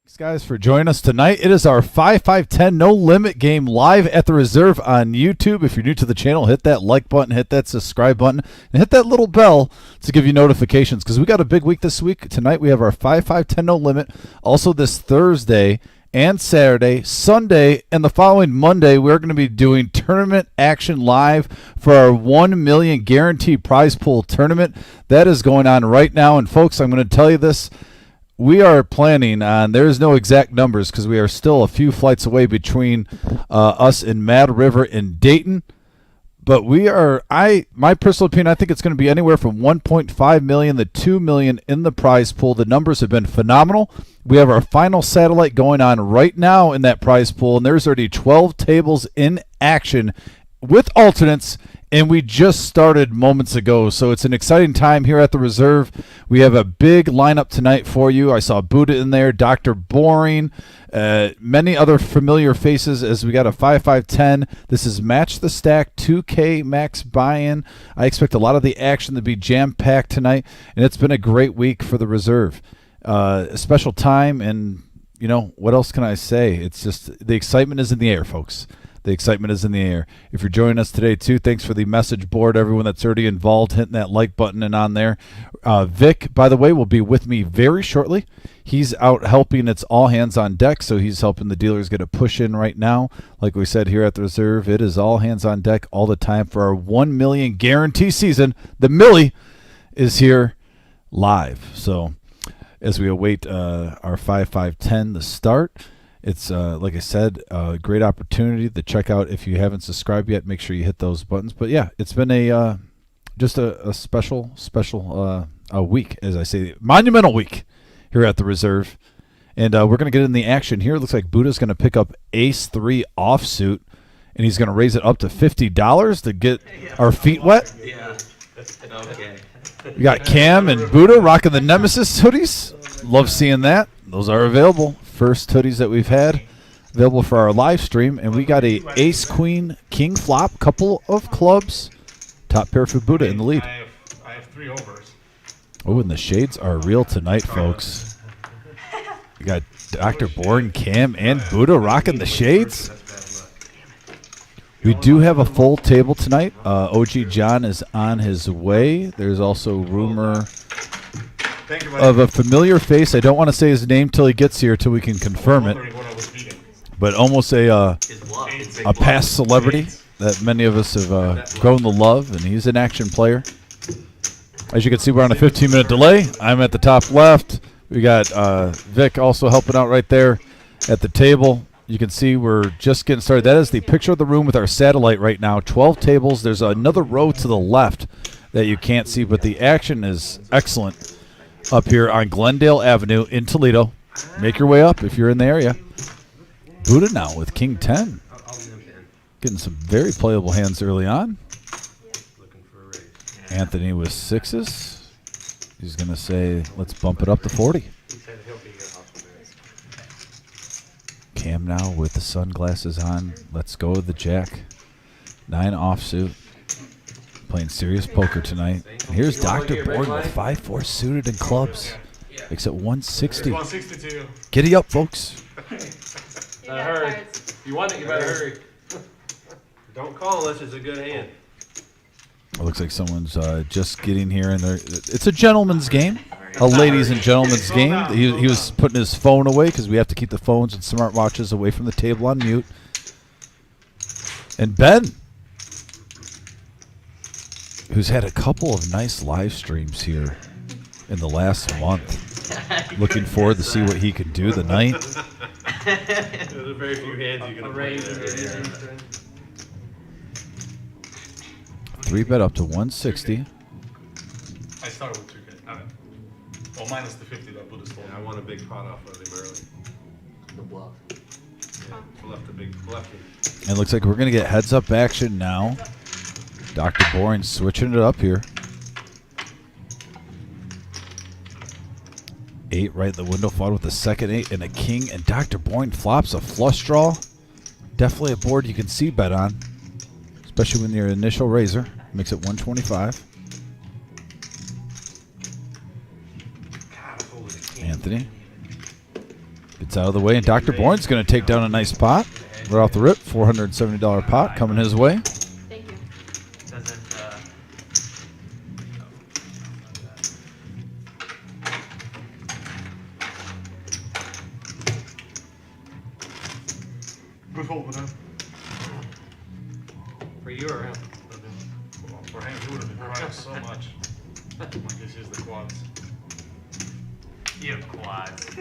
Thanks, guys, for joining us tonight. It is our 5-5-10 No Limit game live at the Reserve on YouTube. If you're new to the channel, hit that like button, hit that subscribe button, and hit that little bell to give you notifications because we got a big week this week. Tonight we have our 5-5-10 No Limit. Also this Thursday and Saturday, Sunday, and the following Monday, we're going to be doing tournament action live for our 1 million guaranteed prize pool tournament. That is going on right now. And folks, I'm going to tell you this. We are planning on, there's no exact numbers because we are still a few flights away between us and Mad River and Dayton. But we are, my personal opinion, I think it's going to be anywhere from 1.5 million to 2 million in the prize pool. The numbers have been phenomenal. We have our final satellite going on right now in that prize pool, and there's already 12 tables in action with alternates, and we just started moments ago. So it's an exciting time here at the Reserve. We have a big lineup tonight for you. I saw Buddha in there, Dr. Boring, many other familiar faces as we got a 5-5-10. This is Match the Stack 2K Max buy-in. I expect a lot of the action to be jam-packed tonight, and it's been a great week for the Reserve. A special time, and, you know, what else can I say? It's just the excitement is in the air, folks. The excitement is in the air. If you're joining us today, too, thanks for the message board, everyone that's already involved, hitting that like button and on there. Vic, by the way, will be with me very shortly. He's out helping. It's all hands on deck, so he's helping the dealers get a push in right now. Like we said here at the Reserve, it is all hands on deck all the time for our 1 million guarantee season. The Millie is here live. So as we await our 5-5-10 to start, it's, like I said, a great opportunity to check out. If you haven't subscribed yet, make sure you hit those buttons. But, yeah, it's been a just a special week, as I say, monumental week here at the Reserve. And we're going to get in the action here. It looks like Buddha's going to pick up Ace-3 offsuit, and he's going to raise it up to $50 to get our feet wet. Yeah, okay. We got Cam and Buddha rocking the Nemesis hoodies. Love seeing that. Those are available. First hoodies that we've had available for our live stream. And we got a Ace, Queen, King flop, couple of clubs. Top pair for Buddha in the lead. I have 3 overs. Oh, and the shades are real tonight, folks. We got Dr. Bourne, Cam, and Buddha rocking the shades. We do have a full table tonight. OG John is on his way. There's also rumor of a familiar face. I don't want to say his name till he gets here, till we can confirm it. But almost a past celebrity that many of us have grown to love, and he's an action player. As you can see, we're on a 15-minute delay. I'm at the top left. We got Vic also helping out right there at the table. You can see we're just getting started. That is the picture of the room with our satellite right now. 12 tables. There's another row to the left that you can't see, but the action is excellent up here on Glendale Avenue in Toledo. Make your way up if you're in the area. Buddha now with King 10. Getting some very playable hands early on. Anthony with 6s. He's going to say, let's bump it up to 40. Cam now with the sunglasses on. Let's go with the Jack. 9 offsuit. Playing serious poker tonight. And here's Dr. Bourne with 5-4 suited and clubs. Makes it 160. 162. Giddy up, folks. Hurry. You want it, you better hurry. Don't call unless it's a good hand. It looks like someone's just getting here. And it's a gentleman's game. A ladies and gentlemen's game. He was putting his phone away because we have to keep the phones and smartwatches away from the table on mute. And Ben, who's had a couple of nice live streams here in the last month. Looking forward to see what he can do tonight. There's a very few hands you can play there. 3-bet up to 160. I started with 2K. Well, minus the 50 that Buddha stole. I won a big pot off of him early. The bluff. Yeah, left a big lefty. And it looks like we're going to get heads-up action now. Dr. Boring switching it up here. 8 right in the window, followed with the second 8 and a king. And Dr. Boring flops a flush draw. Definitely a board you can see bet on, especially when your initial raiser. Makes it 125. Anthony. Gets out of the way, and Dr. Bourne's going to take down a nice pot. Right off the rip, $470 pot coming his way. Thank you. Doesn't, Good hold with him. for you or him? For him, he would have been crying so much. When he sees the quads. You have quads.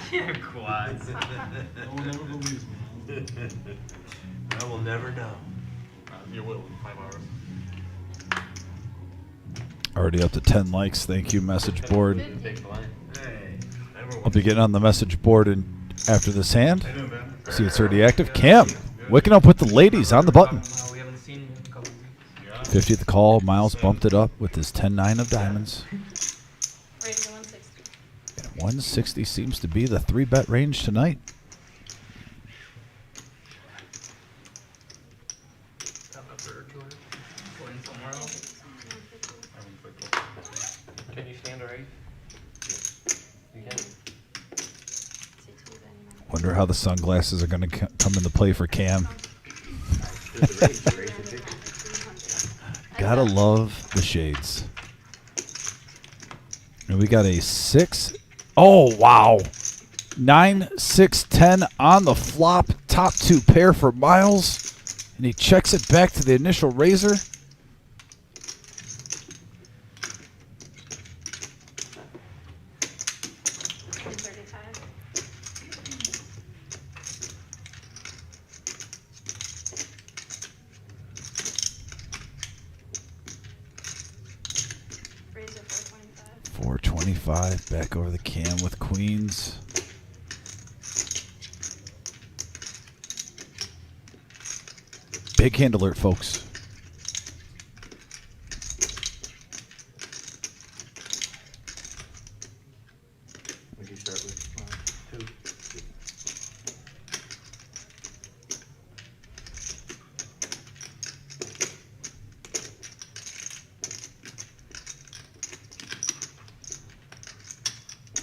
You have quads. No one ever believes me. I will never know. You will in 5 hours. Already up to 10 likes. Thank you, message board. Big blind. Hey, I'll be getting on the message board after this hand. How you doing, man? See it's already active. Cam, waking up with the ladies on the button. We haven't seen him in a couple weeks. Yeah. 50 at the call. Miles bumped it up with his 10-9 of diamonds. Raise to 160. And 160 seems to be the 3-bet range tonight. Can you stand alright? You can? 60 is anyone. Wonder how the sunglasses are going to come into play for Cam. Gotta love the shades. And we got a 6. Oh, wow. 9, 6, 10 on the flop. Top 2 pair for Miles. And he checks it back to the initial razor. Raise to 425. 425. Back over the Cam with queens. Big hand alert, folks. Would you start with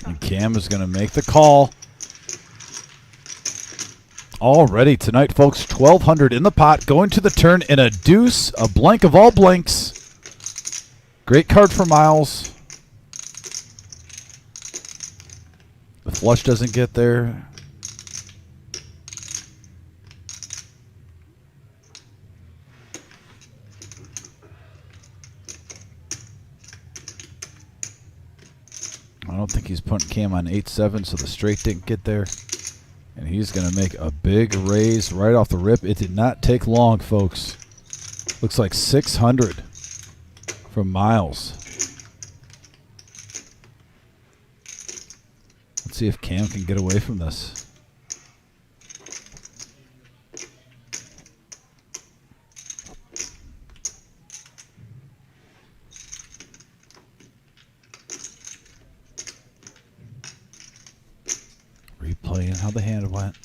2? And Cam is going to make the call. Already tonight, folks, 1,200 in the pot, going to the turn in a deuce, a blank of all blanks. Great card for Miles. The flush doesn't get there. I don't think he's putting Cam on 8-7, so the straight didn't get there. And he's going to make a big raise right off the rip. It did not take long, folks. Looks like 600 from Miles. Let's see if Cam can get away from this. Replaying how the hand went.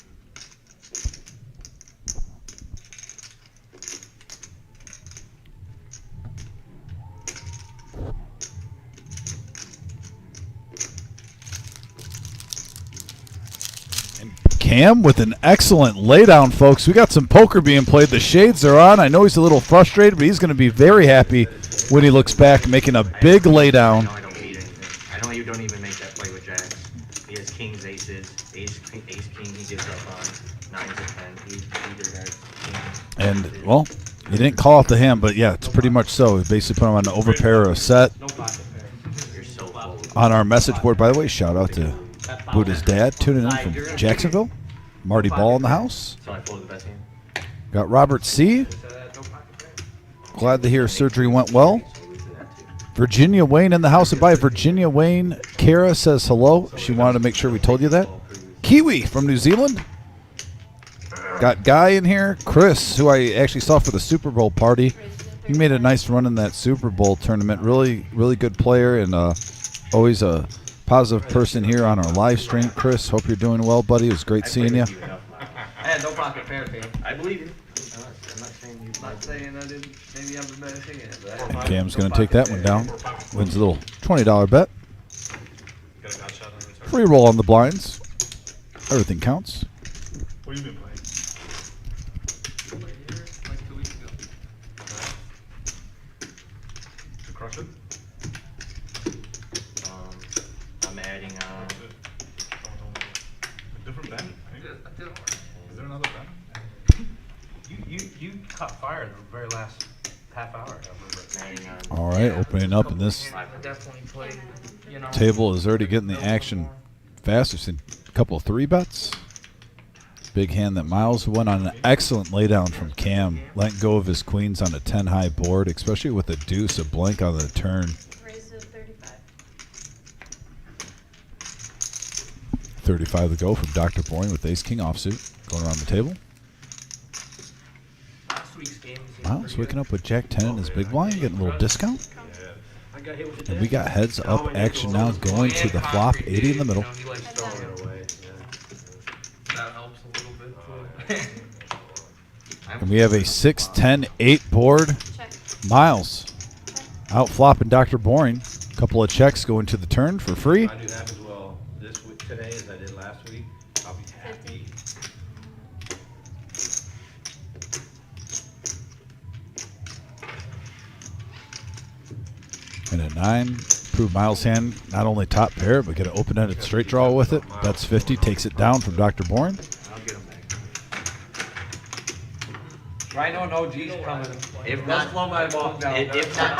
And Cam with an excellent laydown, folks. We got some poker being played. The shades are on. I know he's a little frustrated, but he's going to be very happy when he looks back, making a big laydown. I know I don't beat anything. I know you don't even make that play with jacks. He has kings, aces, ace, king, he gives up on 9s and 10s. He either has kings. And, well, he didn't call out the hand, but yeah, it's pretty much so. He basically put him on an overpair or a set. No pocket pair. You're so full. On our message board, by the way, shout out to Buddha's dad tuning in from Jacksonville. Marty Ball in the house. So I fold the best hand. Got Robert C. No pocket pair. Glad to hear surgery went well. So we do that too. Virginia Wayne in the house. And by Virginia Wayne, Kara says hello. She wanted to make sure we told you that. Kiwi from New Zealand. Got Guy in here. Chris, who I actually saw for the Super Bowl party. He made a nice run in that Super Bowl tournament. Really, really good player and always a positive person here on our live stream. Chris, hope you're doing well, buddy. It was great seeing you. I had no pocket pair, fam. I believe you. I'm not saying you. I'm not saying I didn't. Maybe I'm the best thing in it, but I Cam's going to take that one down. Wins a little $20 bet. Got a gut shot on return. Free roll on the blinds. Everything counts. What have you been playing? Played here like 2 weeks ago. To crush it? I'm adding A different bend? I did alright. Is there another bend? You caught fire in the very last half hour. adding on. All right, opening up, and this I definitely played, you know. table is already getting the action fast. We've seen a couple of 3-bets. Big hand that Miles went on an excellent laydown from Cam, letting go of his queens on a 10-high board, especially with a deuce, a blank on the turn. Raise to 35. 35 to go from Dr. Boring with ace-king offsuit. Going around the table. Last week's game seemed Miles pretty waking good. up with Jack 10 in his big blind, getting a little discount. I got hit with the And we got heads up action now going to the flop, 80 in the middle. He likes throwing it away. That helps a little bit too. And we have a 6-10-8 board. Check. Miles out flopping Dr. Boring. Couple of checks going to the turn for free. I do that as well this week, today as I did last week. I'll be happy. 50. And at 9, prove Miles' hand not only top pair, but get an open-ended straight draw with it. That's 50, takes it down from Dr. Boring. I'll get them back. Rhino, no G's coming. If Don't not, slow my ball down. if not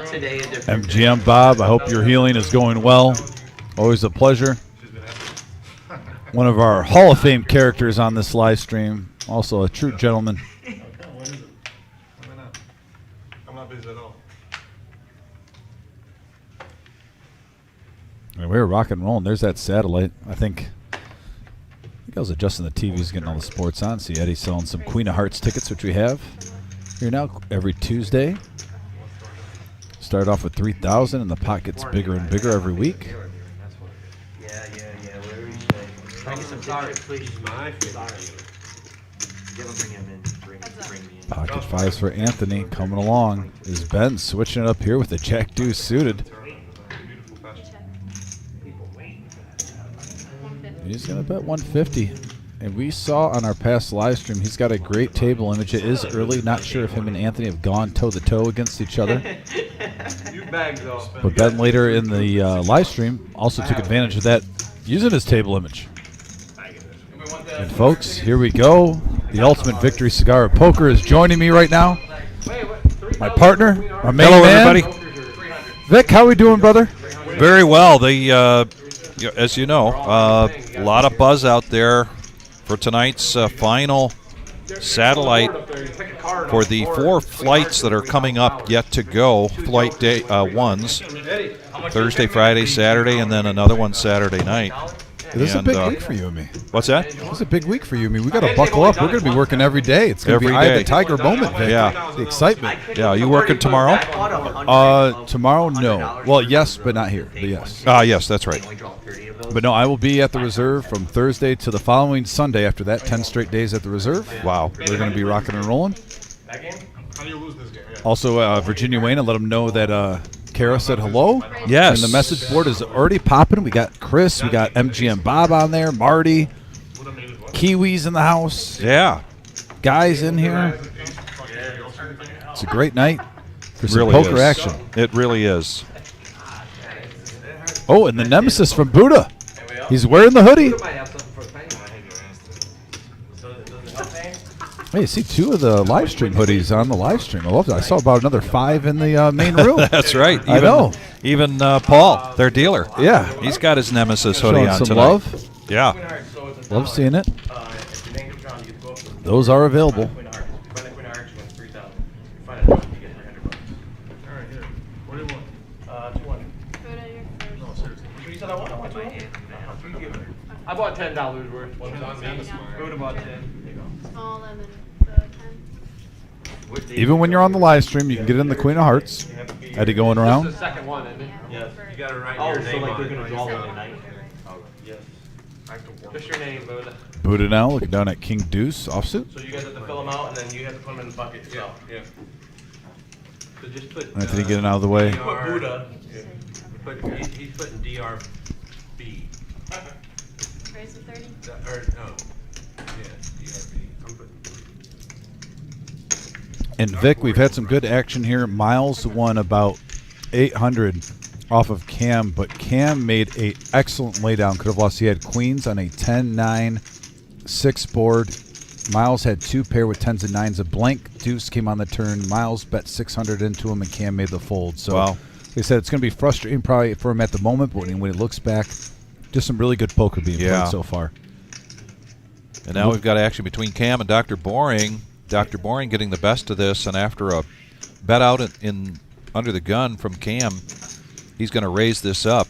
today, a different MGM Bob, I hope your healing is going well. Always a pleasure. She's been asking. One of our Hall of Fame characters on this live stream. Also a true gentleman. Okay, when is it? I'm not. I'm not busy at all. And we're rock and rolling. There's that satellite. I think I was adjusting the TVs, getting all the sports on. See Eddie selling some Queen of Hearts tickets, which we have here now every Tuesday. Start off with 3,000, and the pot gets bigger and bigger every week. Yeah, whatever you say. Can I get some tickets, please? My favorite. Give him, bring him in. Bring me in. Pocket fives for Anthony coming along. Is Ben switching it up here with the Jack Deuce suited? Beautiful fashion. Check. 150. He's going to bet 150. And we saw on our past live stream, he's got a great table image. It is early. Not sure if him and Anthony have gone toe-to-toe against each other. You bagged though. But Ben later in the live stream also took advantage of that using his table image. And folks, here we go. The Ultimate Victory Cigar of Poker is joining me right now. My partner, my main Hello, man. everybody. Vic, how we doing, brother? Very well. As you know, a lot of buzz out there for tonight's final satellite for the 4 flights that are coming up yet to go. Flight day ones, Thursday, Friday, Saturday, and then another one Saturday night. This is a And, big week for you and me. What's that? This is a big week for you and me. We got to buckle up. We're going to be working every day. It's going to be Every Eye of the day. Tiger moment, Vic. Yeah. The excitement. Yeah, you working tomorrow? Tomorrow, no. Well, yes, but not here. But yes. Yes, that's right. Only draw 30 of those. But no, I will be at the Reserve from Thursday to the following Sunday. After that, 10 straight days at the Reserve. Wow. We're going to be rocking and rolling. How do you lose this game? Yeah. Also, Virginia Wayne, I let them know that Kara said hello. Yes. And the message board is already popping. We got Chris, we got MGM Bob on there, Marty, Kiwis in the house, Yeah. guys in here. It's a great night for some Really poker is. action. It really is. Oh, and the nemesis from Buddha. He's wearing the hoodie. Hey, you see 2 of the live stream hoodies on the live stream. I love that. I saw about another 5 in the main room. That's right. I know. Even Paul, their dealer. Yeah. He's got his Nemesis hoodie Showing on some tonight. love. Yeah. Love seeing it. Those are available. All right, here. What do you want? Buddha, you're No, first. seriously. You said I won. I won 200. I bought $10 worth. Buddha bought 10. Small lemon, the 10. Even when you're on the live stream, you can get in the Queen of Hearts. Eddie going This around. is the second one, isn't it? Yeah. You gotta write Oh, your so name like on they're it. gonna draw Second one one, tonight? right. Yes. I have to work. Just your name, Buddha. Buddha now looking down at King Deuce offsuit. So you guys have to fill them out, and then you have to put them in the bucket yourself. Yeah. So just put. Anthony getting out of the way. Put Buddha. But he's putting DRB. Raise to 30. And Vic, we've had some good action here. Miles won about 800 off of Cam, but Cam made a excellent laydown. Could have lost. He had queens on a 10-9 6 board. Miles had 2 pair with 10s and 9s. A blank deuce came on the turn. Miles bet 600 into him, and Cam made the fold. So wow. They said it's going to be frustrating probably for him at the moment, but when he looks back, just some really good poker being played so far. And now we've got action between Cam and Dr. Boring. Dr. Boring getting the best of this, and after a bet out in under the gun from Cam, he's going to raise this up,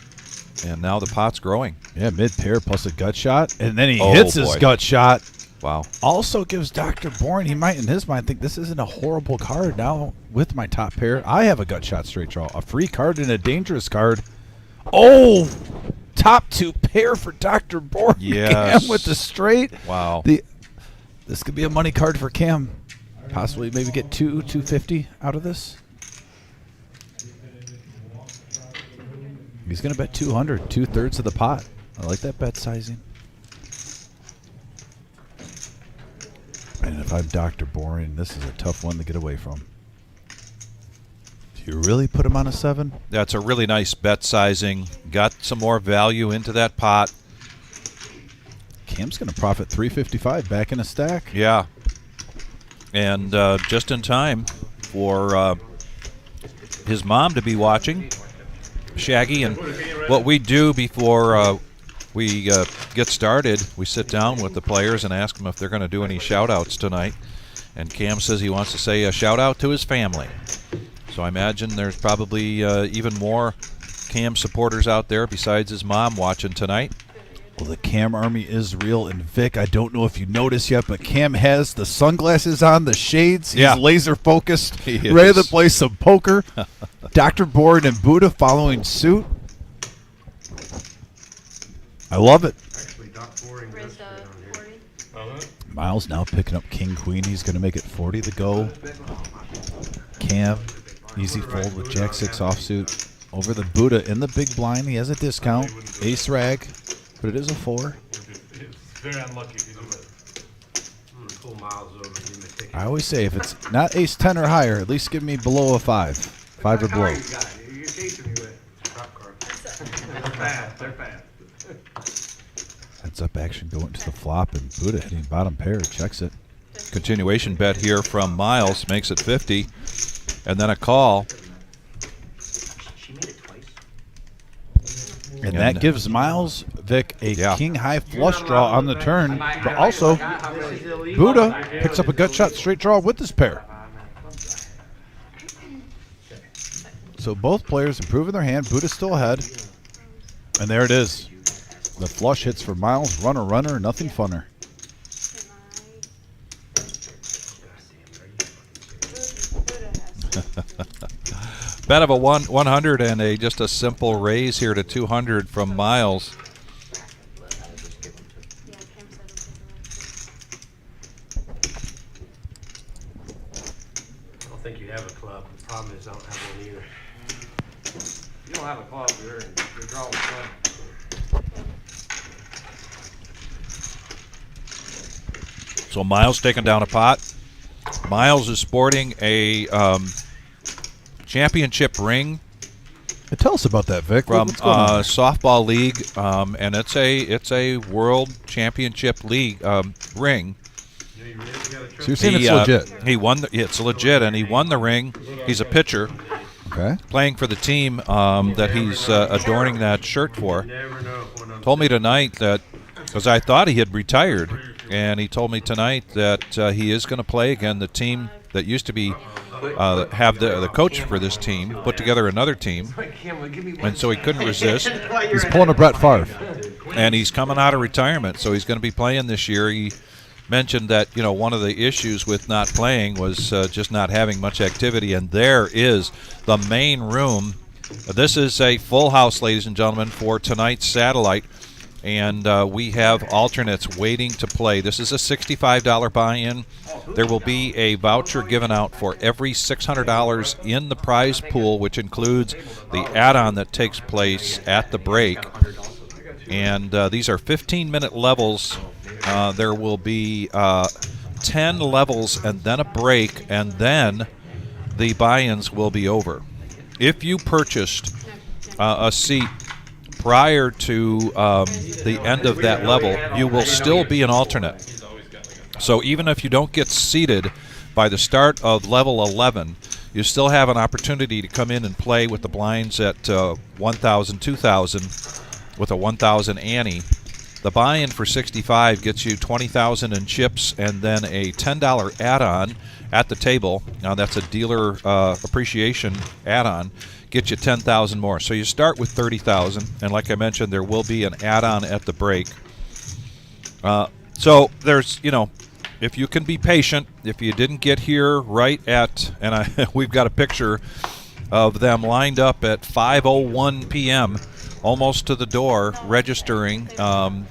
and now the pot's growing. Yeah, mid-pair plus a gut shot, and then he hits his gut shot. Wow. Also gives Dr. Bourne, he might in his mind think this isn't a horrible card now with my top pair. I have a gut shot straight draw, a free card and a dangerous card. Oh, top 2 pair for Dr. Bourne. Yes. Cam with the straight. Wow. This could be a money card for Cam. Possibly maybe get 250 out of this. He's going to bet 200, 2/3 of the pot. I like that bet sizing. And if I'm Dr. Boring, this is a tough one to get away from. Do you really put him on a 7? That's a really nice bet sizing. Got some more value into that pot. Cam's going to profit $355 back in a stack. Yeah. And just in time for his mom to be watching, Shaggy. And what we do before we get started, we sit down with the players and ask them if they're going to do any shout-outs tonight. And Cam says he wants to say a shout-out to his family. So I imagine there's probably even more Cam supporters out there besides his mom watching tonight. Well, the Cam army is real. And Vic, I don't know if you noticed yet, but Cam has the sunglasses on, the shades. He's laser focused, ready to play some poker. Dr. Bourne and Buddha following suit. I love it. Actually, Doc Boring does Raise fit to on here. 40. Miles now picking up King Queen. He's going to make it 40 to go. Cam, easy fold with Jack 6 offsuit. Over the Buddha in the big blind. He has a discount. Ace rag, but it is a 4. It's very unlucky if you do that. I'm going to pull Miles over and give him a ticket. I always say if it's not ace 10 or higher, at least give me below a 5. 5 or below. You're chasing me with drop card. They're fast. They're fast. Heads up action going to the flop, and Buddha hitting bottom pair, checks it. Continuation bet here from Miles makes it 50, and then a call. She made it twice. And that gives Miles, Vic, a king high flush draw on the turn, but also Buddha picks up a gut shot straight draw with this pair. So both players improving their hand. Buddha's still ahead. And there it is. The flush hits for Miles. Runner, runner, nothing funner. Bet of a 100 and just a simple raise here to 200 from Miles. I don't think you have a club. The problem is I don't have one either. You don't have a club, you're drawing a club. So Miles taking down a pot. Miles is sporting a championship ring Tell us about that, Vic. from What's going on? softball league, and it's a world championship league ring. So you're saying it's legit? He won. It's legit, and he won the ring. He's a pitcher Okay. playing for the team that he's adorning that shirt for. Told me tonight that, because I thought he had retired, and he told me tonight that he is going to play again. The team that used to be have the coach for this team put together another team, and so he couldn't resist. He's pulling a Brett Favre. And he's coming out of retirement, so he's going to be playing this year. He mentioned that one of the issues with not playing was just not having much activity, and there is the main room. This is a full house, ladies and gentlemen, for tonight's satellite, and we have alternates waiting to play. This is a $65 buy-in. There will be a voucher given out for every $600 in the prize pool, which includes the add-on that takes place at the break. And these are 15-minute levels. There will be 10 levels and then a break, and then the buy-ins will be over. If you purchased a seat prior to the end of that level, you will still be an alternate. So even if you don't get seated by the start of level 11, you still have an opportunity to come in and play with the blinds at 1,000, 2,000 with a 1,000 ante. The buy-in for 65 gets you 20,000 in chips and then a $10 add-on at the table. Now that's a dealer appreciation add-on. Get you 10,000 more. So you start with 30,000, and like I mentioned, there will be an add-on at the break. So there's, if you can be patient, if you didn't get here right at, and we've got a picture of them lined up at 5:01 p.m., almost to the door, registering.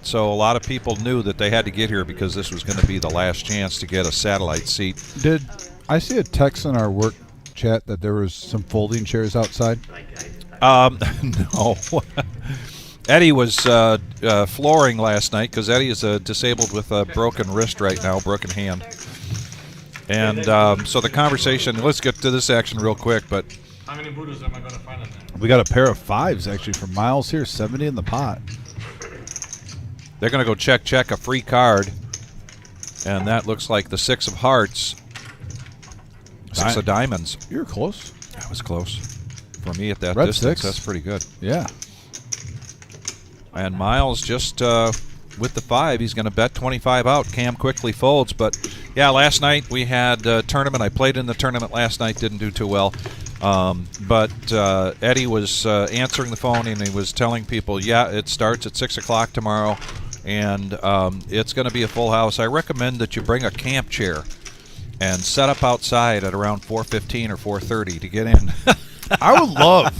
So a lot of people knew that they had to get here because this was going to be the last chance to get a satellite seat. Did I see a text in our work chat that there was some folding chairs outside? No. Eddie was flooring last night because Eddie is disabled with a broken wrist right now, broken hand. And so the conversation, let's get to this action real quick, but How many Buddhas am I going to find in there? We got a pair of 5s actually from Miles here, 70 in the pot. they're going to go check a free card. And that looks like the 6 of hearts. 6 of diamonds. You're close. That was close. For me at that Red distance, 6. that's pretty good. Yeah. And Miles just with the 5, he's going to bet 25 out. Cam quickly folds. But, yeah, last night we had a tournament. I played in the tournament last night, didn't do too well. But Eddie was answering the phone, and he was telling people, yeah, it starts at 6 o'clock tomorrow, and it's going to be a full house. I recommend that you bring a camp chair and set up outside at around 4:15 or 4:30 to get in. I would love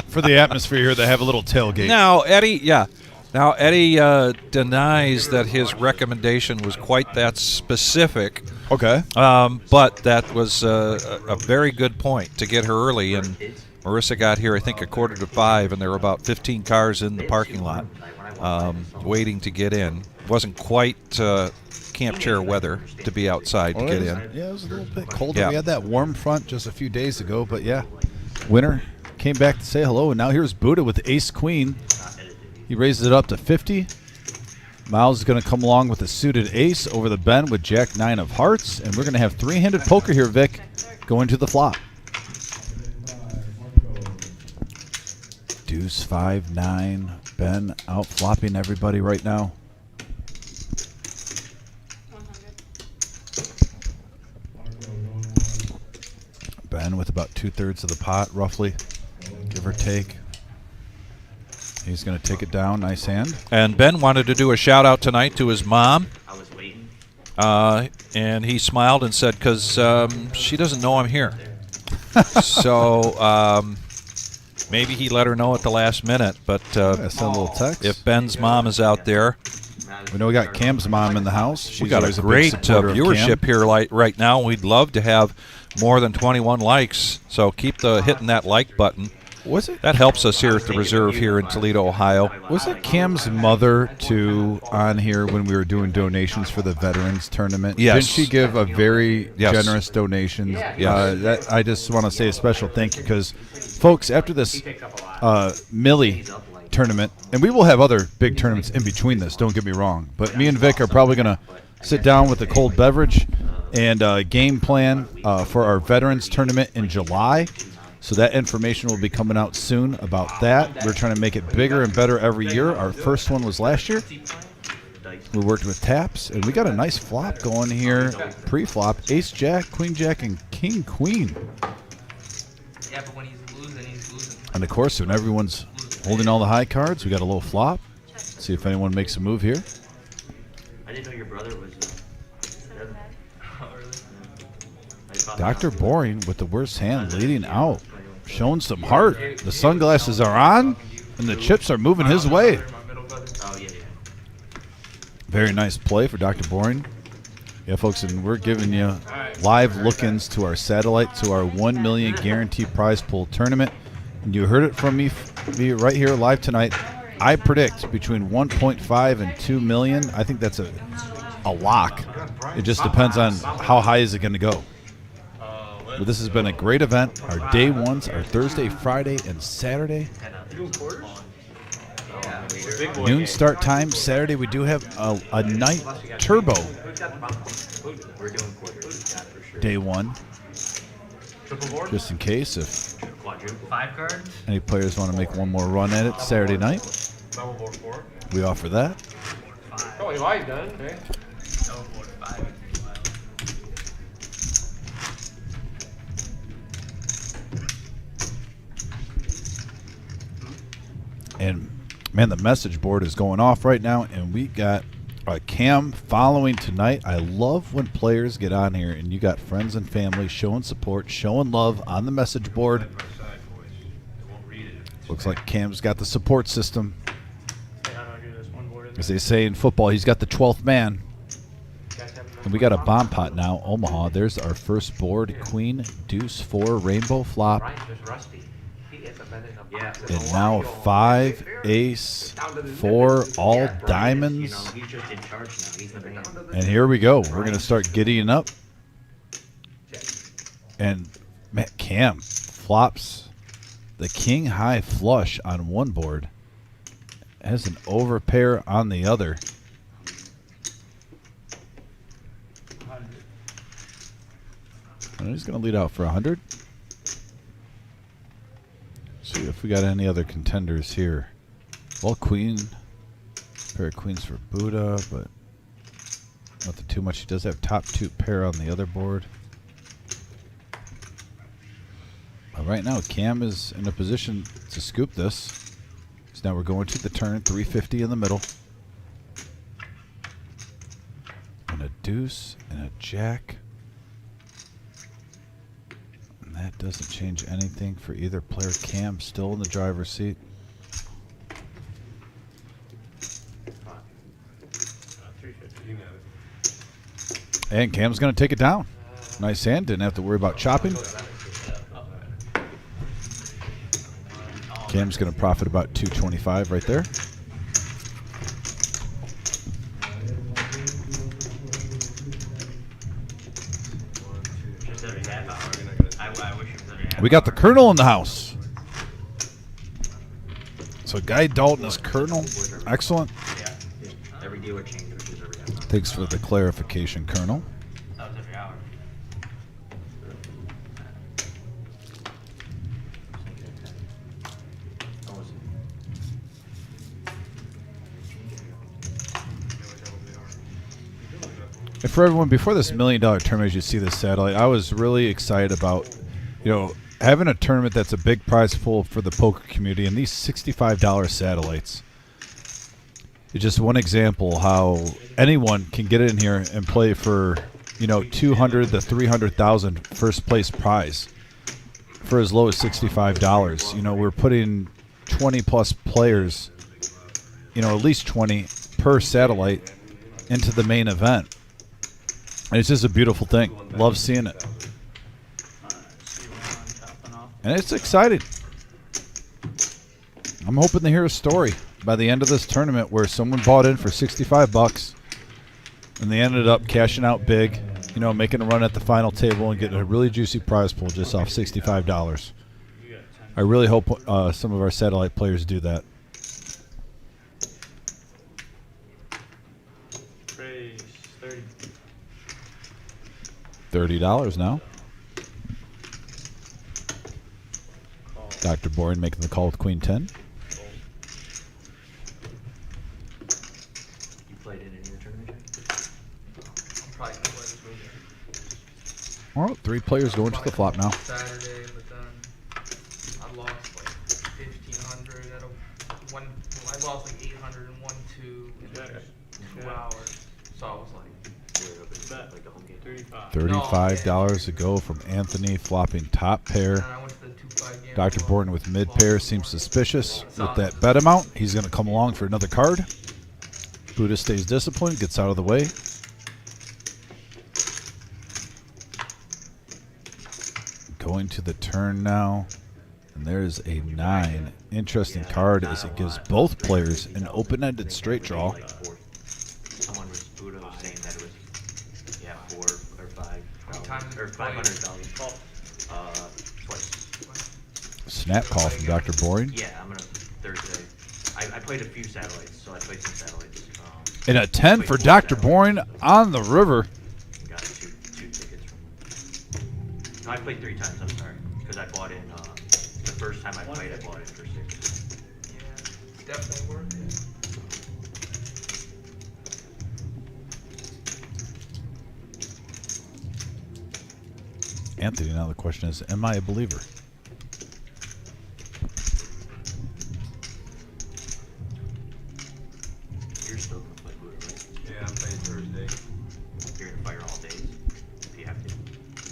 for the atmosphere here to have a little tailgate. Now, Eddie denies that his recommendation was quite that specific. Okay. But that was a very good point to get her early. And Marissa got here, I think, 4:45, and there were about 15 cars in the parking lot waiting to get in. It wasn't quite camp chair weather to be outside to get in. Yeah, it was a little bit colder. Yeah. We had that warm front just a few days ago, but yeah, winter came back to say hello, and now here's Buddha with Ace Queen. He raises it up to 50. Miles is going to come along with a suited ace over the bend with Jack 9 of hearts, and we're going to have 3-handed poker here, Vic, going to the flop. Deuce 5, 9. Ben out flopping everybody right now. 100. Ben with about 2/3 of the pot, roughly, give or take. He's going to take it down. Nice hand. And Ben wanted to do a shout-out tonight to his mom. I was waiting. And he smiled and said, because she doesn't know I'm here. So maybe he let her know at the last minute. But I sent a little text. if Ben's mom is out there, We know we got Cam's mom in the house. She's we got always a big great supporter of viewership Cam. here right now. We'd love to have more than 21 likes. So keep hitting that like button. Was it? That helps us here at the Reserve here in Toledo, Ohio. Was it Cam's mother too on here when we were doing donations for the Veterans Tournament? Yes. Didn't she give a very Yes. generous donation? Yes. I just want to say a special thank you because, folks, after this Millie tournament, and we will have other big tournaments in between this, don't get me wrong, but me and Vic are probably going to sit down with a cold beverage and game plan for our Veterans Tournament in July. So that information will be coming out soon about that. We're trying to make it bigger and better every year. Our first one was last year. We worked with taps, and we got a nice flop going here. Pre-flop, Ace Jack, Queen Jack, and King Queen. Yeah, but when he's losing. And of course, when everyone's holding all the high cards, we got a little flop. See if anyone makes a move here. I didn't know your brother was. Dr. Boring with the worst hand leading out. Showing some heart. The sunglasses are on, and the chips are moving his way. Oh yeah. Very nice play for Dr. Boring. Yeah, folks, and we're giving you live look-ins to our satellite, to our 1 million guaranteed prize pool tournament. And you heard it from me right here live tonight. I predict between 1.5 and 2 million. I think that's a lock. It just depends on how high is it going to go. But this has been a great event. Our day ones are Thursday, Friday, and Saturday. Noon start time. Saturday we do have a night turbo. We're doing quarters. Yeah, for sure. Day one. Just in case if Quadruple. 5 cards? any players want to make one more run at it Saturday night. Double board 4. We offer that. Oh, Eli's done. Okay. And man, the message board is going off right now, and we got Cam following tonight. I love when players get on here and you got friends and family showing support, showing love on the message board. Looks like Cam's got the support system. As they say in football, he's got the 12th man. And we got a bomb pot now, Omaha. There's our first board, Queen, Deuce, 4, Rainbow flop. Brian's just rusty. Yeah. And now 5, Ace, 4, all Yeah, Brian is, diamonds. he's just in charge now. He's the man. And here we go. We're going to start giddying up. And man, Cam flops the king high flush on one board. Has an overpair on the other. And he's going to lead out for 100. See if we got any other contenders here. Well, queen. Pair of queens for Buddha, but nothing too much. He does have top 2 pair on the other board. But right now, Cam is in a position to scoop this. So now we're going to the turn, 350 in the middle. And a deuce and a jack. And that doesn't change anything for either player. Cam still in the driver's seat. And Cam's going to take it down. Nice hand. Didn't have to worry about chopping. Cam's going to profit about 225 right there. We got the Colonel in the house. So Guy Dalton is Colonel. Excellent. Every dealer changes, which is every hour. Thanks for the clarification, Colonel. That was every hour. And for everyone, before this $1 million tournament, as you see this satellite, I was really excited about, having a tournament that's a big prize pool for the poker community, and these $65 satellites. It's just one example how anyone can get in here and play for, 200 to 300,000 first place prize for as low as $65. We're putting 20 plus players, at least 20 per satellite into the main event. And it's just a beautiful thing. Love seeing it. And it's exciting. I'm hoping to hear a story by the end of this tournament where someone bought in for $65 and they ended up cashing out big, making a run at the final table and getting a really juicy prize pool just off $65. I really hope some of our satellite players do that. Raise 30. $30 now. Dr. Bourne making the call with Queen 10. You played in any of the tournament yet? I'm probably gonna play this weekend. Well, 3 players going to the flop now. Saturday, but then I lost like 1,500 at a one. Well, I lost like 800 and 1-2 in like 2 hours. So I was like, Like the home game. 35. $35 to go from Anthony flopping top pair. And I went to the 2-5 game. Dr. Borden with mid pair seems suspicious with that bet amount. He's going to come along for another card. Buddha stays disciplined, gets out of the way. Going to the turn now. And there's a 9. Interesting card as it gives both players an open-ended straight draw. Like someone was Budo was saying that it was 4 or 5 or 500,000. Twice. Snap call from Dr. Boring. Yeah, I'm gonna Thursday. I played a few satellites, so I played some satellites. And a 10 for Dr. Boring on the river. Got two tickets from him. No, I played 3 times. I'm sorry, because I bought in the first time I played. I bought it for 6. Yeah, it's definitely worth it. Anthony, now the question is, am I a believer? You're still gonna play Budo, right? Yeah, I'm playing Thursday. You're gonna fire all days if you have to,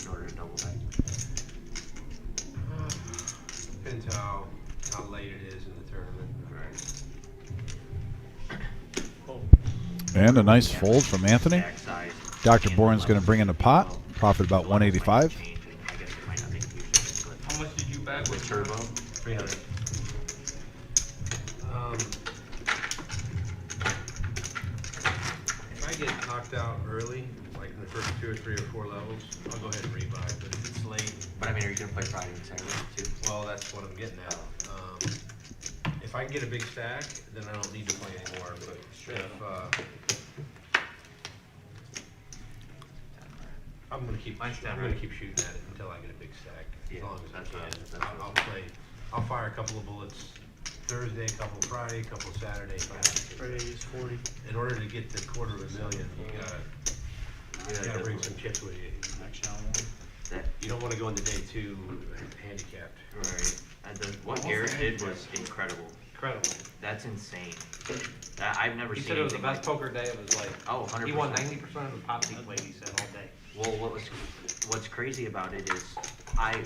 in order to double back. Depends how late it is in the tournament. And a nice fold from Anthony. Back size. Dr. Boring's going to bring in a pot. Profit about 185. I guess it might not make a huge difference, but How much did you bet with with turbo, 300. If I get knocked out early, like in the first 2 or 3 or 4 levels, I'll go ahead and rebuy. But if it's late, but I mean, are you gonna play Friday and Saturday too? well, that's what I'm getting at. If I get a big stack, then I don't need to play anymore. But if I'm gonna keep shooting at it until I get a big stack. As Yeah, long as I that's can. what I'll play. I'll fire a couple of bullets Thursday, a couple Friday, a couple Saturday. Friday is 40. In order to get the $250,000, you gotta bring some chips with you. That You don't want to go into day 2 handicapped. right. What Garrett did was incredible. Incredible. That's insane. I've never He seen said it was the anything best like poker day of his life. Oh, 100%. He won 90% of the pots he played, he said, all day. Well, what's crazy about it is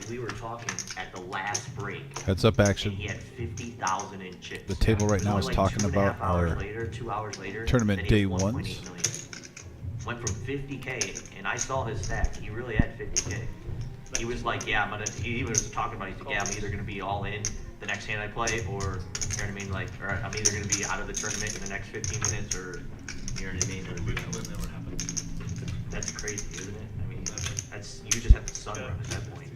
we were talking at the last break. Heads up And action. he had 50,000 in chips. The table right It was now only is like talking 2.5 about hours our later, 2 hours later, tournament that he day had 1.8 ones. million. Went from 50K, and I saw his stats. He really had 50K. He was like, yeah, he even was talking about it. He's like, yeah, I'm either going to be all in the next hand I play, or, you know what I mean, like, or I'm either going to be out of the tournament in the next 15 minutes, or, you know what I mean? That's crazy, isn't it? I mean, you just have to sunrun at that point.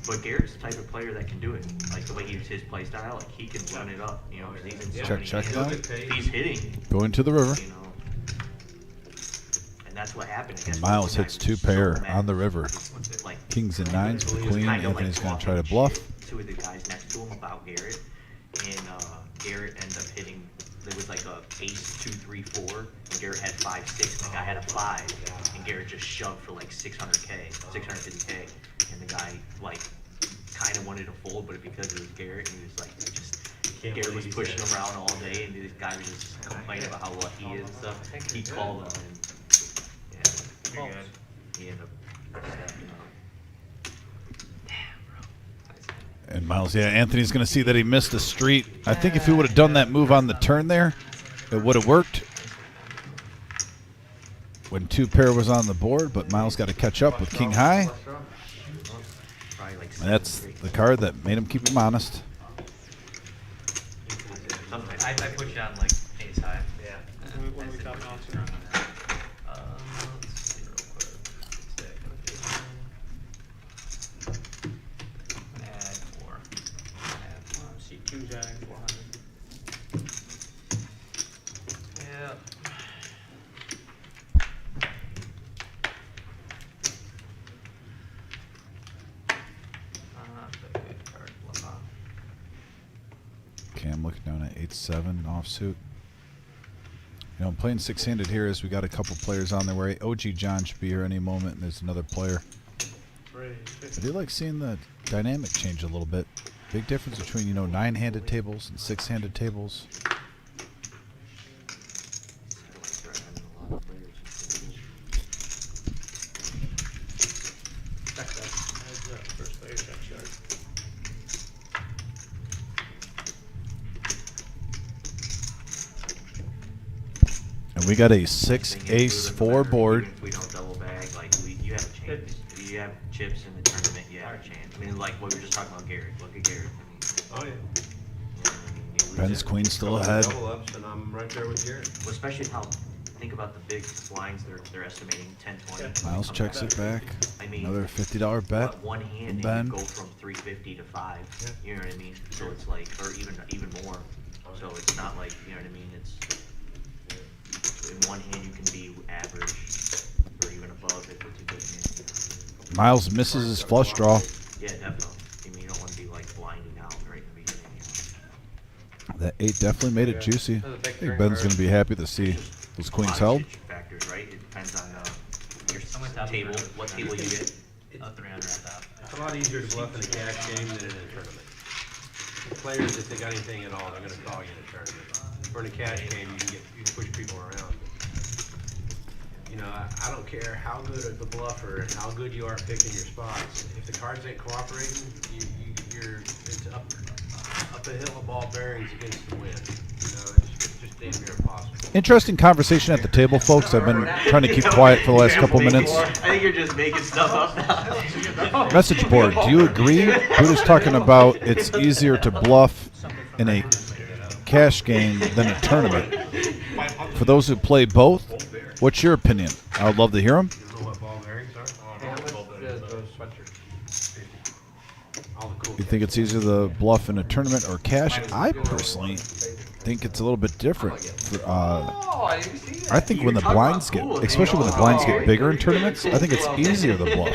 But Garrett's the type of player that can do it. Like, the way he his play style, like, he can run it up, you know, because he's in so many Check games. now. He's hitting, Going to the river. you know. And that's what happened. And Miles hits 2 pair on the river. Like, Kings and 9s for the queen. kind of Anthony's like going to try to talking bluff. shit to the guys next to him about Garrett, and Garrett ended up hitting. There was like a ace 2, 3, 4, and Garrett had 5, 6, and the guy had a 5, and Garrett just shoved for like 600K, 650K, and the guy like kind of wanted to fold, but because it was Garrett, he was like Garrett was pushing him around all day, and this guy was just complaining about how lucky he is and stuff. He called him, and yeah, he ended up stepping out. And Miles, yeah, Anthony's going to see that he missed a street. I think if he would have done that move on the turn there, it would have worked. When 2 pair was on the board, but Miles got to catch up with King High. And that's the card that made him keep him honest. I put you on like ace high. Yeah. When we got on to Let's see real quick. Add 4. see 2 jack, 400. Yeah. That's a good card. Wow. Okay, I'm looking down at 8-7 offsuit. You know, I'm playing 6-handed here as we got a couple players on their way. OG John should be here any moment, and there's another player. I do like seeing the dynamic change a little bit. Big difference between, you know, 9-handed tables and 6-handed tables. First player check shot. And we got a 6-ace 4 board. Even if we don't double bag, like you have a chance. If you have chips in the tournament, yeah. got a chance. I mean, like what we were just talking about, Garrett. Look at Garrett. I mean, Oh, yeah. you know what I mean? You lose Ben's it. queen still Couple ahead. Double ups, and I'm right there with Garrett. Well, especially how, think about the big blinds they're estimating 10, 20. Miles Come checks back. it back. I mean, Another $50 bet. but one hand, Ben. and you go from 350 to 5. You know what I mean? So it's like, or even more. So it's not like, you know what I mean? It's in one hand you can be average or even above if it's a good hand. Miles misses his flush draw. Yeah, definitely. I mean, you don't want to be like blinding out right in the beginning. That 8 definitely made it juicy. I think Ben's going to be happy to see those queens held. Factors, right? It depends on your table, what table you get. It's 300 at that. a lot easier to bluff in a cash game than in a tournament. The players, if they got anything at all, they're gonna call you in a tournament. Or in a cash game, you can push people around. You know, I don't care how good of the bluffer and how good you are picking your spots. If the cards ain't cooperating, it's up a hill of ball bearings against the wind. You know, it's just damn near impossible. Interesting conversation at the table, folks. I've been trying to keep quiet for the last couple minutes. I think you're just making stuff up now. Message board, do you agree? Buddha's talking about it's easier to bluff in a cash game than a tournament. For those who play both, what's your opinion? I would love to hear them. You don't know what ball bearings are? All the cool You think it's easier to bluff in a tournament or cash? I personally think it's a little bit different. I think when the blinds get, especially when the blinds get bigger in tournaments, I think it's easier to bluff,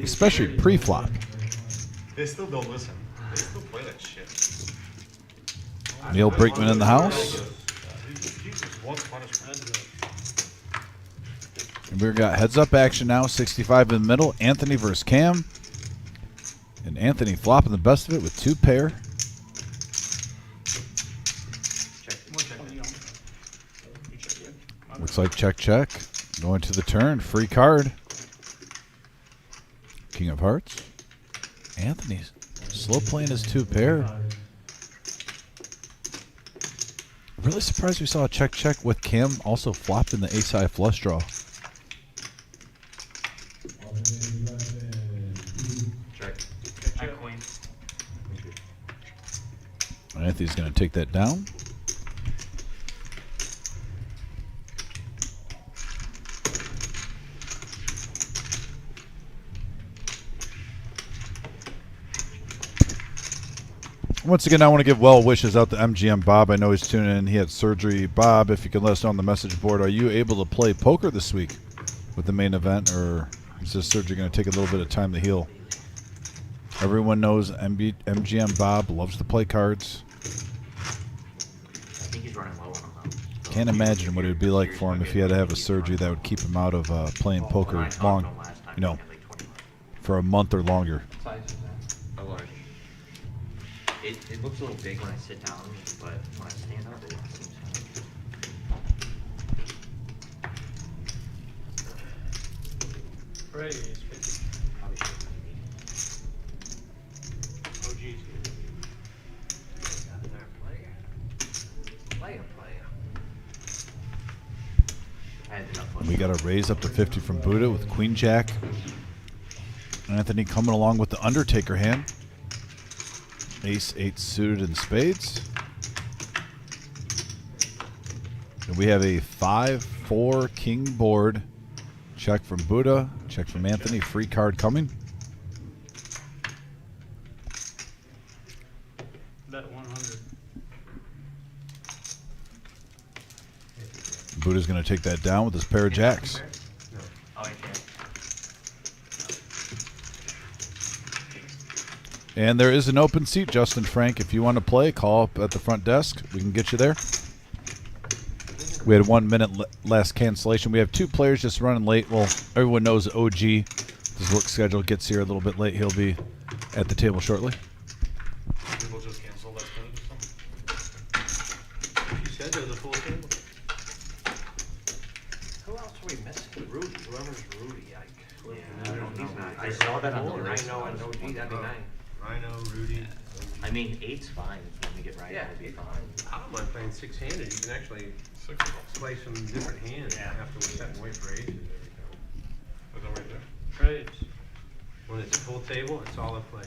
especially pre-flop. They still don't listen. They still play that shit. Neil Brinkman in the house. Jesus, what punishment? And we've got heads-up action now, 65 in the middle. Anthony versus Cam. And Anthony flopping the best of it with 2 pair. Looks like check, check. Going to the turn. Free card. King of Hearts. Anthony's slow playing his 2 pair. Really surprised we saw a check, check with Cam also flopped in the ace-high flush draw. Anthony's going to take that down. Once again, I want to give well wishes out to MGM Bob. I know he's tuning in. He had surgery. Bob, if you can let us know on the message board, are you able to play poker this week with the main event, or is this surgery going to take a little bit of time to heal? Everyone knows MGM Bob loves to play cards. I think he's running low on them though. Can't imagine what it would be like for him if he had to have a surgery that would keep him out of playing poker long, you know, for a month or longer. It looks a little big when I sit down, but when I stand up, it seems Right, it's 50. probably should Oh, geez. I had enough fun. We got a raise up to 50 from Buddha with Queen Jack. Anthony coming along with the Undertaker hand. Ace 8 suited in spades. And we have a 5-4 king board. Check from Buddha. Check from Anthony. Free card coming. Bet 100. Buddha's going to take that down with his pair of jacks. Oh, I can't. And there is an open seat, Justin Frank. If you want to play, call up at the front desk. We can get you there. We had 1 minute last cancellation. We have 2 players just running late. Well, everyone knows OG. His work schedule gets here a little bit late. He'll be at the table shortly. People just cancel that minute or something. You said there was a full table. Who else are we missing? Rudy. Whoever's Rudy. I don't know. I saw that on the Rhino list. and OG, that'd be nice. Rhino, Rudy. I mean, 8's fine. When we get right, Yeah, it'll be fine. I don't mind playing 6-handed. You can actually play some different hands after we're setting away for aces every time. Is that right there? Right. When it's a full table, it's all in play.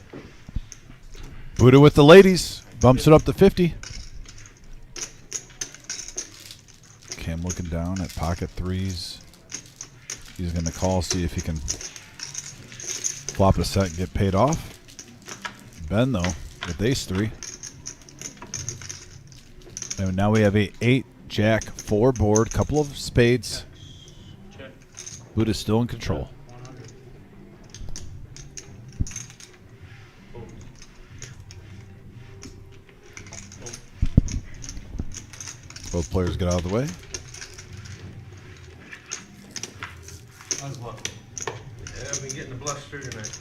Buddha with the ladies. Bumps it up to 50. Cam looking down at pocket threes. He's going to call, see if he can flop a set and get paid off. Ben, though, with ace 3. And now we have a 8-jack-4 board, couple of spades. Check. Buddha's still in control. 100. Both players get out of the way. I was lucky. Yeah, I've been getting the bluffs through tonight.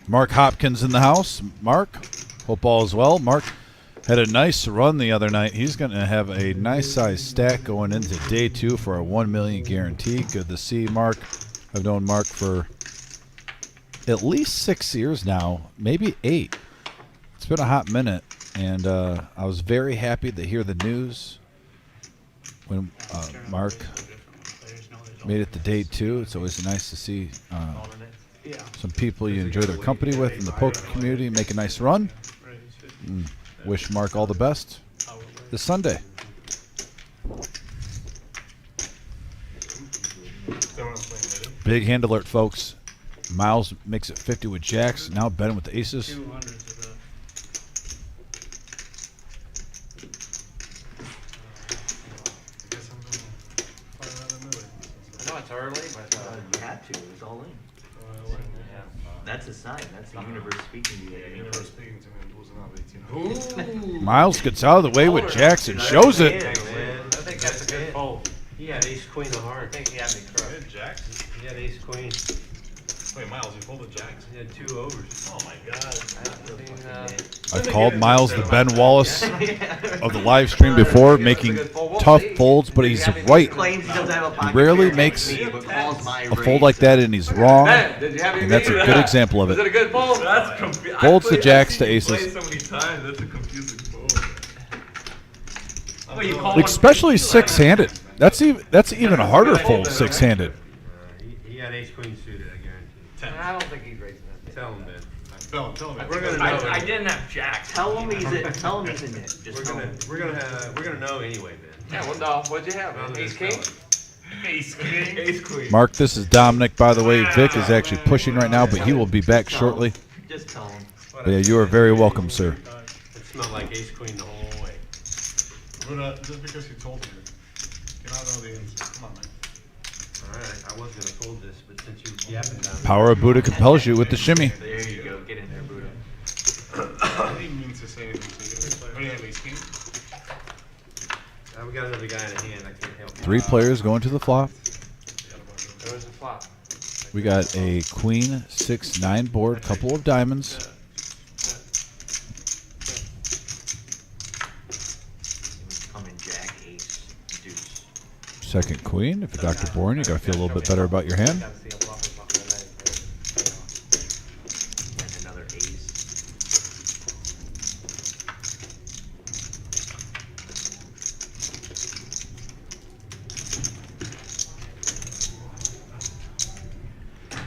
Mark Hopkins in the house. Mark, hope all is well. Mark had a nice run the other night. He's going to have a nice size stack going into day 2 for a $1 million guarantee. Good to see Mark. I've known Mark for at least 6 years now, maybe 8. It's been a hot minute, and I was very happy to hear the news when Mark made it to day 2. It's always nice to see some people you enjoy their company with in the poker community make a nice run. Wish Mark all the best this Sunday. Big hand alert, folks. Miles makes it 50 with jacks. Now Ben with the aces. 200 to the. I know it's early, but You had to, it was all in. That's a sign, that's the universe speaking to you. Universe speaking to me and losing out 1800. Miles gets out of the way with jacks and shows it. Yeah, man. I think that's a good fold. He had ace queen of I hearts. think he had me crooked. Good jacks. He had ace queen. Wait, Miles, you folded jacks? He had 2 overs. Oh my god. I've called Miles the Ben Wallace of the live stream before, making tough folds, but he's right. Claims he doesn't have a He pocket rarely pair makes against me, but calls my a fold range. like that, and he's wrong. Did you have any And that's a meeting? good example of Was it a it. good fold? That's confusing. Folds the jacks to aces. so many times. That's a confusing fold. Well, you call Especially 6-handed. That's even a harder fold 6-handed. He had ace queen suited, I guarantee. I don't think he's raising that. Tell him, Ben. Tell him. We're gonna know. I didn't have jacks. Tell him he's in it. Just We're tell gonna him. we're gonna know anyway, Ben. Yeah, well, no. What'd you have? Rather than Ace king? tell him. Ace king. Ace queen. Mark, this is Dominic, by the way. Vic is actually pushing right now, but he will be back shortly. Just tell him. But yeah, you are very welcome, sir. It smelled like ace queen the whole way. But just because you told me, you don't know the answer. Come on, man. Alright, I was gonna fold this, but since you yapping down. Power of Buddha compels you with the shimmy. There you go. Get in there, Buddha. I didn't mean to say anything to you. What do you have, ace king? We got another guy in the hand, I can't help you. 3 players going to the flop. There was a flop. We got a queen 6-9 board, couple of diamonds. Come in jack, ace, deuce. Second queen. If you're Dr. Bourne, you got to feel a little bit better about your hand. And another ace.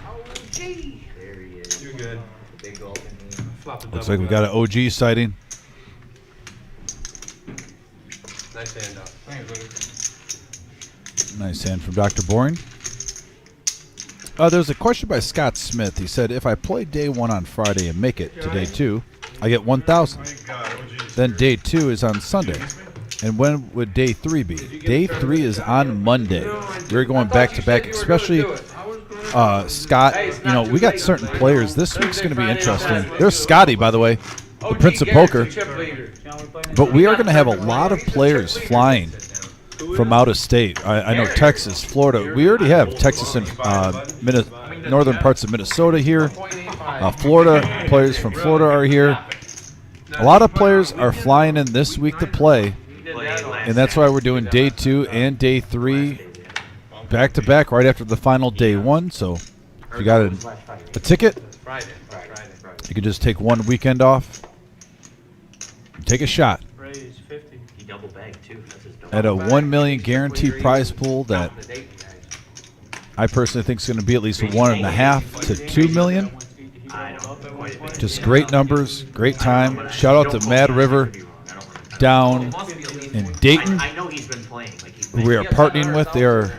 Oh, gee. There he is. You're good. Big open hand. Flop a Looks double like we got an OG sighting. Nice hand up. Thanks, buddy. Nice hand from Dr. Boring. There's a question by Scott Smith. He said, if I play day 1 on Friday and make it to day 2, I get 1,000. My god, OG. Then day 2 is on Sunday. And when would day 3 be? Day 3 is on Monday. We're going back to back, especially Scott. You know, we got certain players. This week's going to be interesting. There's Scotty, by the way, the Prince of Poker. But we are going to have a lot of players flying from out of state. I know Texas, Florida. We already have Texas and northern parts of Minnesota here. Florida, players from Florida are here. A lot of players are flying in this week to play, and that's why we're doing day 2 and day 3 back to back right after the final day 1. So if you got a ticket, Friday. you can just take one weekend off and take a shot Raise 50. He double bagged too. That's his double. at a $1 million guaranteed prize pool that The date, guys. I personally think it's going to be at least 1.5 to 2 million. I don't quite a bit. Just great numbers, great time. Shout out to Mad River down in Dayton. I know he's been playing. Like he's We are partnering with. They are.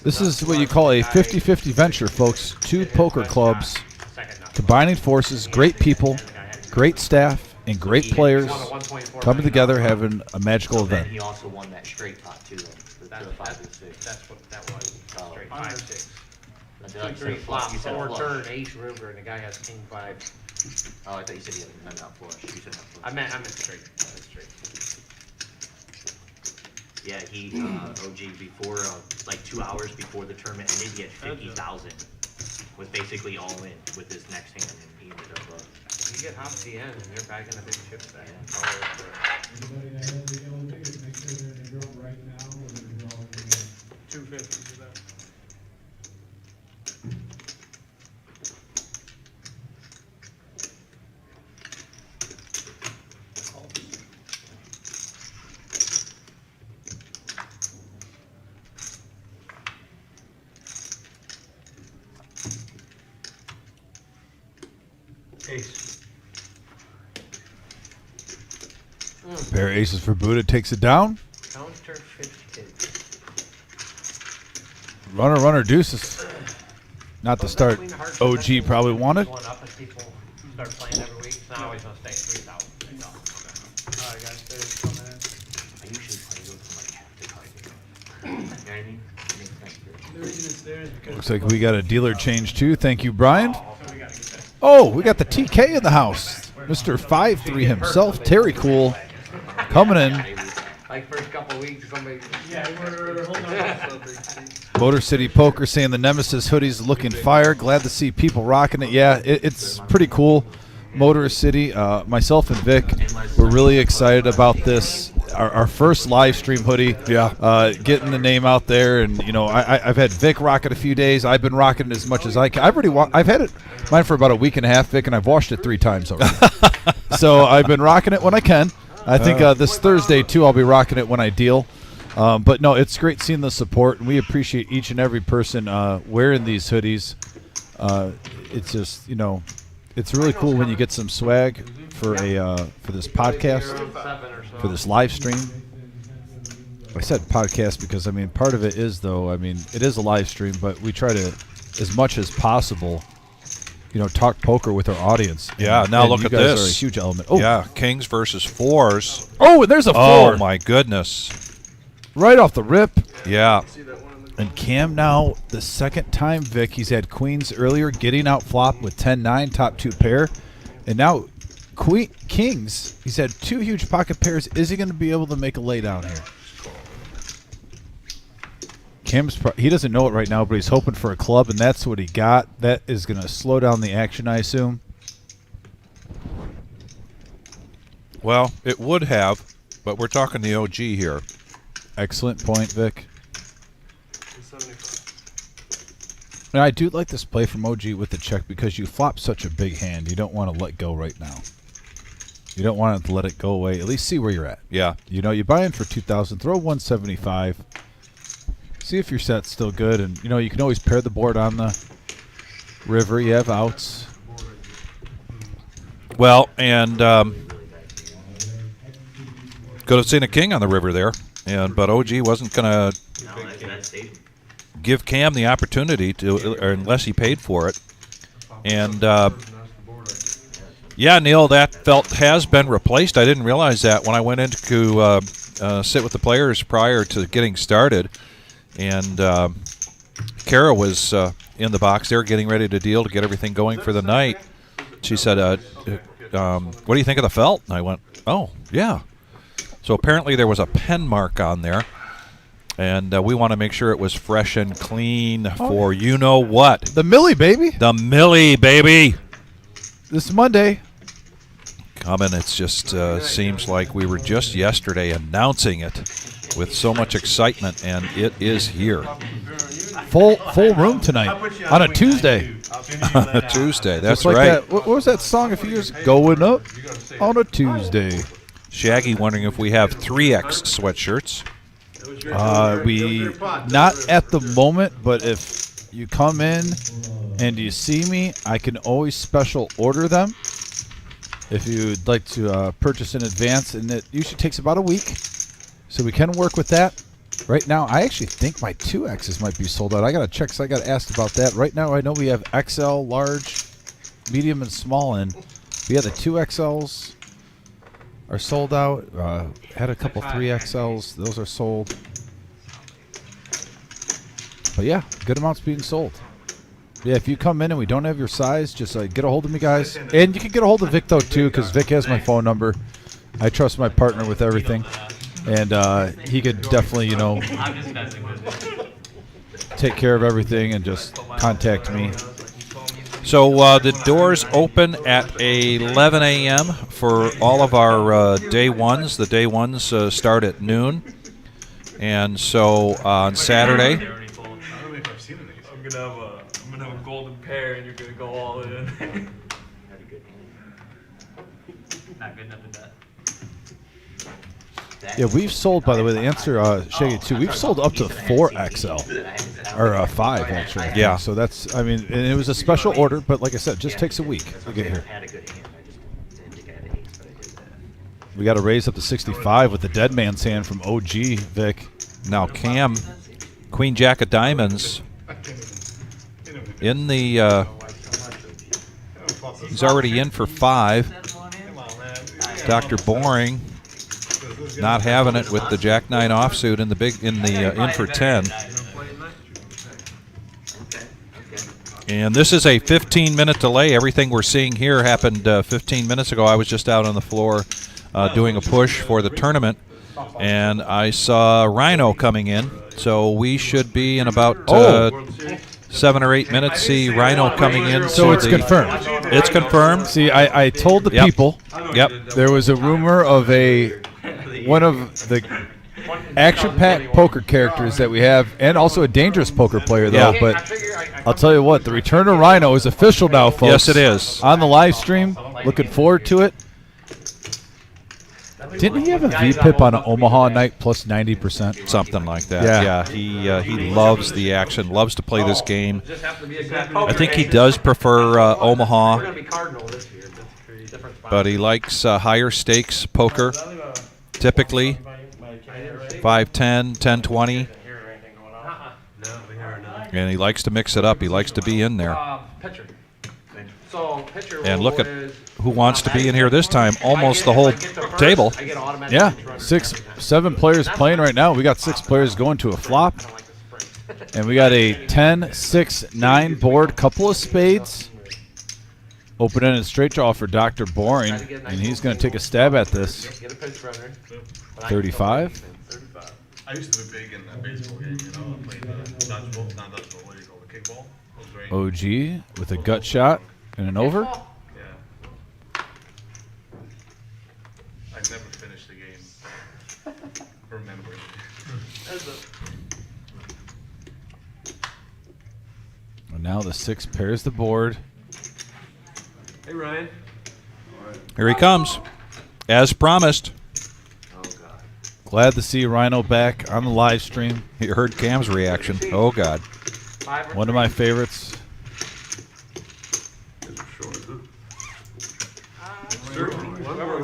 This is what you call a 50-50 venture, folks. 2 poker clubs combining forces. Great people, great staff, and great players coming together, having a magical So then event. he also won that straight top too. The 5 and 6. That's what that was. Straight Oh. 5-6. Did I 2-3 say flush? flop, You said 4 flush. turn, ace river, and the guy has king 5. Oh, I thought you said he had not flush. You said not flush. I meant straight. I meant straight. Yeah, he OG before like 2 hours before the tournament ended, he had 50,000. Was basically all in with his next hand, and he ended up. You get hot at the end, and they're bagging a big chip back. Everybody that has the yellow tickets, make sure they're in the drum right now, or they're drawing them in. 250 to that. Ace. Pair of aces for Buddha takes it down. Counter 50. Runner, deuces. Not the start OG probably wanted. Going up as people start playing every week. It's not always going to stay at 3,000. No, okay. All right, guys, there's coming in. I usually play those in like half the card game. You know what I mean? It makes sense. The reason it's there is because Looks like we got a dealer change too. Thank you, Brian. so we got to get that. Oh, we got the TK in the house. Mr. 5'3" himself, Terry Cool, coming in. Like first couple weeks, somebody. Yeah, we're holding on. Motor City Poker saying the Nemesis hoodie's looking fire. Glad to see people rocking it. Yeah, it's pretty cool. Motor City, myself and Vic, we're really excited about this. Our first live stream hoodie. Yeah. Getting the name out there, and you know, I've had Vic rock it a few days. I've been rocking it as much as I can. I've had it mine for about a week and a half, Vic, and I've washed it 3 times already. So I've been rocking it when I can. I think this Thursday too, I'll be rocking it when I deal. But no, it's great seeing the support, and we appreciate each and every person wearing these hoodies. It's just, you know, it's really cool when you get some swag for this podcast, for this live stream. I said podcast because, I mean, part of it is, though, I mean, it is a live stream, but we try to, as much as possible, you know, talk poker with our audience. Yeah, now and look you at guys this. are a huge element. Oh, Yeah, kings versus 4s. Oh, and there's a 4. Oh, my goodness. Right off the rip. Yeah. And Cam now, the second time, Vic, he's had queens earlier, getting out flop with 10-9, top 2 pair. And now kings, he's had 2 huge pocket pairs. Is he going to be able to make a laydown here? Cam's he doesn't know it right now, but he's hoping for a club, and that's what he got. That is going to slow down the action, I assume. Well, it would have, but we're talking the OG here. Excellent point, Vic. And I do like this play from OG with the check because you flop such a big hand. You don't want to let go right now. You don't want to let it go away. At least see where you're at. Yeah. You know, you buy in for 2,000, throw 175. See if your set's still good, and you know you can always pair the board on the river. You have outs. Well, and could have seen a king on the river there, but OG wasn't going to That's safe. give Cam the opportunity to, or unless he paid for it. And yeah, Neil, that felt has been replaced. I didn't realize that when I went in to sit with the players prior to getting started. And Kara was in the box there getting ready to deal to get everything going for the night. She said, what do you think of the felt? And I went, oh, yeah. So apparently there was a pen mark on there. And we want to make sure it was fresh and clean for you-know-what. The Millie, baby. The Millie, baby. This Monday. Coming, it just seems like we were just yesterday announcing it with so much excitement, and it is here. Full room tonight on a Tuesday. On a Tuesday, that's Just like right. that. What was that song a few years ago? Going up on a Tuesday. Shaggy wondering if we have 3X sweatshirts. We not at the moment, but if you come in and you see me, I can always special order them. If you'd like to purchase in advance, and it usually takes about a week, so we can work with that. Right now, I actually think my 2Xs might be sold out. I gotta check, so I got asked about that. Right now, I know we have XL, large, medium, and small in. Yeah, the 2XLs are sold out. Had a couple 3XLs. Those are sold. But yeah, good amounts being sold. Yeah, if you come in and we don't have your size, just get a hold of me, guys. And you can get a hold of Vic, though, too, because Vic has my phone number. I trust my partner with everything. And he could definitely, you know, take care of everything and just contact me. So the doors open at 11 a.m. for all of our day ones. The day ones start at noon. And so on Saturday, I don't know if I've seen any. I'm gonna have a golden pair, and you're gonna go all in. Not good enough to bet. Yeah, we've sold, by the way, the answer, Shaggy, too, we've sold up to 4XL. Or 5, actually. Yeah. So that's, I mean, and it was a special order, but like I said, it just takes a week to get here. Had a good hand. I just didn't think I had an ace, but I did that. We got to raise up to 65 with the dead man's hand from OG, Vic. now Cam, Queen Jack of Diamonds, in the, he's already in for 5. Dr. Boring not having it with the Jack 9 offsuit in the in for 10. And this is a 15-minute delay. Everything we're seeing here happened 15 minutes ago. I was just out on the floor doing a push for the tournament, and I saw Rhino coming in. So we should be in about 7 or 8 minutes. See Rhino coming in. So it's confirmed. It's confirmed. See, I told the people. Yep. There was a rumor of one of the action-packed poker characters that we have, and also a dangerous poker player, though. Yeah. But I'll tell you what, the return of Rhino is official now, folks. Yes, it is. On the live stream. Looking forward to it. Didn't he have a VPIP on an Omaha night plus 90%? Something like that. Yeah, he loves the action, loves to play this game. I think he does prefer Omaha, We're gonna be Cardinal this year. That's a different spot. but he likes higher stakes poker, typically 5-10, 10-20, No, we are not. and he likes to mix it up. He likes to be in there. Pitcher. So pitcher And look at is who wants to be in here this time, almost the whole table. I get automatic Yeah, pitch runner. 6, 7 players playing right now. We got 6 players going to a flop. I like the sprint. And we got a 10, 6, 9 board, couple of spades. Open-ended straight draw for Dr. Boring, and he's going to take a stab at this. Get a pitch runner. 35. I used to be big in that baseball game, you know, I played dodgeball, not dodgeball, what do you call it, kickball? It was very, OG with a gut shot and an over. yeah. I never finished the game. Remember. And now the 6 pairs the board. Hey, Ryan. Here he comes, as promised. Glad to see Rhino back on the live stream. You heard Cam's reaction. Oh, God. One of my favorites.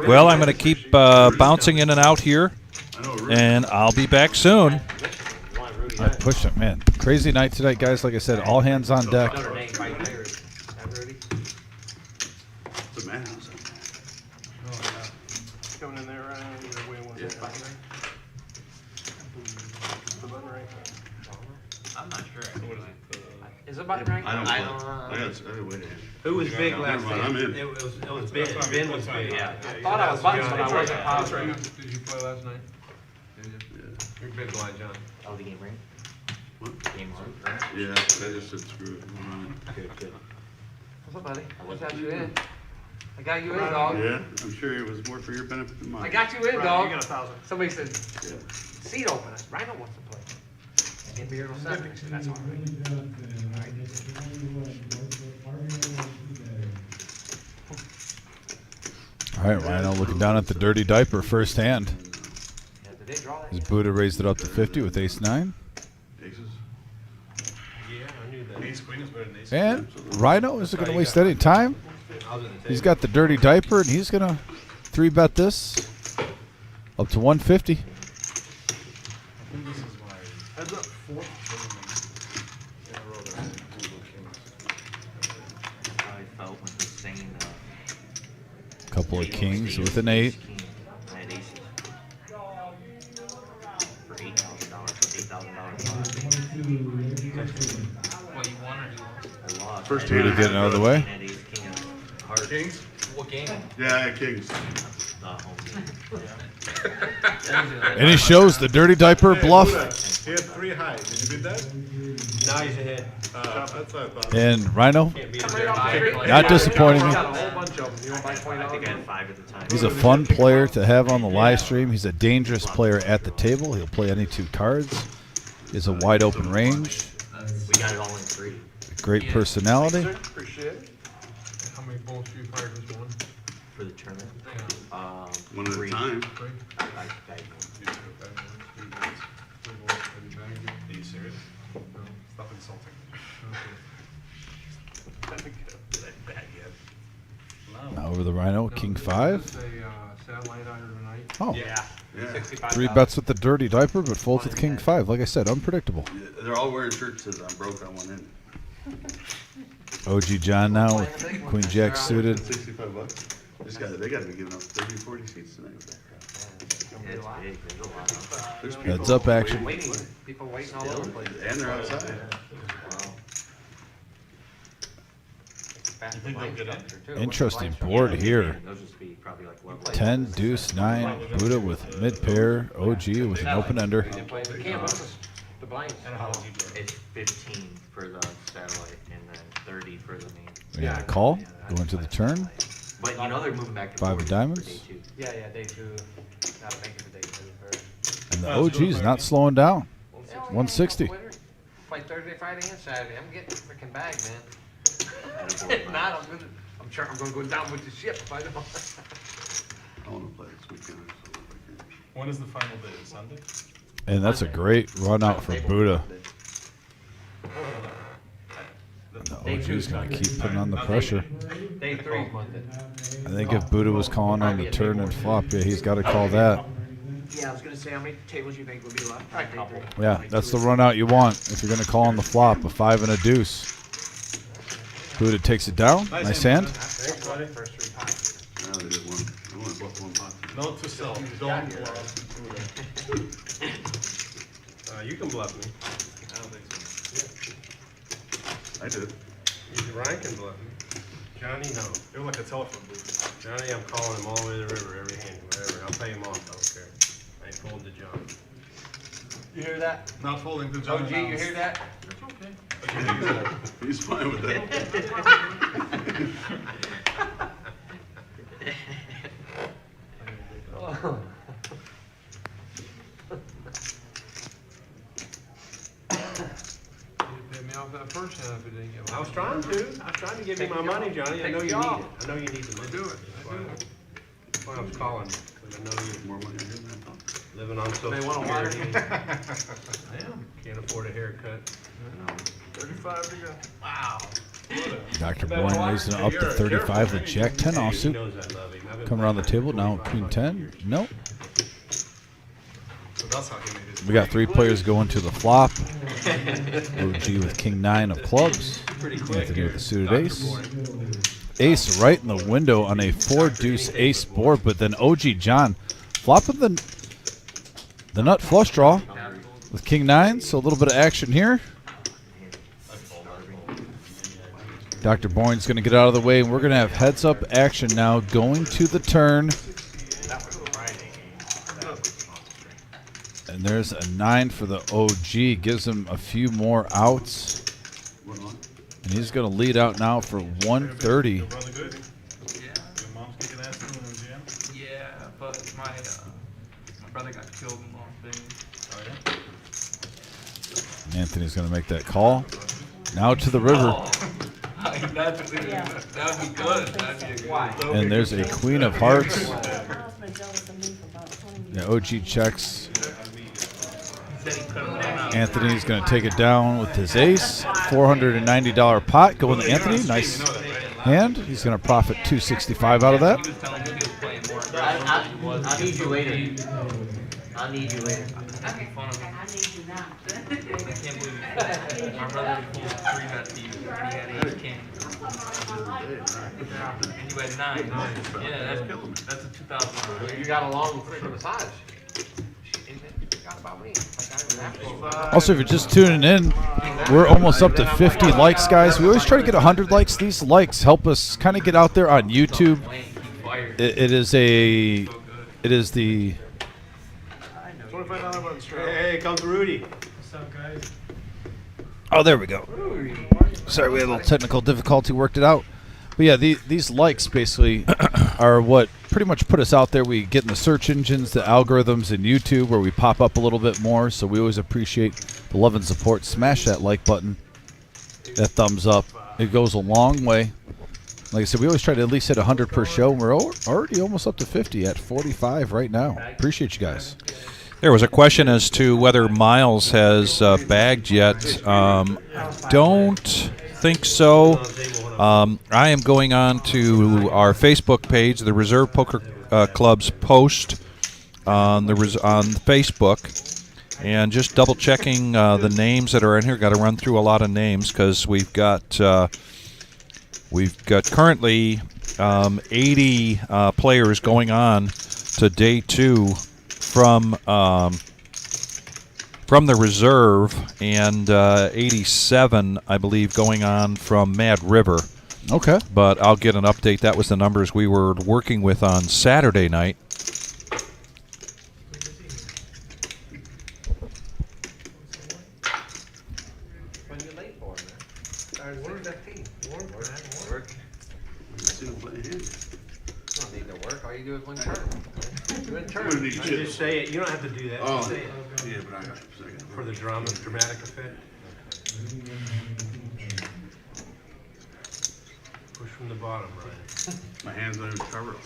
Well, I'm going to keep bouncing in and out here, and I'll be back soon. I pushed it, man. Crazy night tonight, guys. Like I said, all hands on deck. Another name right there. Have Rudy? It's a madhouse. Coming in there, you're way one button right. The button right. I'm not sure. Is it button right? I don't know. I gotta wait. Who was big last Never mind, I'm time? in. It was Ben. Ben was big. Yeah. I thought I was buttons, but I wasn't positive. Did you play last night? You're big blind, John. Oh, the game ring? What? Game ring, right? Yeah, I just said screw it. Good, good. What's up, buddy? I got you in. I got you in, dog. Yeah, I'm sure it was more for your benefit than mine. I got you in, dog. You got 1,000. Somebody said, Yeah. seat opener. Rhino wants to play. Give me your little seven. So that's all right. All right, Rhino looking down at the dirty diaper first hand. Yeah, did they draw that? As Buddha raised it up to 50 with ace-9. Aces. Yeah, I knew that. Ace queen is better than ace. And Rhino isn't going to waste any time. He's got the dirty diaper, and he's going to 3-bet this up to 150. I think this is my heads up fourth tournament in a row that I did Google Kings. I felt when he's saying Couple of eight kings ace, with an ace, 8. king. I had aces. For $8,000. What, you won or you lost? I lost. First I had Buddha getting out of the way. I had ace, king of hearts. Kings? What game? Yeah, I had kings. Home game. And he shows the dirty diaper bluff. He had 3 high. Did you beat that? Now he's ahead. That's what I thought. And Rhino, Can't beat Come him. right off. not disappointing me. Got a whole bunch of them. You want my I think I had 5 at the time. He's a fun player to have on the live stream. He's a dangerous player at the table. He'll play any 2 cards. He has a wide open range. We got it all in 3. Great personality. Appreciate it. How many balls do you fire this one? For the tournament. One at a 3. time. I bagged one. Are you serious? No. Stop insulting me. Haven't get that bad yet. Now over the Rhino, king 5. Satellite iron tonight. Oh, Yeah. Yeah. 3-bets with the dirty diaper, but folds with king 5. Like I said, unpredictable. Yeah, they're all wearing shirts that says I'm broke on one end. OG John now with Queen Jack suited. $65. They got to be giving up 30, 40 seats tonight with that crap. It's big. There's a lot of There's people Heads up action. Waiting, people waiting all over the place. And they're outside. Fast think they'll line get in? structure, too. Interesting board here. Those just be probably like level 10, deuce, 9, Buddha with mid pair, OG with an open ender. They play the canvas, the blinds. It's 15 for the satellite and then 30 for the main. We got a call going to the turn. But you know they're moving back to 5 forward of for diamonds. day 2. Yeah, day 2. Gotta make it for day 2. And the OG's not slowing down. 160. Play Thursday, Friday, and Saturday. I'm getting a freaking bag, man. Attaboy, If not, I'm sure I'm gonna go down with the ship if I don't. I want to play this weekend. So if I can. When is the final day? Sunday? And that's a great run out for Buddha. The OG's going to keep putting on the pressure. Day 3. I think if Buddha was calling on the turn and flop, yeah, he's got to call that. Yeah, I was gonna say how many tables you think would be left? A couple. Yeah, that's the run out you want if you're going to call on the flop, a 5 and a deuce. Buddha takes it down. Nice hand. First 3 pots. Now they did one. I want to bluff one pot. Note to self, don't bluff. You can bluff me. I don't think so. I did. Ryan can bluff me. Johnny, no. You're like a telephone booth. Johnny, I'm calling him all the way to the river, every hand, whatever. I'll pay him off, I don't care. I ain't folding to John. You hear that? Not folding to John. OG, you hear that? He's fine with that. Pay me off that first hand if it didn't get. I was trying to give you my money, Johnny. I know you need it. I know you need the money. Do it. That's why I was calling you. 'Cause I know you're More money here than I thought. living on social They want a water security. heater. Damn, can't afford a haircut. 35 to go. Wow. Dr. Bourne raising it up to 35 with Jack 10 He offsuit. knows I love him. I've been Come around the playing table now, Queen 10. Nope. So that's how he made it. We got 3 players going to the flop. OG with King 9 of clubs. Anthony with the suited ace. Ace right in the window on a 4-deuce ace board, but then OG John flopping the nut flush draw with King 9, so a little bit of action here. Dr. Bourne's going to get out of the way, and we're going to have heads-up action now going to the turn. And there's a 9 for the OG. Gives him a few more outs. And he's going to lead out now for 130. Really good. Yeah. Your mom's kicking ass in the gym. Yeah, but my brother got killed in Las Vegas. Oh yeah. Anthony's going to make that call. Now to the river. That would be good. That'd be a good. And there's a Queen of Hearts. The OG checks Said he couldn't win out. Anthony's going to take it down with his ace. $490 pot going to Anthony. Nice hand. He's going to profit $265 out of that. He was telling me he was playing more aggressive I than he was. I'll need you later. I'll need you later. I make fun of him. I need you now. I can't believe it. My brother pulled 3 bet to you, and he had ace king. Yeah, and you had 9. Yeah, that's a 2,000. You got along for the massage. Forgot about me. Also, if you're just tuning in, we're almost up to 50 likes, guys. We always try to get 100 likes. These likes help us kind of get out there on YouTube. It is the Hey, comes Rudy. What's up, guys? oh, there we go. Sorry, we had a little technical difficulty, worked it out. But yeah, these likes basically are what pretty much put us out there. We get in the search engines, the algorithms in YouTube where we pop up a little bit more. So we always appreciate the love and support. Smash that like button, that thumbs up. It goes a long way. Like I said, we always try to at least hit 100 per show. We're already almost up to 50 at 45 right now. Appreciate you guys. There was a question as to whether Miles has bagged yet. Don't think so. I am going on to our Facebook page, the Reserve Poker Club's post on Facebook, and just double checking the names that are in here. Got to run through a lot of names because we've got currently 80 players going on to day 2 from the reserve, and 87, I believe, going on from Mad River. Okay. But I'll get an update. That was the numbers we were working with on Saturday night. What are you late for, man? Where's that team? Work. You don't need to work. All you do is win tournament. You win tournament. need You to- just say it. You don't have to do that. Oh, Just say it. yeah, but I got a second. For the dramatic effect. Push from the bottom, Ryan. My hands don't even cover it.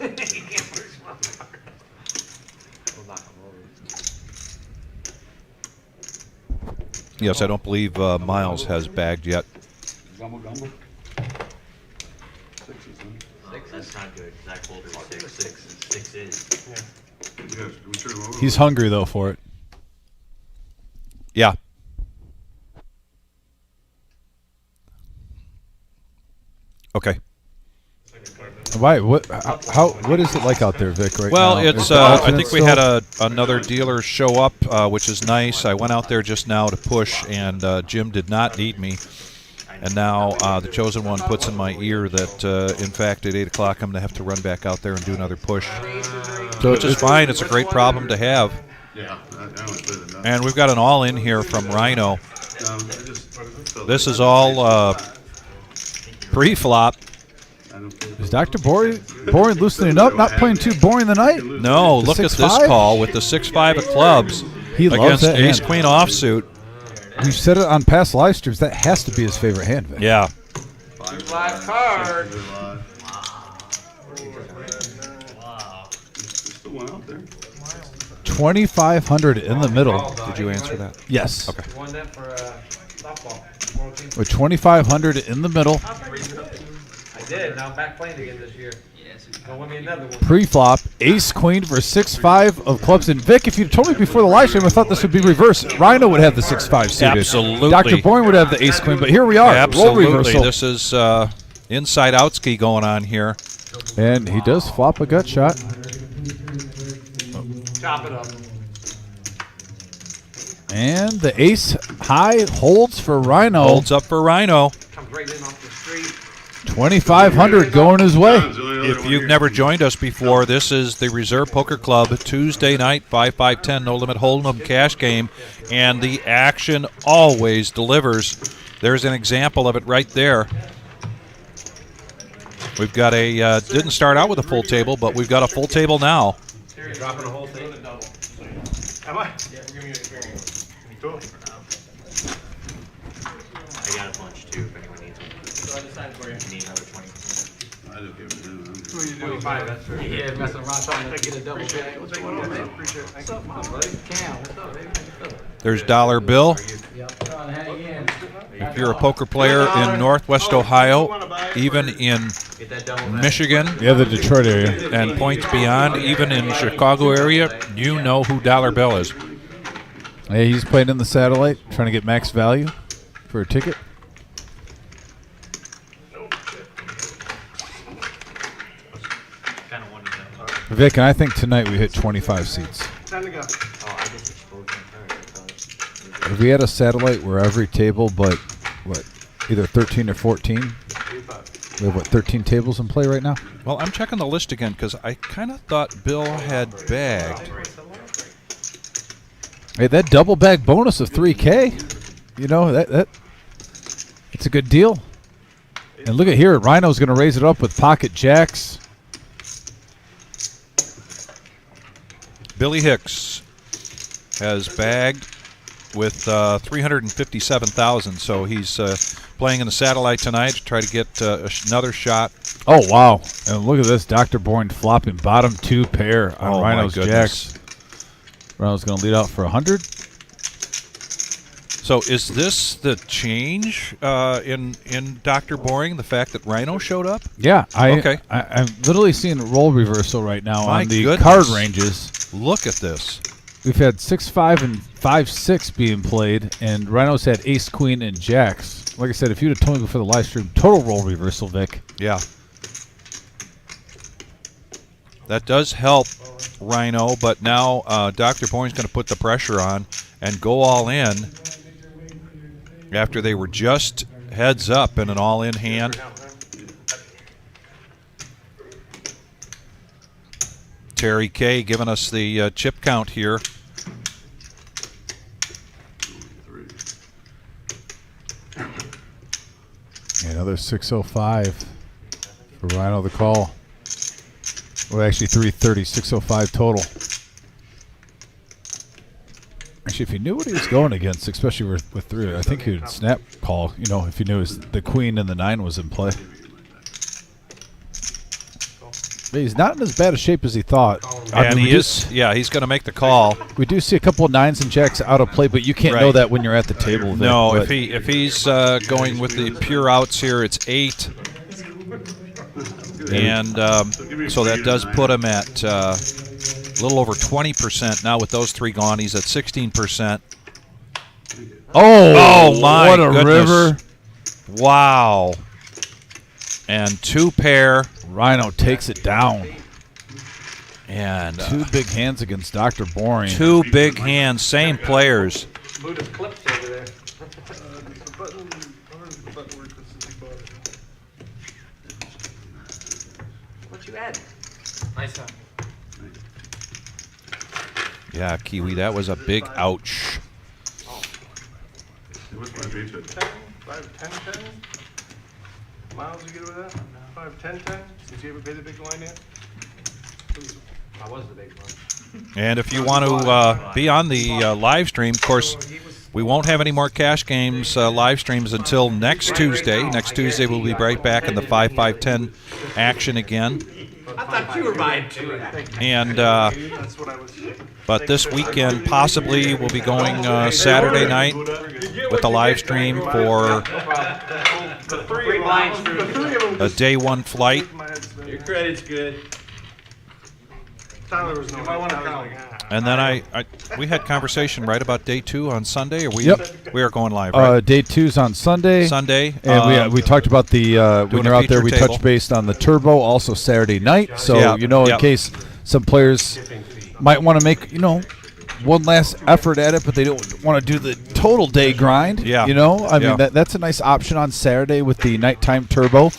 We'll knock 'em over. Yes, I don't believe Miles has bagged yet. Gumbo, gumbo. Sixes, huh? That's not good. That folder is 6. 6 is. Yeah. Yes, do we turn them over? He's hungry, though, for it. Yeah. Okay. Why? What is it like out there, Vic? Right Well, now? it's. Is the I alternate think we still- had another dealer show up, which is nice. I went out there just now to push, and Jim did not need me. And now the chosen one puts in my ear that, in fact, at 8 o'clock I'm going to have to run back out there and do another push, So which is fine. It's a great problem to have. Yeah, that one's better than that. And we've got an all-in here from Rhino. I just, This is all pre-flop. Is Dr. Boring loosening up? Not playing too boring tonight? No, The look at this 6-5? call with the 6-5 of clubs He loves against that hand. ace-queen offsuit. We've said it on past live streams. That has to be his favorite hand, Vic. Yeah. Live card. Still one out there. 2,500 in the middle. Did you answer that? Yes. Okay. Won that for softball. World Team. With 2,500 in the middle, I did. Now I'm back playing again this year. Don't win me another one. pre-flop, ace queen for 6-5 of clubs. And Vic, if you told me before the live stream, I thought this would be reversed. Rhino would have the 6-5 suited. Absolutely. Dr. Boring would have the ace queen, but here we are. Role Absolutely. reversal. This is inside out ski going on here. And he does flop a gut shot. Chop it up. And the ace high holds for Rhino. Holds up for Rhino. Comes right in off the street. 2,500 going his way. If you've never joined us before, this is the Reserve Poker Club Tuesday night 5-5-10 no limit hold'em cash game, and the action always delivers. There's an example of it right there. We've got a didn't start out with a full table, but we've got a full table now. You're dropping the whole thing. Am I? Yeah, we're giving you experience. Cool. I got a bunch too if anyone needs one. So I decided for you. You need another 20. I don't give a damn. What are you doing? 25, that's fair. Yeah, messing around trying to get a double check. What's going on, man? Appreciate it. Thank you. Cam, what's up, baby? What's up? There's Dollar Bill. Yep, trying to hang in. If you're a poker player in Northwest Ohio, even in Get that double back. Michigan Yeah, the Detroit area. and points beyond, even in Chicago area, you know who Dollar Bill is. Hey, he's playing in the satellite, trying to get max value for a ticket. Kind of wanted to. Vic, and I think tonight we hit 25 seats. Time to go. Oh, I just exposed my card. I thought. If we had a satellite where every table, but what, either 13 or 14, we have what, 13 tables in play right now? Well, I'm checking the list again because I kind of thought Bill had bagged. Hey, that double bag bonus of 3K, you know, that it's a good deal. And look at here, Rhino's going to raise it up with pocket jacks. Billy Hicks has bagged with 357,000, so he's playing in the satellite tonight to try to get another shot. Oh, wow. And look at this, Dr. Bourne flopping bottom 2 pair on Oh, my Rhino's goodness. jacks. Rhino's going to lead out for 100. So is this the change in Dr. Boring, the fact that Rhino showed up? Yeah, Okay. I'm literally seeing roll reversal right now My on the goodness. card ranges. Look at this. We've had 6-5 and 5-6 being played, and Rhino's had ace, queen, and jacks. Like I said, if you'd have told me before the live stream, total roll reversal, Vic. Yeah. That does help Rhino, but now Dr. Boyne's going to put the pressure on and go all in after they were just heads up in an all-in hand. Terry K giving us the chip count here. Another 605 for Rhino the call. Well, actually 330, 605 total. Actually, if he knew what he was going against, especially with 3, I think he would snap call, you know, if he knew the queen and the 9 was in play. But he's not in as bad a shape as he thought. And he is, yeah, he's going to make the call. We do see a couple of 9s and jacks out of play, but you can't know that when you're at the table. Vic, No, but if he's going with the pure outs here, it's 8. And so that does put him at a little over 20%. Now with those 3 gone, he's at 16%. Oh, my what a goodness. river. Wow. And 2 pair. Rhino takes it down. And 2 big hands against Dr. Boring. 2 big hands, same players. Buddha's clips over there. The button, where's the button work? This is the button. What you add? Nice one. Yeah, Kiwi, that was a big ouch. What's my pizza? 5, 10, 10? Miles, you good with that? 5, 10, 10? Did you ever pay the big line yet? I was the big one. And if you want to be on the live stream, of course, we won't have any more cash games live streams until next Tuesday. Next Tuesday, we'll be right back in the 5-5-10 action again. I thought you were buying 2. And That's what I was. but this weekend, possibly, we'll be going Saturday night with a live stream for The 3 lines through. a day 1 flight. Your credit's good. Tyler was no. I want to count. And then we had conversation right about day 2 on Sunday. Or we Yep. we are going live, right? Day 2's on Sunday. Sunday. And we talked about the when doing you're a out there, we feature table. touched base on the turbo, also Saturday night. So Yeah, in yeah. case some players might want to make one last effort at it, but they don't want to do the total day grind. Yeah. I Yeah. mean that's a nice option on Saturday with the nighttime turbo,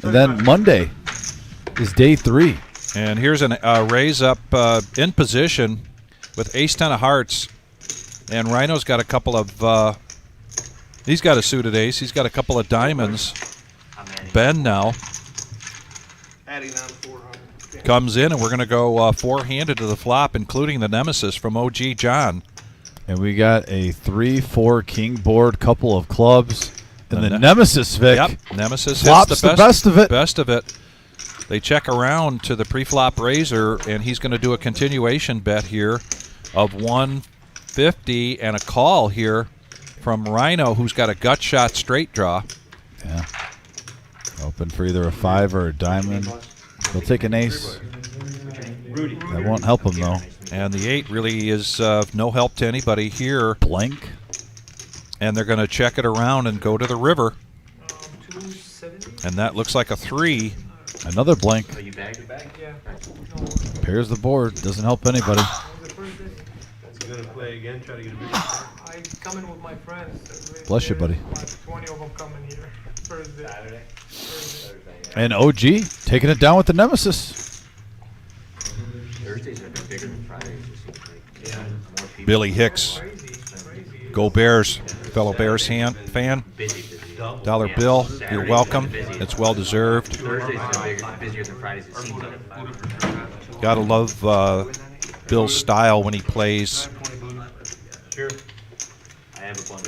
and then Monday is day 3. And here's a raise up in position with ace-10 of hearts. And Rhino's got a couple of he's got a suited ace. He's got a couple of diamonds. Ben now Adding on 400. comes in, and we're going to go 4-handed to the flop, including the nemesis from OG John. And we got a 3-4 king board, couple of clubs, and the The nemesis, Vic. Yep, nemesis Flops hits the best of it. Best of it. they check around to the pre-flop raiser, and he's going to do a continuation bet here of 150 and a call here from Rhino, who's got a gut shot straight draw. Yeah. Open for either a 5 or a diamond. He'll take an ace. That won't help him, though. And the 8 really is no help to anybody here. Blank. And they're going to check it around and go to the river. 270. And that looks like a 3. Another blank. So you bagged it back? Yeah. Pairs the board. Doesn't help anybody. You gonna play again, try to get a big I come in with my friends. Bless you, buddy. Like 20 of them coming here. Thursday. And OG taking it down with the Nemesis. Thursdays have been bigger than Fridays, it seems like. Yeah. More people. Billy Hicks. Go Bears. Fellow Bears fan. Busy. Dollar Yeah, bill. Saturdays You're have welcome. been busy. It's well deserved. Thursdays have been busier than Fridays, it seems like. Gotta love Bill's style when he plays. Sure. I have a bunch.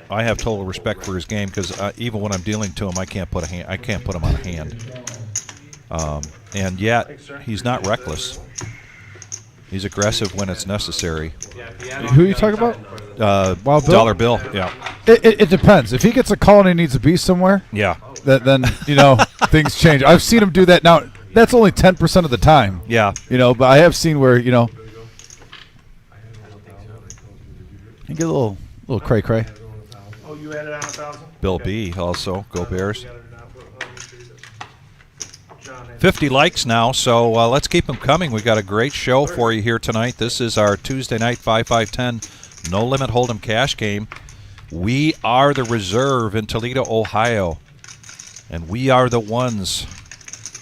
I have total respect for his game because even when I'm dealing to him, I can't put him on a hand. And yet he's not reckless. He's aggressive when it's necessary. Who are you talking about? Wild Bill? Dollar Bill. Yeah. It depends. If he gets a call and he needs to be somewhere, Yeah. then things change. I've seen him do that. Now that's only 10% of the time. Yeah. But I have seen where you get a little cray cray. Oh, you added on 1,000? Bill B. also. Go Bears. 50 likes now, so let's keep them coming. We've got a great show for you here tonight. This is our Tuesday night 5-5-10 No Limit Hold'em cash game. We are the reserve in Toledo, Ohio, and we are the ones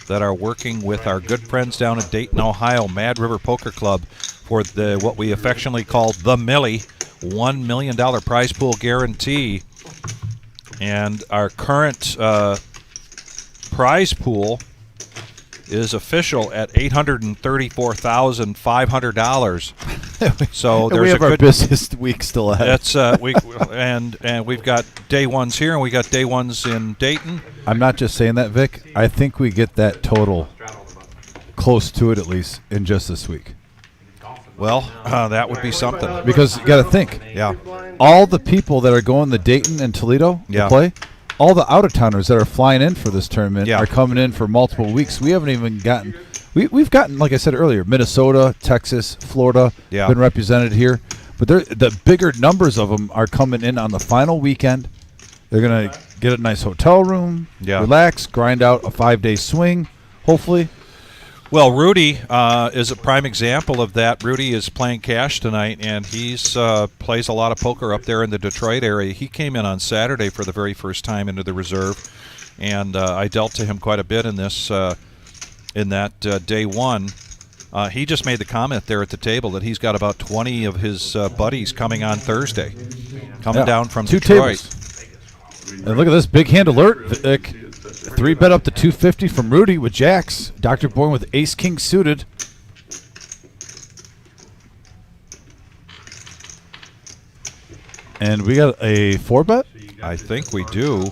that are working with our good friends down in Dayton, Ohio, Mad River Poker Club, for the what we affectionately call the Millie, $1 million prize pool guarantee. And our current prize pool is official at $834,500. So there's we have a our good busiest week still ahead. That's and we've got day ones here and we got day ones in Dayton. I'm not just saying that, Vic. I think we get that total close to it at least in just this week. Well, that would be something. Because you got to think, Yeah. all the people that are going to Dayton and Toledo Yeah. to play, all the out-of-towners that are flying in for this tournament Yeah. are coming in for multiple weeks. We haven't even gotten we've gotten, like I said earlier, Minnesota, Texas, Florida Yeah. been represented here. But the bigger numbers of them are coming in on the final weekend. They're going to get a nice hotel room, Yeah. relax, grind out a 5-day swing, hopefully. Well, Rudy is a prime example of that. Rudy is playing cash tonight, and he's plays a lot of poker up there in the Detroit area. He came in on Saturday for the very first time into the reserve, and I dealt to him quite a bit in this in that day one. He just made the comment there at the table that he's got about 20 of his buddies coming on Thursday, coming Yeah. down from 2 Detroit. tables. And look at this big hand alert, Vic. 3 bet up to 250 from Rudy with jacks. Dr. Bourne with ace king suited. And we got a 4 bet. I think we do.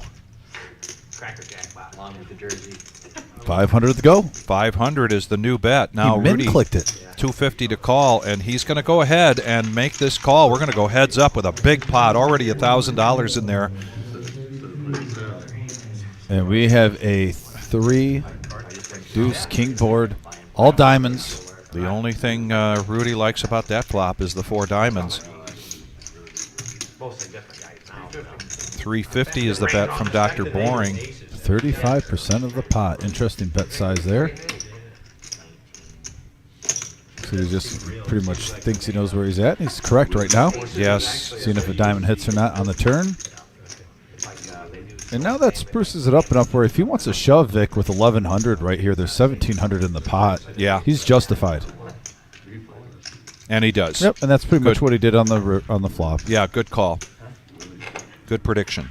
Cracker Jack along with the jersey. 500 to go. 500 is the new bet. Now He Rudy clicked it. 250 to call, and he's going to go ahead and make this call. We're going to go heads up with a big pot, already $1,000 in there. And we have a 3 deuce king board, all diamonds. The only thing Rudy likes about that flop is the 4 diamonds. 350 is the bet from Dr. Boring. 35% of the pot. Interesting bet size there. So he just pretty much thinks he knows where he's at. He's correct right now. Yes. Seeing if a diamond hits or not on the turn. And now that spruces it up and up where if he wants to shove Vic with 1,100 right here, there's 1,700 in the pot. Yeah. He's justified. And he does. Yep, and that's pretty much what he did on the flop. Yeah, good call. Good prediction.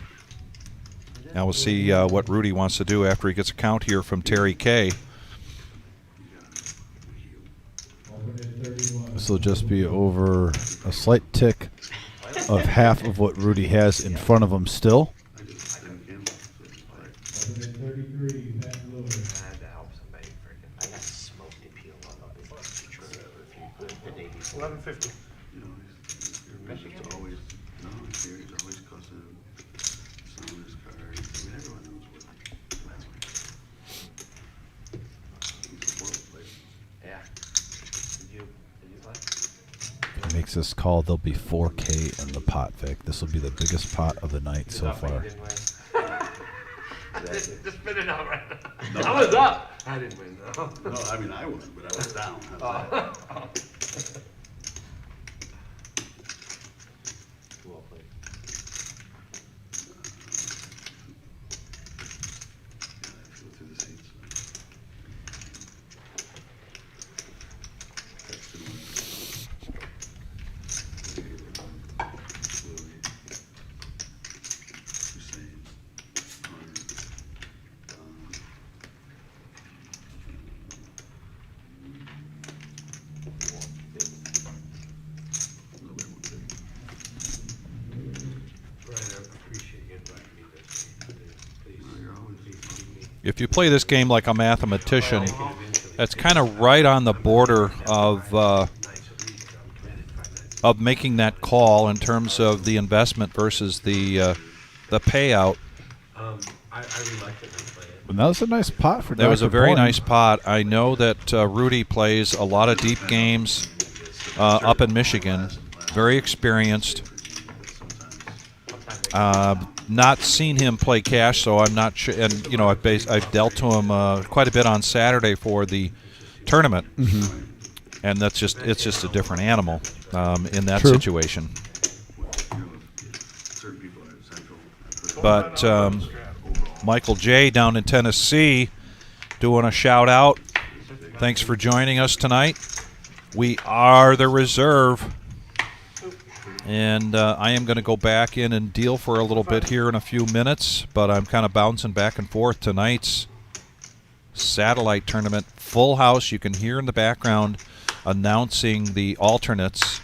Now we'll see what Rudy wants to do after he gets a count here from Terry K. This will just be over a slight tick of half of what Rudy has in front of him still. 33, 150. You know, it's always, no, he's always causing some of his cards. I mean, everyone knows what that's like. He's a world player. Yeah. Did you play? If he makes this call, there'll be 4K in the pot, Vic. This will be the biggest pot of the night so Up, but you far. didn't win. Just spit it out right now. No. I was up. I didn't win, though. No, I mean, I won, but I was down. I was like, Who all played? yeah, I have to go through the seats. Brian, I appreciate you inviting me this week. Please, keep me. If you play this game like a mathematician, that's kind of right on the border of making that call in terms of the investment versus the payout. I reluctantly play it. And that was a nice pot for That was a Dr. very Bourne. nice pot. I know that Rudy plays a lot of deep games up in Michigan. Very experienced. Not seen him play cash, so I'm not sure. And you know, I've dealt to him quite a bit on Saturday for the tournament, and it's just a different animal in that True. situation. Certain people are central. But Michael J. down in Tennessee doing a shout out. Thanks for joining us tonight. We are the reserve. And I am going to go back in and deal for a little bit here in a few minutes, but I'm kind of bouncing back and forth. Tonight's satellite tournament, full house. You can hear in the background announcing the alternates.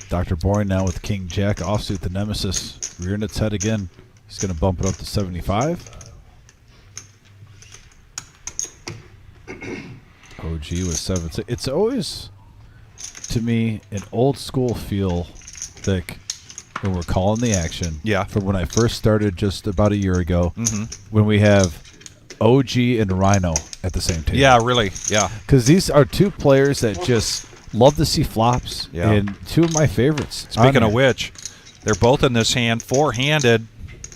Dr. Bourne now with King Jack offsuit the Nemesis, rearing its head again. He's going to bump it up to 75. OG was 7. It's always, to me, an old school feel, Thick, when we're calling the action. Yeah. From when I first started just about a year ago, Mhm. when we have OG and Rhino at the same table. Yeah, really. Yeah. Because these are two players that just love to see flops. Yeah. And two of my favorites. Speaking on of there. which, they're both in this hand, four-handed.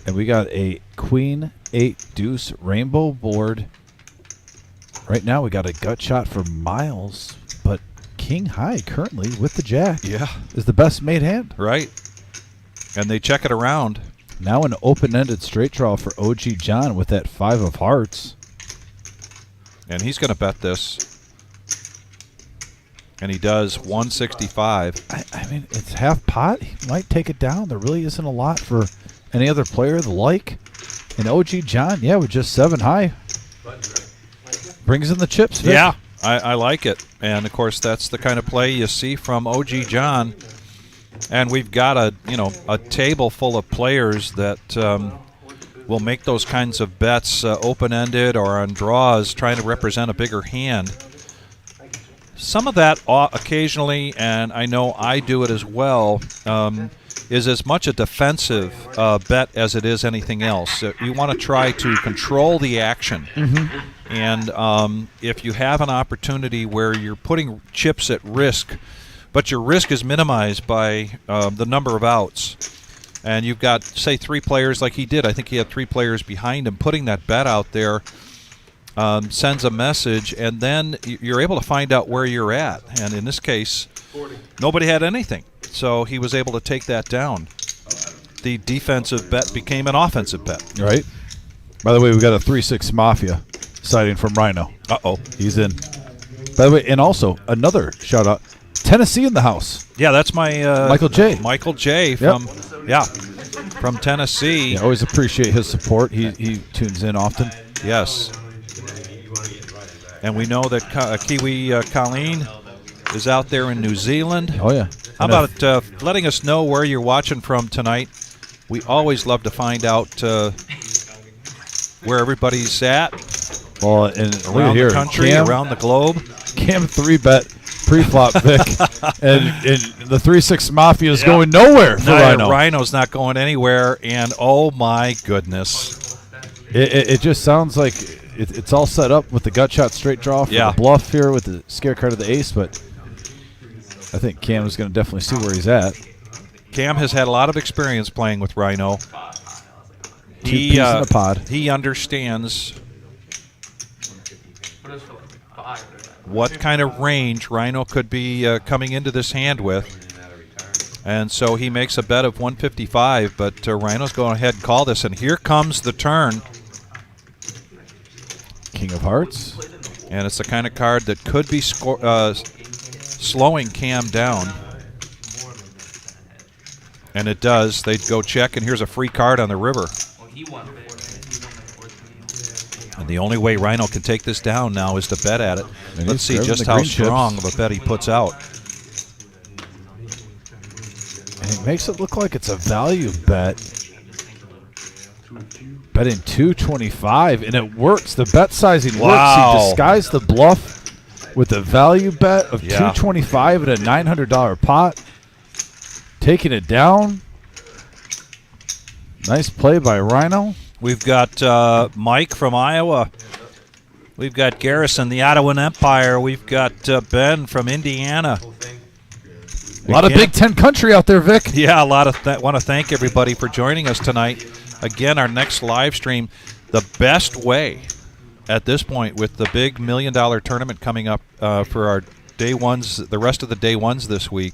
And we got a Queen 8 Deuce rainbow board. Right now we got a gut shot for Miles, but King High currently with the Jack is the best made hand. Right. And they check it around. Now an open-ended straight draw for OG John with that 5 of hearts. And he's going to bet this. And he does 165. I mean, it's half pot. He might take it down. There really isn't a lot for any other player the like. And OG John, yeah, with just 7 high. Brings in the chips, Vic. Yeah, I like it. And, of course, that's the kind of play you see from OG John. And we've got a table full of players that will make those kinds of bets open-ended or on draws, trying to represent a bigger hand. Some of that occasionally, and I know I do it as well, is as much a defensive bet as it is anything else. You want to try to control the action. And if you have an opportunity where you're putting chips at risk, but your risk is minimized by the number of outs, and you've got, say, 3 players like he did. I think he had 3 players behind him. Putting that bet out there sends a message, and then you're able to find out where you're at. And in this case, nobody had anything, so he was able to take that down. The defensive bet became an offensive bet. Right. By the way, we got a 3-6 Mafia sighting from Rhino. Uh-oh. He's in. By the way, and also another shout-out, Tennessee in the house. Yeah, that's my Michael J. Michael J. from Tennessee. Yeah, always appreciate his support. He tunes in often. Yes. And we know that Kiwi Colleen is out there in New Zealand. Oh, yeah. How about letting us know where you're watching from tonight? We always love to find out where everybody's at Well, and look around here, the country, Cam, around the globe. Cam 3-bet pre-flop, Vic, and the 3-6 Mafia is going nowhere for Rhino. Rhino's not going anywhere, and oh my goodness. It just sounds like it's all set up with the gut shot straight draw for the bluff here with the scare card of the ace, but I think Cam is going to definitely see where he's at. Cam has had a lot of experience playing with Rhino. Two peas in a pod. He understands what kind of range Rhino could be coming into this hand with. And so he makes a bet of 155, but Rhino's going ahead and call this. And here comes the turn. King of Hearts. And it's the kind of card that could be slowing Cam down. And it does. They go check, and here's a free card on the river. And the only way Rhino can take this down now is to bet at it. Let's see just how strong of a bet he puts out. And he makes it look like it's a value bet. Betting 225, and it works. The bet sizing works. He disguised the bluff with a value bet of 225 at a $900 pot. Taking it down. Nice play by Rhino. We've got Mike from Iowa. We've got Garrison, the Ottawan Empire. We've got Ben from Indiana. A lot of Big Ten country out there, Vic. Yeah, a lot of want to thank everybody for joining us tonight. Again, our next live stream, the best way at this point with the big $1 million tournament coming up for our day ones, the rest of the day ones this week,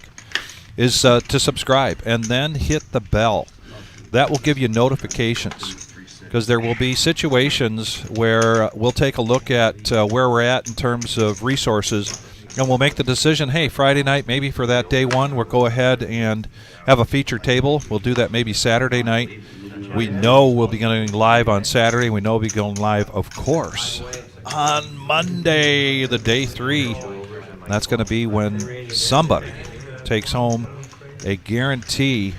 is to subscribe and then hit the bell. That will give you notifications, because there will be situations where we'll take a look at where we're at in terms of resources, and we'll make the decision, hey, Friday night, maybe for that day one, we'll go ahead and have a feature table. We'll do that maybe Saturday night. We know we'll be going live on Saturday. We know we'll be going live, of course, on Monday, the day 3. That's going to be when somebody takes home a guarantee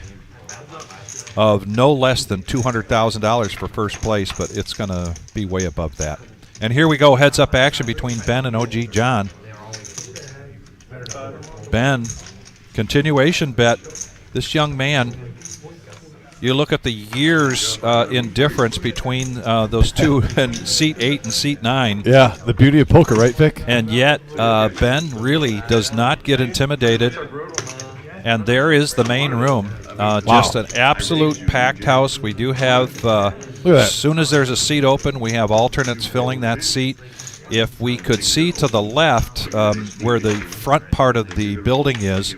of no less than $200,000 for first place, but it's going to be way above that. And here we go, heads-up action between Ben and OG John. Ben, continuation bet. This young man, you look at the years in difference between those two and seat 8 and seat 9. Yeah, the beauty of poker, right, Vic? And yet, Ben really does not get intimidated. And there is the main room. Just an absolute packed house. We do have, as soon as there's a seat open, we have alternates filling that seat. If we could see to the left where the front part of the building is,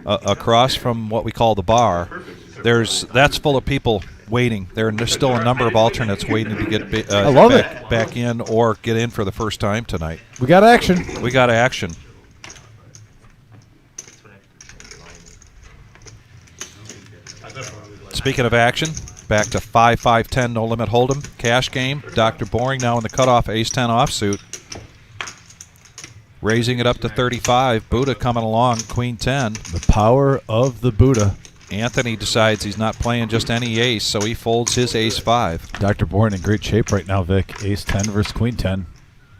across from what we call the bar, that's full of people waiting. There's still a number of alternates waiting to get back in or get in for the first time tonight. We got action. We got action. Speaking of action, back to 5-5-10 no limit hold'em cash game. Dr. Boring now in the cutoff ace-10 offsuit, raising it up to 35. Buddha coming along, queen-10. The power of the Buddha. Anthony decides he's not playing just any ace, so he folds his ace-5. Dr. Boring in great shape right now, Vic. Ace-10 versus queen-10.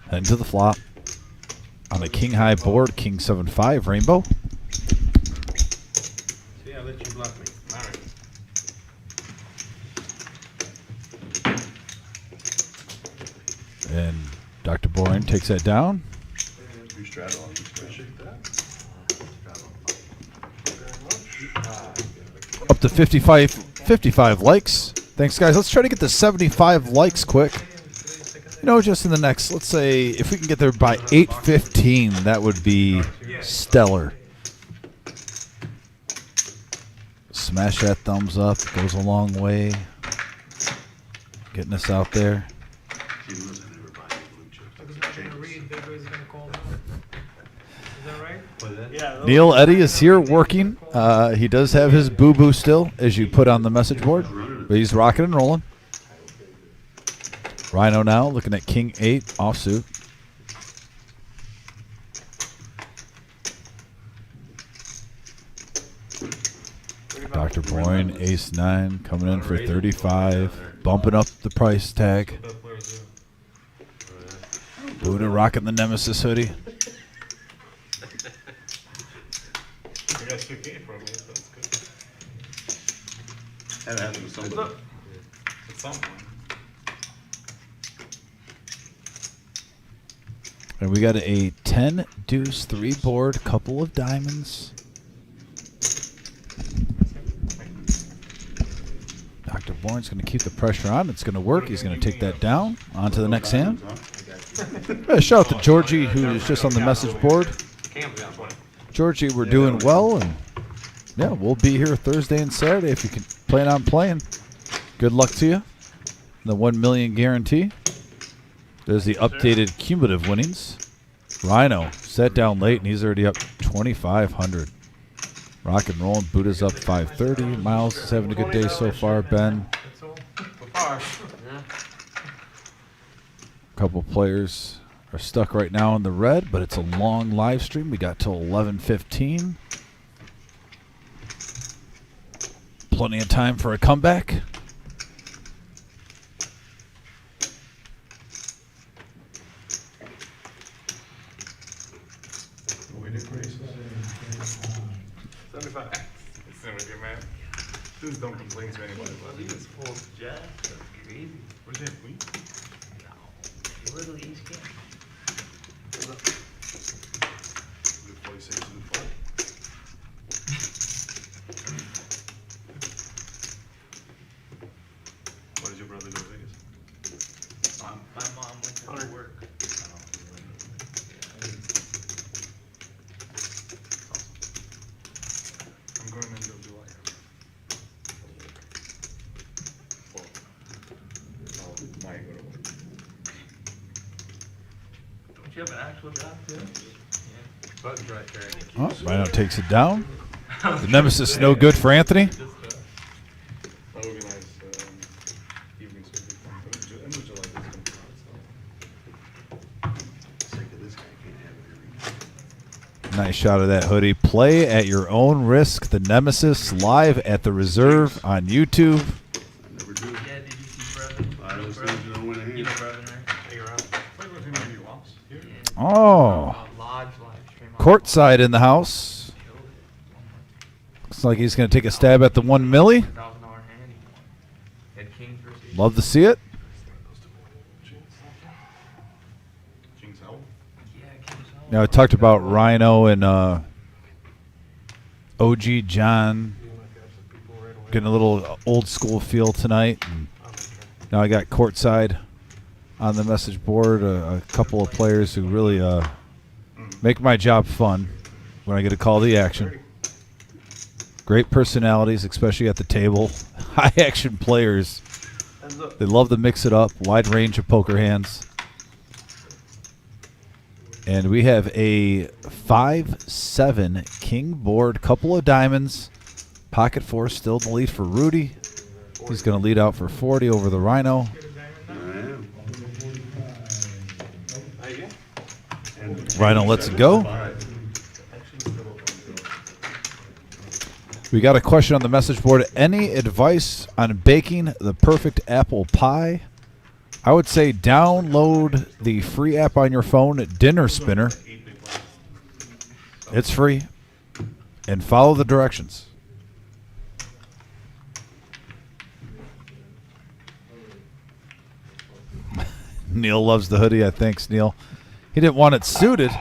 Heading to the flop. On a king-high board, king-7-5 rainbow. See, I let you bluff me. All right. And Dr. Boring takes that down. Up to 55 likes. Thanks, guys. Let's try to get to 75 likes quick. You know, just in the next, let's say, if we can get there by 8:15, that would be stellar. Smash that thumbs up. Goes a long way. Getting us out there. Neil Eddy is here working. He does have his boo-boo still, as you put on the message board. But he's rocking and rolling. Rhino now looking at king 8 offsuit. Dr. Boyne, ace 9, coming in for 35. Bumping up the price tag. Buddha rocking the Nemesis hoodie. good game for me. That's good. Had to happen to somebody. At some point. And we got a 10 deuce 3 board, couple of diamonds. Dr. Bourne's going to keep the pressure on. It's going to work. He's going to take that down. On to the next hand. Shout out to Georgie, who's just on the message board. Georgie, we're doing well, and yeah, we'll be here Thursday and Saturday if you can plan on playing. Good luck to you. The 1 million guarantee. There's the updated cumulative winnings. Rhino sat down late, and he's already up 2,500. Rock and rolling. Buddha's up 530. Miles is having a good day so far. Ben. A couple players are stuck right now in the red, but it's a long live stream. We got till 11:15. Plenty of time for a comeback. Dudes don't complain to anybody. He was full Jeff. That's crazy. Where's that queen? No. Literally each game. Good 46 and 4. Why did your brother go to Vegas? My mom went to work. I'm going into July. Might go to work. Don't you have an actual job too? Button's right there. Oh, Rhino takes it down. The Nemesis no good for Anthony. Organize evenings with people. End of July is going to come out. Sick of this guy, can't have it. Nice shot of that hoodie. Play at your own risk. The Nemesis live at the Reserve on YouTube. I never do. Yeah, did you see Brevin? I don't think you don't win a You hand. know Brevin, right? Figure out. Wait, what if maybe you lost? Here? Oh, Lodge live stream. courtside in the house. Looks like he's going to take a stab at the 1 milli. $1,000 hand. Had Kings versus. Love to see it. King's out. Yeah, Kings. Now, I talked about Rhino and OG John getting a little old school feel tonight. And now I got courtside on the message board. A couple of players who really make my job fun when I get to call the action. Great personalities, especially at the table. High action players. They love to mix it up. Wide range of poker hands. And we have a 5-7 king board, couple of diamonds. Pocket four still in the lead for Rudy. He's going to lead out for 40 over the Rhino. I am. And Rhino lets it go. We got a question on the message board. Any advice on baking the perfect apple pie? I would say download the free app on your phone, Dinner Spinner. It's free. And follow the directions. Neil loves the hoodie. Thanks, Neil. He didn't want it suited.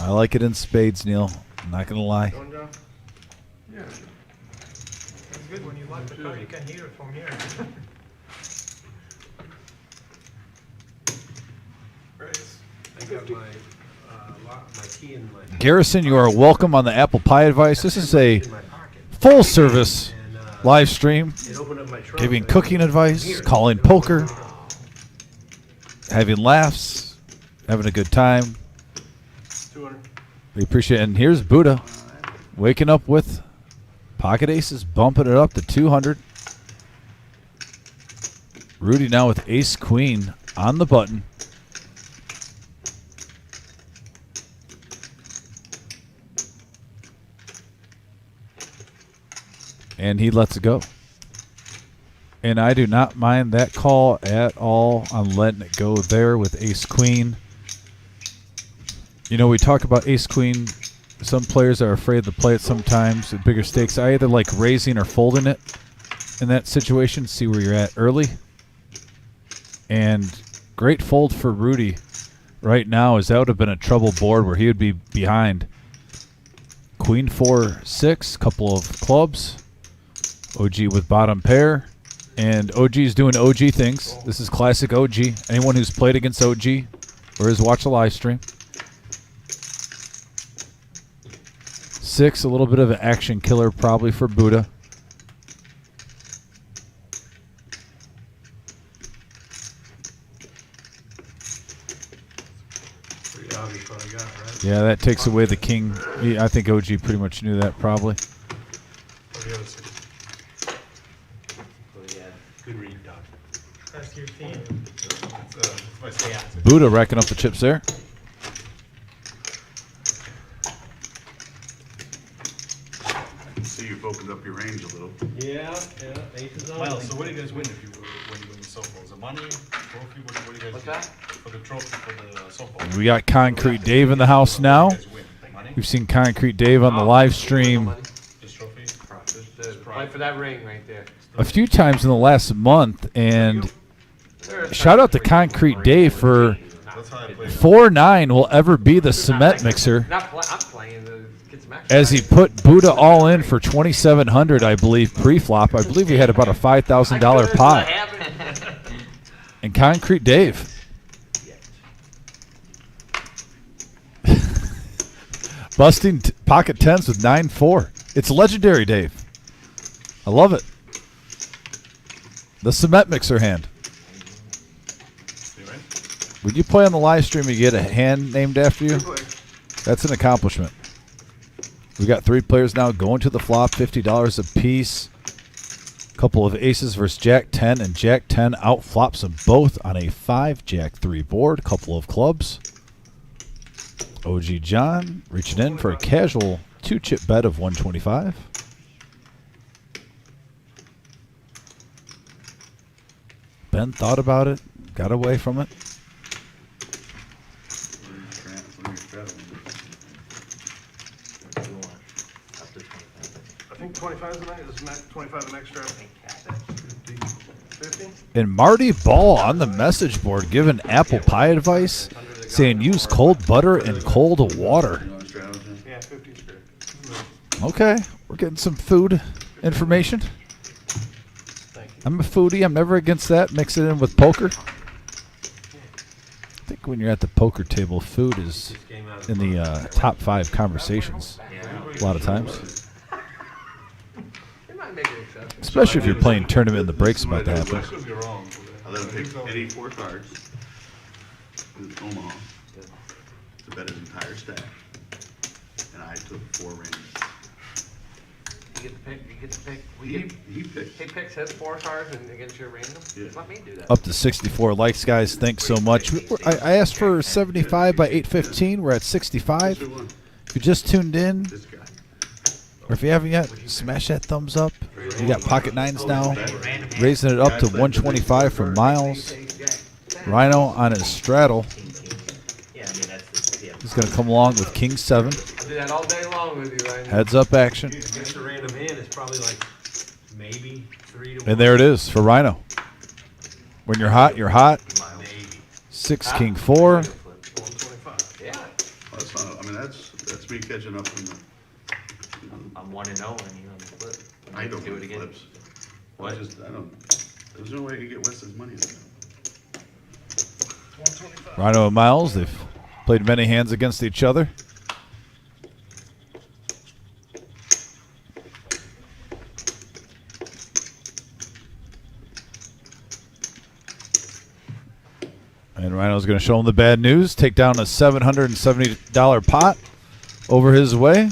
I like it in spades, Neil. I'm not going to lie. Yeah. It's good when you lock the car, you can hear it from here. I got my key in my Garrison, you are welcome on the apple pie advice. This is a full service live stream It opened up my trunk. giving and I cooking could advice, hear it. calling poker, having laughs, having a good time. 200. We appreciate it. And here's Buddha waking up with pocket aces, bumping it up to 200. Rudy now with ace queen on the button. And he lets it go. And I do not mind that call at all on letting it go there with ace-queen. You know, we talk about ace-queen. Some players are afraid to play it sometimes at bigger stakes. I either like raising or folding it in that situation, see where you're at early. And great fold for Rudy right now, as that would have been a trouble board where he would be behind. Queen 4-6, couple of clubs. OG with bottom pair. And OG is doing OG things. This is classic OG. Anyone who's played against OG or has watched a live stream. 6, a little bit of an action killer probably for Buddha. Pretty obvious what I got, right? Yeah, that takes away the king. I think OG pretty much knew that probably. What do you have to say? Good read, Doc. That's your team. It's my stance. Buddha racking up the chips there. See, you've opened up your range a little. Yeah, aces on. Well, so what do you guys win if you when you win the softball? Is it money, trophy? What do you guys What's get that? for the trophy for the softball? We got Concrete Dave in the house now. What do you guys win? Money? We've seen Concrete Dave on the live stream Just trophy? Play for that ring right there. a few times in the last month, and shout out to Concrete Dave for That's how I play. 4-9 will ever be the cement mixer, I'm playing to get some action. as he put Buddha all in for 2,700, I believe, pre-flop. I believe he had about a $5,000 pot. And Concrete Dave. Busting pocket tens with 9-4. It's legendary, Dave. I love it. The cement mixer hand. You right? When you play on the live stream, you get a hand named after you. That's an accomplishment. We got 3 players now going to the flop, $50 a piece. Couple of aces versus Jack 10, and Jack 10 out flops them both on a 5 Jack 3 board. Couple of clubs. OG John reaching in for a casual 2-chip bet of 125. Ben thought about it, got away from it. I think 25 is the max. Is 25 an extra? 50? And Marty Ball on the message board giving apple pie advice, saying use cold butter and cold water. Yeah, 50 is great. Okay, we're getting some food information. Thank you. I'm a foodie. I'm never against that. Mix it in with poker. I think when you're at the poker table, food is in the top 5 conversations a lot of times. You might make an exception. Especially if you're playing tournament and the break's about to happen. I could be wrong. I let him pick any 4 cards with Omaha to bet his entire stack. And I took 4 ranges. You get to pick. You get to pick. He picked. He picks his 4 cards and against your random. Yeah. Let me do that. Up to 64 likes, guys. Thanks so much. I asked for 75 by 8:15. We're at 65. Who won? If you just tuned in, This guy. or if you haven't yet, smash that thumbs up. We got pocket nines now, raising it up to 125 for Miles. Rhino on his straddle. Yeah, I mean, that's the, yeah. He's going to come along with King 7. I'll do that all day long with you, right? Heads up action. Against a random hand, it's probably like maybe 3 to 1. And there it is for Rhino. When you're hot, you're hot. Maybe. 6 King 4. 125. Yeah. Well, that's not, I mean, that's me catching up from the. I'm 1-0 and you on the flip. I don't do do it again. flips. Well, I don't. There's no way I could get Wes's money. 125. Rhino and Miles, they've played many hands against each other. And Rhino's going to show him the bad news. Take down a $770 pot over his way.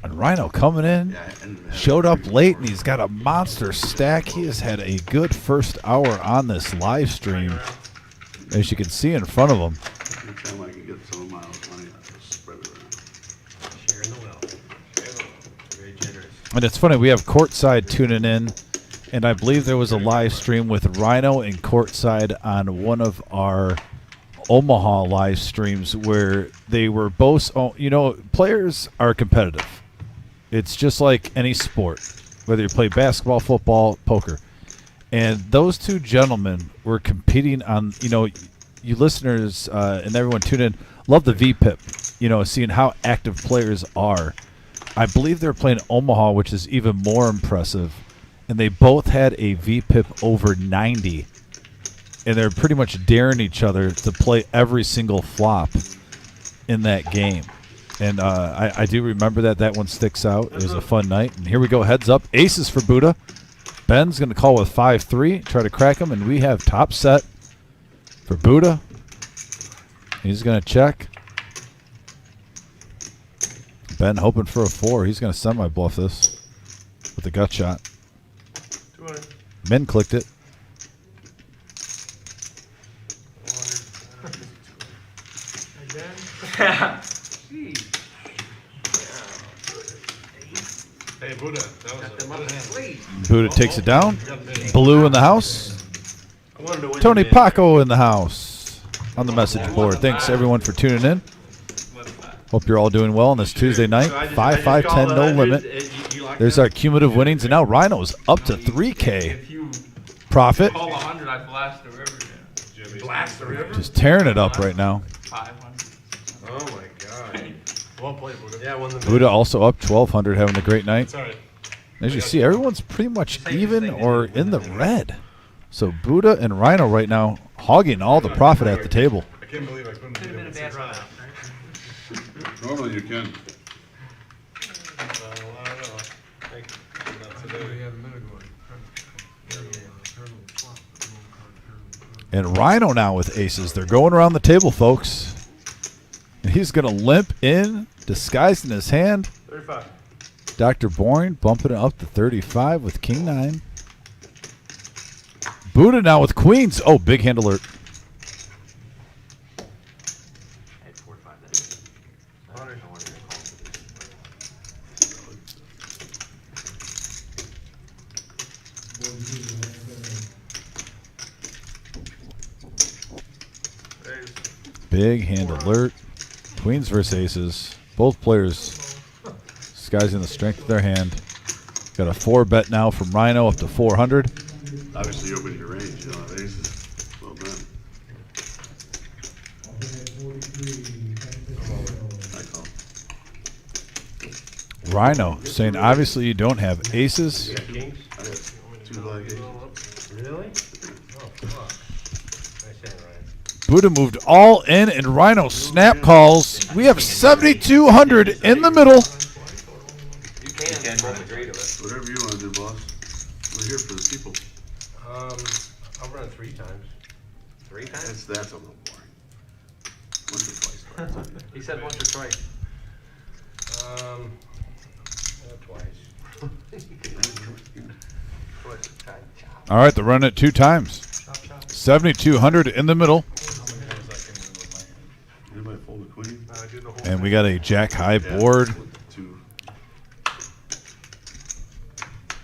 And Rhino coming in. Yeah, and Showed up late, and he's got a monster stack. He has had a good first hour on this live stream, as you can see in front of him. every time I can get some of Miles' money, I just spread it around. Sharing the wealth. Very generous. And it's funny, we have Courtside tuning in, and I believe there was a live stream with Rhino and Courtside on one of our Omaha live streams where they were both, players are competitive. It's just like any sport, whether you play basketball, football, poker. And those two gentlemen were competing on, you listeners and everyone tune in, love the VPIP, seeing how active players are. I believe they're playing Omaha, which is even more impressive. And they both had a VPIP over 90. And they're pretty much daring each other to play every single flop in that game. And I do remember that one sticks out. It was a fun night. And here we go, heads up. Aces for Buddha. Ben's going to call with 5-3, try to crack him. And we have top set for Buddha. He's going to check. Ben hoping for a 4. He's going to semi-bluff this with a gut shot. 200. Min clicked it. Again? Hey, Buddha, that was a good hand. Buddha takes it down. Blue in the house. I wanted to win Tony the game. Paco in the house on the message board. Thanks, everyone, for tuning in. Hope you're all doing well on this Tuesday night. 5-5-10, no limit. There's our cumulative winnings, and now Rhino's up to 3K If you profit. call 100, I blast the river. Blast the river? Just tearing it up right now. 500. Oh my god. Well played, Buddha. Yeah, I won the Buddha also up 1,200, having a great night. It's alright. As you see, everyone's pretty much even or in the red. So Buddha and Rhino right now hogging all the profit at the table. I can't believe I couldn't beat him with bad run. Normally you can. I don't know. Not today. And Rhino now with aces. They're going around the table, folks. And he's going to limp in, disguised in his hand. 35. Dr. Boring bumping it up to 35 with King 9. Buddha now with queens. Oh, big hand alert. I had 4 or 5 that day. I wanted to call Big hand alert. Queens versus aces. Both players disguising the strength of their hand. Got a 4 bet now from Rhino up to 400. Obviously you open your range, you don't have aces. Well done. I call. Rhino saying obviously you don't have aces. You got kings? I got 2 like aces. Really? Oh, fuck. Nice hand, Ryan. Buddha moved all in, and Rhino snap calls. We have 7,200 in the middle. You can agree to it. Whatever you want to do, boss. We're here for the people. I'll run it 3 times. 3 times? That's a little boring. Once or twice. He said once or twice. Twice. All right, they're running it 2 times. 7,200 in the middle. Anybody fold a queen? Do the whole And we got a jack high board. 2.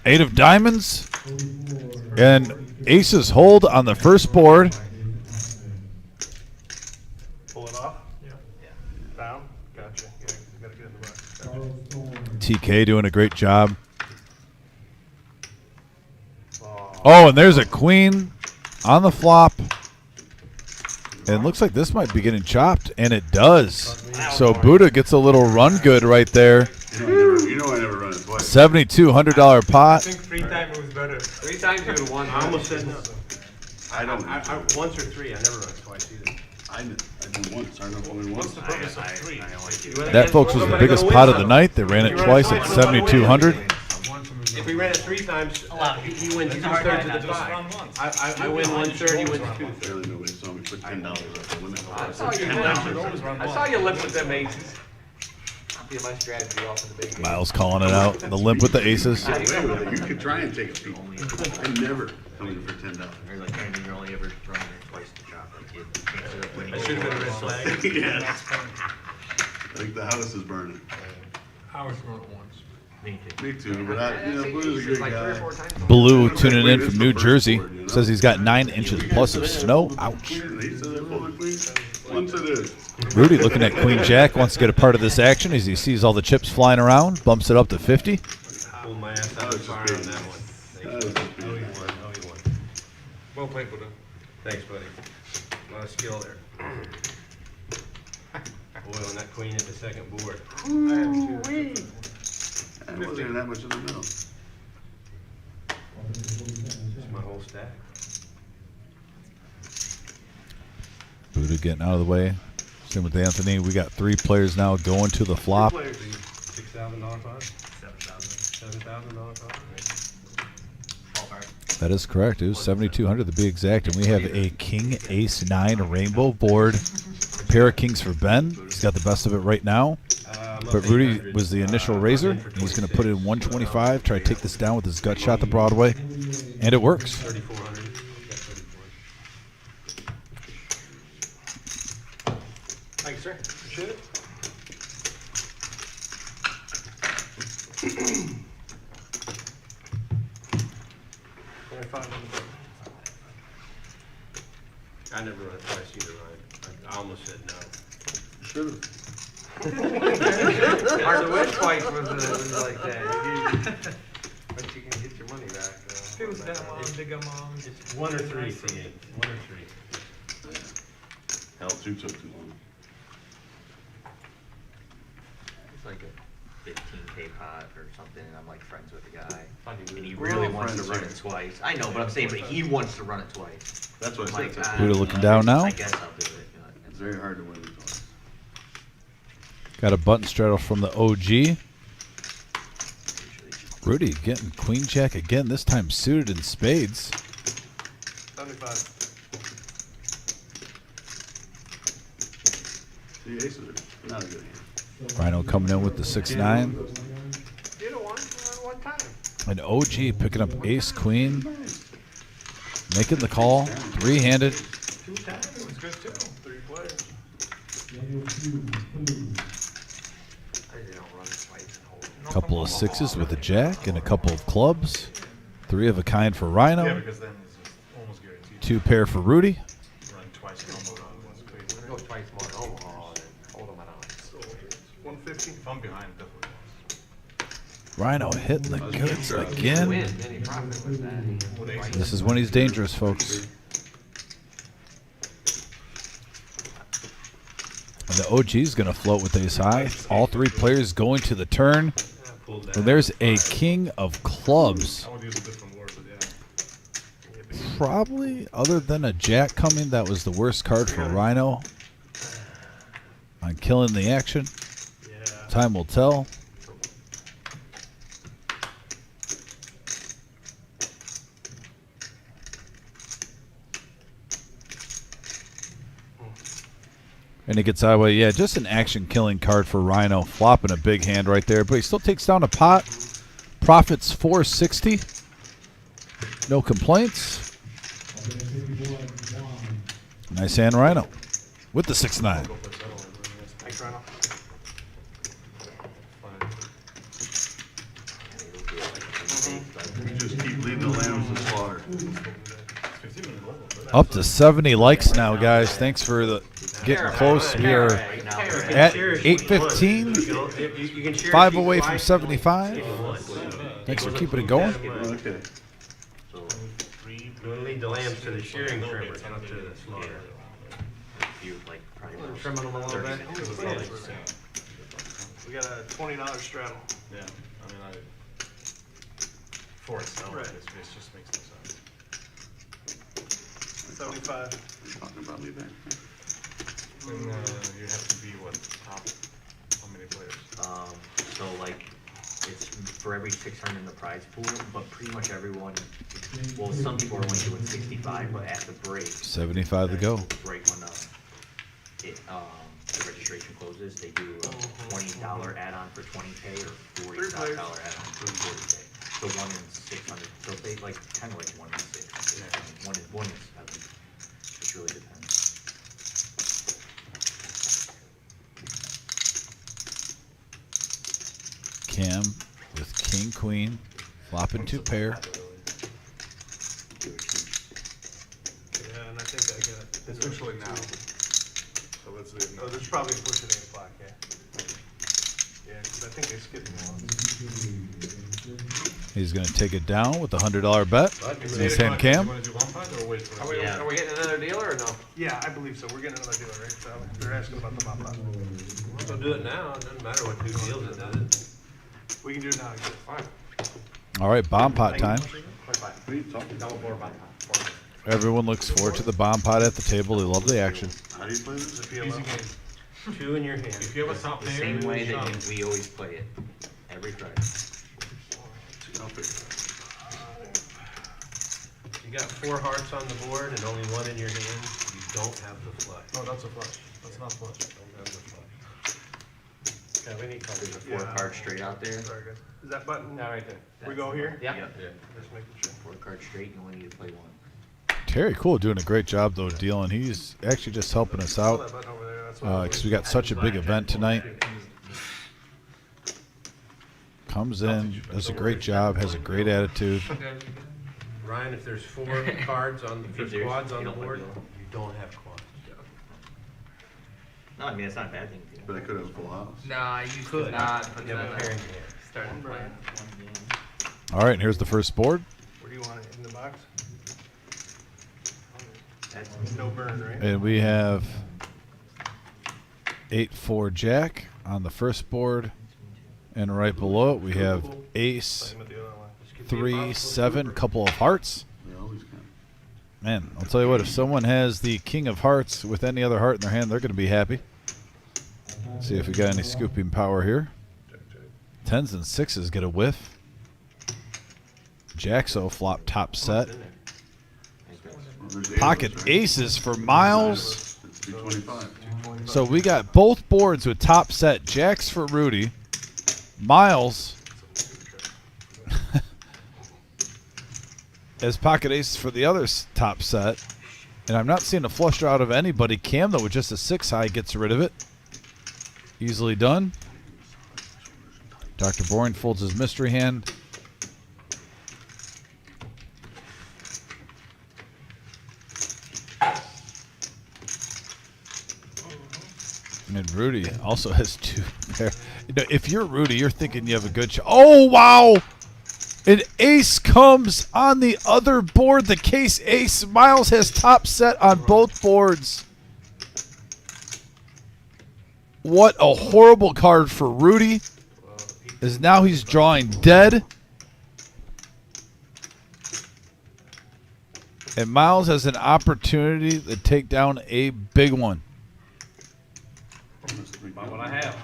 8 of diamonds. And aces hold on the first board. Pull it off? Yeah. Down? Gotcha. Yeah, you gotta get in the box. Gotcha. TK doing a great job. Oh, and there's a queen on the flop. And it looks like this might be getting chopped, and it does. So Buddha gets a little run good right there. You know I never run it twice. $7,200 I pot. think 3 times was better. 3 times you would have won. I almost said no. I don't. Once or 3, I never run it twice either. I do once. I don't know only What's once. the purpose of 3? That, folks, was the biggest pot of the night. They ran it twice at 7,200. If we ran it 3 times, he wins 2/3 of the pie. I win 1/3, he wins 2/3. Barely nobody saw me put $10 up the limit. I saw you limp with them aces. That'd be my strategy off in the big game. Miles calling it out. The limp with the aces. Wait a minute, you could try and take a peek. I never come in for $10. You're like, Brandon, you're only ever running it twice to chop. Like, you can't sit up winning. I should have been a red flag. Yes. I think the house is burning. I was going it once. Me too. Me too, but Blue's a good guy. Blue tuning in from New Jersey says he's got 9 inches plus of snow. Ouch. He said that for the queen. Once it is. Rudy looking at Queen Jack, wants to get a part of this action as he sees all the chips flying around, bumps it up to 50. Pulled my ass out of the fire on that one. That was just Oh, he big. won. Oh, he won. Well played, Buddha. Thanks, buddy. A lot of skill there. Boy, on that queen at the second board. That wasn't even that much in the middle. Just my whole stack. Buddha getting out of the way. Same with Anthony. We got 3 players now going to the flop. $6,000 pot? $7,000 pot? That is correct. It was 7,200 to be exact. And we have a King Ace 9 rainbow board. Pair of kings for Ben. He's got the best of it right now. But Rudy was the initial raiser. He's going to put in 125, try to take this down with his gut shot to Broadway. And it works. 3,400. Thanks, sir. Appreciate it. I never run it twice either, Ryan. I almost said no. Should have. Hard to win twice with like that. But you can get your money back. Feels down on Big Mom. It's 1 or 3 for me. 1 or 3. Hell, 2 took too long. It's like a 15K pot or something, and I'm like friends with the guy. Thought you And he We're really all wants to friends run here. it twice. I know, but I'm saying, but he wants to run it twice. That's what I Like, said. Buddha looking down now. I guess I'll do it. It's very hard to win it twice. Got a button straddle from the OG. Rudy getting Queen Jack again, this time suited in spades. 75. The aces are not a good hand. Rhino coming in with the 6-9. You don't want one time. An OG picking up ace queen. Making the call. 3-handed. 2 times. It was good too. 3 players. Daniel Hughes, blue. I don't run it twice and hold. Couple of 6s with a jack and a couple of clubs. 3 of a kind for Yeah, Rhino. because then it's just almost guaranteed. 2 pair for Rudy. Run twice and hold on once crazy. Go twice more overall and hold them out. So 150. If I'm behind, definitely lost. Rhino hitting the goods Win, again. any profit with that. This is when he's dangerous, folks. And the OG's going to float with ace high. All 3 players going to the turn. Pulled that. And there's a king of clubs. I would use a different word, but yeah. Probably, other than a jack coming, that was the worst card for Rhino. On killing the action. Yeah. Time will tell. And it gets that way. Yeah, just an action-killing card for Rhino. Flopping a big hand right there. But he still takes down a pot. Profits 460. No complaints. Nice hand, Rhino. With the 6-9. Thanks, Rhino. You just keep leading the lambs to slaughter. 15 minutes level. Up to 70 likes now, guys. Thanks for the getting close. We are at 8:15. 5 away from 75. Thanks for keeping it going. Okay. We'll lead the lambs to the shearing trimmer, not to the slaughter. You like probably Trimming them a little bit. We got a $20 straddle. Yeah. I mean, for itself, Right. it just makes no sense. 75. You're talking about me back. And you have to be what? Top? How many players? So like, it's for every 600 in the prize pool, but pretty much everyone, well, some people are only doing 65, but at the break. 75 to go. Break when the registration closes, they do a $20 add-on for 20K or $45 add-on for 40K. So 1 in 600, so they like, kind of like 1 in 6. Yeah. 1 in 7. It really depends. Cam with king, queen, flopping 2 pair. Yeah, and I think I got it. Especially now. So let's see. Oh, there's probably a push at 8 o'clock, yeah. Yeah, because I think they skipped me once. He's going to take it down with the $100 bet. It's His 8 hand o'clock. cam. You want to do one pot or wait for Are we, us? are we getting another dealer or no? Yeah, I believe so. We're getting another dealer, right? So they're asking about the bomb pot. So do it now. It doesn't matter what 2 deals it does. We can do it now. Fine. All right, bomb pot time. 25. What are you talking about? Double board by top. Everyone looks forward to the bomb pot at the table. They love the action. How do you play this? Easy game. 2 in your hand. If you have a top The pair, same way you that shove. we always play it, every Friday. I'll pick it. You got 4 hearts on the board and only 1 in your hand. You don't have the flush. Oh, that's a flush. That's not flush. Don't have the flush. Yeah, we need coverage. There's a 4 card straight out there. Sorry, guys. Is that button? Yeah, right there. We go here? Yeah. Yep. Just making sure. 4 card straight, you only need to play 1. Terry Cool doing a great job, though, dealing. He's actually just helping us Saw out that button over there. That's what I because we got such a big event tonight. Comes in, does a great job, has a great attitude. Ryan, if there's 4 cards on, if there's there's- quads on you the don't board, let go. you don't have quads. No, I mean, it's not a bad thing. But I could have a full house. Nah, I used Could. to not put You have a that pair in in. your hand. Starting playing. All right, and here's the first board. Where do you want it? In the box? That's No burn, right? And we have 8-4 jack on the first board. And right below it, we have ace, Same with the other one. 3, 7, couple of hearts. They always can. Man, I'll tell you what, if someone has the king of hearts with any other heart in their hand, they're going to be happy. See if we got any scooping power here. 10s and 6s get a whiff. Jack-so flop top set. Well, there's 8 of Pocket us, right? aces for Miles. It's 225. So we got both boards with top set. Jacks for Rudy. Miles as pocket aces for the other top set. And I'm not seeing a flush draw out of anybody. Cam, though, with just a 6 high, gets rid of it. Easily done. Dr. Boring folds his mystery hand. And Rudy also has 2 pair. You know, if you're Rudy, you're thinking you have a good shot. Oh, wow! An ace comes on the other board. The case ace. Miles has top set on both boards. What a horrible card for Rudy. As now he's drawing dead. And Miles has an opportunity to take down a big one. About what I have.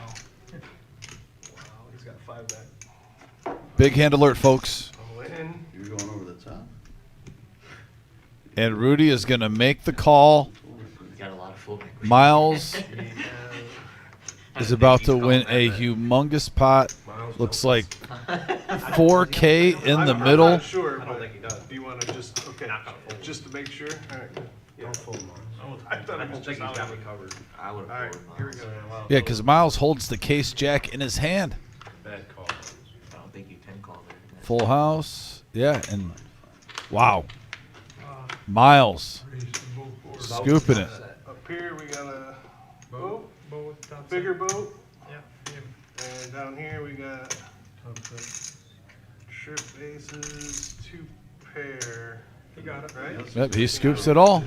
Wow, he's got 5 back. Big hand alert, folks. All in. You're going over the top. And Rudy is going to make the call. He's got a lot of full equity. Miles I is think about he's to calling win that a bet. humongous pot. Miles Looks knows. like 4K in the I'm middle. not sure, I don't but think he does. do you want to just, okay, Not gonna fold. just to make sure? All right, good. Yeah. Don't fold Mars. I thought I it was don't think just he's got me out. covered. I would All right, have here we go. Yeah, because Miles holds the case jack in his hand. Bad call. I don't think you can call there. Full house. Yeah, and wow. Miles scooping it. Up here, we got a boat, Both top bigger boat, Yeah. and down here, we got trip aces, 2 pair. You got it, right? Yep, he scoops it all.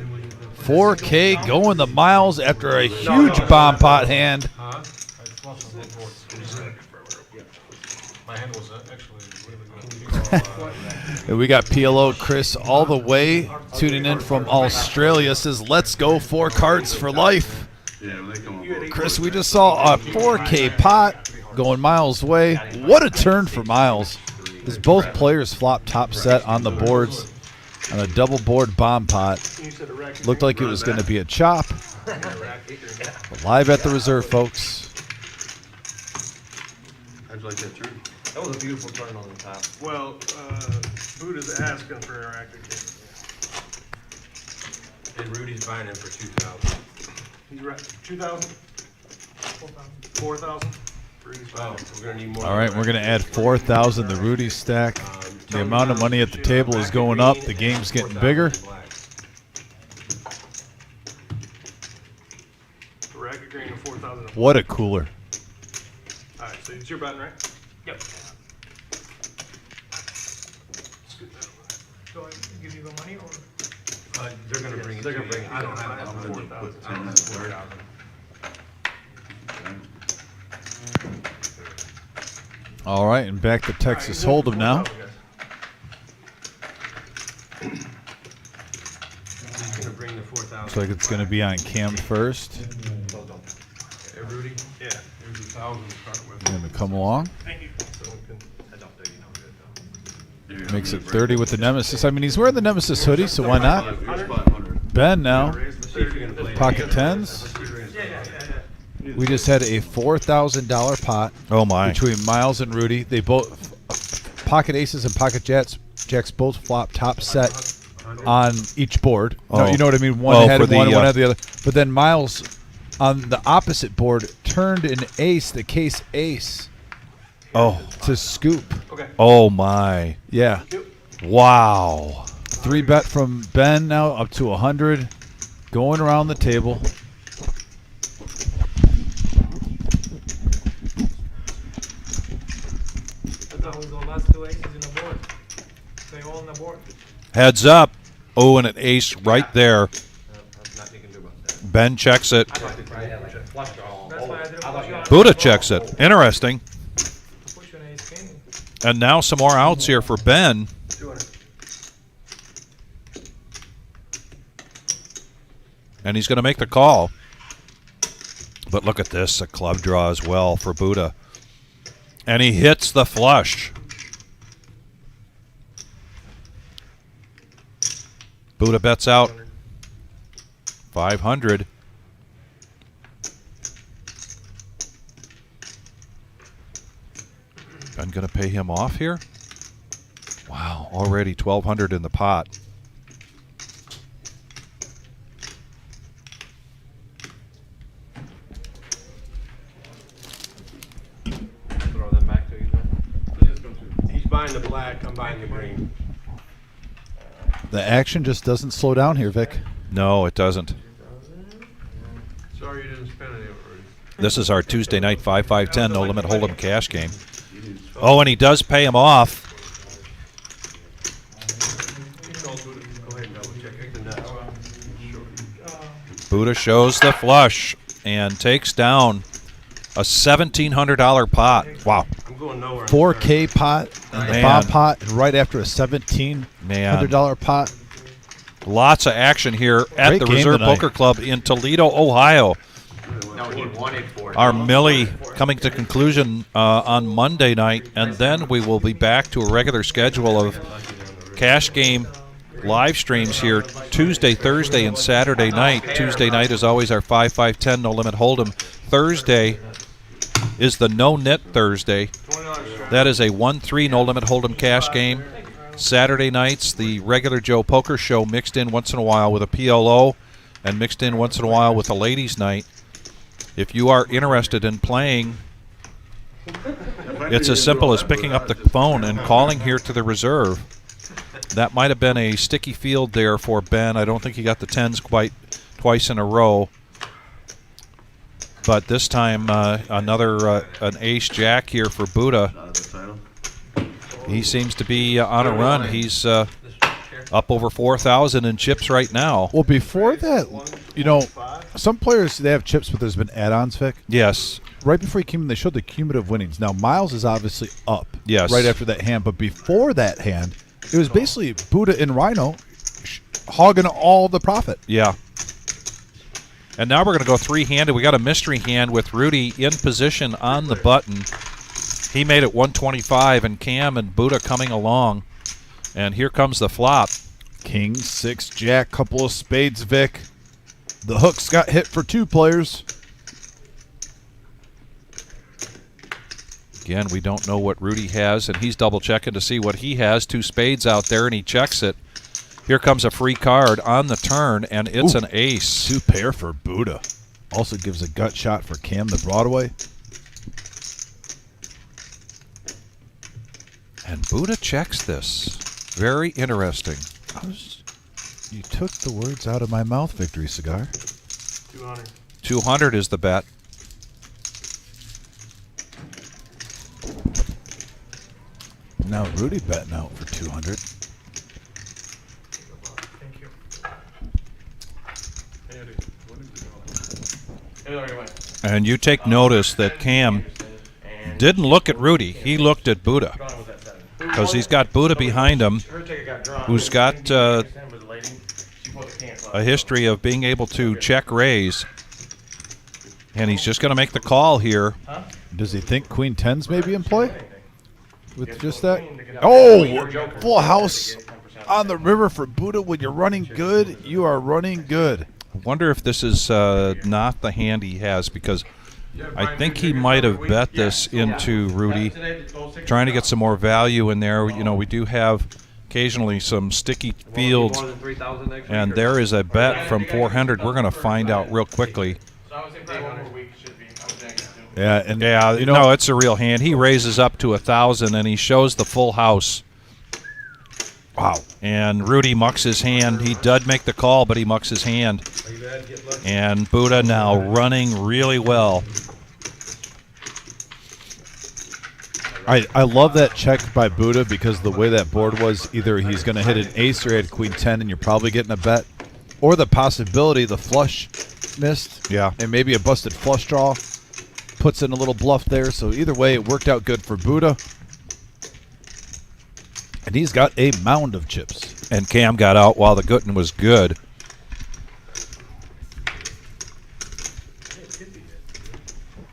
4K going to Miles after a huge bomb pot hand. Huh? I flushed on both boards. My hand was actually really good. And we got PLO Chris all the way tuning in from Australia. Says, let's go 4 cards for life. Yeah, when they come on. Chris, we just saw a 4K pot going Miles' way. What a turn for Miles. As both players flop top set on the boards on a double board bomb pot. You said a racket. Looked like it was going to be a chop. But live at the reserve, folks. How'd you like that turn? That was a beautiful turn on the top. Well, Buddha's asking for a racket. And Rudy's buying it for 2,000. He's right, 2,000? 4,000? Oh, we're gonna need more. All right, we're going to add 4,000 the Rudy stack. The amount of money at the table is going up. The game's getting bigger. Racket green and 4,000. What a cooler. All right, so it's your button, right? Yep. Scoot that over. Do I give you the money or? They're gonna bring it. They're gonna bring it. I don't have it. I'm gonna put 4,000. 10 in there. All right, and back to Texas Hold'em now. He's gonna bring the 4,000. Looks like it's going to be on Cam first. Hey, Rudy? Yeah. Here's 1,000 to start with. Going to come along. Thank you. Someone can head up there, you know, Makes it 30 with the Nemesis. I mean, he's wearing the Nemesis hoodie, so why not? Here's 500. Ben now. See if you're gonna play it. Pocket tens. We just had a $4,000 pot Oh my. between Miles and Rudy. They both pocket aces and pocket jacks both flop top set on each board. No, Oh. you know what I mean? One Oh, had for the, one, one had the other. But then Miles on the opposite board turned an ace, the case ace, Oh. to scoop. Okay. Oh my. Yeah. Wow. 3-bet from Ben now up to 100. Going around the table. That's always the last two aces in the board. They all in the board. Heads up. Oh, and an ace right there. Nothing you can do about that. Ben checks it. That's why I didn't push you on. Buddha checks it. Interesting. Push you on ace king. And now some more outs here for Ben. 200. And he's going to make the call. But look at this, a club draw as well for Buddha. And he hits the flush. Buddha bets out 500. Ben going to pay him off here? Wow, already 1,200 in the pot. Throw them back to you then. He's buying the black, I'm buying the green. The action just doesn't slow down here, Vic. No, it doesn't. Sorry you didn't spend any of it. This is our Tuesday night 5-5-10 no limit hold'em cash game. Oh, and he does pay him off. Go ahead and double check the nuts. Buddha shows the flush and takes down a $1,700 pot. Wow. I'm going nowhere. 4K pot and the Man. bomb pot, and right after a $1,700 pot. Lots of action here at Great the game Reserve tonight. Poker Club in Toledo, Ohio. No, he wanted for Our Millie coming to conclusion on Monday night, and then we will be back to a regular schedule of cash game live streams here Tuesday, Thursday, and Saturday night. Tuesday night is always our 5-5-10 no limit hold'em. Thursday is the no knit Thursday. That is a 1-3 no limit hold'em cash game. Saturday nights, the regular Joe Poker Show mixed in once in a while with a PLO and mixed in once in a while with a ladies' night. If you are interested in playing, it's as simple as picking up the phone and calling here to the reserve. That might have been a sticky field there for Ben. I don't think he got the tens quite twice in a row. But this time, another an ace-jack here for Buddha. Out of the title. He seems to be on a run. He's up over 4,000 in chips right now. Well, before that, you know, some players, they have chips, but there's been add-ons, Vic. Yes. Right before he came in, they showed the cumulative winnings. Now, Miles is obviously up Yes. right after that hand, but before that hand, it was basically Buddha and Rhino hogging all the profit. Yeah. And now we're going to go three-handed. We got a mystery hand with Rudy in position on the button. He made it 125, and Cam and Buddha coming along. And here comes the flop. King, 6, Jack, couple of spades, Vic. The hooks got hit for 2 players. Again, we don't know what Rudy has, and he's double-checking to see what he has. 2 spades out there, and he checks it. Here comes a free card on the turn, and it's an ace. 2 pair for Buddha. Also gives a gut shot for Cam the Broadway. And Buddha checks this. Very interesting. You took the words out of my mouth, Victory Cigar. 200. 200 is the bet. Now Rudy betting out for 200. Thank you. Hey, Eddie, what did you know? It already went. And you take notice that Cam didn't look at Rudy. He looked at Buddha. Drawn was at 7. Because he's got Buddha behind him, Her ticket got drawn. who's got a history of being able to check raise. And he's just going to make the call here. Does he think Queen 10's maybe in play? With just that? Oh, full house on the river for Buddha. When you're running good, you are running good. I wonder if this is not the hand he has, because I think he might have bet this into Rudy, trying to get some more value in there. You know, we do have occasionally some sticky fields, More than 3,000 next and week, or there is a bet from 400. We're going to find out real quickly. So I would say probably 1 more week should be. I would think. Yeah, and Yeah, you know, no, it's a real hand. He raises up to 1,000, and he shows the full house. wow. And Rudy mucks his hand. He did make the call, but he mucks his hand. Play bad, get lucky. And Buddha now running really well. I love that check by Buddha, because the way that board was, either he's going to hit an ace or he had Queen 10 and you're probably getting a bet, or the possibility the flush missed. Yeah. And maybe a busted flush draw puts in a little bluff there. So either way, it worked out good for Buddha. And he's got a mound of chips. And Cam got out while the Gooden was good.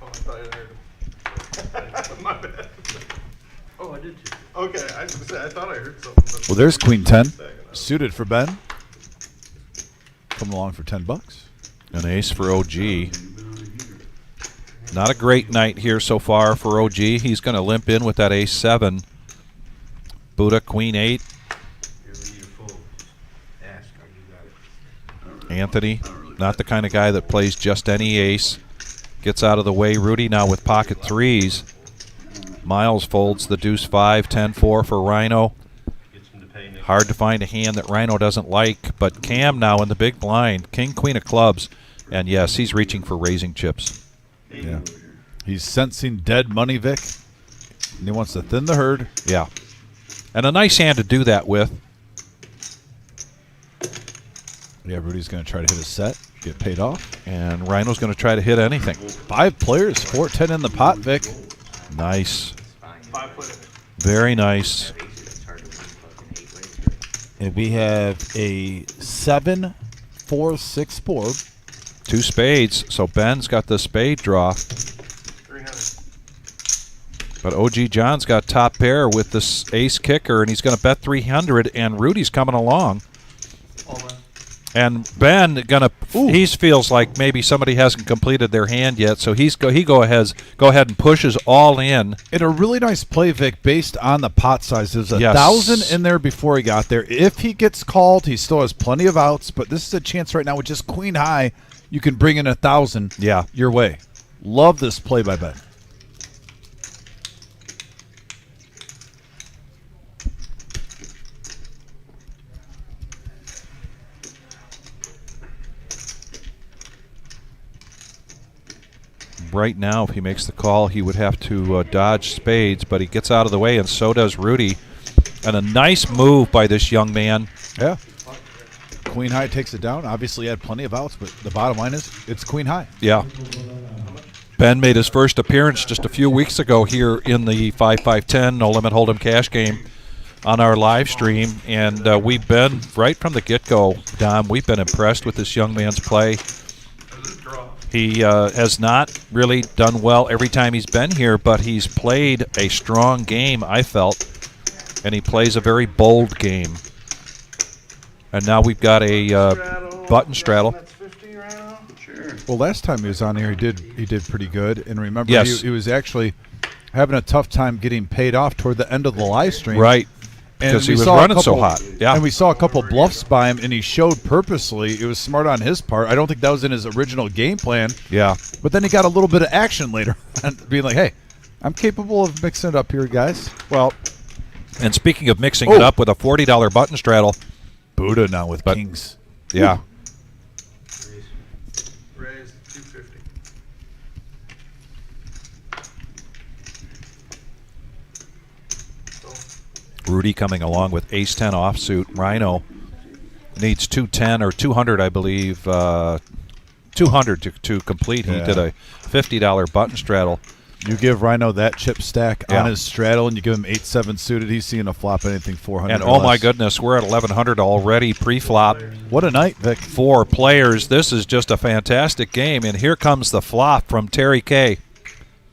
Oh, I thought I heard him. My bad. Oh, I did too. Okay, I was gonna say, I thought I heard something. But Well, there's Queen 10 Second. suited for Ben. Coming along for $10. An ace for OG. Not a great night here so far for OG. He's going to limp in with that ace 7. Buddha, Queen 8. You ever need a full ask, or you got it. Anthony, not the kind of guy that plays just any ace. Gets out of the way. Rudy now with pocket 3s. Miles folds the deuce 5, 10-4 for Rhino. Gets him to pay next. Hard to find a hand that Rhino doesn't like, but Cam now in the big blind. King, queen of clubs. And yes, he's reaching for raising chips. Yeah. He's sensing dead money, Vic. And he wants to thin the herd. Yeah. And a nice hand to do that with. Yeah, Rudy's going to try to hit a set, get paid off. And Rhino's going to try to hit anything. 5 players, 4-10 in the pot, Vic. Nice. 5-footed. Very nice. It's hard to win fucking 8 ways. And we have a 7-4-6 board. 2 spades. So Ben's got the spade draw. 300. But OG John's got top pair with this ace kicker, and he's going to bet 300, and Rudy's coming along. All in. And Ben he feels like maybe somebody hasn't completed their hand yet, so he go ahead and pushes all in. And a really nice play, Vic, based on the pot size. There's Yes. 1,000 in there before he got there. If he gets called, he still has plenty of outs, but this is a chance right now with just queen high. You can bring in 1,000 Yeah. your way. Love this play by Ben. Right now, if he makes the call, he would have to dodge spades, but he gets out of the way, and so does Rudy. And a nice move by this young man. Yeah. Queen high takes it down. Obviously, he had plenty of outs, but the bottom line is it's queen high. Yeah. Ben made his first appearance just a few weeks ago here in the 5-5-10 No Limit Hold'em cash game on our live stream, and we've been, right from the get-go, Dom, we've been impressed with this young man's play. He has not really done well every time he's been here, but he's played a strong game, I felt, and he plays a very bold game. And now we've got a button straddle. That's 50 right now. Sure. Well, last time he was on here, he did pretty good. And remember, Yes. he was actually having a tough time getting paid off toward the end of the live stream. Right. And Because he we was saw a running so couple- hot. Yeah. And we saw a couple bluffs by him, and he showed purposely. It was smart on his part. I don't think that was in his original game plan. Yeah. But then he got a little bit of action later on, being like, hey, I'm capable of mixing it up here, guys. Well, And speaking of mixing it up with a $40 button straddle, Buddha now with kings. yeah. Raise 250. Rudy coming along with ace-10 offsuit. Rhino needs 210 or 200, I believe. 200 to complete. He did a $50 button straddle. You give Rhino that chip stack Yeah. on his straddle, and you give him 8-7 suited. He's seeing a flop anything 400. And or oh my less. goodness, we're at 1100 already pre-flop. What a night, Vic. 4 players. This is just a fantastic game. And here comes the flop from Terry K.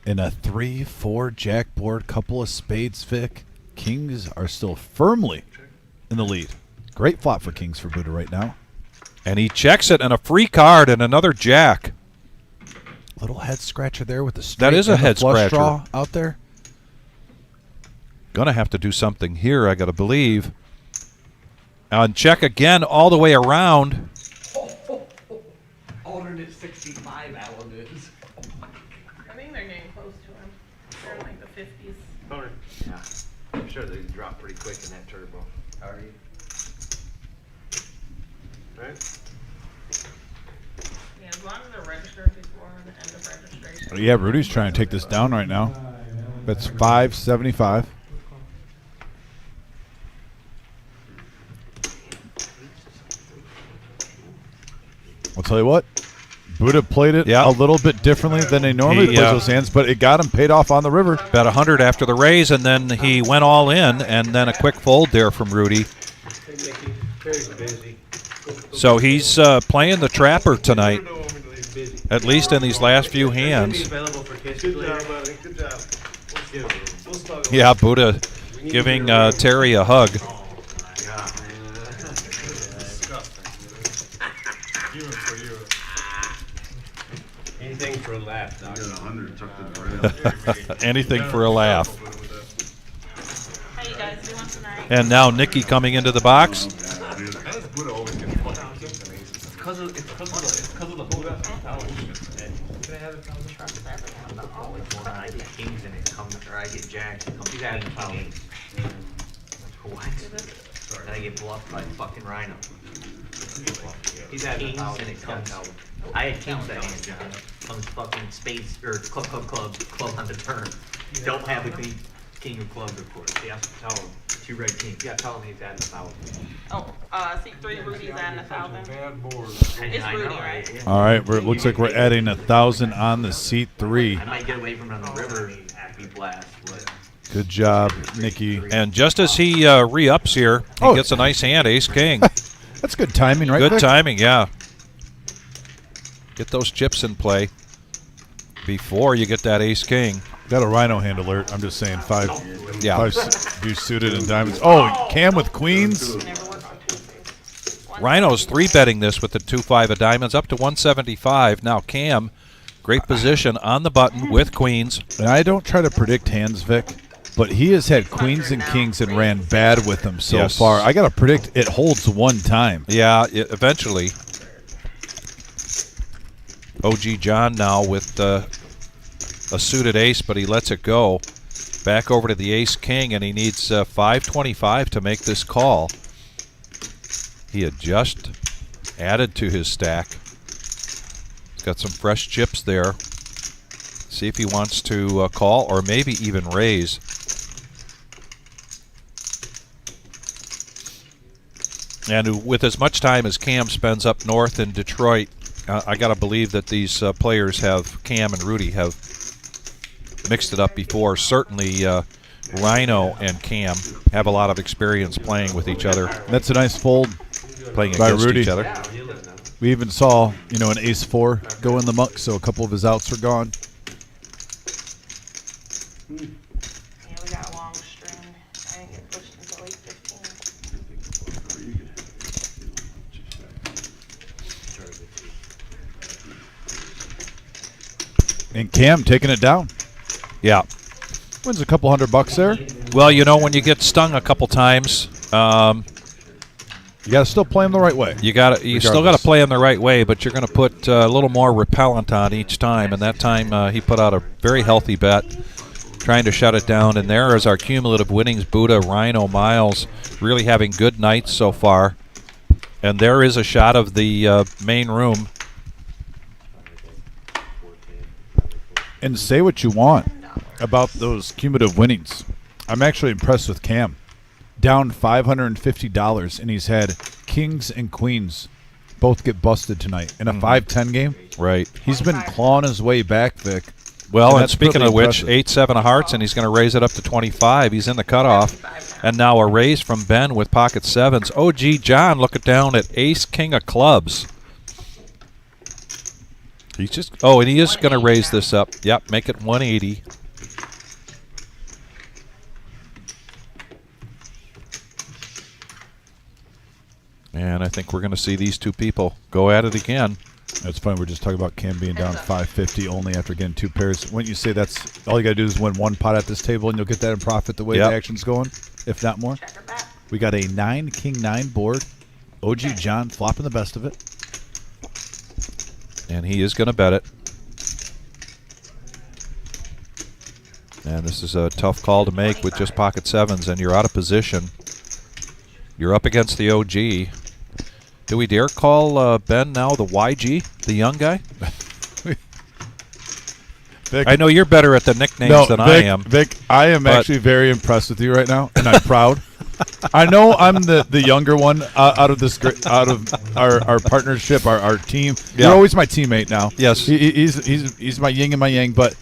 In a 3-4 jack board, couple of spades, Vic. Kings are still firmly in the lead. Great flop for Kings for Buddha right now. And he checks it and a free card and another jack. Little head scratcher there with the straight. That is a and the head flush scratcher. draw out there. Gonna have to do something here, I gotta believe. And check again all the way around. Alternate 65 Alan is. I think they're getting close to him. They're in like the 50s. Yeah. I'm sure they drop pretty quick in that turbo. Are you? Right? Yeah, as long as they're registered before the end of registration. Yeah, Rudy's trying to take this down right now. That's 575. I'll tell you what, Buddha played it a little bit differently than they normally play those hands, but it got him paid off on the river. Bet 100 after the raise, and then he went all in, and then a quick fold there from Rudy. Very busy. So he's playing the trapper tonight, at least in these last few hands. Available for kids Good later. job, buddy. Good job. We'll talk about Yeah, Buddha giving Terry a hug. Even for you. Anything for a laugh, You Doc. got 100 tucked in the rail. Anything for a laugh. How you guys doing tonight? And now Nikki coming into the box. How does Buddha always get fucking kings and aces? It's because of the Buddha. Always one. I get kings and it comes, or I get jacks. It comes. He's adding kings. What? And I get bluffed by fucking Rhino. He's adding kings and it comes. I had kings that hand, John. Comes fucking spades or club on the turn. Don't have the king of clubs, of course. Yeah, tell him. 2 red kings. Yeah, tell him he's adding 1,000. Oh, C3 Rudy's adding 1,000. Bad board. It's Rudy, right? Yeah. All right, it looks like we're adding 1,000 on the seat 3. I might get away from it on the river and be blast, but Good job, Nikki. And just as he re-ups here, he gets a nice hand, ace-king. That's good timing, right? Good Vic? timing, yeah. Get those chips in play before you get that ace-king. Got a Rhino hand alert. I'm just saying 5 Yeah. do suited and diamonds. Oh, Cam with queens. Never worked on Tuesdays. Rhino's 3-betting this with the 2-5 of diamonds up to 175. Now Cam, great position on the button with queens. And I don't try to predict hands, Vic, but he has had queens and kings and ran bad with them so Yes. far. I got to predict it holds one time. Yeah, eventually. OG John now with a suited ace, but he lets it go. Back over to the ace-king, and he needs 525 to make this call. He had just added to his stack. He's got some fresh chips there. See if he wants to call or maybe even raise. And with as much time as Cam spends up north in Detroit, I got to believe that these players have, Cam and Rudy have mixed it up before. Certainly Rhino and Cam have a lot of experience playing with each other, That's a nice fold. playing By against Rudy. each other. We even saw, an ace-4 go in the muck, so a couple of his outs are gone. Yeah, we got a long string. I didn't get pushed until 8:15. And Cam taking it down. Yeah. Wins a couple $100 there. Well, when you get stung a couple times, You got to still play him the right way. you still got to Regardless. play them the right way, but you're going to put a little more repellent on each time. And that time he put out a very healthy bet. trying to shut it down. And there is our cumulative winnings. Buddha, Rhino, Miles really having good nights so far. And there is a shot of the main room. And say what you want about those cumulative winnings. I'm actually impressed with Cam. Down $550, and he's had kings and queens both get busted tonight in a 5-10 game. Right. He's been clawing his way back, Vic. Well, and that's speaking really of which, impressive. 8-7 of hearts, and he's going to raise it up to 25. He's in the cutoff. And now a raise from Ben with pocket sevens. OG John looking down at ace king of clubs. He's just, oh, and he is going to raise this up. Yep, make it 180. And I think we're going to see these two people go at it again. That's funny. We're just talking about Cam being down 550 only after getting two pairs. Wouldn't you say that's all you got to do is win one pot at this table and you'll get that in profit the way Yep. the action's going, if not more? We got a 9-king-9 board. OG John flopping the best of it. And he is going to bet it. And this is a tough call to make with just pocket sevens, and you're out of position. You're up against the OG. Do we dare call Ben now the YG, the young guy? Vic, I know you're better at the nicknames than Vic, I am. Vic, I am but- actually very impressed with you right now, and I'm proud. I know I'm the younger one out of this out of our partnership, our team. Yeah. You're always my teammate now. Yes. He's my yin and my yang, but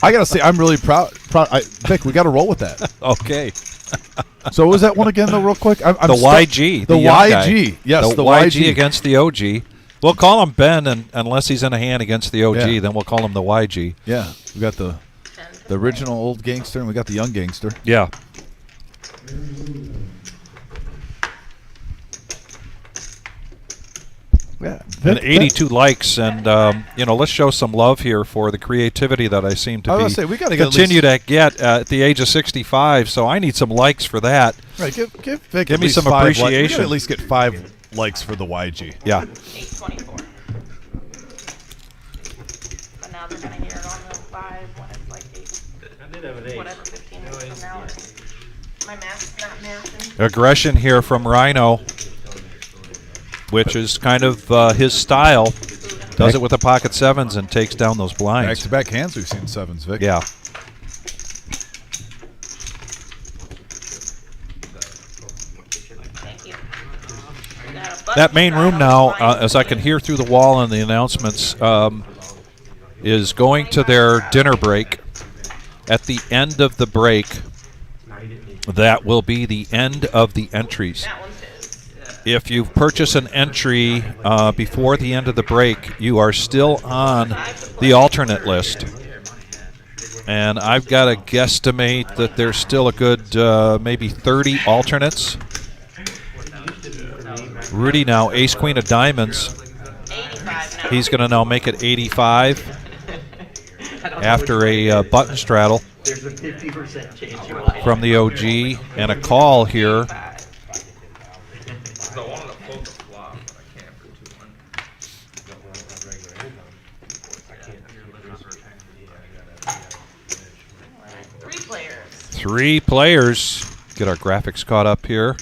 I gotta say I'm really proud. Vic, we got to roll with that. Okay. So what was that one again, though, real quick? I'm The YG. The young YG. guy. Yes, the YG against the OG. We'll call him Ben, and unless he's in a hand against the OG, Yeah. then we'll call him the YG. Yeah, we got the original old gangster, and we got the young gangster. Yeah. Yeah, And 82 likes, and let's show some love here for the creativity that I seem to I was be gonna say, we gotta get at continue to get at the age of 65. So I need some likes for that. Right, give Vic Give at me least some 5 likes. We appreciation. gotta at least get 5 likes for the YG. Yeah. 824. But now they're gonna hear it on the 5 when it's like 8, I did have an ace. whatever, 15 minutes from now. My math's not matching. Aggression here from Rhino, which is kind of his style. Does it with the pocket sevens and takes down those blinds. Back-to-back hands, we've seen sevens, Vic. Yeah. Thank you. That main room now, as I can hear through the wall in the announcements, is going to their dinner break. At the end of the break, that will be the end of the entries. If you purchase an entry before the end of the break, you are still on the alternate list. And I've got to guesstimate that there's still a good maybe 30 alternates. Rudy now, ace queen of diamonds. He's going to now make it 85 after a button straddle There's a 50% chance you will. from the OG and a call here. So I wanted to fold the flop, but I can't for 200. 3 players. 3 players. Get our graphics caught up here.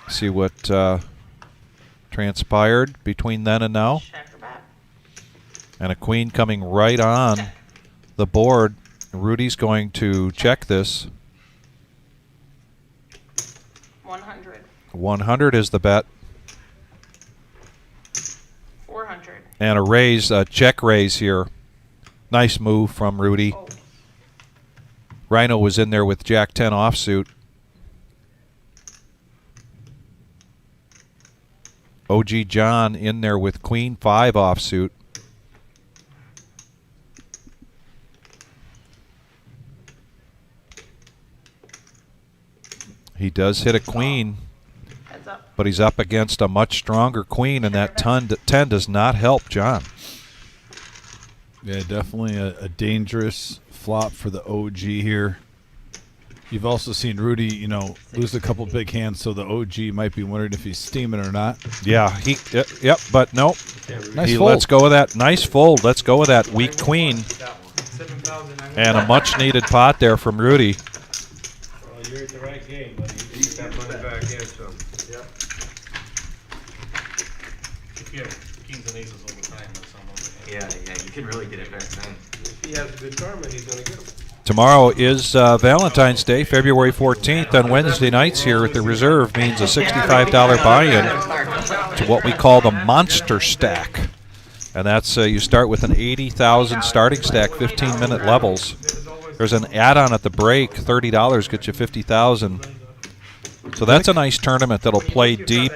See what transpired between then and now. Check or bet. And a queen coming right on the board. Rudy's going to check this. 100. 100 is the bet. 400. And a raise, a check raise here. Nice move from Rudy. Oh. Rhino was in there with Jack 10 offsuit. OG John in there with Queen 5 offsuit. He does hit a queen, Heads up. but he's up against a much stronger queen, and that 10 does not help John. Yeah, definitely a dangerous flop for the OG here. You've also seen Rudy, lose a couple big hands, so the OG might be wondering if he's steaming or not. Yeah, yep, but no. Nice He fold. lets go of that. Nice fold. Let's go with that weak queen. And a much-needed pot there from Rudy. Well, you're at the right game, buddy. You get that money back in, so. Yep. If you have kings and aces all the time, that's almost. Yeah, you can really get it back then. If he has a good tournament, he's gonna get them. Tomorrow is Valentine's Day, February 14th. On Wednesday nights here at the Reserve means a $65 buy-in to what we call the Monster Stack. And that's you start with an 80,000 starting stack, 15-minute levels. There's an add-on at the break, $30 gets you 50,000. So that's a nice tournament that'll play deep.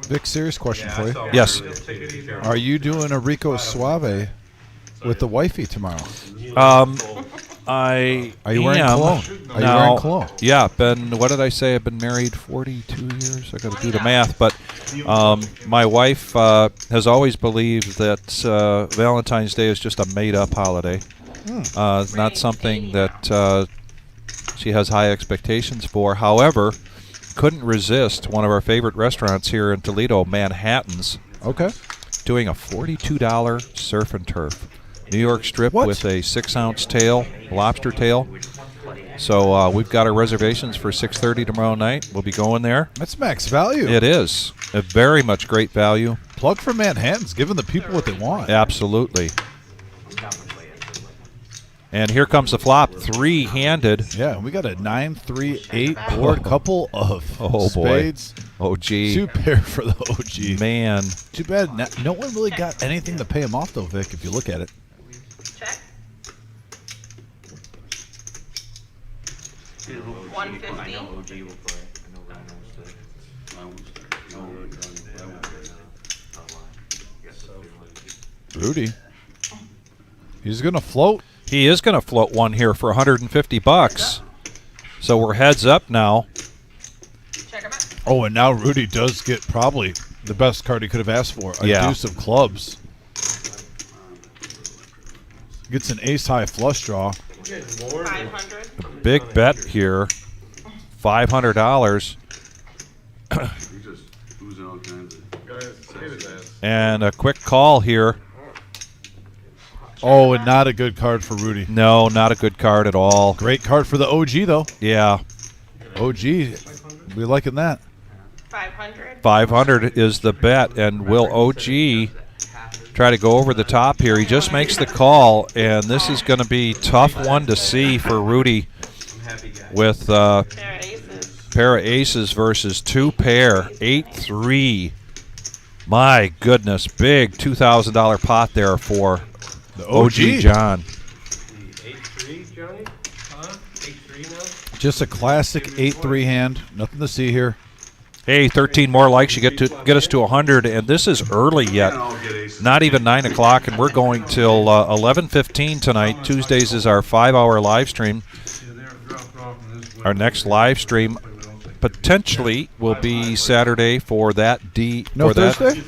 Vic, serious question for you. Yes. Are you doing a Rico Suave with the wifey tomorrow? I Are you wearing am. cologne? Are you Now, wearing cologne? Yeah, what did I say? I've been married 42 years. I got to do the math, but my wife has always believed that Valentine's Day is just a made-up holiday. It's not something that she has high expectations for. However, couldn't resist one of our favorite restaurants here in Toledo, Manhattan's. Okay. Doing a $42 surf and turf. New York strip What? with a 6-ounce tail, lobster tail. So we've got our reservations for 6:30 tomorrow night. We'll be going there. That's max value. It is a very much great value. Plug for Manhattan's, giving the people what they want. Absolutely. And here comes the flop, three-handed. Yeah, we got a 9-3-8 board, couple of Oh, boy. spades. OG. Two pair for the OG. Man. Too bad no one really got anything to pay him off, though, Vic, if you look at it. Check. 150. I know OG will play. I know Ryan wants to. I won't start. No, I won't start. Rudy. He's going to float. He is going to float one here for $150. So we're heads up now. Check him out. Oh, and now Rudy does get probably the best card he could have asked for. A Yeah. deuce of clubs. Gets an ace-high flush draw. 500. Big bet here. $500. He's just oozing all kinds of. Guys, hit his ass. And a quick call here. Oh, and not a good card for Rudy. No, not a good card at all. Great card for the OG, though. Yeah. OG, we liking that. 500. 500 is the bet, and will OG try to go over the top here? He just makes the call, and this is going to be tough one to see for Rudy with Pair of aces. pair of aces versus two pair, 8-3. My goodness, big $2,000 pot there for The OG John. 8-3, Johnny? Huh? 8-3 now? Just a classic 8-3 hand. Nothing to see here. Hey, 13 more likes. You get us to 100, and this is early yet. Not even 9 o'clock, and we're going till 11:15 tonight. Tuesdays is our 5-hour live stream. Our next live stream potentially will be Saturday for that No for that. Thursday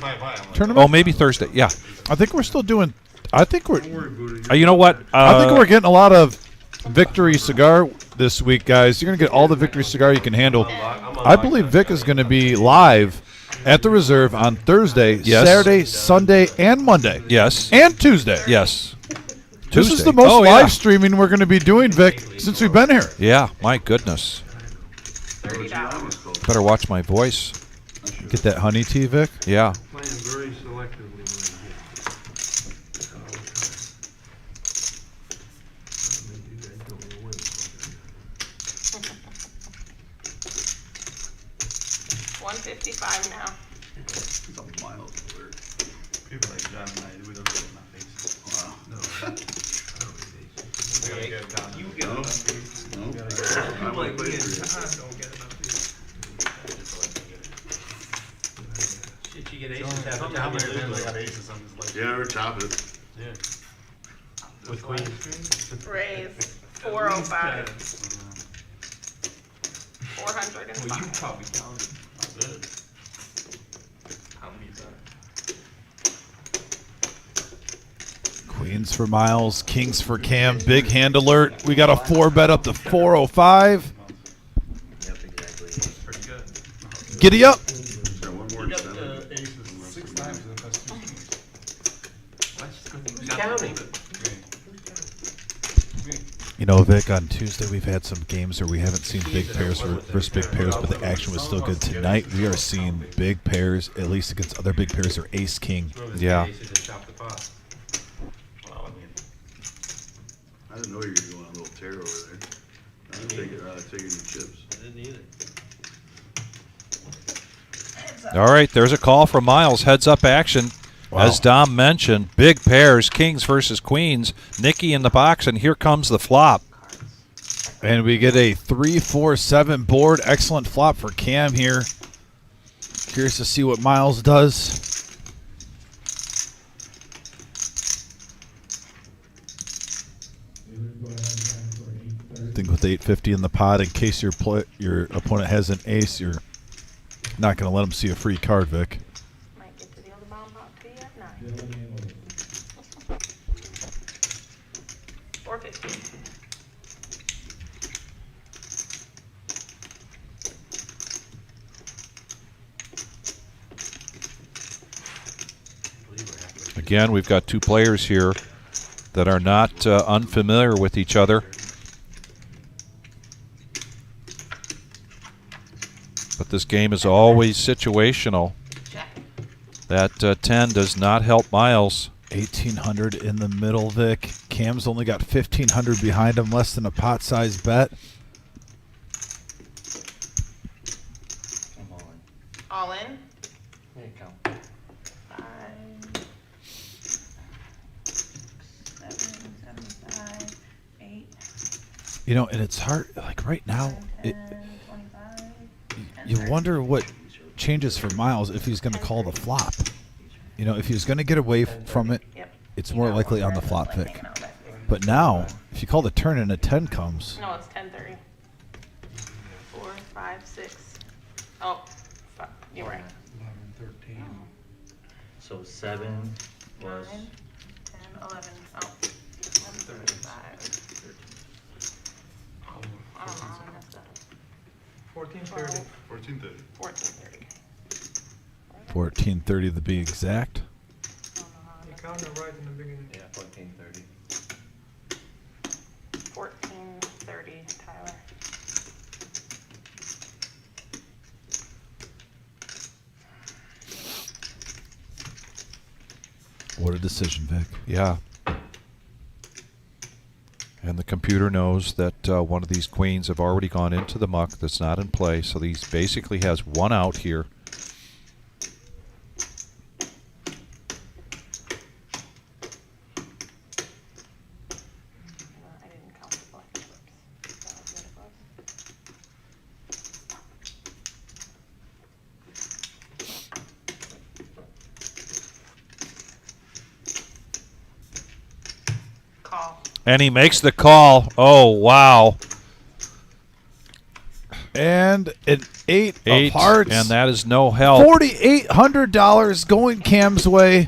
tournament? Oh, maybe Thursday. Yeah. I think we're still doing. I think we're. You know what? I think we're getting a lot of Victory Cigar this week, guys. You're gonna get all the Victory Cigar you can handle. I believe Vic is going to be live at the Reserve on Thursday, Yes. Saturday, Sunday, and Monday. Yes. And Tuesday. Yes. This is Tuesday. the most Oh, yeah. live streaming we're going to be doing, Vic, since we've been here. Yeah. My goodness. $30. Better watch my voice. Get that honey tea, Vic. Yeah. Playing very selectively when $155 now. It's a mild alert. People like John and I, we don't get enough aces. Wow. No. I gotta get John. You get enough aces. No. I might play three. Don't get enough aces. Shit, you get How many times I got aces on this life? Yeah, or chop it. Yeah. With queens. Raise. 405. 405. Well, you probably counted. How many times? Queens for Miles, Kings for Cam. Big hand alert. We got a 4-bet up to 405. Yep, exactly. Pretty good. Giddy up. Got one more You got incentive. the aces 6 times in the past 2 games. Who's counting? You know, Vic, on Tuesday we've had some games where we haven't seen big pairs versus big pairs, but the action was still good. Tonight we are seeing big pairs, at least against other big pairs, or ace-king. Yeah. I didn't know you were going on a little tear over there. Taking your chips. I didn't either. All right, there's a call from Miles. Heads up action. Wow. As Dom mentioned, big pairs, kings versus queens. Nikki in the box, and here comes the flop. And we get a 3-4-7 board. Excellent flop for Cam here. Curious to see what Miles does. I think with 850 in the pot, in case your opponent has an ace, you're not going to let him see a free card, Vic. Might get to the other bomb pop to you at 9. 450. Again, we've got two players here that are not unfamiliar with each other. But this game is always situational. That 10 does not help Miles. 1,800 in the middle, Vic. Cam's only got 1,500 behind him, less than a pot-sized bet. All in. There you go. 5, 7, 75, 8. You know, and it's hard, like right now, 10, 25. you wonder what changes for Miles if he's going to call the flop. You know, if he's going to get away from it, Yep. it's more likely on the flop, Vic. But now, if you call the turn and a 10 comes, No, it's 10:30. 4, 5, 6. Oh, fuck. You're right. So 7 was 9, 10, 11. Oh, 135. I don't know how I messed up. 1430. 1430. 14:30. 1430 to be exact. You counted it right in the beginning. Yeah, 1430. 14:30, Tyler. What a decision, Vic. Yeah. And the computer knows that one of these queens have already gone into the muck that's not in play, so he basically has one out here. I didn't count the black chips. That was what it was. Call. And he makes the call. Oh, wow. And an 8 8, of hearts. and that is no help. $4,800 going Cam's way.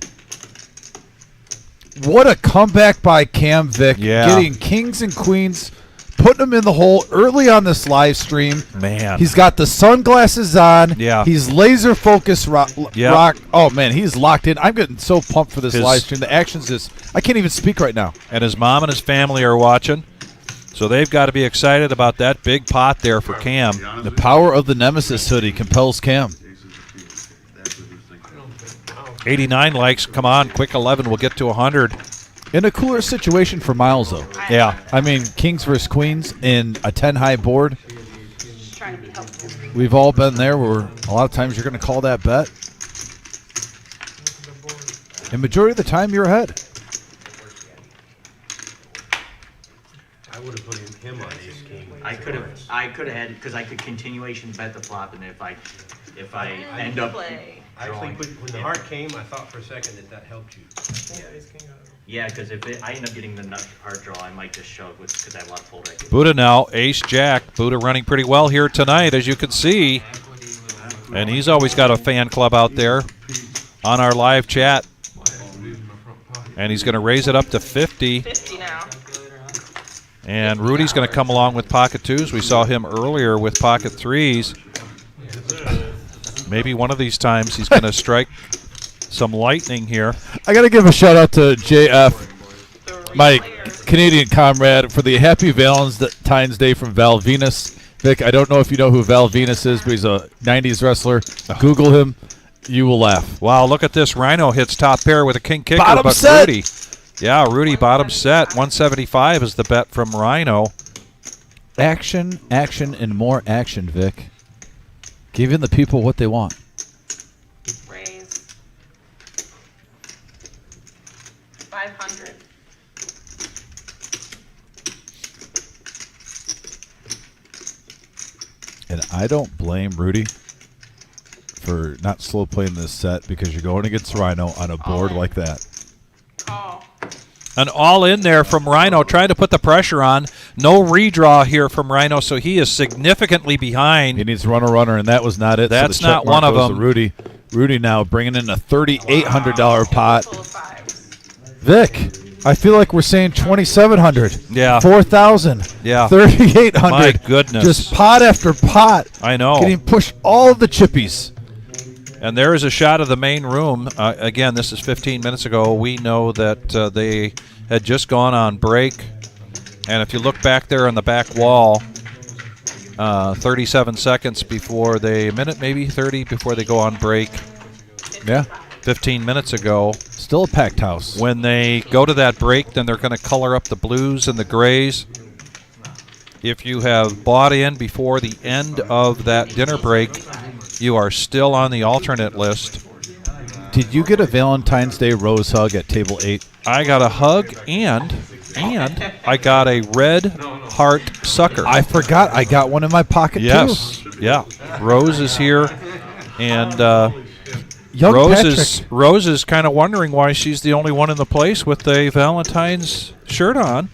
What a comeback by Cam, Vic. Yeah. Getting kings and queens, putting them in the hole early on this live stream. Man. He's got the sunglasses on. Yeah. He's laser focused. Yep. Rock. Oh, man, he's locked in. I'm getting so pumped for this His- live stream. The action's just, I can't even speak right now. And his mom and his family are watching. So they've got to be excited about that big pot there for Cam. The power of the Nemesis hoodie compels Cam. Aces of queens. That's what he's thinking. 89 likes. Come on, quick 11. We'll get to 100. In a cooler situation for Miles, though. Yeah. I mean, kings versus queens in a 10-high board. Just trying to be helpful. We've all been there where a lot of times you're going to call that bet. And majority of the time, you're ahead. I would have put him on ace king. I could have had, because I could continuation bet the flop, and if I end up Play. I actually drawing. when the heart came, I thought for a second that helped you. Yeah, because if I end up getting the nut hard draw, I might just shove with, because I have a lot of fold equity. Buddha now, ace jack. Buddha running pretty well here tonight, as you can see. And he's always got a fan club out there on our live chat. And he's going to raise it up to 50. 50 now. And Rudy's going to come along with pocket twos. We saw him earlier with pocket threes. Maybe one of these times he's going to strike some lightning here. I got to give a shout out to JF. Mike, Canadian comrade for the Happy Valentine's Day from Val Venus. Vic, I don't know if you know who Val Venus is, but he's a 90s wrestler. Google him. You will laugh. Wow, look at this. Rhino hits top pair with a king kicker, Bottom but set. Rudy. Yeah, Rudy bottom set. 175 is the bet from Rhino. Action, action, and more action, Vic. Giving the people what they want. Raise. 500. And I don't blame Rudy for not slow playing this set because you're going against Rhino on a board like that. Call. An all in there from Rhino, trying to put the pressure on. No redraw here from Rhino, so he is significantly behind. He needs runner, and that was not it. That's so the check not one mark of goes to them. Rudy. Rudy now bringing in a $3,800 pot. Full of fives. Vic, I feel like we're saying 2,700. Yeah. 4,000. Yeah. 3,800. My goodness. Just pot after pot. I know. Getting pushed all of the chippies. And there is a shot of the main room. Again, this is 15 minutes ago. We know that they had just gone on break. And if you look back there on the back wall, 37 seconds before a minute maybe, 30 before they go on break. Yeah. 15 minutes ago. Still a packed house. When they go to that break, then they're going to color up the blues and the grays. If you have bought in before the end of that dinner break, you are still on the alternate list. Did you get a Valentine's Day rose hug at table 8? I got a hug and I got a red heart sucker. I forgot. I got one in my pocket, yes. too. Yeah. Rose is here. And Young Rose is kind of wondering why she's the only one in the place with a Valentine's shirt on.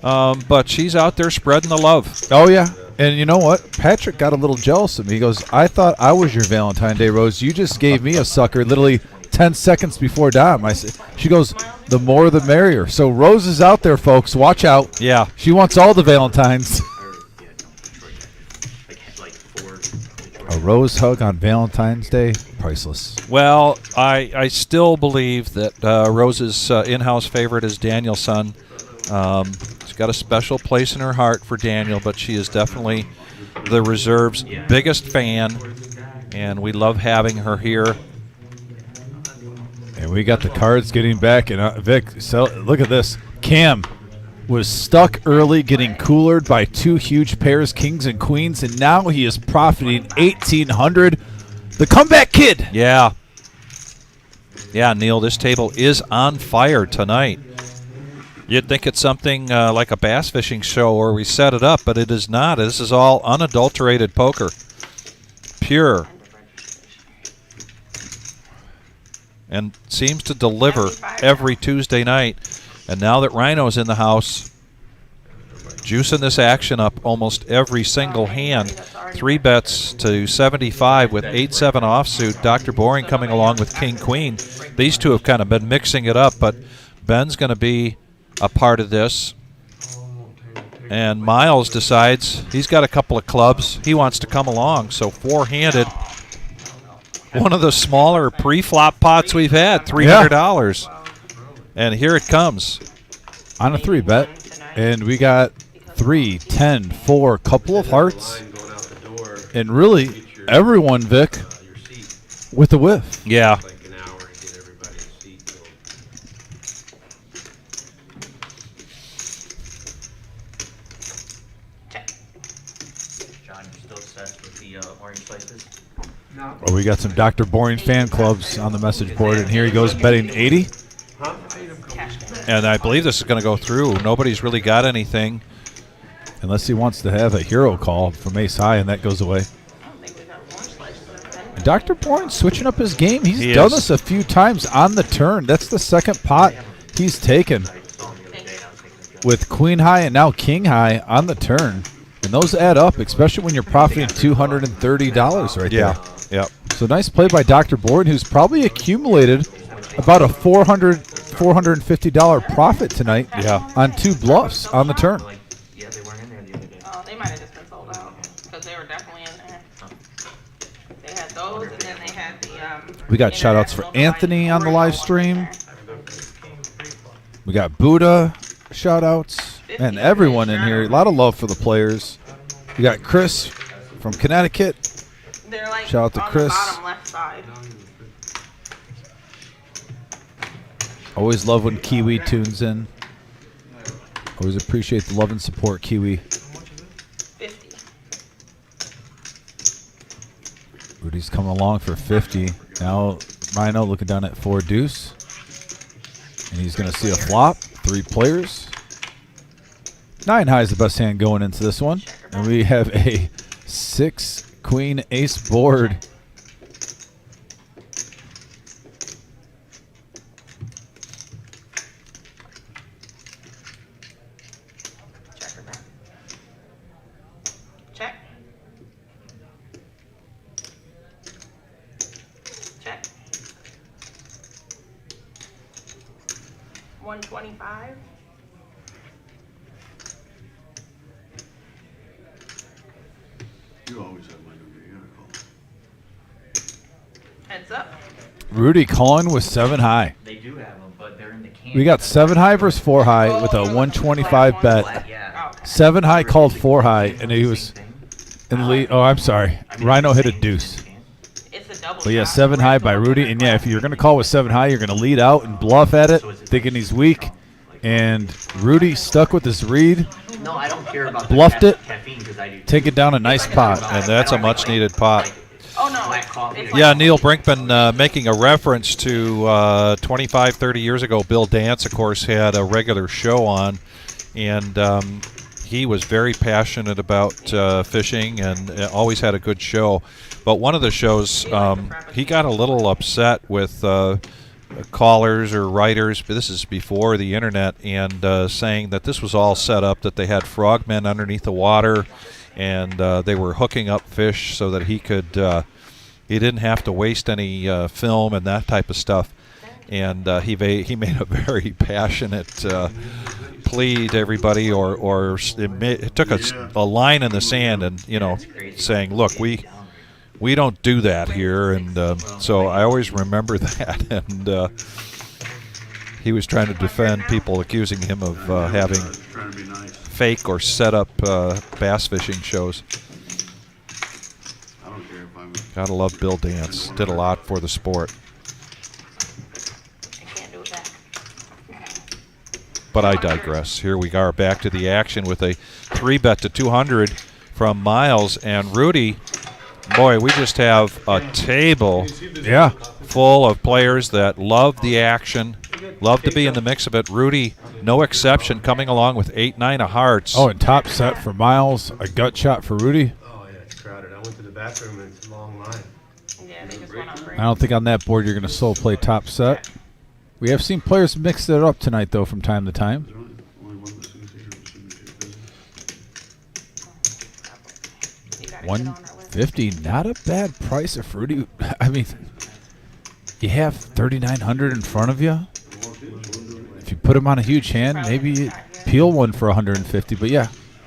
But she's out there spreading the love. Oh, yeah. And you know what? Patrick got a little jealous of me. He goes, I thought I was your Valentine's Day rose. You just gave me a sucker literally 10 seconds before Dom. She goes, the more the merrier. So Rose is out there, folks. Watch out. Yeah. She wants all the Valentines. A rose hug on Valentine's Day, priceless. Well, I still believe that Rose's in-house favorite is Daniel's son. She's got a special place in her heart for Daniel, but she is definitely the reserve's biggest fan, and we love having her here. And we got the cards getting back. And Vic, so look at this. Cam was stuck early, getting coolered by two huge pairs, kings and queens, and now he is profiting 1,800. The comeback kid. Yeah. Yeah, Neil, this table is on fire tonight. You'd think it's something like a bass fishing show where we set it up, but it is not. This is all unadulterated poker. Pure. And seems to deliver every Tuesday night. And now that Rhino's in the house, juicing this action up almost every single hand. 3 bets to 75 with 8-7 offsuit. Dr. Boring coming along with King-Queen. These two have kind of been mixing it up, but Ben's going to be a part of this. And Miles decides he's got a couple of clubs. He wants to come along, so 4-handed. One of the smaller pre-flop pots we've had, $300. And here it comes. On a 3-bet. And we got 3, 10, 4, couple of hearts. And really, everyone, Vic, with a whiff. Yeah. John, you still obsessed with the orange slices? Well, we got some Dr. Boring fan clubs on the message board, and here he goes betting 80. And I believe this is going to go through. Nobody's really got anything. Unless he wants to have a hero call from Ace High, and that goes away. And Dr. Boring switching up his game. He's done this a few times on the turn. That's the second pot he's taken with Queen High and now King High on the turn. And those add up, especially when you're profiting $230 right there. Yeah. So nice play by Dr. Boring, who's probably accumulated about a $450 profit tonight on 2 bluffs on the turn. Yeah, they weren't in there the other day. Oh, they might have just been sold out because they were definitely in there. They had those, and then they had the. We got shout outs for Anthony on the live stream. We got Buddha. shout outs. And everyone in here. A lot of love for the players. We got Chris from Connecticut. They're like Shout out to on Chris. the bottom left side. Always love when Kiwi tunes in. Always appreciate the love and support, Kiwi. 50. Rudy's coming along for 50. Now Rhino looking down at 4 deuce. And he's going to see a flop. 3 players. 9 high is the best hand going into this one. And we have a 6 queen ace board. Check or back. Check. Check. 125. You always have my number. You gotta call. Heads up. Rudy calling with 7 high. They do have them, but they're in the can. We got 7 high versus 4 high with a 125 bet. Yeah. 7 high called 4 high, and he was in the lead. Oh, I'm sorry. Rhino hit a deuce. It's a double. But yeah, shot. 7 high by Rudy. And yeah, if you're going to call with 7 high, you're going to lead out and bluff at it, thinking he's weak. And Rudy stuck with his read, No, I don't care about bluffed the it, caffeine because I do. take it down a nice pot. And that's a much-needed pot. Oh no. Black coffee. It's Yeah, like- Neil Brinkman making a reference to 25, 30 years ago. Bill Dance, of course, had a regular show on, and he was very passionate about fishing and always had a good show. But one of the shows, he got a little upset with callers or writers, but this is before the internet, and saying that this was all set up, that they had frogmen underneath the water, and they were hooking up fish so that he could he didn't have to waste any film and that type of stuff. And he made a very passionate plea to everybody, or it took a line in the sand, and saying, look, we don't do that here. And so I always remember that. And he was trying to defend people accusing him of having Trying to be nice. fake or set up bass fishing shows. I don't care if I'm. Gotta love Bill Dance. Did a lot for the sport. I can't do it back. But I digress. Here we are back to the action with a 3-bet to 200 from Miles and Rudy. Boy, we just have a table Yeah. full of players that love the action, love to be in the mix of it. Rudy, no exception, coming along with 8-9 of hearts. Oh, and top set for Miles. A gut shot for Rudy. Oh, yeah, it's crowded. I went to the bathroom and it's a long line. Yeah, they just went on break. I don't think on that board you're going to solo play top set. We have seen players mix it up tonight, though, from time to time. There's only one of the signatures business. You gotta get on our list. 150, not a bad price of Rudy. I mean, you have 3,900 in front of you. If you put him on a huge hand, maybe you peel one for 150. But yeah,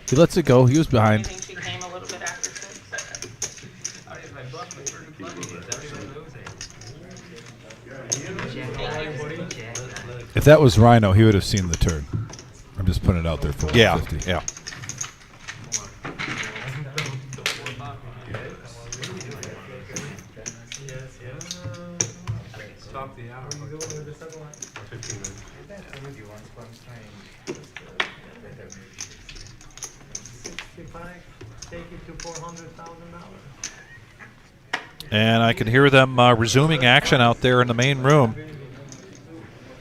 he lets it go. He was I behind. think she came a little bit after 6. If that was Rhino, he would have seen the turn. I'm just putting it out there for yeah, 150. yeah. Stop the hour. 15 minutes. Take it to $400,000. And I can hear them resuming action out there in the main room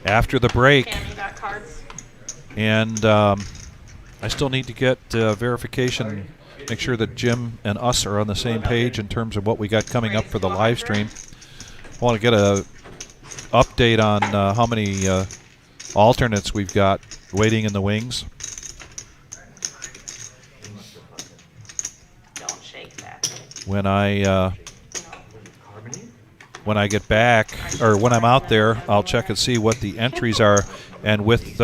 after the break. Cam, you got cards? And I still need to get verification, make sure that Jim and us are on the same page in terms of what we got coming up for the live stream. I want to get a update on how many alternates we've got waiting in the wings. Don't shake that. When I get back, or when I'm out there, I'll check and see what the entries are, and with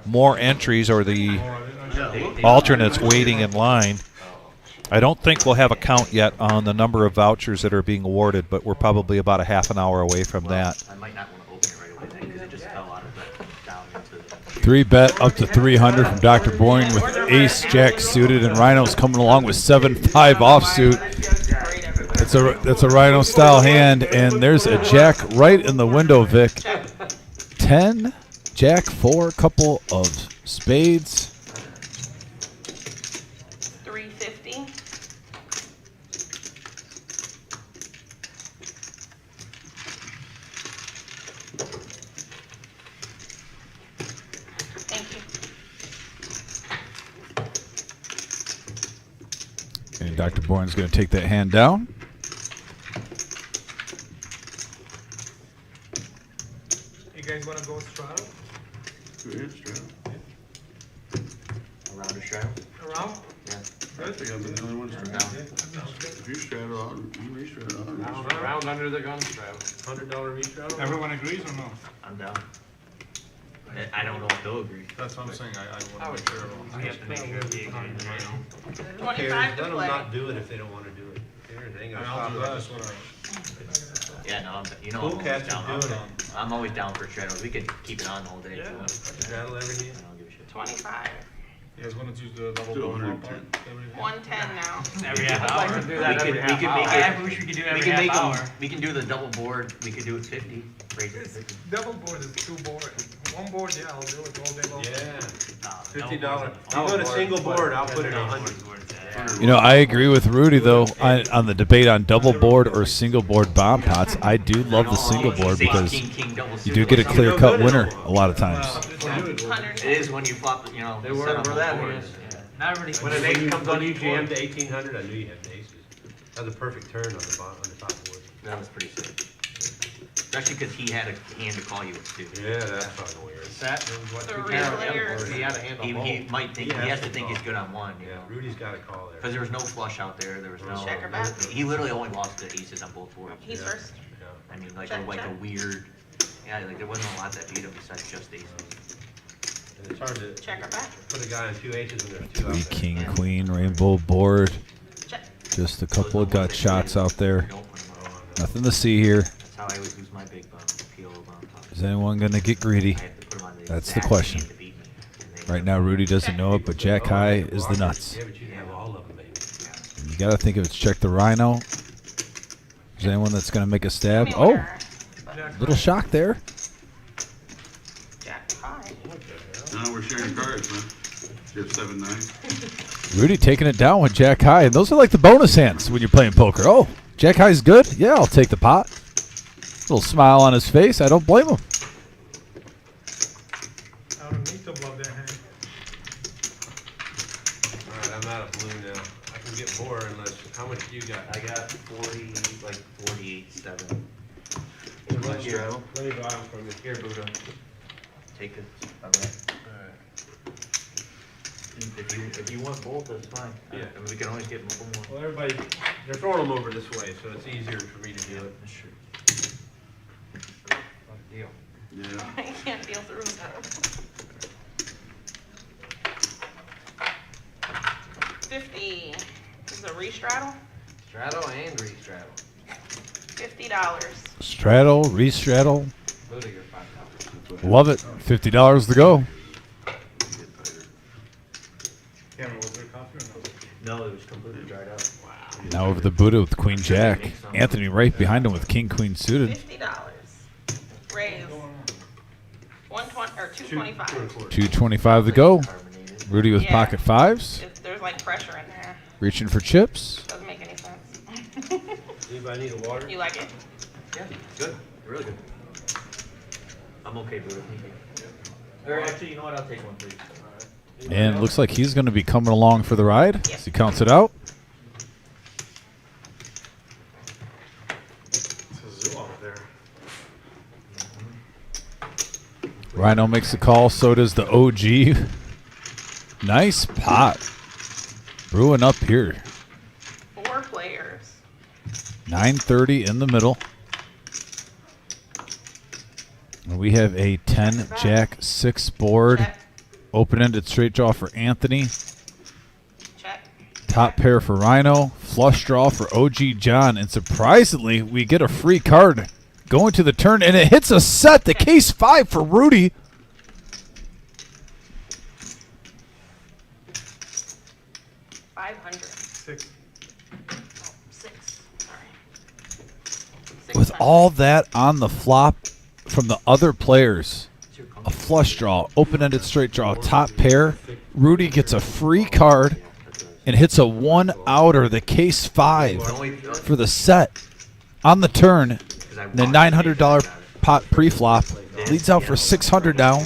more entries or the alternates waiting in line, I don't think we'll have a count yet on the number of vouchers that are being awarded, but we're probably about a half an hour away from that. I might not want to open it right away then because it just fell out of the down into the. Three bet up to 300 from Dr. Boyne with ace jack suited, and Rhino's coming along with 7-5 offsuit. That's a Rhino style hand, and there's a jack right in the window, Vic. 10, jack 4, couple of spades. 350. Thank you. And Dr. Bourne's going to take that hand down. You guys want to go straddle? Go ahead, straddle. Around the straddle? Around? Yeah. I think I'm the only one straddle. If you straddle, you re-straddle. Round under the gun straddle. $100 restraddle. Everyone agrees or no? I'm down. I don't know if they'll agree. That's what I'm saying, I I want would to make sure everyone. I have to make sure they agree. Who 25 cares? to Let them play. not do it if they don't want to do it. They ain't gonna I'll do stop that, us. that's what Yeah, no, I'm Cool always cats down. are doing it. I'm always down for straddles. We could keep it on all day. if you want. Straddle every hand. I don't give a shit. 25. You guys want to choose the double Do ball 110. ballpark? 110 now. Every half I'd like hour. to do We that could every half make hour. it. I wish we could do We every can make half 'em- hour. We can do the double board. We could do it 50. Raise it to 50. Double board is 2 board. 1 board, yeah, I'll do it all day long. Yeah. $50. $50. I'll put a single board, I'll put it 100. You know, I agree with Rudy, though, on the debate on double board or single board bomb pots. I do love the single board because you do get a clear-cut winner a lot of times. It is when you flop, you know, They set were up for on that. boards. Not everybody. When an ace comes on you, jam to 1800, I knew you had the aces. That was a perfect turn on the bottom, on the top board. That was pretty sick. Especially because he had a hand to call you with, too. Yeah, that's fucking weird. Set and what Three two pair. players. He had a hand on He both. might think, he has to think he's good on one, you Yeah, know? Rudy's got a call there. Because there was no flush out there, there was no. Checker back. He literally only lost the aces on both boards. He's Yeah. first. Yeah. I mean, like, Check, a check. weird, yeah, like, there wasn't a lot that beat him besides just aces. And it's hard to Checker back. put a guy on 2 aces when there's 2 out 3 there. king, queen, rainbow board. Check. Just a couple of gut shots out there. Don't put him on. Nothing to see here. That's how I always lose my big bump, PO on top. Is anyone going to get greedy? I have to put him on That's the exact question. hand to beat me. And they- Right now, Rudy doesn't know it, but Jack High is the nuts. Yeah, but you can have all of them, baby. You got to think if it's check the Rhino. Is anyone that's going to make a stab? Me Oh, winner. little shock there. Jack high. Now we're sharing cards, man. You have 7-9. Rudy taking it down with Jack High. And those are like the bonus hands when you're playing poker. Oh, Jack High's good? Yeah, I'll take the pot. Little smile on his face. I don't blame him. I don't need to blow that hand. Alright, I'm out of blue now. I can get more unless, how much do you got? I got 40, like 48-7. Let me Straddle. let me buy them from you. Here, Buddha. Take it. Okay. Alright. If you want both, that's fine. Yeah. I mean, we can always get a couple more. Well, everybody, they're throwing them over this way, so it's easier for me to do it. That's true. Deal. Yeah. I can't feel through them. 50. This is a restraddle. Straddle and re-straddle. $50. Straddle, restraddle. Buddha, you're $5. Love it. $50 to go. Cameron, was there coffee or no? No, it was completely dried out. Now over the Buddha with Queen Jack. Anthony right behind him with King Queen suited. $50. Raise. 120 or 225. 225 to go. Carbonated. Rudy with Yeah. pocket fives. There's like pressure in there. Reaching for chips. Doesn't make any sense. Anybody need a water? You like it? Yeah, good. Really good. I'm okay, Buddha. Thank you. Or actually, you know what? I'll take one, please. And it looks like he's going to be coming along for the ride as he counts it out. It's a zoo out there. Rhino makes the call. So does the OG. Nice pot. Brewing up here. 4 players. 9:30 in the middle. And we have a 10 Jack 6 board. Check. Open-ended straight draw for Anthony. Check. Top pair for Rhino. Flush draw for OG John. And surprisingly, we get a free card going to the turn. And it hits a set. The case 5 for Rudy. 500. 6. Oh, 6. Sorry. With 600. all that on the flop from the other players, a flush draw, open-ended straight draw, top pair, Rudy gets a free card and hits a one-outer, the case 5 for the set on the turn. The $900 pot pre-flop leads out for 600 now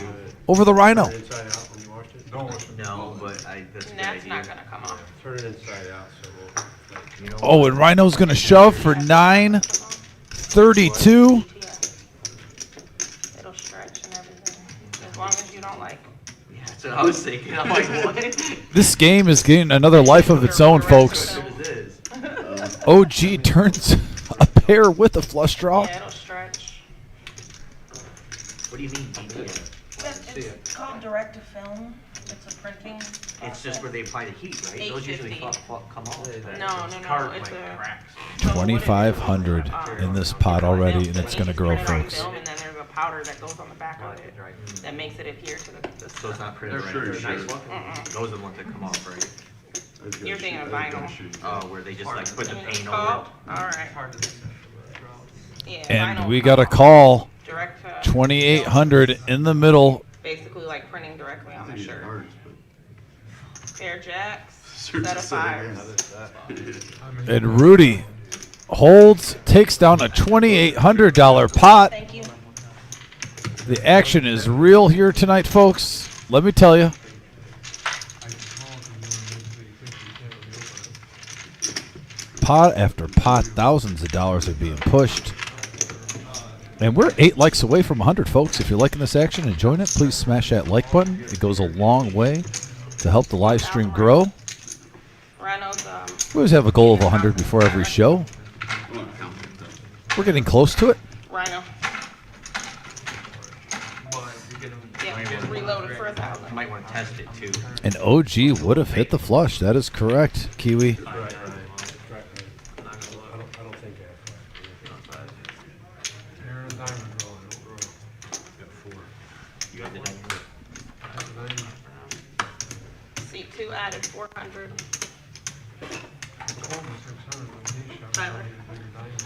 over the Rhino. Inside out when you washed it? Don't wash it. No, but that's a good That's idea. not gonna come off. Turn it inside out, so we'll, You know Oh, and Rhino's going to shove for 932. It'll stretch and everything. As long as you don't like. Yeah, that's what I was thinking. I'm like, what? This game is getting another life of its own, folks. What is this? OG turns a pair with a flush draw. Yeah, it'll stretch. What do you mean, DTA? It's called direct to film. It's a printing. It's just where they apply the heat, right? Those usually 850. come off. No, it's a. 2,500 in this pot already, and it's going to grow, folks. And then there's a powder that goes on the back of it that makes it adhere to the So it's stuff. not printed They're right. pretty Nice sure. one. Those are the ones that come off, right? You're thinking of vinyl. Where they just like put the It's paint called. over Alright. Hard to accept for the draws. Yeah, And vinyl we got a comes off. call, Direct to. 2,800 in the middle. Basically like printing directly on the shirt. Artists, Pair jacks, but set of fives. And Rudy holds, takes down a $2,800 pot. Thank you. The action is real here tonight, folks. Let me tell you. Pot after pot, thousands of dollars are being pushed. And we're 8 likes away from 100, folks. If you're liking this action and enjoying it, please smash that like button. It goes a long way to help the live stream grow. Rhino's, We always have a goal of 100 before every show. We're getting close to it. Rhino. But you're getting Yeah, just reload it for 1,000. You might want to test it too. And OG would have hit the flush. That is correct, Kiwi. right, right. I don't think that. They're a diamond roll, they don't roll. You got the That's a diamond. C2 added 400. Call me 600 on these shots. Tyler. Bigger diamond.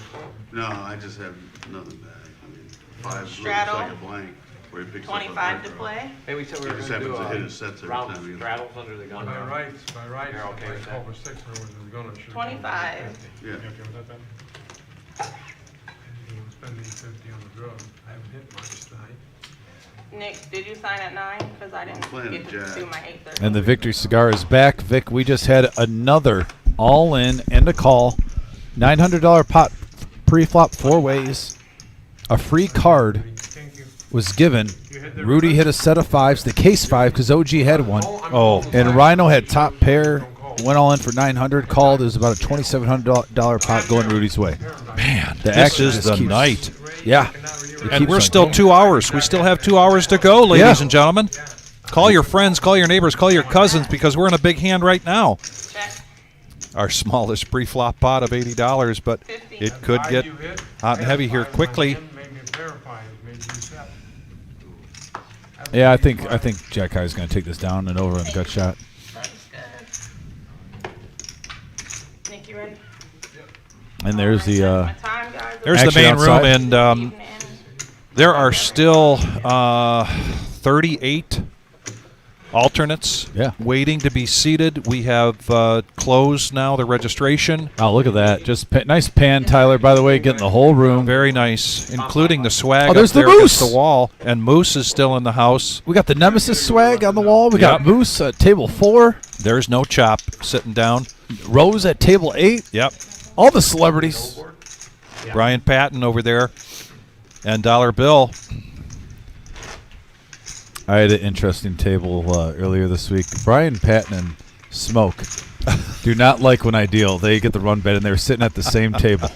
No, I just have nothing back. I mean, 5 looks Straddle. like a blank where he picks up a 25 hard to draw. play. Hey, we said we He were just gonna do happens to hit his sets every round time he- straddles under the gun. By rights, You're okay if I with call that? for 6, in other words, we're gonna shoot. 25. Yeah. You okay with that then? You wanna spend 850 on the drug. I haven't hit much tonight. Nick, did you sign at 9? Because I didn't Playing get to jack. do my 8:30. And the Victory Cigar is back. Vic, we just had another all-in and a call. $900 pot pre-flop 4 ways. A free card Thank you. was given. You hit the Rudy hit a set of 5s, the case 5, because OG had one. Oh, And Rhino had top pair, went all in for 900, called. It was about a $2,700 pot going Rudy's way. Man, The this action is just the keeps- night. Yeah. And we're still 2 hours. We still have 2 hours to go, ladies and gentlemen. Call your friends, call your neighbors, call your cousins, because we're in a big hand right now. Check. Our smallest pre-flop pot of $80, but 50. it could get hot and heavy here quickly. Yeah, I think Jack High is going to take this down and over on the gut shot. That's good. Nick, you ready? And there's the My time, guys. There's the Action main outside. room, and there are still 38 alternates waiting to be seated. We have closed now the registration. Oh, look at that. Just nice pan, Tyler, by the way, getting the whole room. Very nice, including the swag Oh, there's up there the against Moose. the wall. And Moose is still in the house. We got the Nemesis swag on the wall. We got Yep. Moose at table 4. There's no Chop sitting down. Rose at table 8. Yep. All the celebrities. Brian Patton over there. And Dollar Bill. I had an interesting table earlier this week. Brian Patton and Smoke do not like when I deal. They get the run bet, and they were sitting at the same table.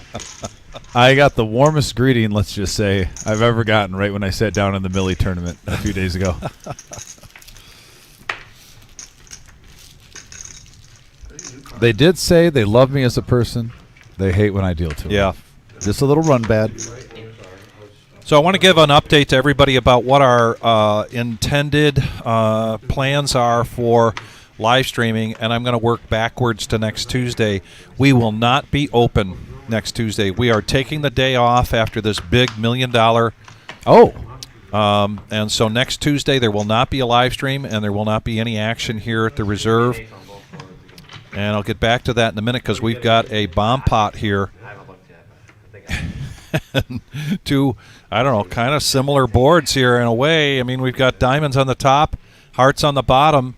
I got the warmest greeting, let's just say, I've ever gotten right when I sat down in the Millie tournament a few days ago. They did say they love me as a person. They hate when I deal to them. Yeah. Just a little run bad. So I want to give an update to everybody about what our intended plans are for live streaming, and I'm going to work backwards to next Tuesday. We will not be open next Tuesday. We are taking the day off after this big $1 million. And so next Tuesday there will not be a live stream, and there will not be any action here at the reserve. And I'll get back to that in a minute because we've got a bomb pot here. Two, I don't know, kind of similar boards here in a way. I mean, we've got diamonds on the top, hearts on the bottom,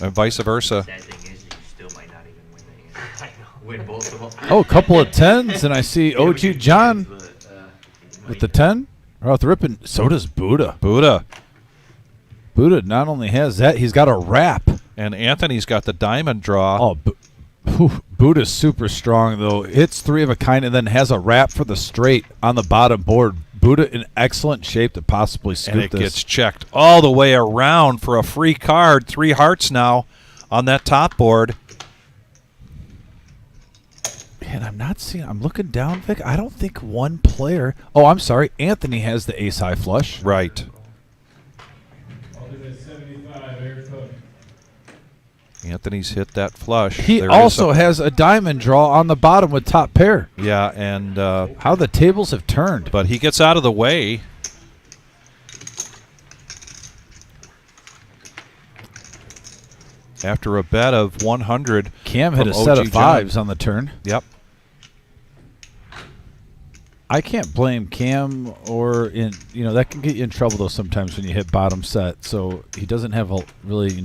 and vice versa. Sad thing is, you still might not even win the hand. I know. Win both of them. Oh, a couple of 10s, and I see OG John with the 10. Oh, the ripping. So does Buddha. Buddha Not only has that, he's got a wrap. And Anthony's got the diamond draw. Oh, Buddha's super strong, though. Hits 3 of a kind and then has a wrap for the straight on the bottom board. Buddha in excellent shape to possibly scoop and it this. gets checked all the way around for a free card. 3 hearts now on that top board. And I'm not seeing. I'm looking down, Vic. I don't think one player. Oh, I'm sorry. Anthony has the ace high flush. Right. Alternate 75, Eric Cook. Anthony's hit that flush. He There also is has a diamond draw on the bottom with top pair. yeah, and How the tables have turned. but he gets out of the way. After a bet of 100. Cam hit from a set OG of 5s John. on the turn. Yep. I can't blame Cam or that can get you in trouble though sometimes when you hit bottom set. So he doesn't have a really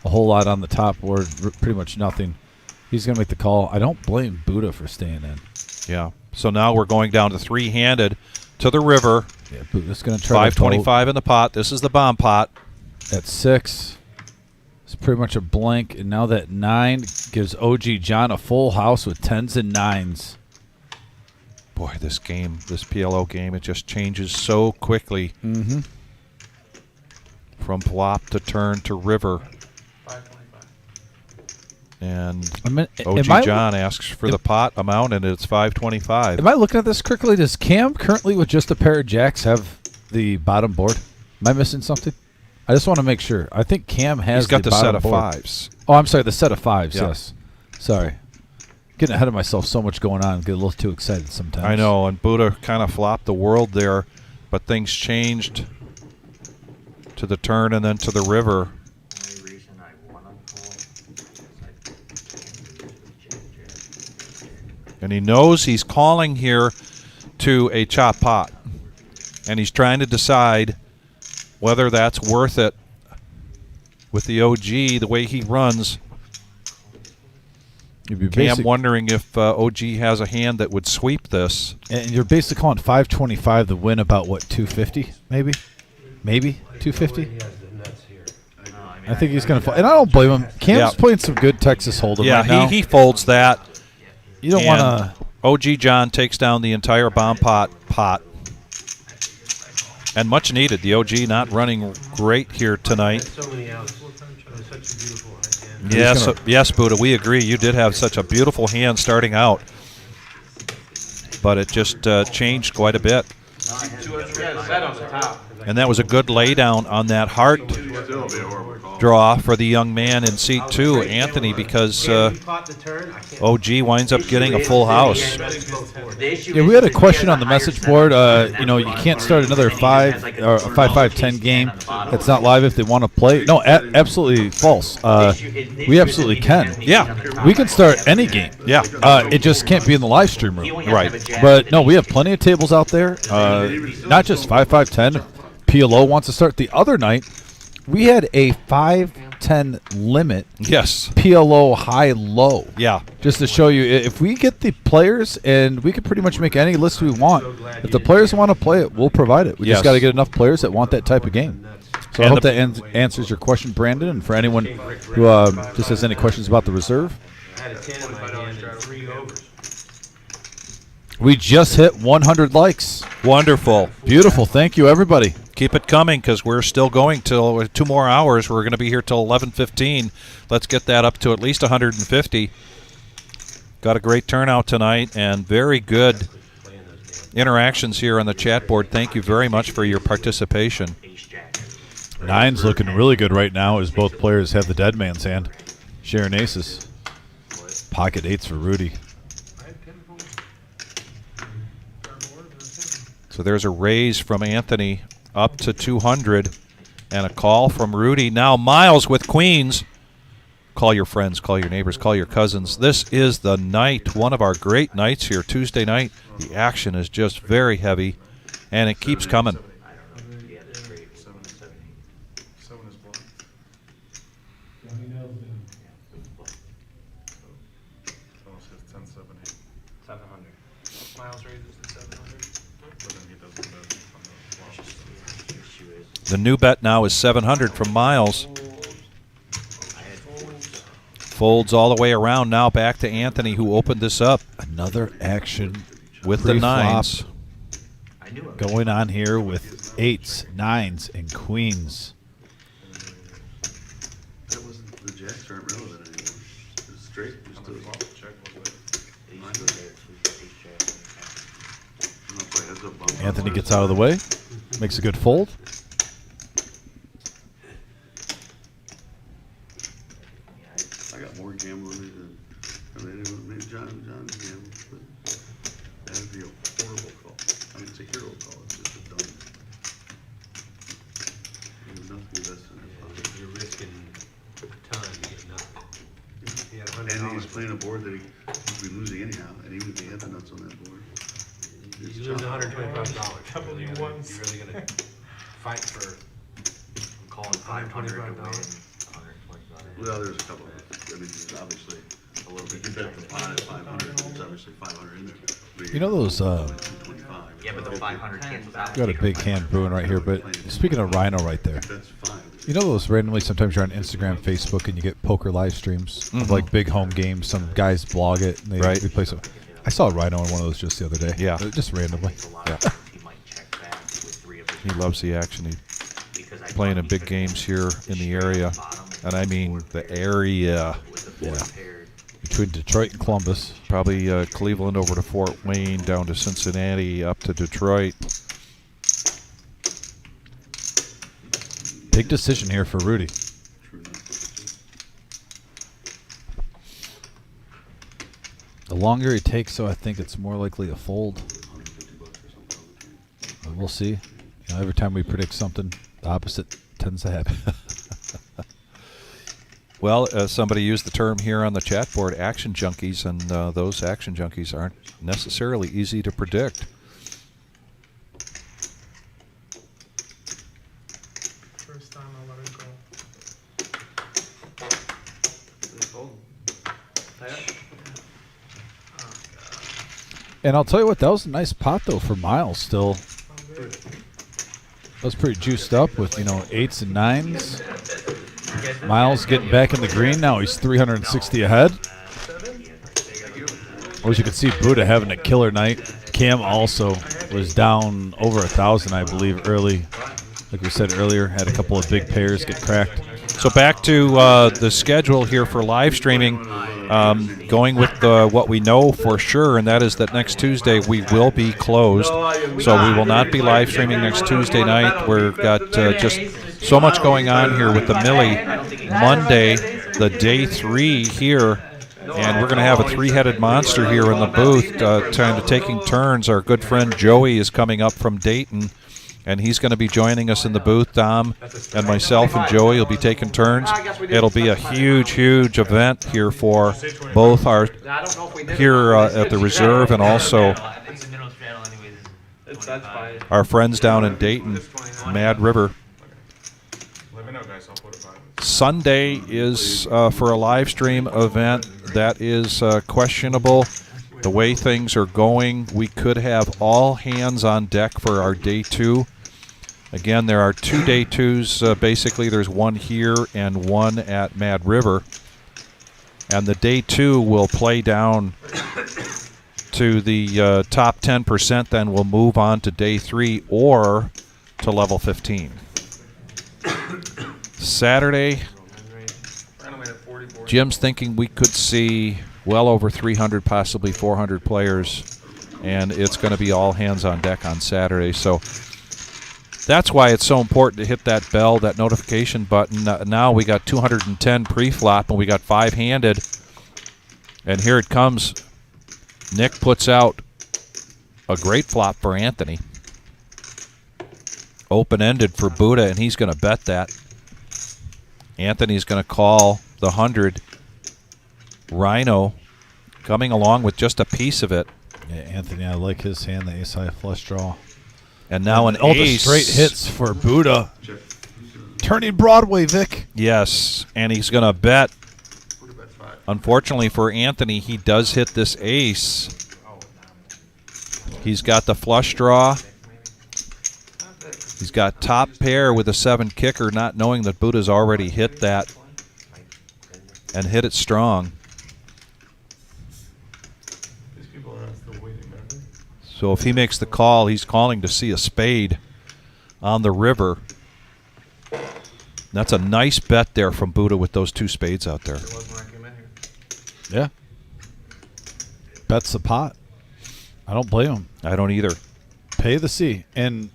a whole lot on the top board, pretty much nothing. He's gonna make the call. I don't blame Buddha for staying in. Yeah. So now we're going down to 3-handed to the river. Yeah, Buddha's gonna try 525 in the pot. This is the bomb pot. at 6. It's pretty much a blank, and now that 9 gives OG John a full house with 10s and 9s. Boy, this game, this PLO game, it just changes so quickly. Mm-hmm. From flop to turn to river. 525. And am OG I- John asks for the pot amount, and it's 525. Am I looking at this correctly? Does Cam currently with just a pair of jacks have the bottom board? Am I missing something? I just want to make sure. I think Cam has He's got the set bottom of board. 5s. Oh, I'm sorry, the set of 5s, Yeah. yes. Sorry. Getting ahead of myself, so much going on. Get a little too excited sometimes. I know, and Buddha kind of flopped the world there, but things changed to the turn and then to the river. Only reason I want to call is I jack. And he knows he's calling here to a chop pot. And he's trying to decide whether that's worth it with the OG, the way he runs. You'd be Cam wondering if OG has a hand that would sweep this. and you're basically calling 525 the win about, what, 250 maybe? Maybe 250? He has the nuts here. I think he's going to fall. And I don't blame him. Cam's Yeah. playing some good Texas Hold'em Yeah, right now. he folds that. You don't want to. OG John takes down the entire bomb pot. And much needed. The OG not running great here tonight. So many outs. It was such a beautiful hand. Yes, yes, Buddha, we agree. You did have such a beautiful hand starting out. But it just changed quite a bit. Set on the top. And that was a good laydown on that heart Still be a horrible call. draw for the young man in seat 2, Anthony, because Yeah, he caught the turn. I can't. OG winds up getting a full house. Yeah, we had a question on the message board. You can't start another 5 or a 5-5-10 game that's not live if they want to play. No, absolutely false. We absolutely can. Yeah. We can start any game. Yeah. It just can't be in the live stream room. Right. But no, we have plenty of tables out there. Not just 5-5-10. PLO wants to start. The other night, we had a 5-10 limit. Yes. PLO high-low. Yeah. Just to show you, if we get the players, and we can pretty much make any list we want. If the players want to play it, we'll provide it. We Yes. just got to get enough players that want that type of game. So I And hope that answers your question, Brandon. And for anyone who just has any questions about the reserve, I had a 10 in my hand and 3 overs. we just hit 100 likes. Wonderful. Beautiful. Thank you, everybody. Keep it coming because we're still going till 2 more hours. We're going to be here till 11:15. Let's get that up to at least 150. Got a great turnout tonight and very good interactions here on the chat board. Thank you very much for your participation. Nine's looking really good right now as both players have the dead man's hand. Sharing aces. Pocket eights for Rudy. So there's a raise from Anthony up to 200 and a call from Rudy. Now Miles with queens. Call your friends, call your neighbors, call your cousins. This is the night, one of our great nights here, Tuesday night. The action is just very heavy, and it keeps coming. Seven is blocked. Johnny Nelson. Oh, it says 10, 7, 8. 700. Miles raises to 700. But then he doesn't bet on the flop. The new bet now is 700 from Miles. Folds all the way around now back to Anthony, who opened this up. Another action With the pre-flop nines. going on here with eights, nines, and queens. That wasn't, the jacks aren't relevant anymore. It's straight, just On the those. flop, check was it? I'll play heads up bump. Anthony gets out of the way, makes a good fold. I got more gambling than anyone, maybe John's gambled, but that would be a horrible call. I mean, it's a hero call, it's just a dumb. There's nothing invested in that. You're risking a ton to get nothing. He had And he's $100. playing a board that he'd be losing anyhow, and even if he had the nuts on that board. You lose $125. Couple You new ones. really gonna fight for I'm calling 500 to win. $125. Well, there's a couple of, I mean, there's obviously a little bit, you bet the pot at 500, there's obviously 500 in there. But You know those, 225. Yeah, but the 500 cancels out. got a big hand brewing right here, but speaking of Rhino right there. That's fine. You know those randomly, sometimes you're on Instagram, Facebook, and you get poker live streams of like big home games. Some guys blog it, and they play some. I saw Rhino in one of those just the other day. Yeah. Just randomly. Yeah. He loves the action. He's playing in big games here in the area. And I mean the area. Yeah. Between Detroit and Columbus. Probably Cleveland over to Fort Wayne, down to Cincinnati, up to Detroit. Big decision here for Rudy. The longer he takes, so I think it's more likely to fold. But we'll see. You know, every time we predict something, the opposite tends to happen. Well, somebody used the term here on the chat board, action junkies, and those action junkies aren't necessarily easy to predict. First time I let it go. And I'll tell you what, that was a nice pot, though, for Miles still. That was pretty juiced up with, you know, eights and nines. Miles getting back in the green now. He's 360 ahead. As you can see, Buddha having a killer night. Cam also was down over 1,000, I believe, early. Like we said earlier, had a couple of big pairs get cracked. So back to the schedule here for live streaming. Going with what we know for sure, and that is that next Tuesday we will be closed. So we will not be live streaming next Tuesday night. We've got just so much going on here with the Millie. Monday, the day 3 here, and we're going to have a 3-headed monster here in the booth, kind of taking turns. Our good friend Joey is coming up from Dayton, and he's going to be joining us in the booth. Dom and myself and Joey will be taking turns. It'll be a huge, huge event here for both our here at the Reserve and also our friends down in Dayton, Mad River. Let me know, guys. I'll put it back. Sunday is for a live stream event. That is questionable. The way things are going, we could have all hands on deck for our day 2. Again, there are 2 day 2s. Basically, there's one here and one at Mad River. And the day 2 will play down to the top 10%. Then we'll move on to day 3 or to level 15. Saturday, Jim's thinking we could see well over 300, possibly 400 players, and it's going to be all hands on deck on Saturday. So That's why it's so important to hit that bell, that notification button. Now we got 210 pre-flop, and we got 5-handed. And here it comes. Nick puts out a great flop for Anthony. Open-ended for Buddha, and he's going to bet that. Anthony's going to call the 100. Rhino coming along with just a piece of it. Yeah, Anthony, I like his hand, the ace-high flush draw. And now an all ace. the straight hits for Buddha. Turning Broadway, Vic. Yes, and he's going to bet. Unfortunately for Anthony, he does hit this ace. He's got the flush draw. He's got top pair with a 7 kicker, not knowing that Buddha's already hit that and hit it strong. These people are not still waiting, remember? So if he makes the call, he's calling to see a spade on the river. That's a nice bet there from Buddha with those 2 spades out there. Yeah. Bets the pot. I don't blame him. I don't either. Pay the C. And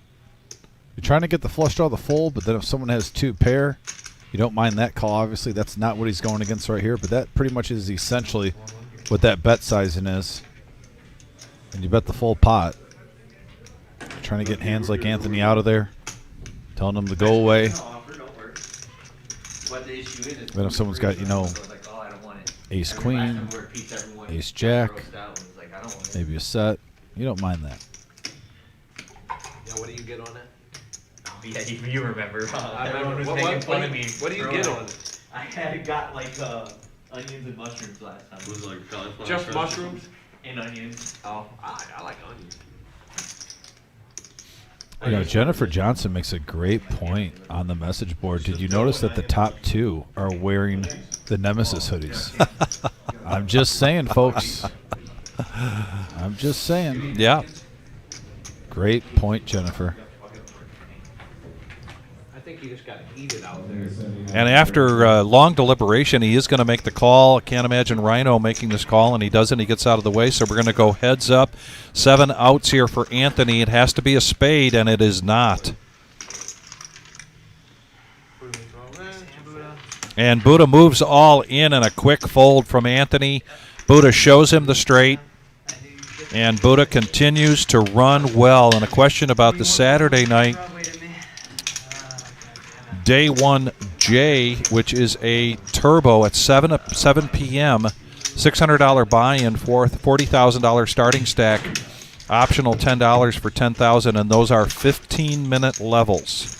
you're trying to get the flush draw, the fold, but then if someone has 2 pair, you don't mind that call. Obviously, that's not what he's going against right here, but that pretty much is essentially what that bet sizing is. And you bet the full pot. Trying to get hands like Anthony out of there. Telling them to go away. Then if someone's got, ace queen, ace jack, maybe a set, you don't mind that. Yeah, what do you get on that? Yeah, you remember. I remember. Everyone was making fun of me. What do you get on it? I had got like onions and mushrooms last time. Was it like cauliflower? Just crust? mushrooms? And onions. Oh, I like onions. Jennifer Johnson makes a great point on the message board. Did you notice that the top 2 are wearing the Nemesis hoodies? I'm just saying, folks. I'm just saying. Yeah. Great point, Jennifer. I think you just got to eat it out there. And after long deliberation, he is going to make the call. I can't imagine Rhino making this call, and he doesn't. He gets out of the way, so we're going to go heads up. 7 outs here for Anthony. It has to be a spade, and it is not. And Buddha moves all in a quick fold from Anthony. Buddha shows him the straight, and Buddha continues to run well. And a question about the Saturday night Day 1 J, which is a turbo at 7 p.m., $600 buy-in for $40,000 starting stack, optional $10 for $10,000, and those are 15-minute levels.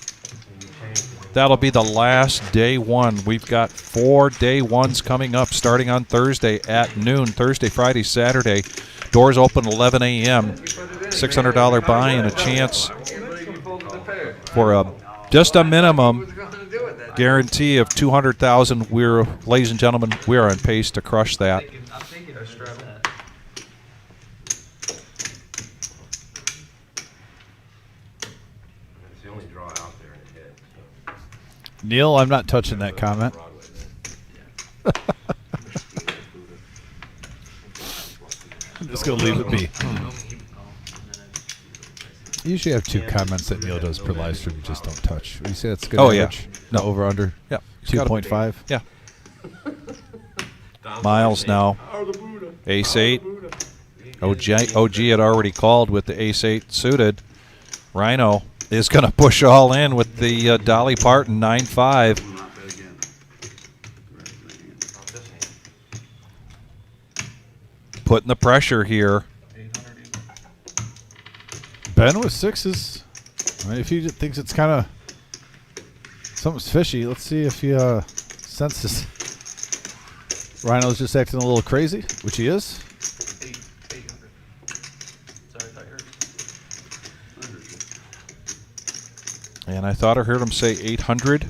That'll be the last Day 1. We've got 4 Day 1s coming up starting on Thursday at noon, Thursday, Friday, Saturday. Doors open 11 a.m., $600 buy-in, a chance for just a minimum guarantee of $200,000. We're, ladies and gentlemen, we are on pace to crush that. It's the only draw out there in the head. So. Neil, I'm not touching that comment. I'm just going to leave it be. You usually have 2 comments that Neil does per live stream. You just don't touch. You say that's good. Oh, yeah. average? No, over under. Yeah. 2.5. Yeah. Miles now. Ace 8. OG had already called with the ace 8 suited. Rhino is going to push all in with the Dolly Parton 9-5. Putting the pressure here. Ben with 6s. I mean, if he thinks it's kind of something's fishy, let's see if he senses Rhino's just acting a little crazy, which he is. And I thought I heard him say 800.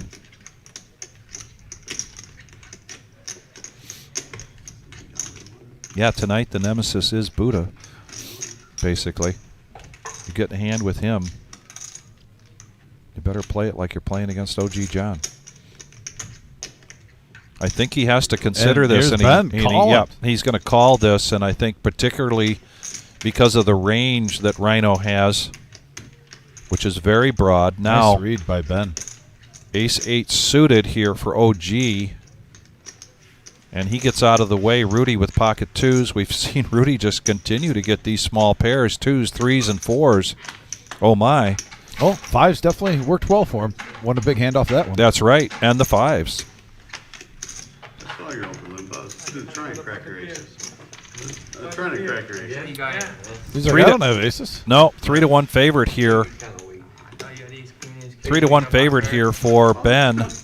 Yeah, tonight the nemesis is Buddha, basically. You get in hand with him, you better play it like you're playing against OG John. I think he has to consider And this, here's and Ben calling. he's going to call this, and I think particularly because of the range that Rhino has, which is very broad. Now, Nice read by Ben. Ace-8 suited here for OG. And he gets out of the way. Rudy with pocket 2s. We've seen Rudy just continue to get these small pairs, 2s, 3s, and 4s. Oh, my. Oh, 5s definitely worked well for him. Won a big hand off that one. That's right. And the 5s. I saw your open limp. I was trying to crack your aces. I'm trying to crack your aces. Yeah, you got it. He's like, I don't have aces. No, 3-1 favorite here. 3-1 favorite here for Ben. Pocket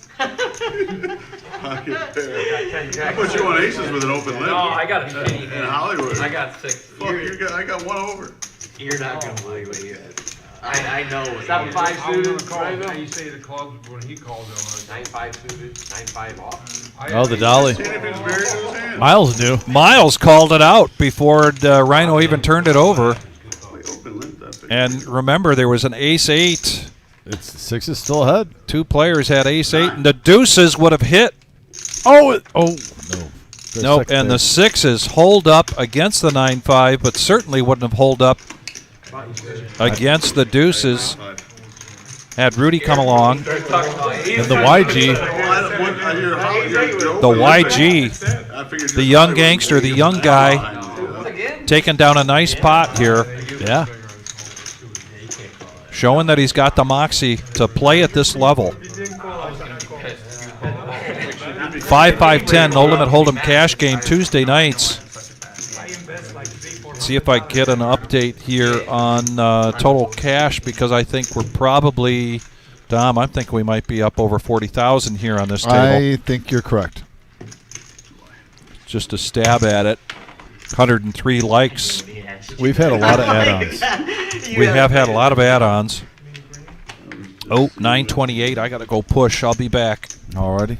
pair. I put you on aces with an open limp. No, I got a penny. In Hollywood. I got 6. Fuck, I got 1 over. You're not gonna believe what you had. I know what 7-5 I'm gonna suited. call, Right, how you say the clubs when he calls it. 9-5 suited. 9-5 off. Oh, the dolly. See if it's buried in his hand. Miles knew. Miles called it out before Rhino even turned it over. Wait, open limp that big. And remember, there was an ace-8. It's 6 is still ahead. 2 players had ace-8, and the deuces would have hit. Oh, no. Nope, and the 6s hold up against the 9-5, but certainly wouldn't have held up against the deuces. Had Rudy come along. And the YG. The YG, the young gangster, the young guy, taking down a nice pot here. Yeah. Showing that he's got the moxie to play at this level. 5-5-10, no limit hold'em cash game Tuesday nights. See if I get an update here on total cash, because I think we're probably, Dom, I think we might be up over 40,000 here on this table. I think you're correct. Just a stab at it. 103 likes. We've had a lot of add-ons. We have had a lot of add-ons. Oh, 928. I got to go push. I'll be back. Alrighty.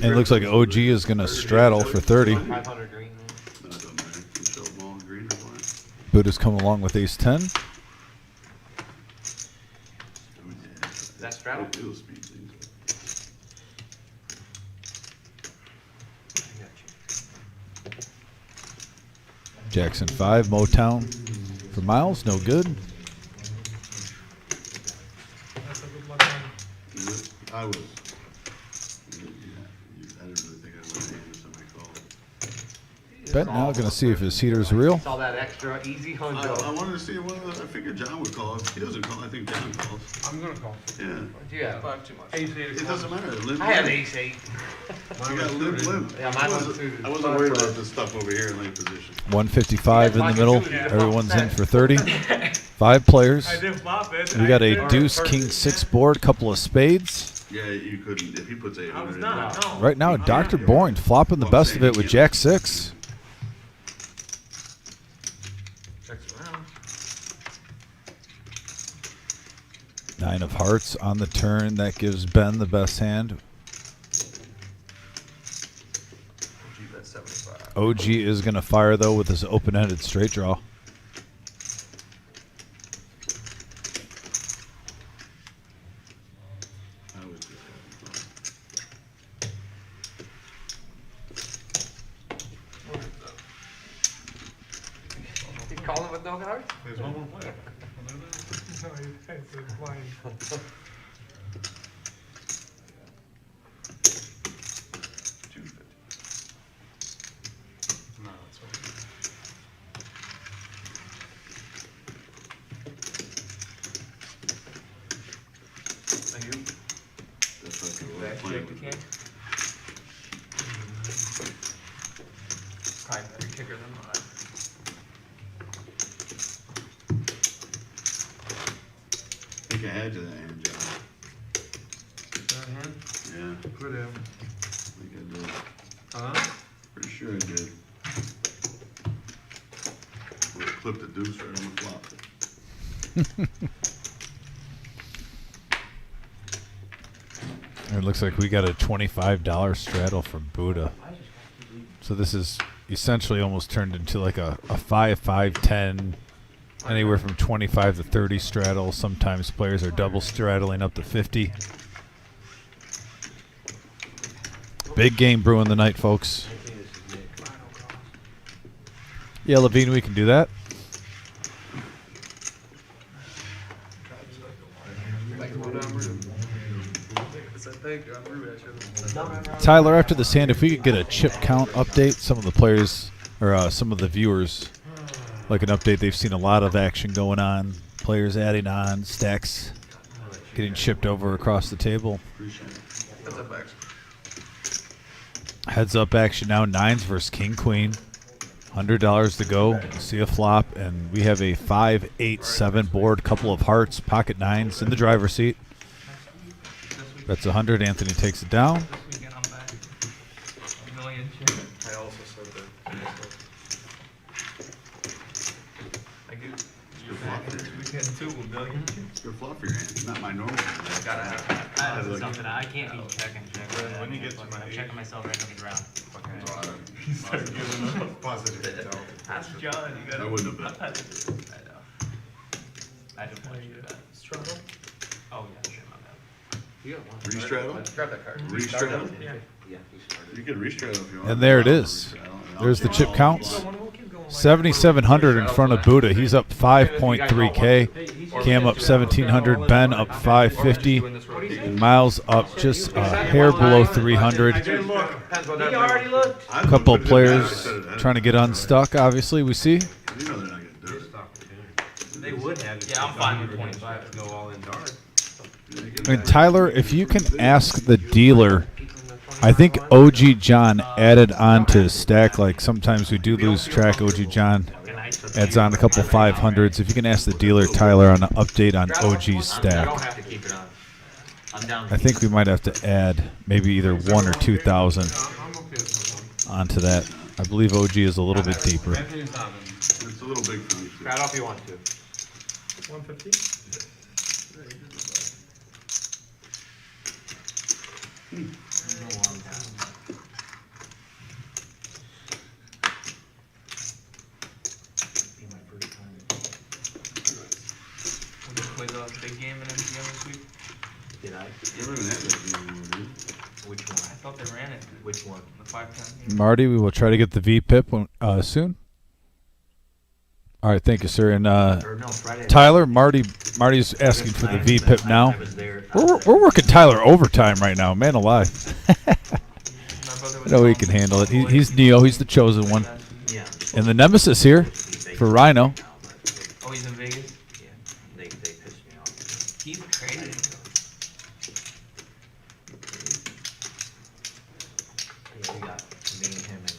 And it looks like OG is going to straddle for 30. 500 green. Buddha's coming along with ace-10. That straddle? Jackson 5, Motown for Miles, no good. I was. I didn't really think I would have handed somebody called. Bet now going to see if his heater's real. All that extra easy hundo. I wanted to see one of those. I figured John would call. If he doesn't call, I think John calls. I'm gonna call. Yeah. Yeah. Too much. It doesn't matter. Limp, I have limp. ace-8. You got limp. Yeah, mine was suited. I wasn't worried about this stuff over here in lane position. 155 in the middle. Everyone's in for 30. 5 players. We got a deuce, king 6 board, couple of spades. Yeah, you couldn't. If he puts 800 in. Right now, Dr. Bourne flopping the best of it with Jack 6. Nine of hearts on the turn. That gives Ben the best hand. OG is going to fire, though, with his open-ended straight draw. You calling with no cards? There's one more player. No, it's okay. Are you? That's like a That playing check the with king? Probably better kicker than mine. I think I had you that hand, John. Yeah, Could have. I think I did. Huh? Pretty sure I did. Would have clipped the deuce right on the flop. It looks like we got a $25 straddle from Buddha. So this is essentially almost turned into like a 5-5-10, anywhere from 25 to 30 straddle. Sometimes players are double straddling up to 50. Big game brewing the night, folks. Yeah, Levine, we can do that. Tyler, after this hand, if we could get a chip count update, some of the players or some of the viewers like an update. They've seen a lot of action going on, players adding on, stacks getting shipped over across the table. Heads up action now, nines versus king queen. $100 to go. We'll see a flop, and we have a 5, 8, 7 board, couple of hearts, pocket nines in the driver's seat. That's 100. Anthony takes it down. This weekend I'm back. $1 million. I also said that. I do. Good flop for your hand. Weekend too, $1 million. Good flop for your hand. It's not my normal hand. Gotta have that. That's something I can't be checking. When you get to my I'm age- checking myself right on the ground. You start giving up positive doubt. Ask John. You gotta. I wouldn't have bet. I know. I don't want you to bet. Struggle. Oh, yeah, sure, my bad. You got one. Re-straddle? Grab that card. Re-straddle? Yeah. You could restraddle if you want. And there it is. There's the chip counts. 7,700 in front of Buddha. He's up 5.3K. Cam up 1,700. Ben up 550. Miles up just a hair below 300. He already looked. A couple of players trying to get unstuck, obviously, we see. You know they're not gonna do it. Missed opportunity. They would have. if Yeah, I'm they fine thought with you were gonna 25. Go all in dark. And Tyler, if you can ask the dealer, I think OG John added on to his stack. Like sometimes we do lose track. OG John adds on a couple 500s. If you can ask the dealer, Tyler, on an update on OG's You don't stack. have to keep it on. I'm down. I think we might have to add maybe either 1 or 2,000 onto that. I believe OG is a little bit deeper. It's a little big for me too. Try it off if you want to. 150. Be my first time. We'll just play the big game in MGM this week. Did I? You don't even have that game anymore, dude. Which I one? thought they ran it. Which one? The 5-10 game. Marty, we will try to get the VPIP soon. All right, thank you, sir. And Or no, Friday. Tyler, Marty's asking for the VPIP now. I was there. We're working Tyler overtime right now, man alive. My brother was I know he home. can handle it. He's Neo. He's the chosen one. Yeah. And the nemesis here for Rhino. Oh, he's in Vegas. Yeah. They pissed me off. He's crazy. Yeah, we got me, him, and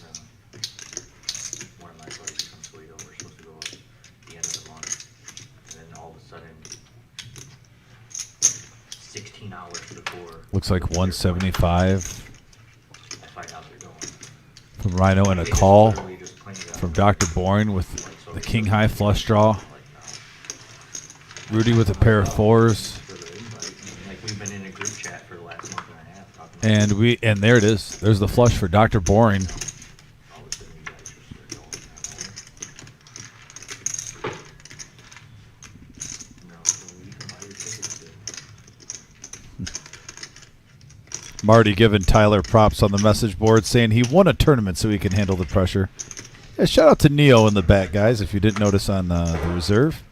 one of my buddies from Toledo. We're supposed to go at the end of the month, and then all of a sudden, 16 hours before. Looks like 175 I find out they're going. from Rhino and a call from Dr. Boring with the king high flush draw. Rudy with a pair of fours. Like we've been in a group chat for the last month and a half talking about And there it is. There's the flush for Dr. Boring. all of a sudden you guys just start going. No, so you can buy your tickets to Marty giving Tyler props on the message board, saying he won a tournament so he can handle the pressure. Yeah, shout out to Neo in the back, guys, if you didn't notice on the reserve.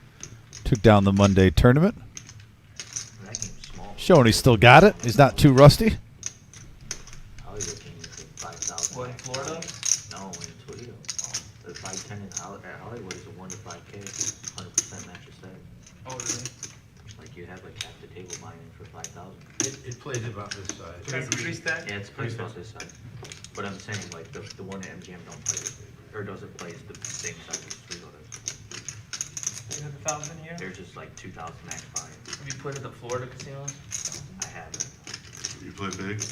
Took down the Monday tournament. that game's small. Showing he still got it. He's not too rusty. Hollywood game is like 5,000. What, in Florida? No, in Toledo. The 510 in Hollywood is a 1 to 5K, 100% match a set. Oh, really? Like you have like half the table buying in for 5,000. It plays about this size. That's three stack? Yeah, it's pretty about this size. But I'm saying like the one at MGM don't play it, or doesn't play the same size as Toledo does. You have 1,000 here? They're just like 2,000 max buy. Have you played at the Florida casinos? I haven't. You play big?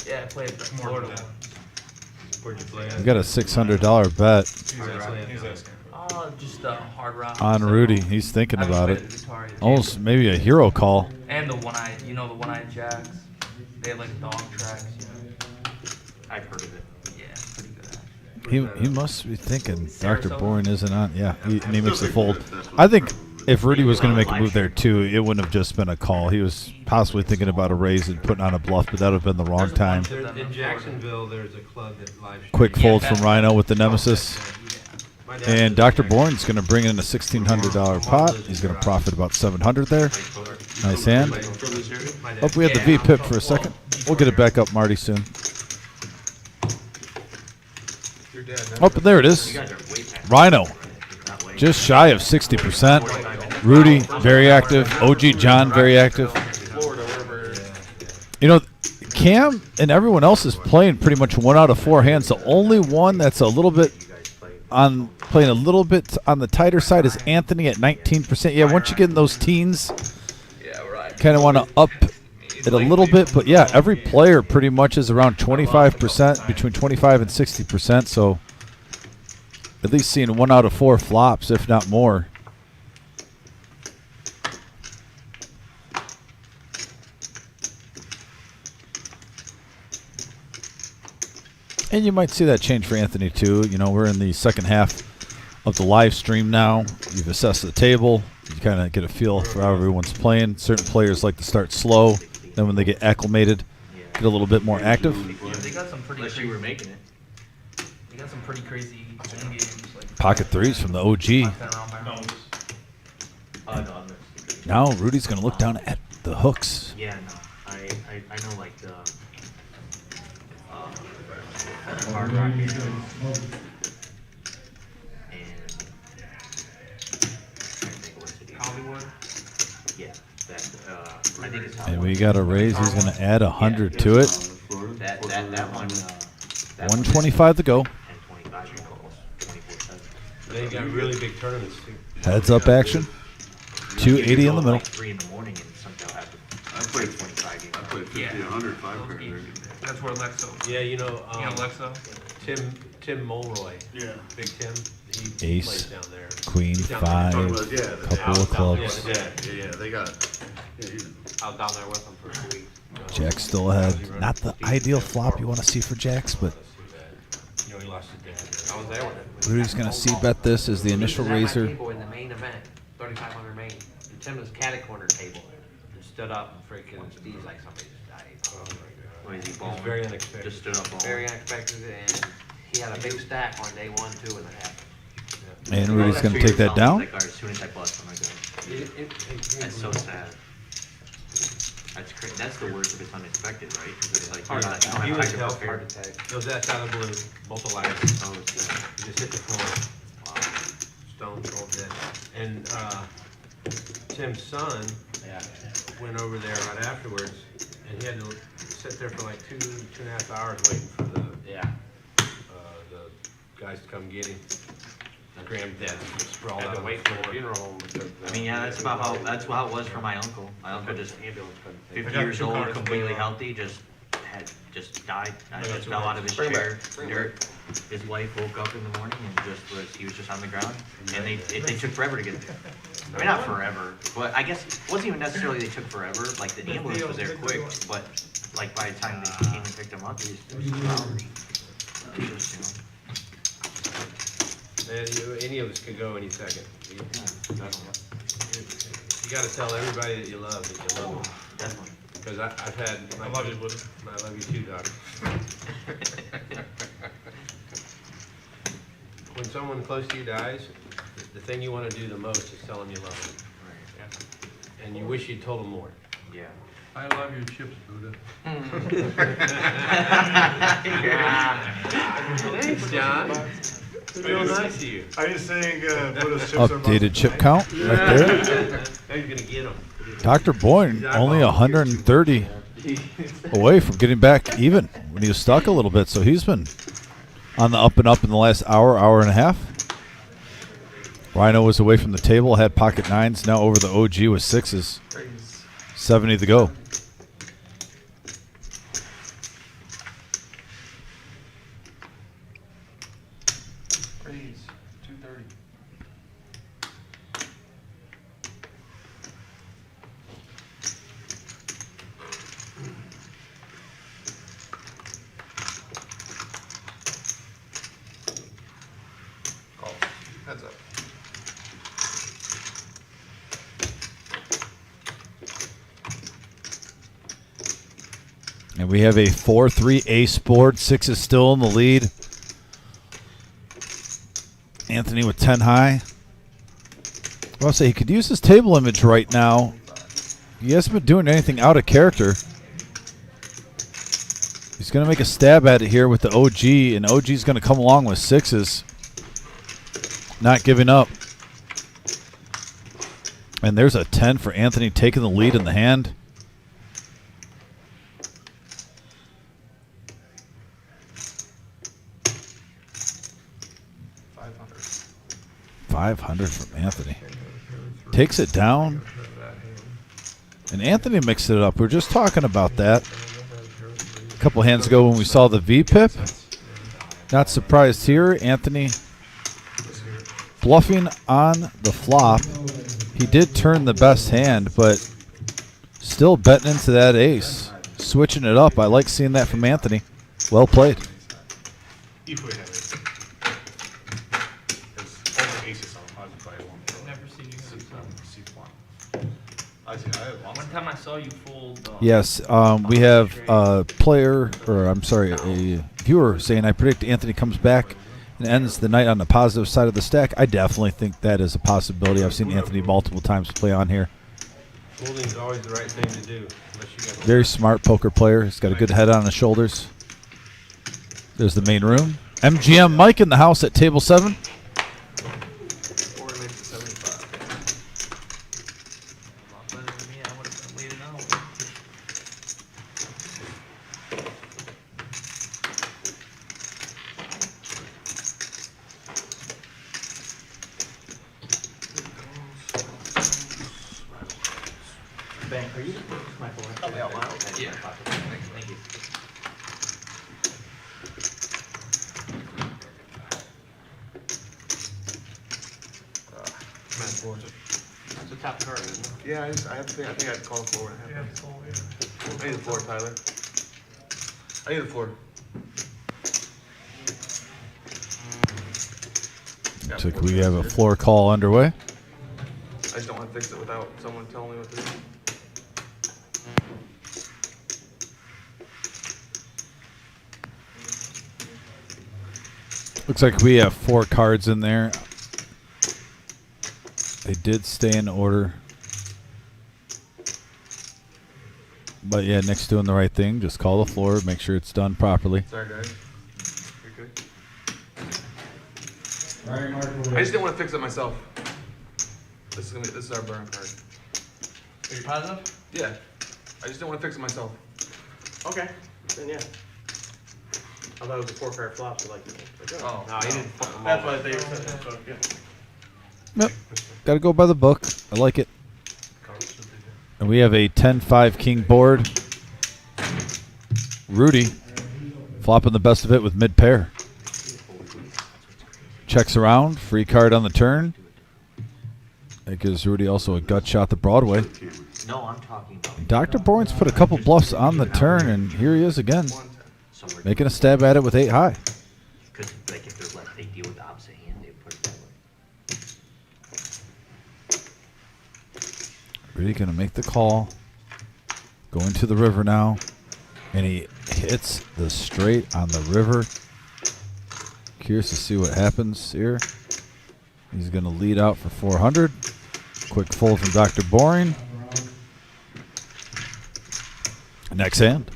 Yeah, I played at the Florida one. Where'd you play We at? got a $600 bet He's asking. Oh, just Hard Rock. on Rudy. He's thinking I haven't about played it. the Victoria. Almost maybe a hero call. And the one-eyed, the one-eyed jacks. They have like dog tracks, I've heard of it. Yeah, pretty good actually. He must be thinking Dr. Sarasota? Boring isn't on. Yeah, and he makes the fold. I think if Rudy was going to make a move there too, it wouldn't have just been a call. He was possibly thinking about a raise and putting on a bluff, but that would have been the wrong There's a time. bunch of them In in Jacksonville, there's a club that live streams. Quick fold from Rhino with the nemesis. My dad And lives Dr. in Bourne's going to bring in a $1,600 pot. He's going to profit about $700 there. Play poker. Nice hand. From this area? Oh, we had the V pip for a second. We'll get it back up, Marty, soon. Your dad never. Oh, but there it You is. guys are way past. Rhino, Not way. just shy of 60%. Rudy, very active. OG John, very active. Florida, wherever. You know, Cam and everyone else is playing pretty much 1 out of 4 hands. The only one that's a little bit playing a little bit on the tighter side is Anthony at 19%. Yeah, once you get in those teens, Yeah, right. kind of want to up it a little bit. But yeah, every player pretty much is around 25%, between 25 and 60%. So at least seeing 1 out of 4 flops, if not more. And you might see that change for Anthony too. You know, we're in the second half of the live stream now. You've assessed the table. You kind of get a feel for how everyone's playing. Certain players like to start slow. Then when they get acclimated, get a little bit more active. Yeah, they got some pretty. Unless you were making it. They got some pretty crazy home games. Like Pocket threes from the OG. Around by house. No, I'm not. Now Rudy's going to look down at the hooks. Yeah, no. I know like the Hard Rock and Hollywood. yeah, that I think it's And we got a raise. He's going to add 100 to it. Florida? that one. 125 to go. And 25 almost 24/7. They got really big tournaments too. Heads up action. 280 in the middle. Like 3 in the morning and something will happen. I played 25 games. I played 50, Yeah. 100, 5 Those pair. games. That's where Lexo. Yeah, You know Lexo? Tim Mulroy, Yeah. Big Tim, he Ace, plays down there. Queen, He's down there. five, Talking about, yeah, couple of clubs. yeah, they got, yeah, I was down there with him for a week. Jack still ahead. Not the ideal flop you want to see for Jacks, but You know, he lost his dad. I was there with him. Rudy's going to c-bet this as the initial raiser. Table in the main event, 3,500 main. And Tim was catty corner table and stood up and freaking Steve's like somebody just died. What is he It was balling? very unexpected. Just stood up balling. Very unexpected, and he had a big stack on day 1, 2, and a half. And Rudy's going to take that down. Like, as soon as I bust, I'm like, that's so sad. That's crazy. That's the worst if it's unexpected, right? Because it's like, Hard you're attack. not He you was don't have time healthy. to prepare. It was that out of the blue, both alive. Oh, it's sad. He just hit the floor. Stone cold dead. And Tim's son went over there right afterwards, and he had to sit there for like 2.5 hours waiting for the guys to come get him. Granddad sprawled out. Had to wait for the funeral home. I mean, yeah, that's about how it was for my uncle. My uncle just 50 years old, completely healthy, just died. Just fell out of his chair. Dirt. His wife woke up in the morning and he was just on the ground. And they took forever to get there. I mean, not forever, but I guess it wasn't even necessarily they took forever. Like the ambulance was there quick, but like by the time they came and picked him up, it was 2 hours. Just, And any of us could go any second. You gotta tell everybody that you love that you love them. Definitely. Because I've had. I love you, buddy. I love you too, Doc. When someone close to you dies, the thing you want to do the most is tell them you love them. And you wish you'd told them more. Yeah. I love your chips, Buddha. Thanks, John. Real nice of you. Are you saying Buddha's chips are Updated chip count right there. Now you're gonna get them. Dr. Boyne only 130 away from getting back even when he was stuck a little bit. So he's been on the up and up in the last hour and a half. Rhino was away from the table, had pocket nines, now over the OG with sixes. 70 to go. Raise 230. Call. Heads up. And we have a 4-3 ace board. 6 is still in the lead. Anthony with 10 high. I'll say he could use his table image right now He hasn't been doing anything out of character. He's going to make a stab at it here with the OG, and OG's going to come along with sixes. Not giving up. And there's a 10 for Anthony taking the lead in the hand. $500 from Anthony. Takes it down. And Anthony mixed it up. We were just talking about that a couple hands ago when we saw the V-pip. Not surprised here. Anthony bluffing on the flop. He did turn the best hand, but still betting into that ace. Switching it up. I like seeing that from Anthony. Well played. Never seen you have one time I saw you fold. Yes, we have a player, or I'm sorry, a viewer saying I predict Anthony comes back and ends the night on the positive side of the stack. I definitely think that is a possibility. I've seen Anthony multiple times play on here. Folding is always the right thing to do. Unless you got Very smart poker player. He's got a good head on his shoulders. There's the main room. MGM Mike in the house at table 7. Bank, are you my board? Oh, yeah, okay. Yeah. Thank you. It's a top card, isn't it? Yeah, I think I'd call the floor. I need the floor, Tyler. I need the floor. Looks like we have a floor call underway. I just don't want to fix it without someone telling me what to do. Looks like we have 4 cards in there. They did stay in order. But yeah, Nick's doing the right thing. Just call the floor, make sure it's done properly. Sorry, guys. You're good. All right, Mark. I just didn't want to fix it myself. This is our burn card. Are you positive? Yeah. I just didn't want to fix it myself. Okay, then yeah. I thought it was a 4-card flop, so like, Oh, no, you didn't fuck them all. That's what they said, so, yeah. Yep. Got to go by the book. I like it. And we have a 10-5 king board. Rudy flopping the best of it with mid pair. Checks around. Free card on the turn. That gives Rudy also a gut shot to Broadway. No, I'm talking about. Dr. Bourne's put a couple bluffs on the turn, and here he is again. Making a stab at it with 8 high. Because like if they're left, they deal with the opposite hand. They put it that way. Rudy going to make the call. Going to the river now. And he hits the straight on the river. Curious to see what happens here. He's going to lead out for 400. Quick fold from Dr. Boring. Next hand.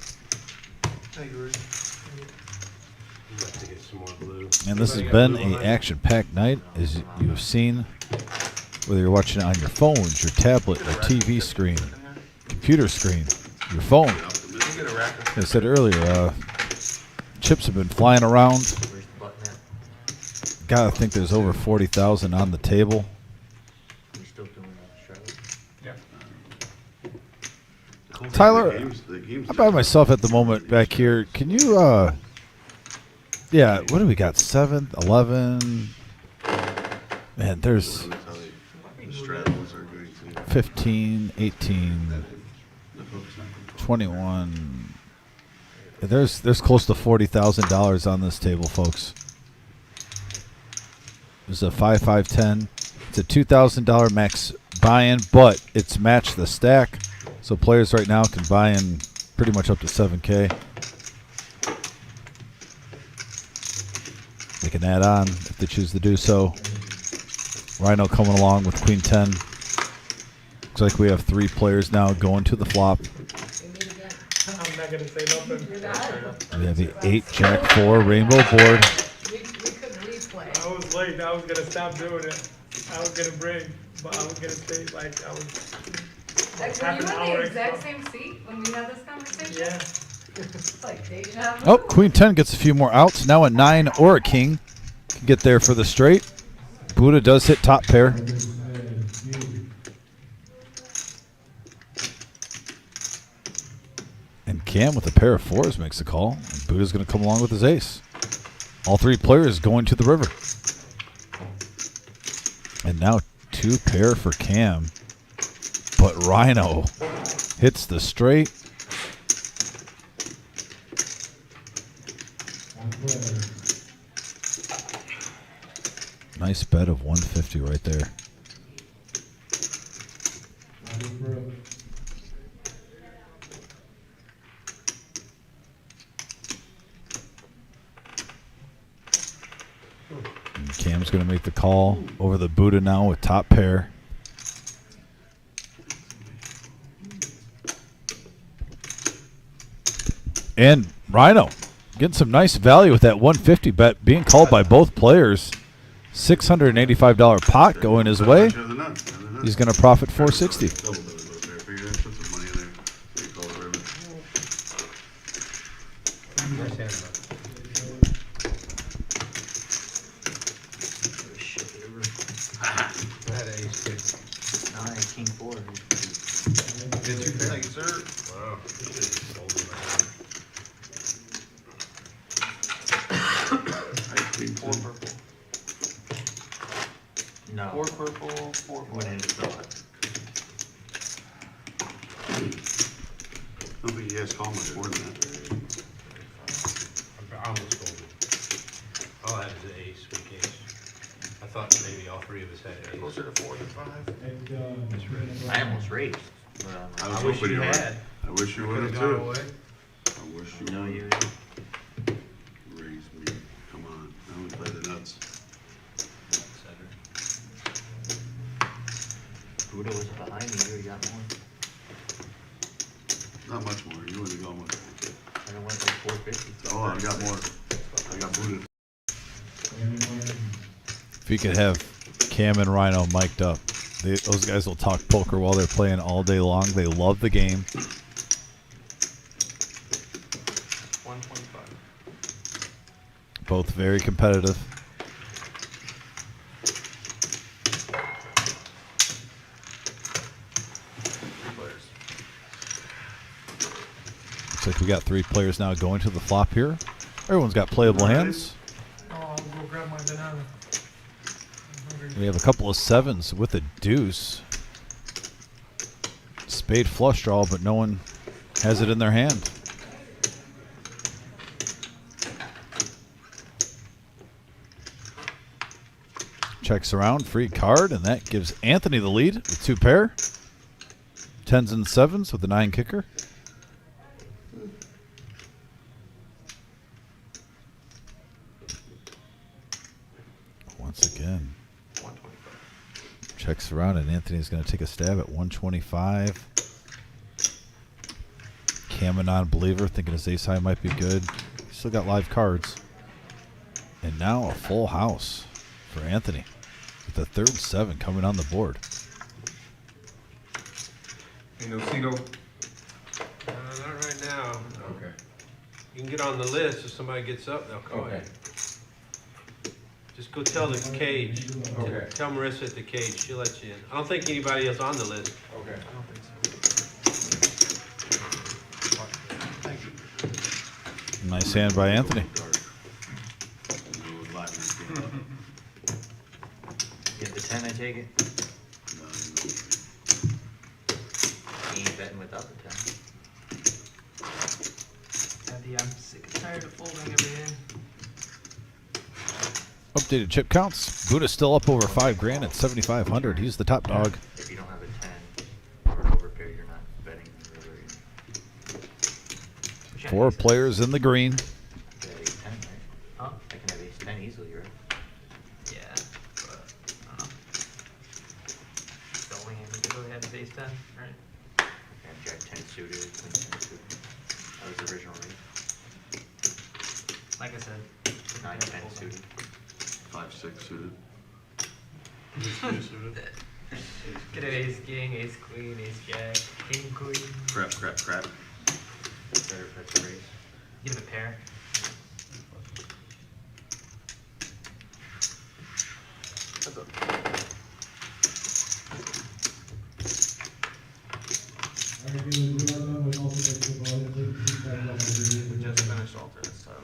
Thank you, Rudy. And this has been an action-packed night, as you have seen, whether you're watching it on your phones, your tablet, your TV screen, computer screen, your phone. Like I said earlier, chips have been flying around. Where's the button at? Gotta think there's over 40,000 on the table. We still doing Charlotte? Yeah. Tyler, I'm by myself at the moment back here. Can you, yeah, what do we got? 7, 11. Man, there's 15, 18, 21. There's close to $40,000 on this table, folks. There's a 5-5-10. It's a $2,000 max buy-in, but it's matched the stack, so players right now can buy in pretty much up to 7K. They can add on if they choose to do so. Rhino coming along with Queen 10. Looks Looks like we have 3 players now going to the flop. I'm not gonna say nothing. We have the 8-Jack-4 rainbow board. We could replay. I was late. I was gonna stop doing it. I was gonna bring, but I was gonna stay like I was. Like, were half you an in hour the exact extra. same seat when we had this conversation? Yeah. It's like deja vu. Oh, Queen 10 gets a few more outs. Now a 9 or a king can get there for the straight. Buddha does hit top pair. And Cam with a pair of 4s makes the call. And Buddha's going to come along with his ace. All 3 players going to the river. And now 2 pair for Cam. But Rhino hits the straight. Nice bet of 150 right there. And Cam's going to make the call over the Buddha now with top pair. And Rhino getting some nice value with that 150 bet being called by both players. $685 pot going his way. He's going to profit 460. Nice hand, bud. I had an ace too. No, I had king 4. Did you Thank you, sir. Wow. You should have sold him Four purple. No. 4 purple, 4 Went black. in to throw it. I don't think you guys call much more than that. I almost sold him. All I had was an ace, weak ace. I thought maybe all 3 of us had ace. Closer to 4 than 5. uh, I almost raised. But, I was wish hoping you you would. had. I wish you would Could've have gone too. away. I wish you No, would. you. Raise me. Come on. Now we play the nuts. Buddha was behind me. You got more. Not much more. You wouldn't go much more. I went like 450. Oh, I got more. I got booted. If you could have Cam and Rhino mic'd up, those guys will talk poker while they're playing all day long. They love the game. 125. Both very competitive. Looks like we got 3 players now going to the flop here. Everyone's got playable hands. Oh, I'll go grab my banana. I'm hungry. We have a couple of 7s with a deuce. Spade flush draw, but no one has it in their hand. Checks around, free card, and that gives Anthony the lead with 2 pair. 10s and 7s with the 9 kicker. Once again, 125. checks around, and Anthony's going to take a stab at 125. Cam a non-believer, thinking his ace high might be good. Still got live cards. And now a full house for Anthony with the 3rd 7 coming on the board. Ain't no Cito. Not right now. Okay. You can get on the list. If somebody gets up, they'll call Okay. you. Just go tell the cage. Okay. Tell Marissa at the cage. She'll let you in. I don't think anybody else on the list. Okay. I don't think so. Nice hand by Anthony. You have the 10, I take it? You ain't betting without the 10. Andy, I'm sick and tired of folding everything. Updated chip counts. Buddha's still up over $5,000 at 7,500. He's the top dog. If you don't have a 10 or an overpair, you're not betting the river. Which I 4 think is- players in the green. I can have ace 10, right? Huh? I can have ace 10 easily, right? Yeah, but I don't know. The only hand we could really have It's ace 10, right? And Jack 10 suited, Queen 10 suited. That was the original rate. Like I said. 9 10 suited. 5-6 suited. Get an ace king, ace queen, ace jack, king queen. Crap, crap, crap. Better if that's a raise. Give him a pair. Alright, we are done with alternate football. We just finished alternates, Tyler.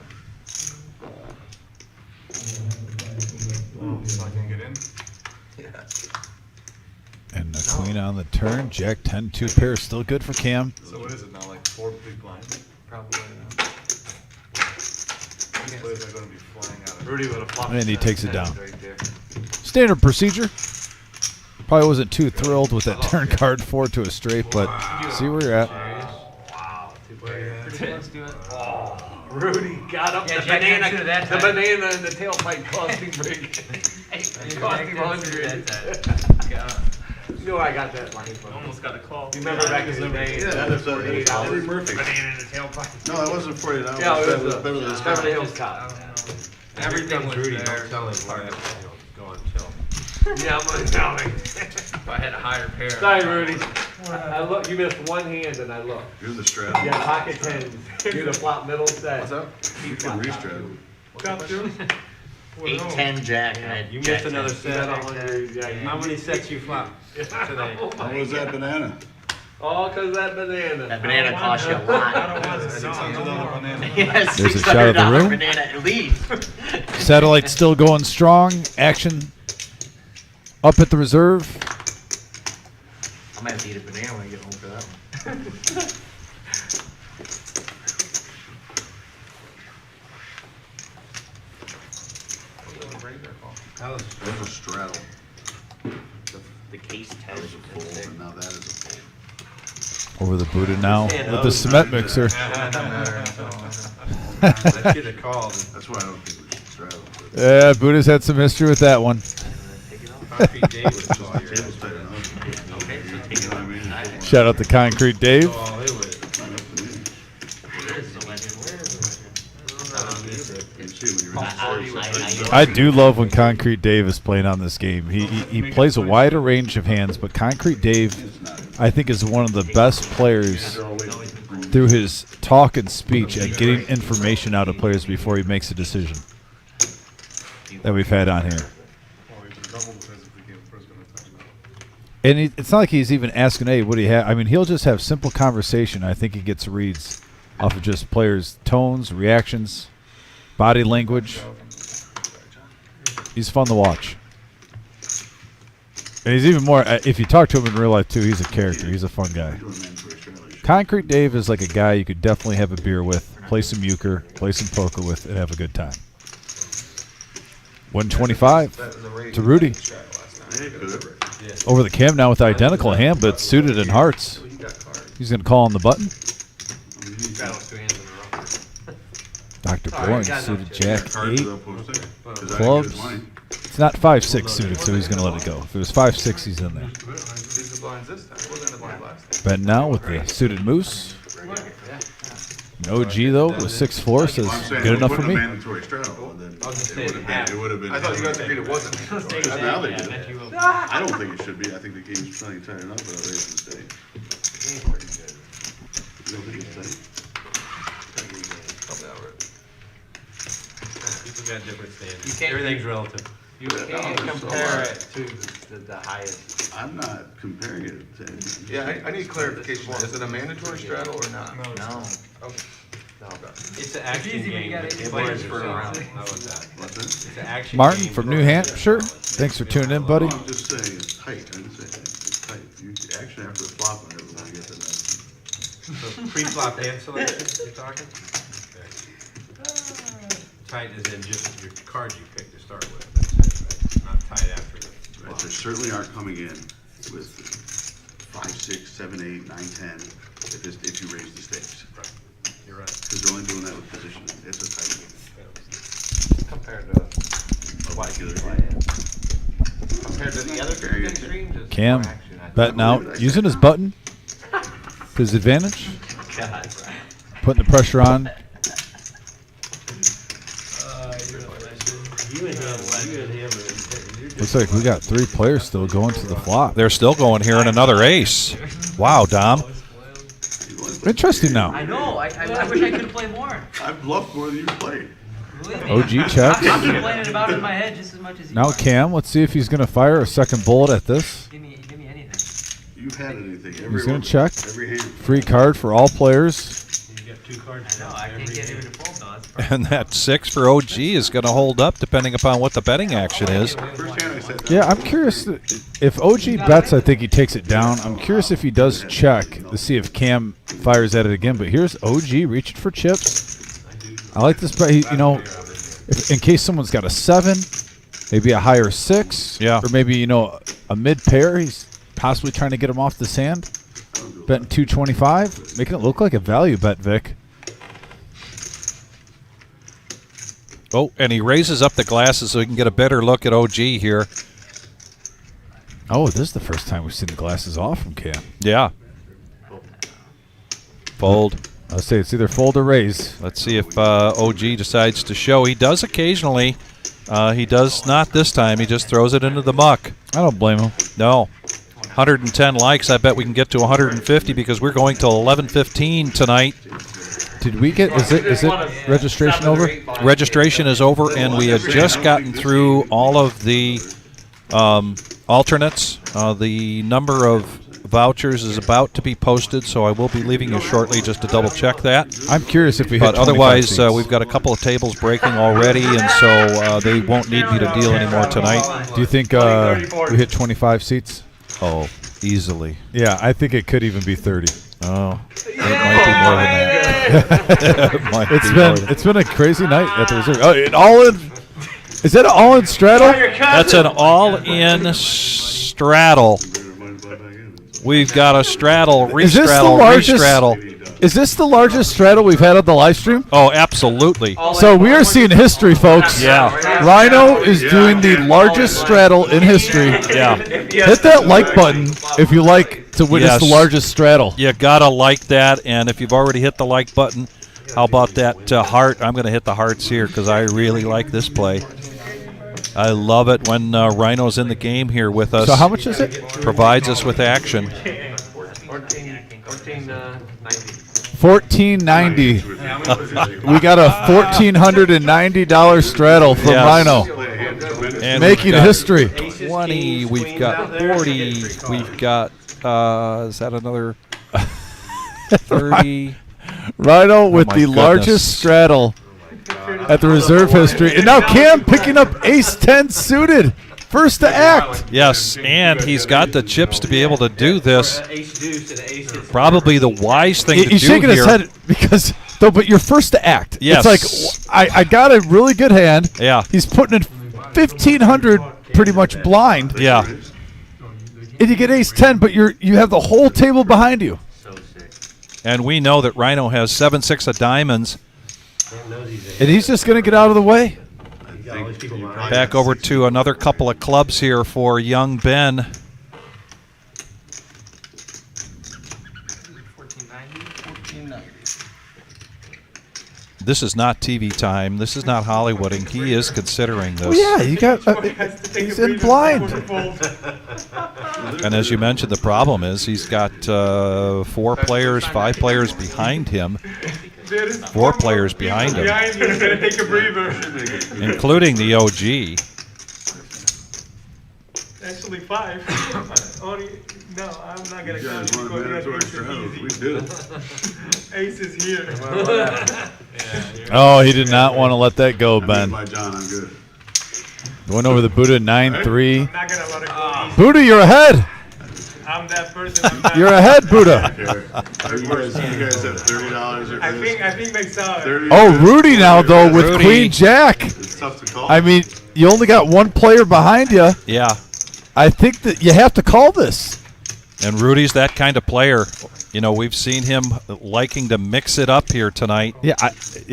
Oh, so I can get in? Yeah. And the queen on the turn. Jack 10, 2 pair. Still good for Cam. So what is it now, like 4 big blinds? Probably. These players are gonna be flying out of. Rudy would have flopped. And he takes it down. Right there. Standard procedure. Probably wasn't too thrilled with that turn card 4 to a straight, but see where you're at. Wow. Two players. Let's do it. Oh, Rudy got up Yeah, the Jack banana. answered that The time. banana and the tailpipe cost him break. It cost him 100. God. You know I got that line from. Almost got a call. You remember back in the day? Yeah, that was 48 Eddie hours. Murphy. Banana in the tailpipe. No, that wasn't 48 hours. Yeah, it That was Beverly Hills Beverly Cop. Hills Cop. Everything was Rudy, there. don't tell him. Hard to He'll go on chill. Yeah, I'm gonna tell him. If I had a higher pair. Sorry, Rudy. I look. You missed one hand, and I looked. You're the straddle. Yeah, pocket tens. You're the flop middle set. What's up? You can restraddle. Got you? 8 10 Jack. I had You Jack missed another 10. set. 100. Yeah. How many sets you flop today? How was that banana? All because of that banana. That banana cost you a lot. $600 banana. Yes, There's a shot of the $600 room. banana at least. Satellite still going strong. Action up at the reserve. I might have to eat a banana when I get home for that one. That was That was a straddle. The case 10 That was is a fold, and now that is a fold. Over the Buddha now with the cement mixer. I should have called. That's why I don't think we should straddle. But Yeah, Buddha's had some history with that one. take it off. Concrete Dave was just all the your. table's tight enough. Okay, so take You it know off. what I mean? Shout out to Concrete Dave. Oh, it was. It's not up to me. Where's the legend? Where is the legend? You see, when you're in the I- I do love when Concrete Dave is playing on this game. He plays a wider range of hands, but Concrete Dave, I think, is one of the best players through his talk and speech at getting information out of players before he makes a decision that we've had on here. Oh, he's a double because if the game first gonna time out. And it's not like he's even asking, hey, what do you have? I mean, he'll just have simple conversation. I think he gets reads off of just players' tones, reactions, body language. He's fun to watch. And he's even more, if you talk to him in real life, too, he's a character. He's a fun guy. doing mandatory straddle. Concrete Dave is like a guy you could definitely have a beer with, play some euchre, play some poker with, and have a good time. 125 to Rudy. Hey, good. Over the cam now with the identical hand, but suited in hearts. He's going to call on the button. Dr. Boring suited Jack Cards 8. without posting. 'Cause I didn't get Clubs. his money. It's not 5-6 suited, so he's going to let it go. If it was 5-6, he's in there. These are blinds this time. Wasn't the blind last time. Ben now with the suited moose. No G though with 6-4 says I'm saying, good if enough we for put me. a mandatory straddle, and then it would have been. I thought you guys agreed it wasn't. Because now they do. I don't think it should be. I think the game's plenty tight enough, but I'll raise the stake. You don't think it's tight? People got different standards. You can't- Everything's relative. You can't compare it to the highest. I'm not comparing it to anything. Yeah, I need clarification. Is it a mandatory straddle or not? No. Okay. It's an action easy when you game. got that eight players players for for around. it. How about that? What's that? It's an action Martin game from for New a- Hampshire. Thanks for tuning in, buddy. No, I'm just saying it's tight. I didn't say it's tight. You actually have to flop on it when you get the next. So pre-flop hand selection, you're talking? Okay. Tight is in just your cards you pick to start with. That's it, right? Not tight after the Right, they certainly aren't coming in with 5, 6, 7, 8, 9, 10 if you raise the stakes. Right. You're right. Because they're only doing that with positioning. It's a tight game. Compared to A regular compared to the other Very big good. stream, just Cam. more action, I Betting out, using his button to his advantage, God. putting the pressure on. You and him. Looks like we got 3 players still going to the flop. They're still going here in another ace. Wow, Dom. Interesting now. I know. I wish I could play more. I've bluffed more than you played. OG checks. I'm complaining about it in my head just as much as you Now are. Cam, let's see if he's going to fire a second bullet at this. Give me anything. You've had anything. He's Every going one. to check. Every hand. Free card for all players. You got 2 cards. I know. I can't get even to fold though. That's And that 6 for OG is going to hold up depending upon what the betting action is. First hand I said. Yeah, I'm curious if OG bets. I think he takes it down. I'm curious if he does check to see if Cam fires at it again. But here's OG reaching for chips. I like this bet. You know, if, in case someone's got a 7, maybe a higher 6, Yeah. or maybe a mid pair. He's possibly trying to get him off the sand. Betting 225, making it look like a value bet, Vic. Oh, and he raises up the glasses so he can get a better look at OG here. Oh, this is the first time we've seen the glasses off from Cam. Yeah. Fold. I'll say it's either fold or raise. Let's see if OG decides to show. He does occasionally. He does not this time. He just throws it into the muck. I don't blame him. No. 110 likes. I bet we can get to 150 because we're going till 11:15 tonight. Did we get? Is it registration over? Registration is over, and we had just gotten through all of the alternates. The number of vouchers is about to be posted, so I will be leaving you shortly just to double check that. I'm curious if we hit But 25 otherwise, seats. we've got a couple of tables breaking already, and so they won't need me to deal anymore tonight. Do you think we hit 25 seats? Oh, easily. Yeah, I think it could even be 30. Oh, it might be more than that. It might be more than- It's been a crazy night at the reserve. Oh, an all-in. Is that an all-in straddle? That's an all-in straddle. We've got a straddle, Is this the re-straddle, largest? re-straddle. Is this the largest straddle we've had on the live stream? Oh, absolutely. So we are seeing history, folks. Yeah. Rhino is doing the largest straddle in history. Yeah. Hit that like button if you like to witness the Yes. largest straddle. You gotta like that, and if you've already hit the like button, how about that heart? I'm gonna hit the hearts here because I really like this play. I love it when Rhino's in the game here with us. So how much is it? Provides us with action. 1490. We got a $1,490 straddle from Yes. Rhino. And Making we've got history. 20. We've got 40. We've got. Is that another 30? Rhino with my the goodness. largest straddle at the reserve history. And now Cam picking up ace-10 suited. First to act. Yes, and he's got the chips to be able to do this. Probably the wise thing to He's do shaking here. his head because, but you're first to act. Yes. It's like, I got a really good hand. Yeah. He's putting in 1,500 pretty much blind. Yeah. And you get ace-10, but you have the whole table behind you. And we know that Rhino has 7-6 of diamonds. And he's just going to get out of the way. Back over to another couple of clubs here for young Ben. 1490. This is not TV time. This is not Hollywooding. He is considering this. Well, yeah, you got. He's in blind. And as you mentioned, the problem is he's got 4 players, 5 players behind him. 4 players behind him, Take a breather. including the OG. Actually 5. Only, no, I'm not gonna You guys count want because mandatory ace straddles? We is do. easy. Ace is here. Oh, he did not want to let that go, Ben. By John, I'm good. Going over the Buddha 9-3. I'm not gonna let it go easy. Buddha, you're ahead. I'm that person. I'm not- You're ahead, Buddha. You guys have $30 or I think they saw it. 30 Oh, Rudy now though with Rudy. Queen Jack. It's tough to call. I mean, you only got one player behind you. Yeah. I think that you have to call this. And Rudy's that kind of player. You know, we've seen him liking to mix it up here tonight. Yeah, he's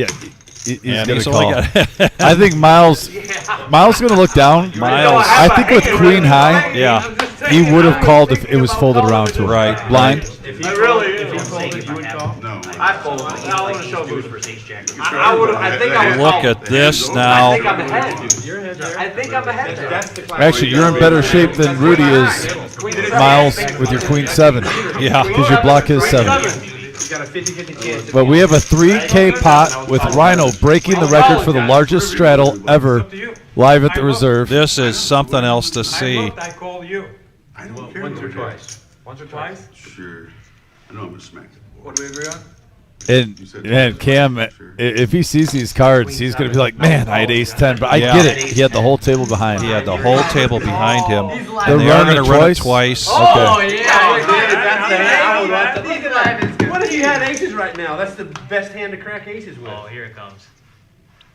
And gonna he's call. only got I think Miles going to look down. Miles. I think with Queen High, Yeah. he would have called if it was folded around to him. Right. Blind. If he Really, folded, if he folded, you would call? No. I fold. Like, I like want to ace show deuce boost. versus ace jack. I would. I think I would Look call. at this I now. think I'm ahead. You're ahead there. I think I'm ahead there. That's the class. Actually, you're in better shape than Rudy is, Queen seven. Miles, with your queen 7. Yeah. Because your block is 7. You got a 50-50 chance. But we have a 3K pot with Rhino breaking the record for the largest straddle ever live at the reserve. This is something else to see. I call you. I don't care. Once or about twice. Once or twice? that. Sure. I know I'm gonna smack it. What do we agree on? And Cam, if he sees these cards, he's going to be like, man, I had ace 10. But I Yeah. get it. He had the whole table behind He him. had the whole table behind him. They're And they are running going to run it twice? twice. Oh, Okay. What if you had aces right now? That's the best hand to crack aces with. Oh, here it comes.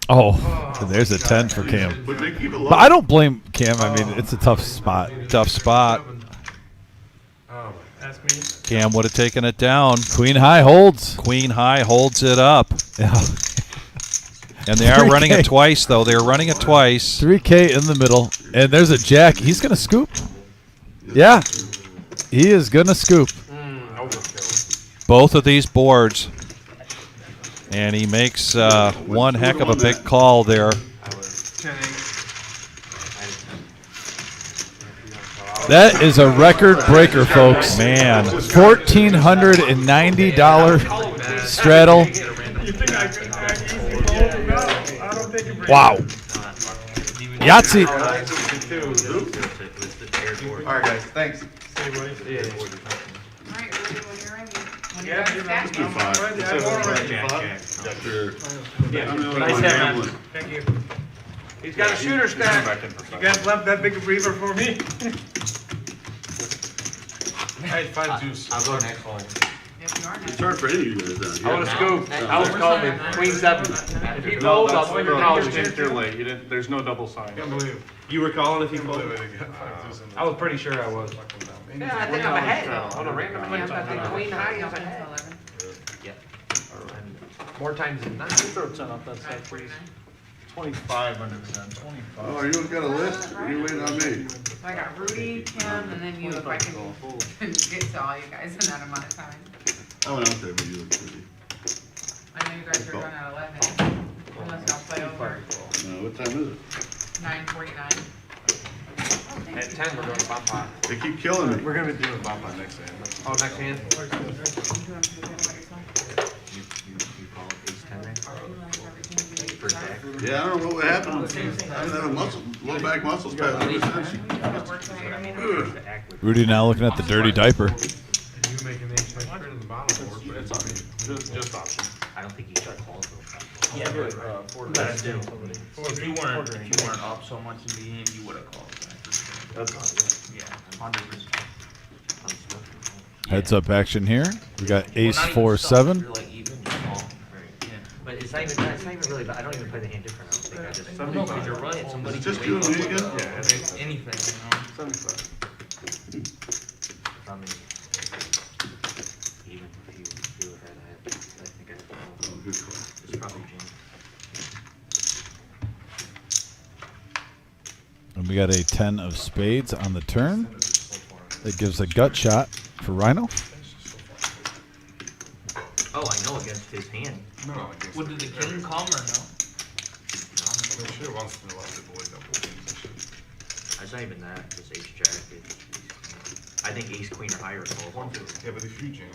Oh, and there's a 10 for Cam. But they keep it low. But I don't blame Cam. I mean, it's a tough spot. Tough spot. That's me. Cam would have taken it down. Queen high holds. Queen high holds it up. Yeah. And they are 3K. running it twice, though. They're running it twice. 3K in the middle. And there's a jack. He's going to scoop. Yeah. He is going to scoop. Both of these boards. And he makes one heck of a big call there. That is a record breaker, folks. Man. $1,490 straddle. Wow. Yahtzee. All right, guys. Thanks. Alright, Rudy, when you're ready. When you guys stack Two them. five. Sure. Yeah. I'm gonna Nice let hand, my man. gambling. Thank you. He's got a shooter stack. You guys left that big reaver for me? Hey, five deuce. I'll go next one. If you are It's next. hard for any of you guys down here. I want to scoop. I was calling Queen 7. If he folds, I'll swing your college. You came late. You didn't. There's no double sign. Can't believe. You were calling if he folded? I was pretty sure I was. Yeah, I think I'm ahead. On a random Yeah, play, but I think Queen high is ahead. 11. More times than not. Throw 10 up, that's Alright, 49. 25 under the 10. 25. Oh, you got a list? Or you waiting on me? So I got Rudy, Kim, and then you, if I can get to all you guys in that amount of time. I went out there, but you look pretty. I know you guys are done at 11. Unless y'all play over What time is it? 9:49. At 10, we're going to bump pot. They keep killing me. We're going to be doing bump pot next hand. Oh, next hand? You call it ace 10 there? For jack? Yeah, I don't know what happened. I didn't have a muscle, low back muscles past ever since. The act with Rudy now looking at the dirty diaper. You making the ace in the bottom board, but it's on me. Just option. I don't think he should call though. Yeah, but, If you weren't up so much in the game, you would have called. Yeah, 100%. Heads up action here. We got ace Well, not 4 even stuff, 7. you're like even small, right? But it's not even really, but I don't even play the hand different, I don't think, I just. No, because you're right, somebody Just can you wake and me up again? with anything, you know? 75. I mean, even if you do it right, I think I have to Oh, call. good call. It's probably jam. And we got a 10 of spades on the turn. That gives a gut shot for Rhino. Oh, I know against his hand. No, against What did the king come or no? I mean, sure, once in a while, people wake up with things and shit. It's not even that, just ace jack. I think ace queen or higher calls. Yeah, but if you jam,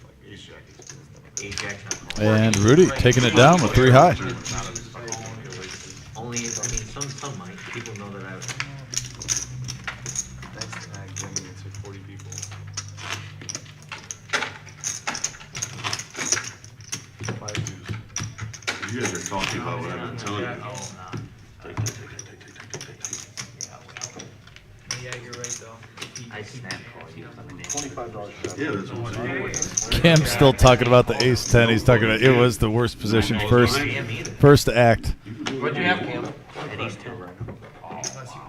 like ace jack is Ace jack's not calling. And Rudy taking it down with 3 high. Only, I mean, some might. People know that I. That's the ag jamming into 40 people. Five deuce. You guys are talking about what I've been telling you. Oh, nah. Take, take, take, take, take, take, take, take. Yeah, you're right though. I snap call you. $25 shot. Yeah, that's what I'm saying. Cam's still talking about the ace 10. He's talking about it was the worst position first to act. What'd you have, Cam? At ace 10 right now.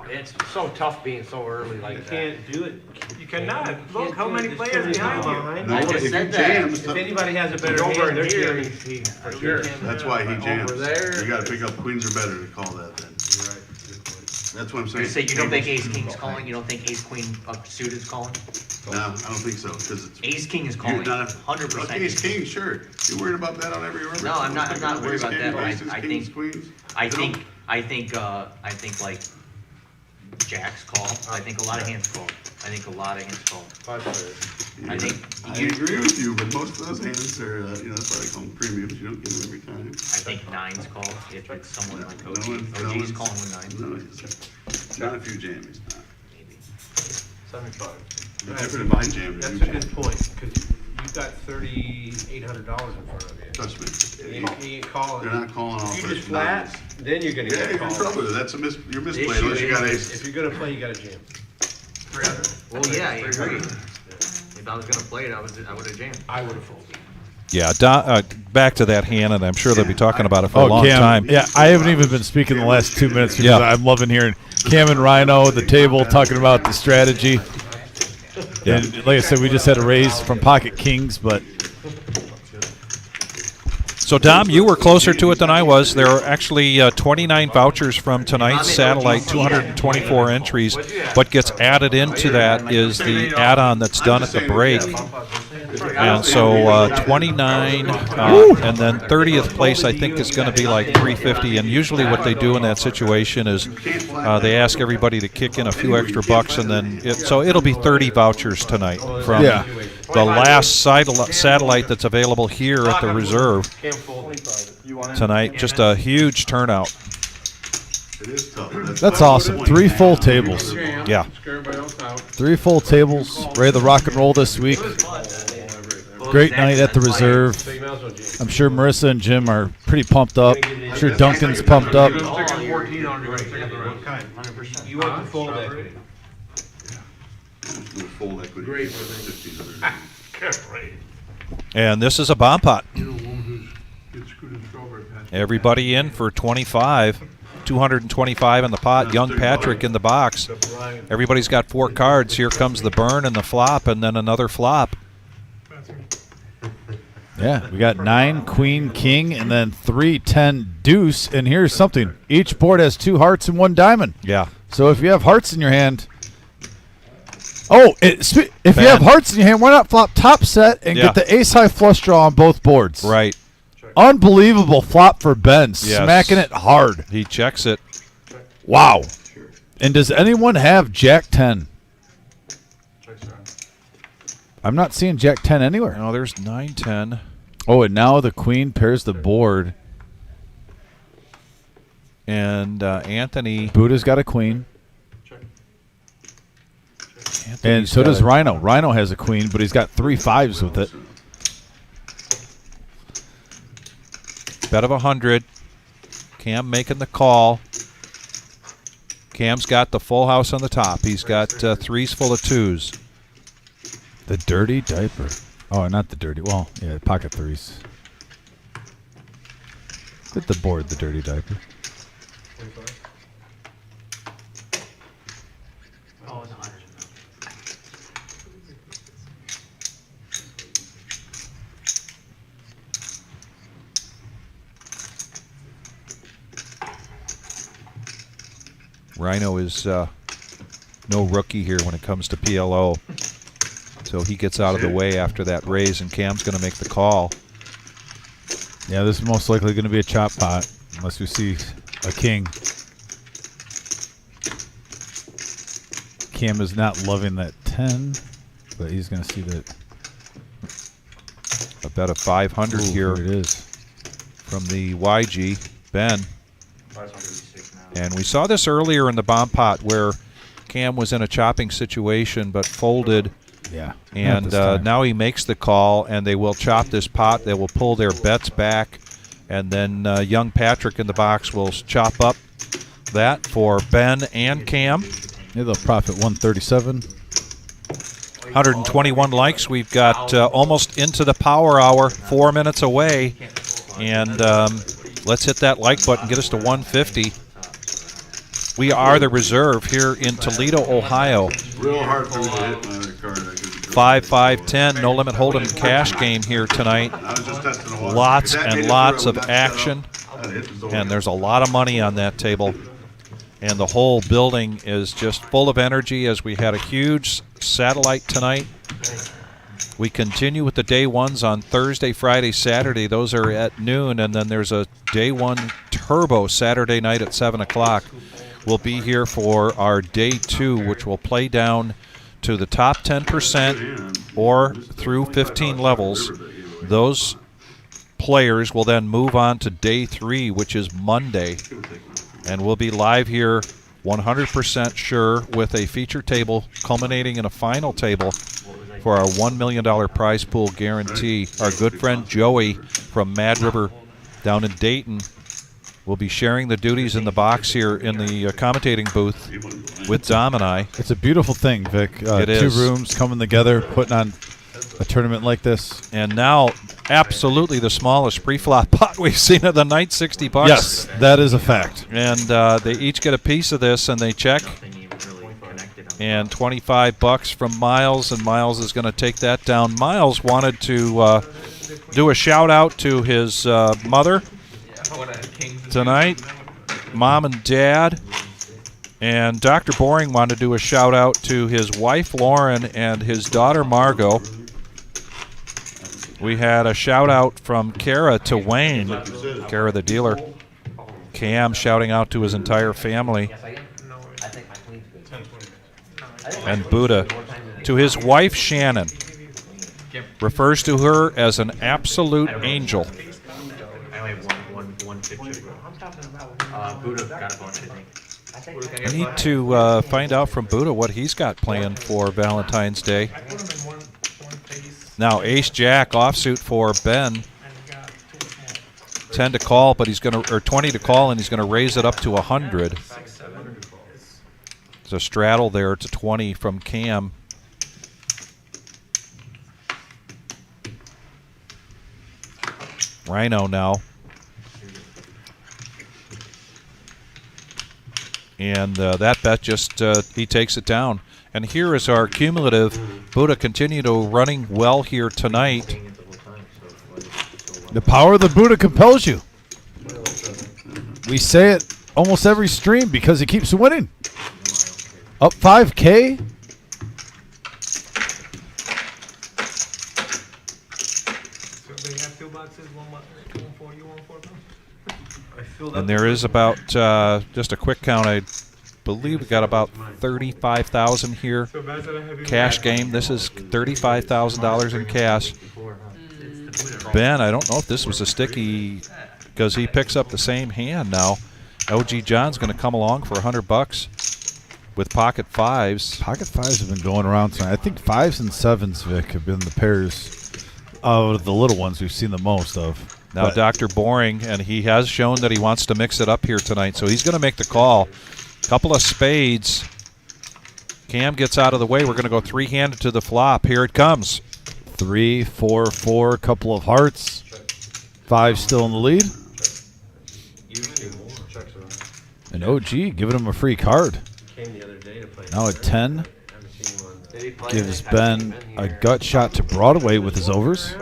It's so tough being so early You like that. can't do it. You cannot. Look how many players behind you. No, I just if you said that. jam, If anybody has a better Over hand, they're here, jamming. he, for sure. that's why he jams. Over there. You gotta pick up queens are better to call that then. You're right. Good point. That's what I'm saying. You say you don't think Tables. ace king's calling? You don't think ace queen suited's calling? No, I don't think so, because it's. Ace king is You're calling. not- 100%. Okay, ace king, sure. You worried about that on every orbit? No, I'm not worried about that, but Aces, I kings, think- queens? I No? think like jacks call. I think a lot of hands call. I think a lot of hands call. 5 players. I think I agree with you, but most of those hands are, that's why they call them premiums. You don't get them every time. I think nines call if it's someone like No OG. one- no OG's one's- calling with nines. No, it's not a few jammies, not. Maybe. 75. It's different in my jam. That's than a you good jam. point, because you've got $3,800 in front of you. Trust me. He ain't calling. They're not calling off If you those just flat, nines. then you're gonna Yeah, get you're in called. trouble. That's you're The misplay issue unless you got is- aces. If you're gonna play, you gotta jam. 300. Well, yeah, I agree. If I was gonna play it, I would have jammed. I would have folded. Yeah, back to that hand, and I'm sure they'll be talking about it for a Oh, long Cam. time. Yeah, I haven't even been speaking the last 2 minutes because Yeah. I'm loving hearing Cam and Rhino at the table talking about the strategy. And like I said, we just had a raise from Pocket Kings, but So, Dom, you were closer to it than I was. There are actually 29 vouchers from tonight's satellite, 224 entries. What gets added into that is the add-on that's done at the break. And so 29, and then 30th place, I think, is going to be like 350. And usually what they do in that situation is they ask everybody to kick in a few extra bucks, and then so it'll be 30 vouchers tonight from Yeah. the last satellite that's available here at the reserve tonight. Just a huge turnout. It is tough. that's awesome. 3 full tables. Yeah. Scare everybody else out. 3 full tables. Ready to rock and roll this week. Great night at the reserve. So you might as well jam. I'm sure Marissa and Jim are pretty pumped up. I'm sure Duncan's pumped up. You're gonna stick at 14 on, you're gonna stick at the rest. You want the fold equity. Full equity. Great. 1,500. And this is a bomb pot. You know, a woman who's gets screwed in strawberry patch. Everybody in for 25. 225 in the pot. Young Patrick in the box. Everybody's got 4 cards. Here comes the burn and the flop, and then another flop. Yeah, we got 9 queen king and then 3 10 deuce. And here's something: each board has 2 hearts and 1 diamond. Yeah. So if you have hearts in your hand, if you have hearts in your hand, why not flop top set and Yeah. get the ace high flush draw on both boards? Right. Unbelievable flop for Ben, Yes. smacking it hard. He checks it. Wow. And does anyone have Jack 10? I'm not seeing Jack 10 anywhere. Oh, there's 9-10. Oh, and now the queen pairs the board. And Anthony. Buddha's got a queen. And Anthony's so got does a- Rhino. Rhino has a queen, but he's got 3 5s with it. Bet of 100. Cam making the call. Cam's got the full house on the top. He's got 3s full of 2s. The dirty diaper. Oh, not the dirty. Well, yeah, pocket 3s. Hit the board, the dirty diaper. Oh, it's 100. Rhino is no rookie here when it comes to PLO. So he gets out of the way after that raise, and Cam's going to make the call. Yeah, this is most likely going to be a chop pot, unless we see a king. Cam is not loving that 10, but he's going to see that. A bet of 500 Ooh, here it is. from the YG, Ben. 506 now. And we saw this earlier in the bomb pot where Cam was in a chopping situation but folded. Yeah. And Not this time. now he makes the call, and they will chop this pot. They will pull their bets back, and then young Patrick in the box will chop up that for Ben and Cam. Yeah, they'll profit 137. 121 likes. We've got almost into the power hour, 4 minutes away. And let's hit that like button, get us to 150. We are the reserve here in Toledo, Ohio. Real hard for me to hit my other card. 5-5-10, no limit hold'em cash game here tonight. I was just testing the water. Lots If that and made it lots through, of would that shut action. up? I'd hit the zone. And there's a lot of money on that table. and the whole building is just full of energy as we had a huge satellite tonight. We continue with the day ones on Thursday, Friday, Saturday. Those are at noon, and then there's a day one turbo Saturday night at 7 o'clock. We'll be here for our day two, which will play down to the top 10% or through 15 levels. Those players will then move on to day three, which is Monday. And we'll be live here 100% sure with a feature table culminating in a final table for our $1 million prize pool guarantee. Our good friend Joey from Mad River down in Dayton will be sharing the duties in the box here in the commentating booth with Dom and I. It's a beautiful thing, Vic. It Two is. rooms coming together, putting on a tournament like this. And now, absolutely the smallest pre-flop pot we've seen of the night, $60. Yes, that is a fact. And they each get a piece of this, and they check. And $25 from Miles, and Miles is going to take that down. Miles wanted to do a shout-out to his mother tonight, Mom and Dad. And Dr. Boring wanted to do a shout-out to his wife, Lauren, and his daughter, Margot. We had a shout-out from Kara to Wayne, Kara the dealer. Cam shouting out to his entire family. And Buddha to his wife, Shannon. Refers to her as an absolute angel. I only have one picture. Buddha got a bunch, I think. I need to find out from Buddha what he's got planned for Valentine's Day. Now Ace Jack offsuit for Ben. 10 to call, but he's going to, or 20 to call, and he's going to raise it up to 100. There's a straddle there to 20 from Cam. Rhino now. And that bet just, he takes it down. And here is our cumulative. Buddha continue to running well here tonight. The power of the Buddha compels you. We say it almost every stream because he keeps winning. Up 5K. So they have two boxes, one for you, one for them. And there is about, just a quick count, I believe we got about 35,000 here. Cash game. This is $35,000 in cash. Ben, I don't know if this was a sticky because he picks up the same hand now. OG John's going to come along for $100 with pocket fives. Pocket fives have been going around tonight. I think fives and sevens, Vic, have been the pairs of the little ones we've seen the most of. Now Dr. Boring, and he has shown that he wants to mix it up here tonight, so he's going to make the call. Couple of spades. Cam gets out of the way. We're going to go three-handed to the flop. Here it comes. 3, 4, 4, couple of hearts. 5 still in the lead. And OG giving him a free card. Now at 10. Gives Ben a gut shot to Broadway with his overs.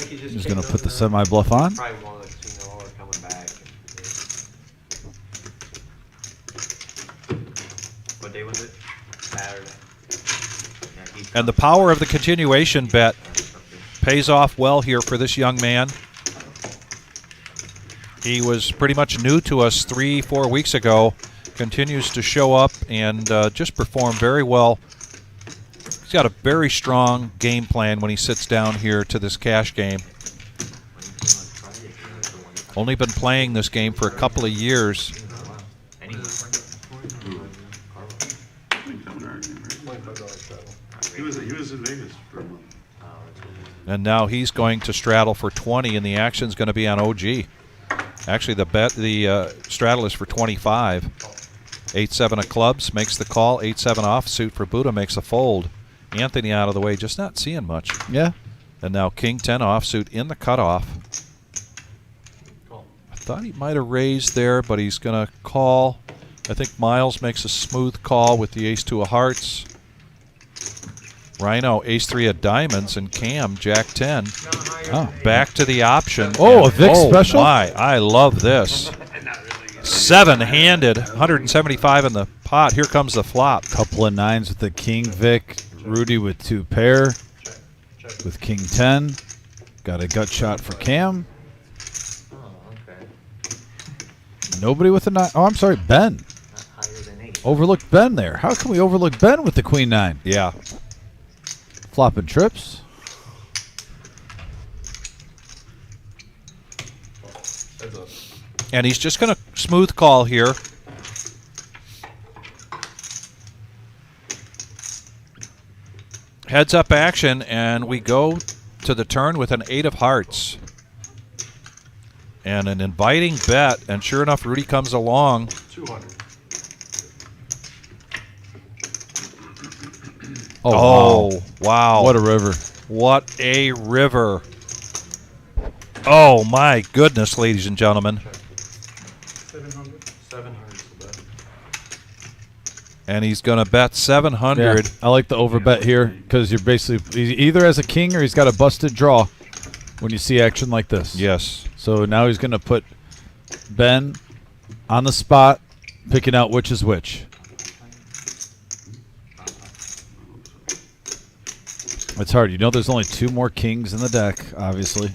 He's going to put the semi-bluff on. What day was it? Saturday. And the power of the continuation bet pays off well here for this young man. He was pretty much new to us 3-4 weeks ago. Continues to show up and just perform very well. He's got a very strong game plan when he sits down here to this cash game. Only been playing this game for a couple of years. He was in Vegas for a month. And now he's going to straddle for 20, and the action's going to be on OG. Actually, the straddle is for 25. 8-7 of clubs makes the call. 8-7 offsuit for Buddha makes a fold. Anthony out of the way, just not seeing much. Yeah. And now King 10 offsuit in the cutoff. I thought he might have raised there, but he's going to call. I think Miles makes a smooth call with the ace-2 of hearts. Rhino ace-3 of diamonds, and Cam jack 10. Oh. Back to the option. Oh, a Vic special? Oh my, I love this. Seven-handed, 175 in the pot. Here comes the flop. Couple of nines with the king, Vic. Rudy with 2 pair. With king 10. Got a gut shot for Cam. Oh, okay. Nobody with a 9. Oh, I'm sorry, Ben. Not higher than 8. Overlooked Ben there. How can we overlook Ben with the queen 9? Yeah. Flopping trips. Heads up. And he's just going to smooth call here. Heads up action, and we go to the turn with an 8 of hearts. And an inviting bet, and sure enough, Rudy comes along. 200. Oh, wow. What a river. What a river. Oh, my goodness, ladies and gentlemen. 700 is the bet. And he's going to bet 700. Yeah, I like the overbet here because you're basically he either has a king or he's got a busted draw when you see action like this. Yes. So now he's going to put Ben on the spot, picking out which is which. It's hard. You know there's only 2 more kings in the deck, obviously.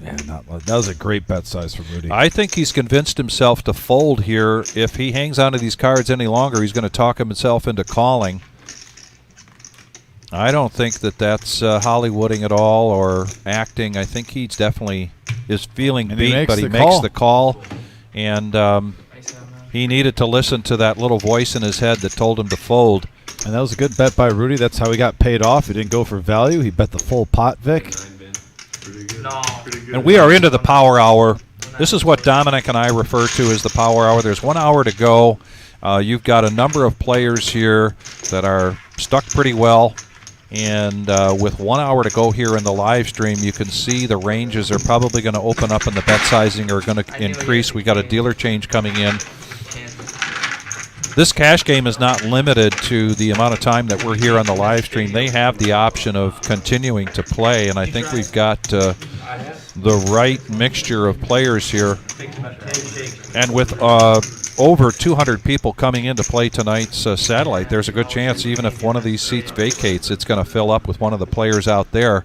Yeah, that was a great bet size for Rudy. I think he's convinced himself to fold here. If he hangs on to these cards any longer, he's going to talk himself into calling. I don't think that that's Hollywooding at all or acting. I think he's definitely is feeling And he beat, makes but he the makes call. the call. And he needed to listen to that little voice in his head that told him to fold. And that was a good bet by Rudy. That's how he got paid off. He didn't go for value. He bet the full pot, Vic. Pretty good. No. Pretty good. And we are into the power hour. This is what Dominic and I refer to as the power hour. There's 1 hour to go. You've got a number of players here that are stuck pretty well. And with 1 hour to go here in the live stream, you can see the ranges are probably going to open up and the bet sizing are going to increase. We got a dealer change coming in. This cash game is not limited to the amount of time that we're here on the live stream. They have the option of continuing to play, and I think we've got the right mixture of players here. And with over 200 people coming in to play tonight's satellite, there's a good chance even if one of these seats vacates, it's going to fill up with one of the players out there.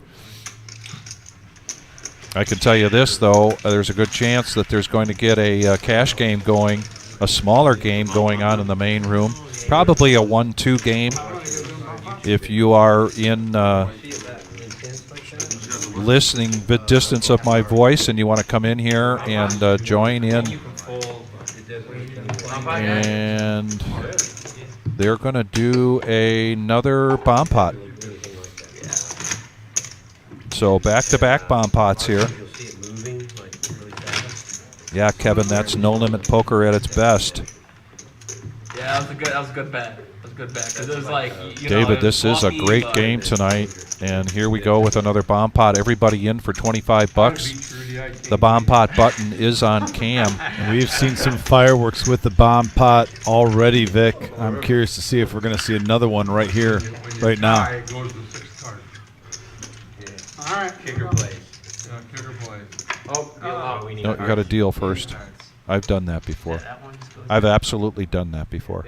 I can tell you this, though, there's a good chance that there's going to get a cash game going, a smaller game going on in the main room, probably a 1-2 game. If you are in listening distance of my voice and you want to come in here and join in, and they're going to do another bomb pot. So back-to-back bomb pots here. Yeah, Kevin, that's no limit poker at its best. Yeah, that was a good bet. That was a good bet. 'Cause it was like, you know, David, it this was is a lucky, great but game tonight, and here we go with another bomb pot. Everybody in for 25 bucks. The bomb pot button is on Cam. And we've seen some fireworks with the bomb pot already, Vic. I'm curious to see if we're going to see another one right here, right now. Goes to the 6th card. All right. Kicker plays. Yeah, kicker plays. Oh, we need No, you got to deal first. I've done that before. I've absolutely done that before.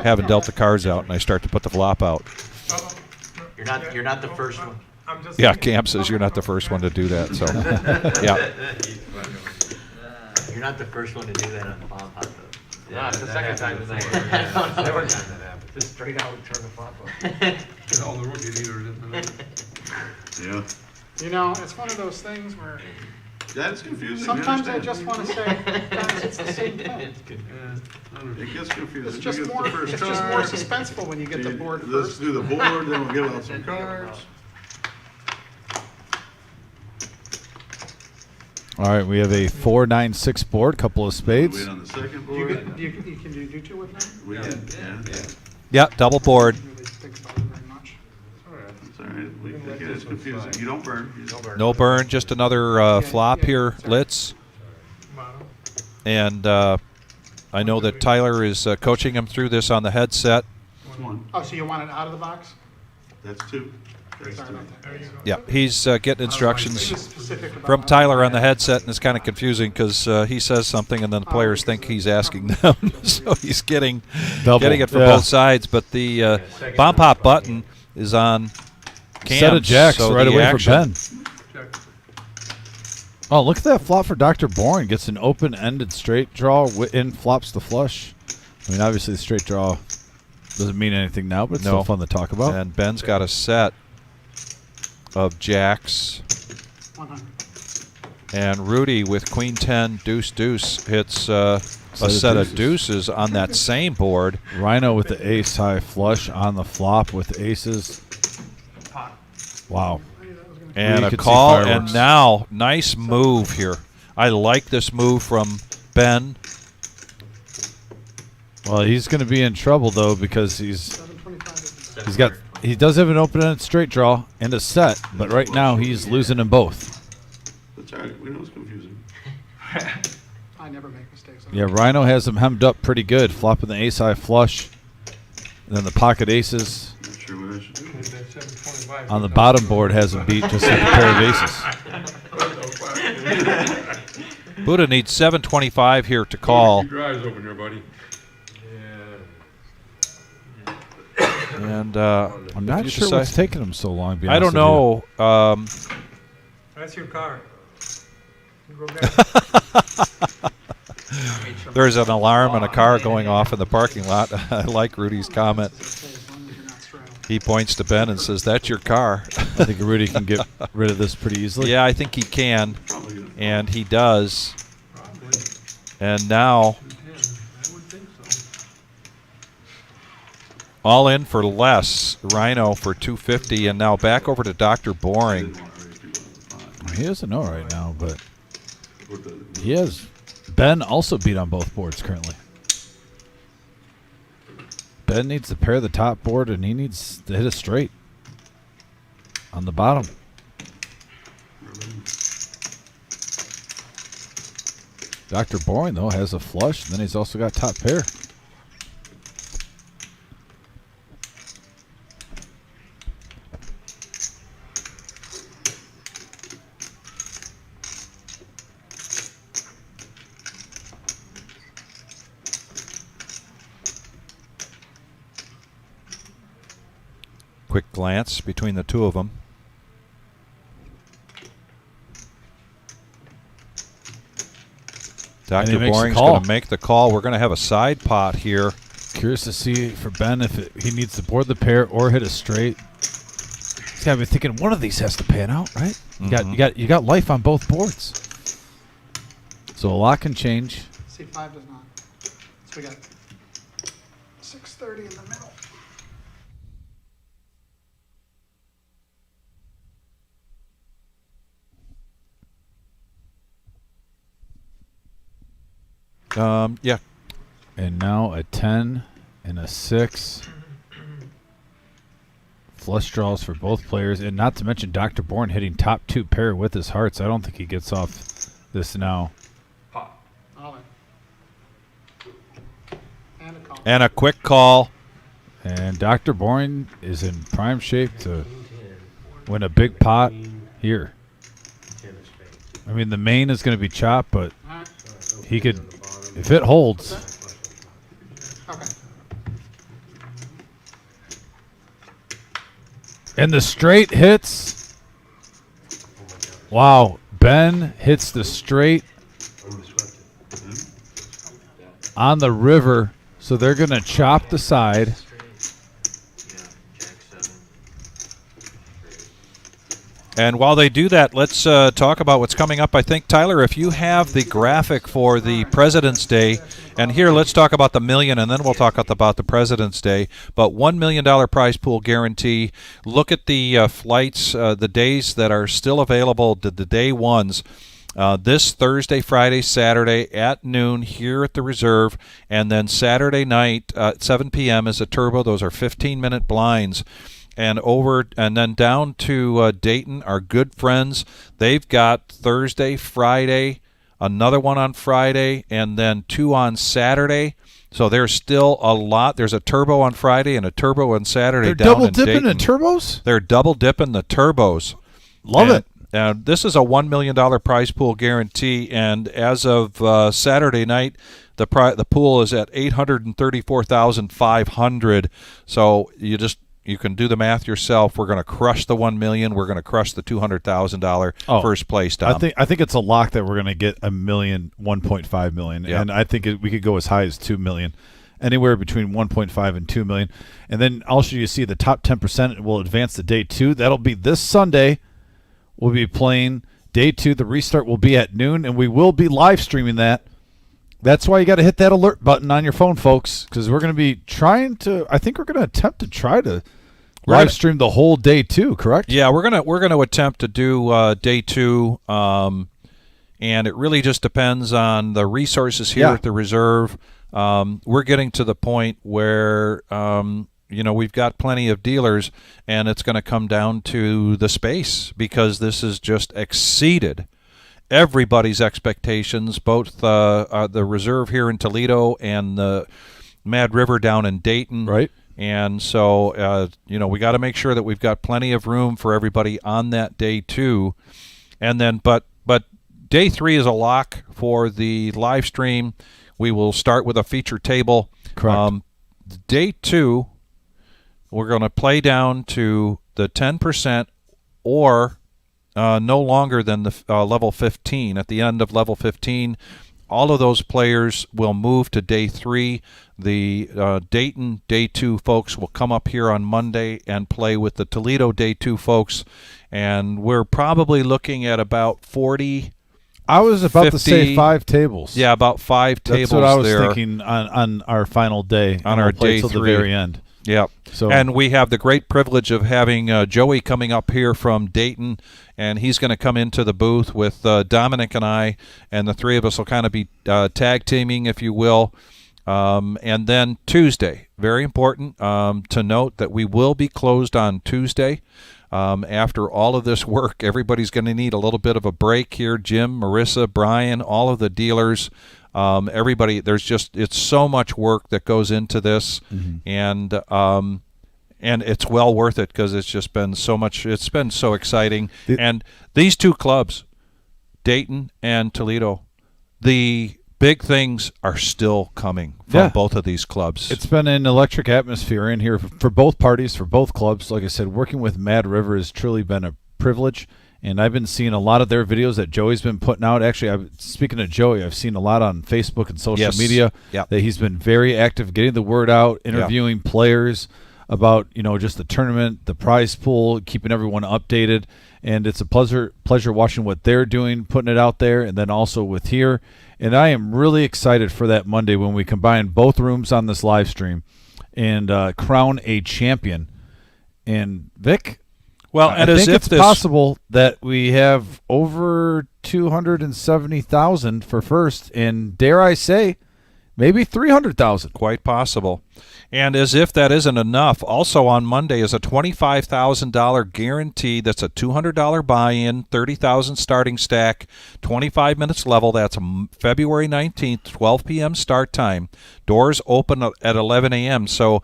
Haven't dealt the cards out, and I start to put the flop out. You're not the first one. I'm just Yeah, Cam says you're not the first one to do that. So, yeah. You're not the first one to do that on the bomb pot, though. Nah, it's the second time tonight. Never time that happens. Just straight out turn the flop up. all the rookie leaders, isn't it? Yeah. You know, it's one of those things where That's confusing. we sometimes I understand. just want to say, guys, it's the same thing. Yeah, it gets confusing. It's We just get the more, first it's just more card. suspenseful when you get the board Let's first. do the board, then we'll give out some cards. All right, we have a 4-9-6 board, couple of spades. Wait on the second You board. can, you do two with them? We can, yeah. Yeah, double board. Really think about it very much. It's all right. We think it's confusing. You don't burn. You don't burn. No burn, just another flop here, Litz. And I know that Tyler is coaching him through this on the headset. One. Oh, so you want it out of the box? That's 2. Yeah, he's getting instructions Specific about from Tyler on the headset, and it's kind of confusing because he says something, and then the players think he's asking them. So he's getting it from both sides. But the bomb pop button is on Cam. Set of jacks so right the away action- for Ben. Oh, look at that flop for Dr. Boring. Gets an open-ended straight draw. In flops the flush. I mean, obviously the straight draw doesn't mean anything now, but it's still fun to talk about. And Ben's got a set of jacks. 100. And Rudy with Queen 10, Deuce, Deuce hits a set of deuces on that same board. Rhino with the ace high flush on the flop with aces. Wow. And You a could see call, fireworks. and now nice move here. I like this move from Ben. Well, he's going to be in trouble though because he does have an open-ended straight draw and a set, but right now he's losing them both. That's all right. We know it's confusing. I never make mistakes. Yeah, Rhino has him hemmed up pretty good, flopping the ace high flush, and then the pocket aces. Not sure what I should do. On the bottom board has him beat just like a pair of aces. Buddha needs 725 here to call. Keep your eyes open there, buddy. And I'm not sure what's taking him so long. to be I don't honest with know. That's your car. There's an alarm and a car going off in the parking lot. I like Rudy's comment. He points to Ben and says, "That's your car." I think Rudy can get rid of this pretty easily. Yeah, I think he can, and he does. And now, all in for less. Rhino for 250, and now back over to Dr. Boring. He doesn't know right now, but he has Ben also beat on both boards currently. Ben needs to pair the top board, and he needs to hit a straight on the bottom. Dr. Boring, though, has a flush, and then he's also got top pair. Quick glance between the two of them. And he Dr. makes the Boring's call. going to make the call. We're going to have a side pot here. Curious to see for Ben if he needs to board the pair or hit a straight. He's got to be thinking one of these has to pan out, right? You got life on both boards. So a lot can change. C5 does not. So we got 630 in the middle. Yeah. And now a 10 and a 6. Flush draws for both players. And not to mention Dr. Bourne hitting top 2 pair with his hearts. I don't think he gets off this now. All in. And a call. And a quick call. And Dr. Bourne is in prime shape to win a big pot here. I mean, the main is going to be chopped, but he could, if it holds. Okay. And the straight hits. Wow. Ben hits the straight on the river. So they're going to chop the side. And while they do that, let's talk about what's coming up. I think, Tyler, if you have the graphic for the President's Day, and here let's talk about the million, and then we'll talk about the President's Day. But $1 million prize pool guarantee. Look at the flights, the days that are still available, the day ones. This Thursday, Friday, Saturday at noon here at the Reserve, and then Saturday night at 7 p.m. is a turbo. Those are 15-minute blinds. And then down to Dayton, our good friends. They've got Thursday, Friday, another one on Friday, and then 2 on Saturday. So there's still a lot. There's a turbo on Friday and a turbo on Saturday. They're down double in dipping the Dayton. turbos? They're double dipping the turbos. Love it. This is a $1 million prize pool guarantee, and as of Saturday night, the pool is at $834,500. So you can do the math yourself. We're going to crush the $1 million. We're going to crush the $200,000 first place, Tom. I think it's a lock that we're going to get $1 million, $1.5 million, Yep. and I think we could go as high as $2 million, anywhere between 1.5 and 2 million. And then also you see the top 10% will advance to day 2. That'll be this Sunday. We'll be playing day 2. The restart will be at noon, and we will be live streaming that. That's why you got to hit that alert button on your phone, folks, because we're going to be trying to. I think we're going to attempt to try to live stream the whole day 2. Correct? Yeah, we're gonna attempt to do day 2, and it really just depends on the resources here at the reserve. We're getting to the point where we've got plenty of dealers, and it's going to come down to the space because this has just exceeded everybody's expectations, both the reserve here in Toledo and the Mad River down in Dayton. Right. And so, we got to make sure that we've got plenty of room for everybody on that day 2. And then, but day 3 is a lock for the live stream. We will start with a feature table. Correct. Day 2, we're going to play down to the 10% or no longer than the level 15. At the end of level 15, all of those players will move to day 3. The Dayton day 2 folks will come up here on Monday and play with the Toledo day 2 folks, and we're probably looking at about 40. I was about 50, to say 5 tables. Yeah, about 5 tables. That's what I was there thinking on our final day. on and our we'll play day till 3. the very end. Yeah. So, and we have the great privilege of having Joey coming up here from Dayton, and he's going to come into the booth with Dominic and I, and the 3 of us will kind of be tag teaming, if you will. And then Tuesday, very important to note that we will be closed on Tuesday. After all of this work, everybody's going to need a little bit of a break here. Jim, Marissa, Brian, all of the dealers. Everybody, it's so much work that goes into this, and it's well worth it because it's just been so much. It's been so exciting. And these 2 clubs, Dayton and Toledo, the big things are still coming from both of these clubs. It's been an electric atmosphere in here for both parties, for both clubs. Like I said, working with Mad River has truly been a privilege. And I've been seeing a lot of their videos that Joey's been putting out. Actually, speaking of Joey, I've seen a lot on Facebook and social media that he's been very active, getting the word out, interviewing players about just the tournament, the prize pool, keeping everyone updated. And it's a pleasure watching what they're doing, putting it out there, and then also with here. And I am really excited for that Monday when we combine both rooms on this live stream and crown a champion. And Vic. Well, I think it's possible that we have over 270,000 for first, and dare I say, maybe 300,000. Quite possible. And as if that isn't enough, also on Monday is a $25,000 guarantee. That's a $200 buy-in, $30,000 starting stack, 25 minutes level. That's February 19th, 12 p.m. start time. Doors open at 11 a.m. So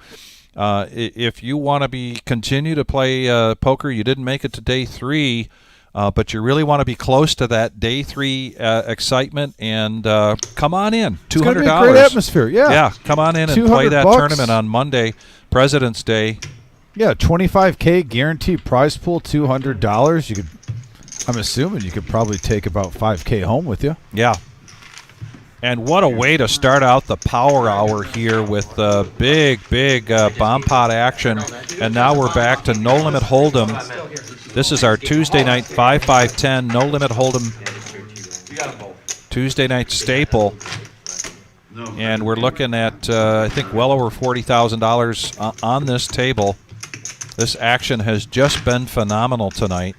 if you want to continue to play poker, you didn't make it to day 3, but you really want to be close to that day 3 excitement, and come on in. $200. It's gonna be a great atmosphere. Yeah, come on in and play that tournament on Monday, President's Day. Yeah, $25K guaranteed prize pool, $200. You could, I'm assuming you could probably take about $5K home with you. Yeah. And what a way to start out the power hour here with big bomb pot action. And now we're back to No Limit Hold'em. This is our Tuesday night 5-5-10 No Limit Hold'em Tuesday night staple. And we're looking at, I think, well over $40,000 on this table. This action has just been phenomenal tonight.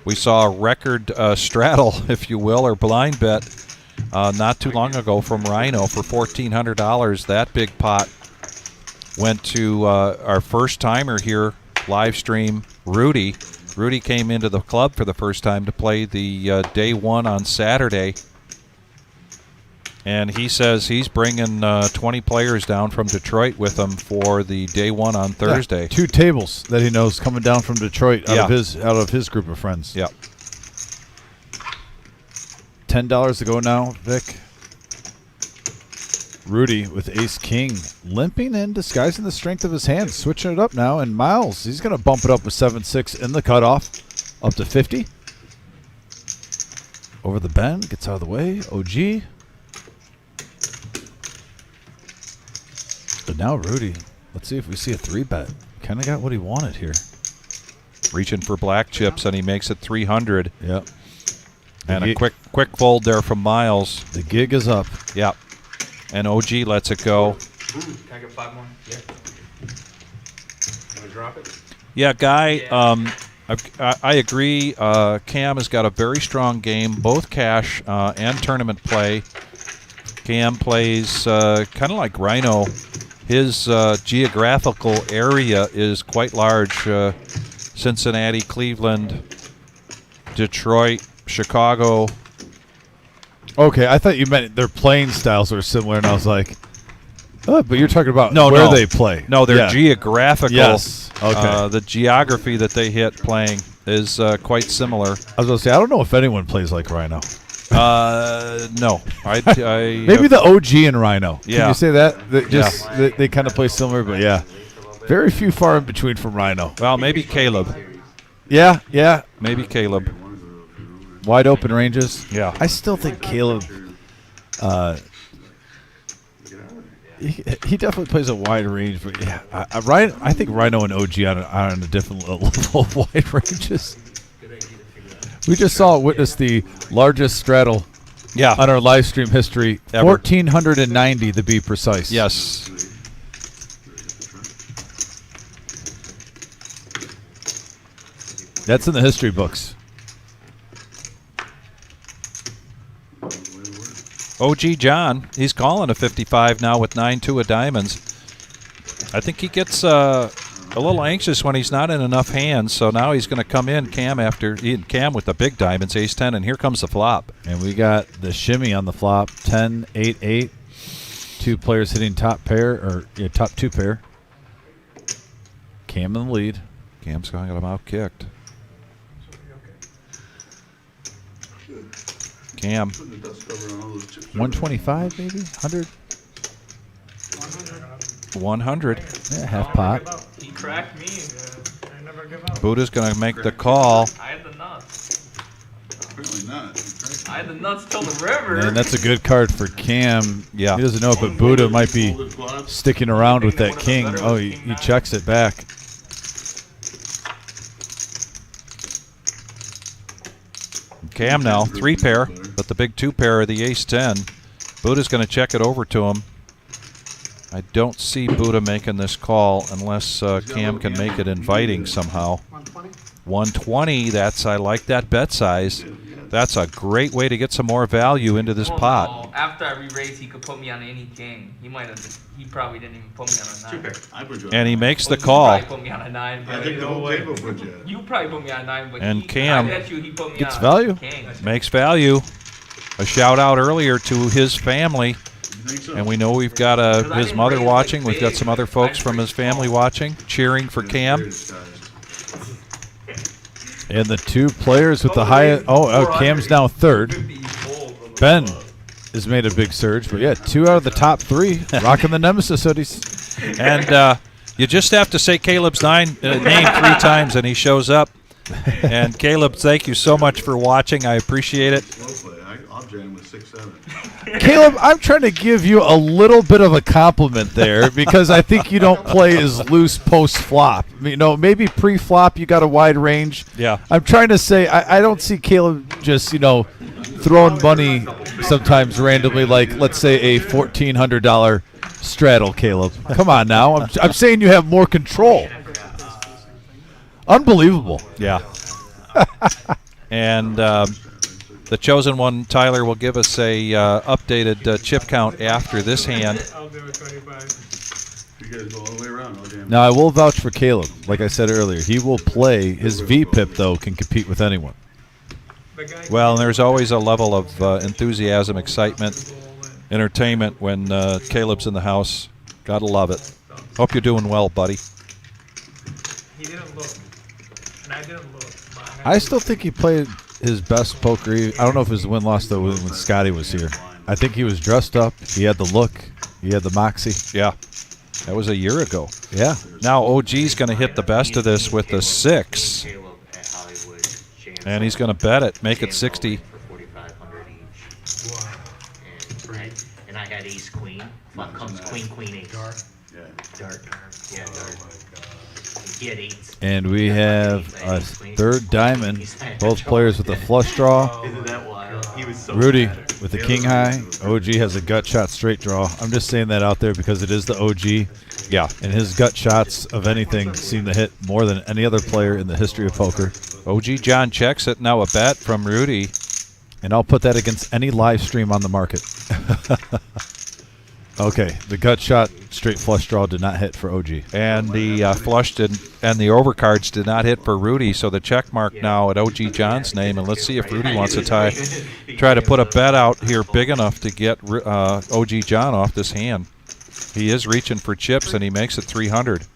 We saw a record straddle, if you will, or blind bet not too long ago from Rhino for $1,400. That big pot went to our first timer here, live stream, Rudy. Rudy came into the club for the first time to play the day 1 on Saturday. And he says he's bringing 20 players down from Detroit with him for the day one on Thursday. Yeah, 2 tables that he knows coming down from Detroit out Yeah. of his group of friends. Yep. $10 to go now, Vic. Rudy with ace king, limping and disguising the strength of his hands, switching it up now. And Miles, he's going to bump it up with 7-6 in the cutoff, up to 50. Over the bend, gets out of the way. OG. But now Rudy, let's see if we see a 3-bet. Kind of got what he wanted here. Reaching for black chips, and he makes it 300. Yep. And a quick fold there from Miles. The gig is up. Yep. And OG lets it go. Can I get 5 more? Yeah. Want to drop it? Yeah, Guy, I agree. Cam has got a very strong game, both cash and tournament play. Cam plays kind of like Rhino. His geographical area is quite large. Cincinnati, Cleveland, Detroit, Chicago. Okay, I thought you meant their playing styles were similar, and I was like, oh, but you're talking about No, where no. they play. No, they're Yeah. geographical. Yes. Okay. The geography that they hit playing is quite similar. I was going to say, I don't know if anyone plays like Rhino. No. Maybe the OG and Rhino. Can Yeah. you say that? They kind of play similar, but yeah. Very few far in between from Rhino. Well, maybe Caleb. Yeah, yeah. Maybe Caleb. Wide open ranges. Yeah. I still think Caleb, he definitely plays a wide range, but yeah, I think Rhino and OG are on a different level of wide ranges. We just witnessed the largest straddle on our live stream history, Ever. 1,490 to be precise. Yes. That's in the history books. OG John, he's calling a 55 now with 9-2 of diamonds. I think he gets a little anxious when he's not in enough hands, so now he's going to come in Cam with the big diamonds, ace-10, and here comes the flop. And we got the shimmy on the flop, 10, 8, 8. 2 players hitting top pair, or top 2 pair. Cam in the lead. Cam's going to get him out-kicked. Cam. 125 maybe? 100? 100. Yeah, half pot. He cracked me. I never give up. Buddha's going to make the call. I had the nuts. Apparently not. I had the nuts till the river. And that's a good card for Cam. Yeah. He doesn't know it, but Buddha might be sticking around with that king. Oh, he checks it back. Cam now, 3 pair, but the big 2 pair of the ace-10. Buddha's going to check it over to him. I don't see Buddha making this call unless Cam can make it inviting somehow. 120? 120, I like that bet size. That's a great way to get some more value into this pot. No, after I re-raise, he could put me on any king. He probably didn't even put me on a 9. I put you on And he that. makes the You call. probably put me on a 9. I think the whole table put you on. You probably put me on a 9, but And Cam I bet you he put me gets on value. a king. Makes value. A shout out earlier to his family. You think so? And we know we've got his mother watching. We've got some other folks from his family watching, cheering for Cam. And the 2 players with the highest. Oh, Cam's now third. Ben has made a big surge, but yeah, 2 out of the top 3 rocking the Nemesis hoodies. And you just have to say Caleb's name 3 times, and he shows up. And Caleb, thank you so much for watching. I appreciate it. Slow play. I'll jam with 6-7. Caleb, I'm trying to give you a little bit of a compliment there because I think you don't play as loose post-flop. Maybe pre-flop you got a wide range. Yeah. I'm trying to say I don't see Caleb just, throwing money sometimes randomly like, let's say, a $1,400 straddle, Caleb. Come on now. I'm saying you have more control. Unbelievable. Yeah. And the chosen one, Tyler, will give us a updated chip count after this hand. I'll do it 25. You guys go all the way around. I'll jam. Now, I will vouch for Caleb. Like I said earlier, he will play. His VPIP, though, can compete with anyone. The guy Well, and there's always a level of enthusiasm, excitement, entertainment when Caleb's in the house. Gotta love it. Hope you're doing well, buddy. He didn't look, and I didn't look. I still think he played his best poker. I don't know if it was the win-loss, though, when Scotty was here. I think he was dressed up. He had the look. He had the moxie. Yeah. That was a year ago. Yeah. Now OG's going to hit the best of this with the 6. And he's going to bet it, make it 60. For 4,500 each. And I had ace queen. Up comes queen, queen, ace. Yeah. Dart. Yeah, dart. He had 8s. And we have a third diamond. Both players with a flush draw. Isn't that wild? He was so Rudy mad. with the king high. OG has a gut shot straight draw. I'm just saying that out there because it is the OG. Yeah. And his gut shots of anything seem to hit more than any other player in the history of poker. OG John checks it. Now a bet from Rudy. And I'll put that against any live stream on the market. Okay, the gut shot straight flush draw did not hit for OG. And the flush did, and the overcards did not hit for Rudy. So the check mark now at OG John's name. And let's see if Rudy wants to try to put a bet out here big enough to get OG John off this hand. He is reaching for chips, and he makes it 300.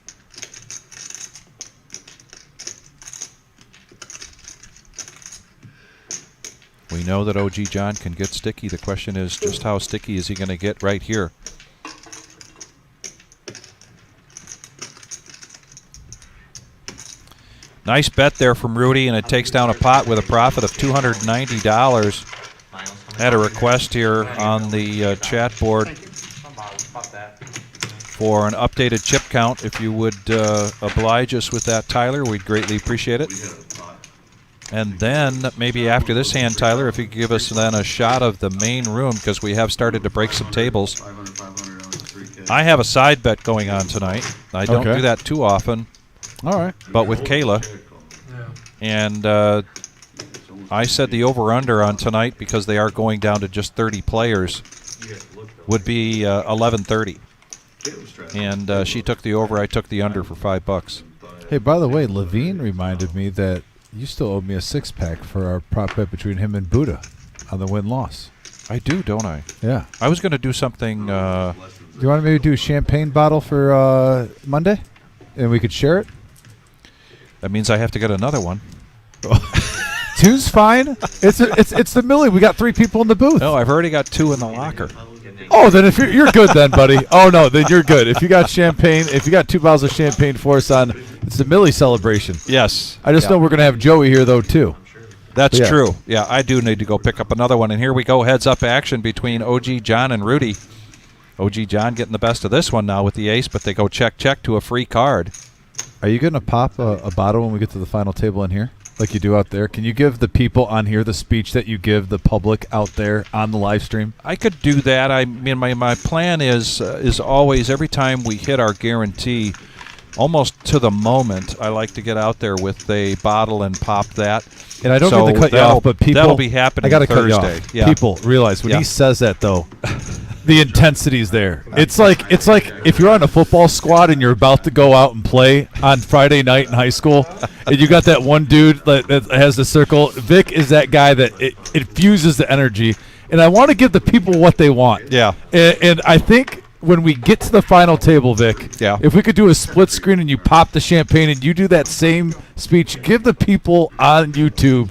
We know that OG John can get sticky. The question is just how sticky is he going to get right here? Nice bet there from Rudy, and it takes down a pot with a profit of $290. Had a request here on the chat board for an updated chip count. If you would oblige us with that, Tyler, we'd greatly appreciate it. And then maybe after this hand, Tyler, if you could give us then a shot of the main room, because we have started to break some tables. I have a side bet going on tonight. I don't do that too often. All right. But with Kayla. And I said the over-under on tonight, because they are going down to just 30 players, would be 11:30. And she took the over. I took the under for $5. Hey, by the way, Levine reminded me that you still owe me a 6-pack for our prop bet between him and Buddha on the win-loss. I do, don't I? Yeah. I was going to do something. Do you want to maybe do a champagne bottle for Monday? And we could share it? That means I have to get another one. Two's fine. It's the Millie. We got 3 people in the booth. No, I've already got 2 in the locker. Oh, then if you're good then, buddy. Oh, no, then you're good. If you got champagne, if you got 2 bottles of champagne for us on, it's the Millie celebration. Yes. I just know we're going to have Joey here, though, too. That's true. Yeah, I do need to go pick up another one. And here we go, heads-up action between OG John and Rudy. OG John getting the best of this one now with the ace, but they go check to a free card. Are you going to pop a bottle when we get to the final table in here, like you do out there? Can you give the people on here the speech that you give the public out there on the live stream? I could do that. I mean, my plan is always, every time we hit our guarantee, almost to the moment, I like to get out there with a bottle and pop that. And I don't mean to cut you off, but people, that'll be happening I gotta Thursday. cut you off. Yeah. People realize when he says that, though, the intensity's there. It's like if you're on a football squad and you're about to go out and play on Friday night in high school, and you got that one dude that has the circle. Vic is that guy that it infuses the energy, and I want to give the people what they want. Yeah. And I think when we get to the final table, Vic, if we could do a split screen and you pop the champagne and you do that same speech, give the people on YouTube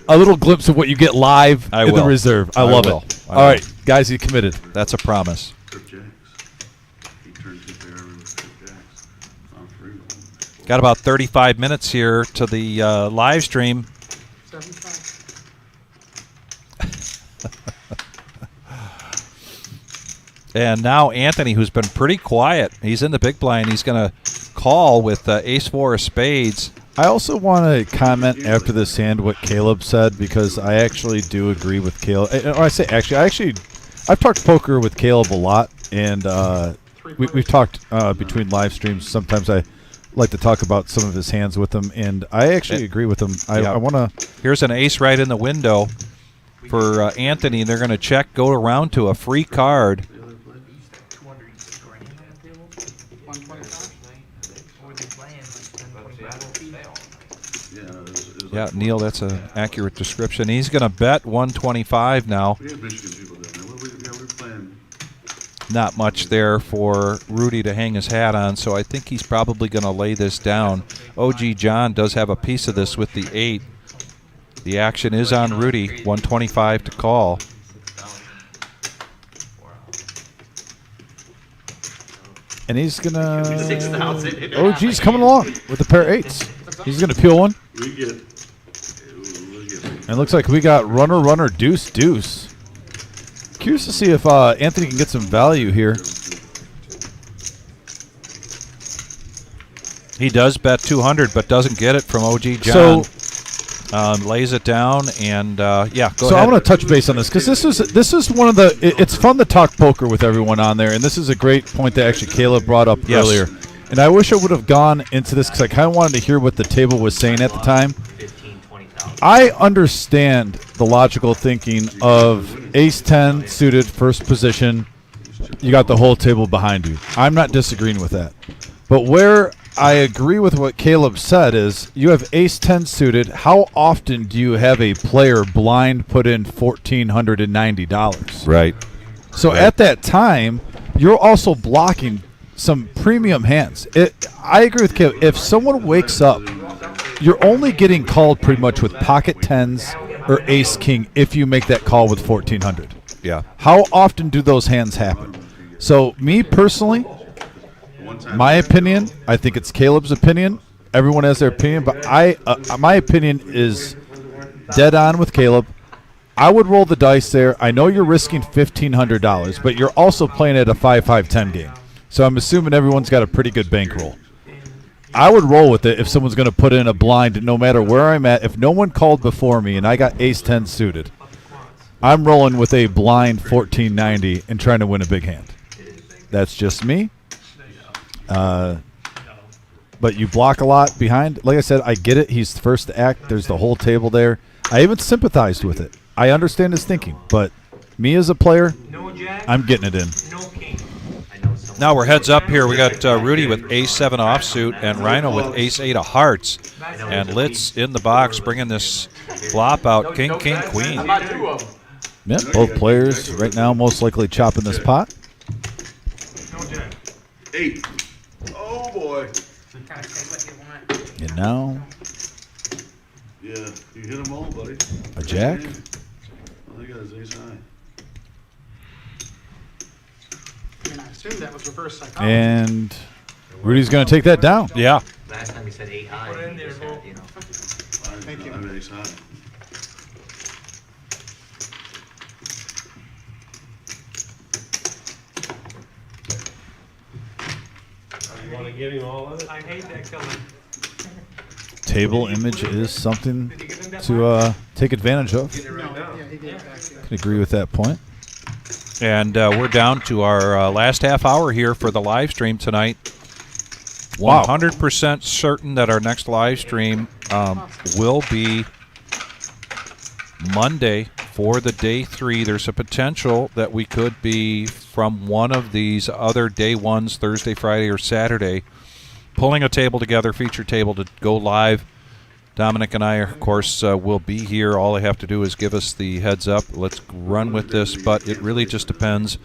a little glimpse of what you get live in the reserve. I love it. All right, guys, you committed. That's a promise. Got about 35 minutes here to the live stream. 75. And now Anthony, who's been pretty quiet, he's in the big blind. He's going to call with ace-4 of spades. I also want to comment after this hand what Caleb said, because I actually do agree with Caleb. Or I've talked poker with Caleb a lot, and we've talked between live streams. Sometimes I like to talk about some of his hands with him, and I actually agree with him. I want to. Here's an ace right in the window for Anthony. They're going to check, go around to a free card. Yeah, Neil, that's an accurate description. He's going to bet 125 now. We had Michigan people down there. We were playing not much there for Rudy to hang his hat on, so I think he's probably going to lay this down. OG John does have a piece of this with the 8. The action is on Rudy, 125 to call. And he's going to... 6,000. OG's coming along with a pair of 8s. He's going to peel one. We get, And it looks like we got runner, runner, deuce, deuce. Curious to see if Anthony can get some value here. He does bet 200, but doesn't get it from OG John. So, lays it down, and yeah, go so ahead. I want to touch base on this because this is one of the. It's fun to talk poker with everyone on there, and this is a great point that actually Caleb brought up Yes. earlier. And I wish I would have gone into this because I kind of wanted to hear what the table was saying at the time. 15, 20,000. I understand the logical thinking of ace-10 suited first position. You got the whole table behind you. I'm not disagreeing with that. But where I agree with what Caleb said is you have ace-10 suited. How often do you have a player blind put in $1,490? Right. So Right. at that time, you're also blocking some premium hands. I agree with Caleb. If someone wakes up, you're only getting called pretty much with pocket 10s or ace-king if you make that call with 1,400. Yeah. How often do those hands happen? So me personally, my opinion, I think it's Caleb's opinion. Everyone has their opinion, but my opinion is dead on with Caleb. I would roll the dice there. I know you're risking $1,500, but you're also playing at a 5-5-10 game. So I'm assuming everyone's got a pretty good bankroll. I would roll with it if someone's going to put in a blind, no matter where I'm at. If no one called before me and I got ace-10 suited, I'm rolling with a blind 1490 and trying to win a big hand. That's just me. But you block a lot behind. Like I said, I get it. He's first to act. There's the whole table there. I even sympathized with it. I understand his thinking. But me as a player, I'm getting it in. Now we're heads up here. We got Rudy with ace-7 offsuit and Rhino with ace-8 of hearts. And Litz in the box bringing this flop out, king, king, queen. Yeah, both players right now most likely chopping this pot. 8. Oh boy. And now Yeah, you hit them all, buddy. a jack. All they got is ace high. I mean, I assumed that was reverse psychology. And Rudy's going to take that down. Yeah. Last time he said 8 high, he just said, you know. Thank you. I'm ace high. You wanna give him all of it? I hate that color. Table image is something to take advantage of. No, yeah, he gave it back to you. Can agree with that point. And we're down to our last half hour here for the live stream tonight. Wow. 100% certain that our next live stream will be Monday for the day 3. There's a potential that we could be from one of these other day ones, Thursday, Friday, or Saturday, pulling a table together, feature table to go live. Dominic and I, of course, will be here. All they have to do is give us the heads up. Let's run with this, but it really just depends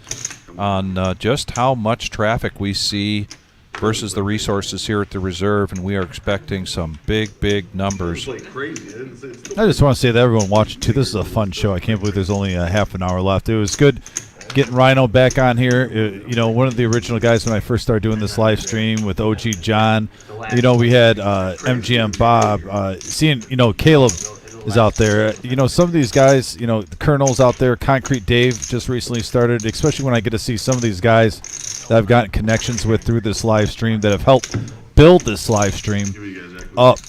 on just how much traffic we see versus the resources here at the reserve, and we are expecting some big, big numbers. It's like crazy. I didn't say it's I just want to say that everyone watching too, this is a fun show. I can't believe there's only a half an hour left. It was good getting Rhino back on here. You know, one of the original guys when I first started doing this live stream with OG John. You know, we had MGM Bob. Seeing, you know, Caleb is out there. You know, some of these guys, you know, the Colonel's out there. Concrete Dave just recently started, especially when I get to see some of these guys that I've gotten connections with through this live stream that have helped build this live stream up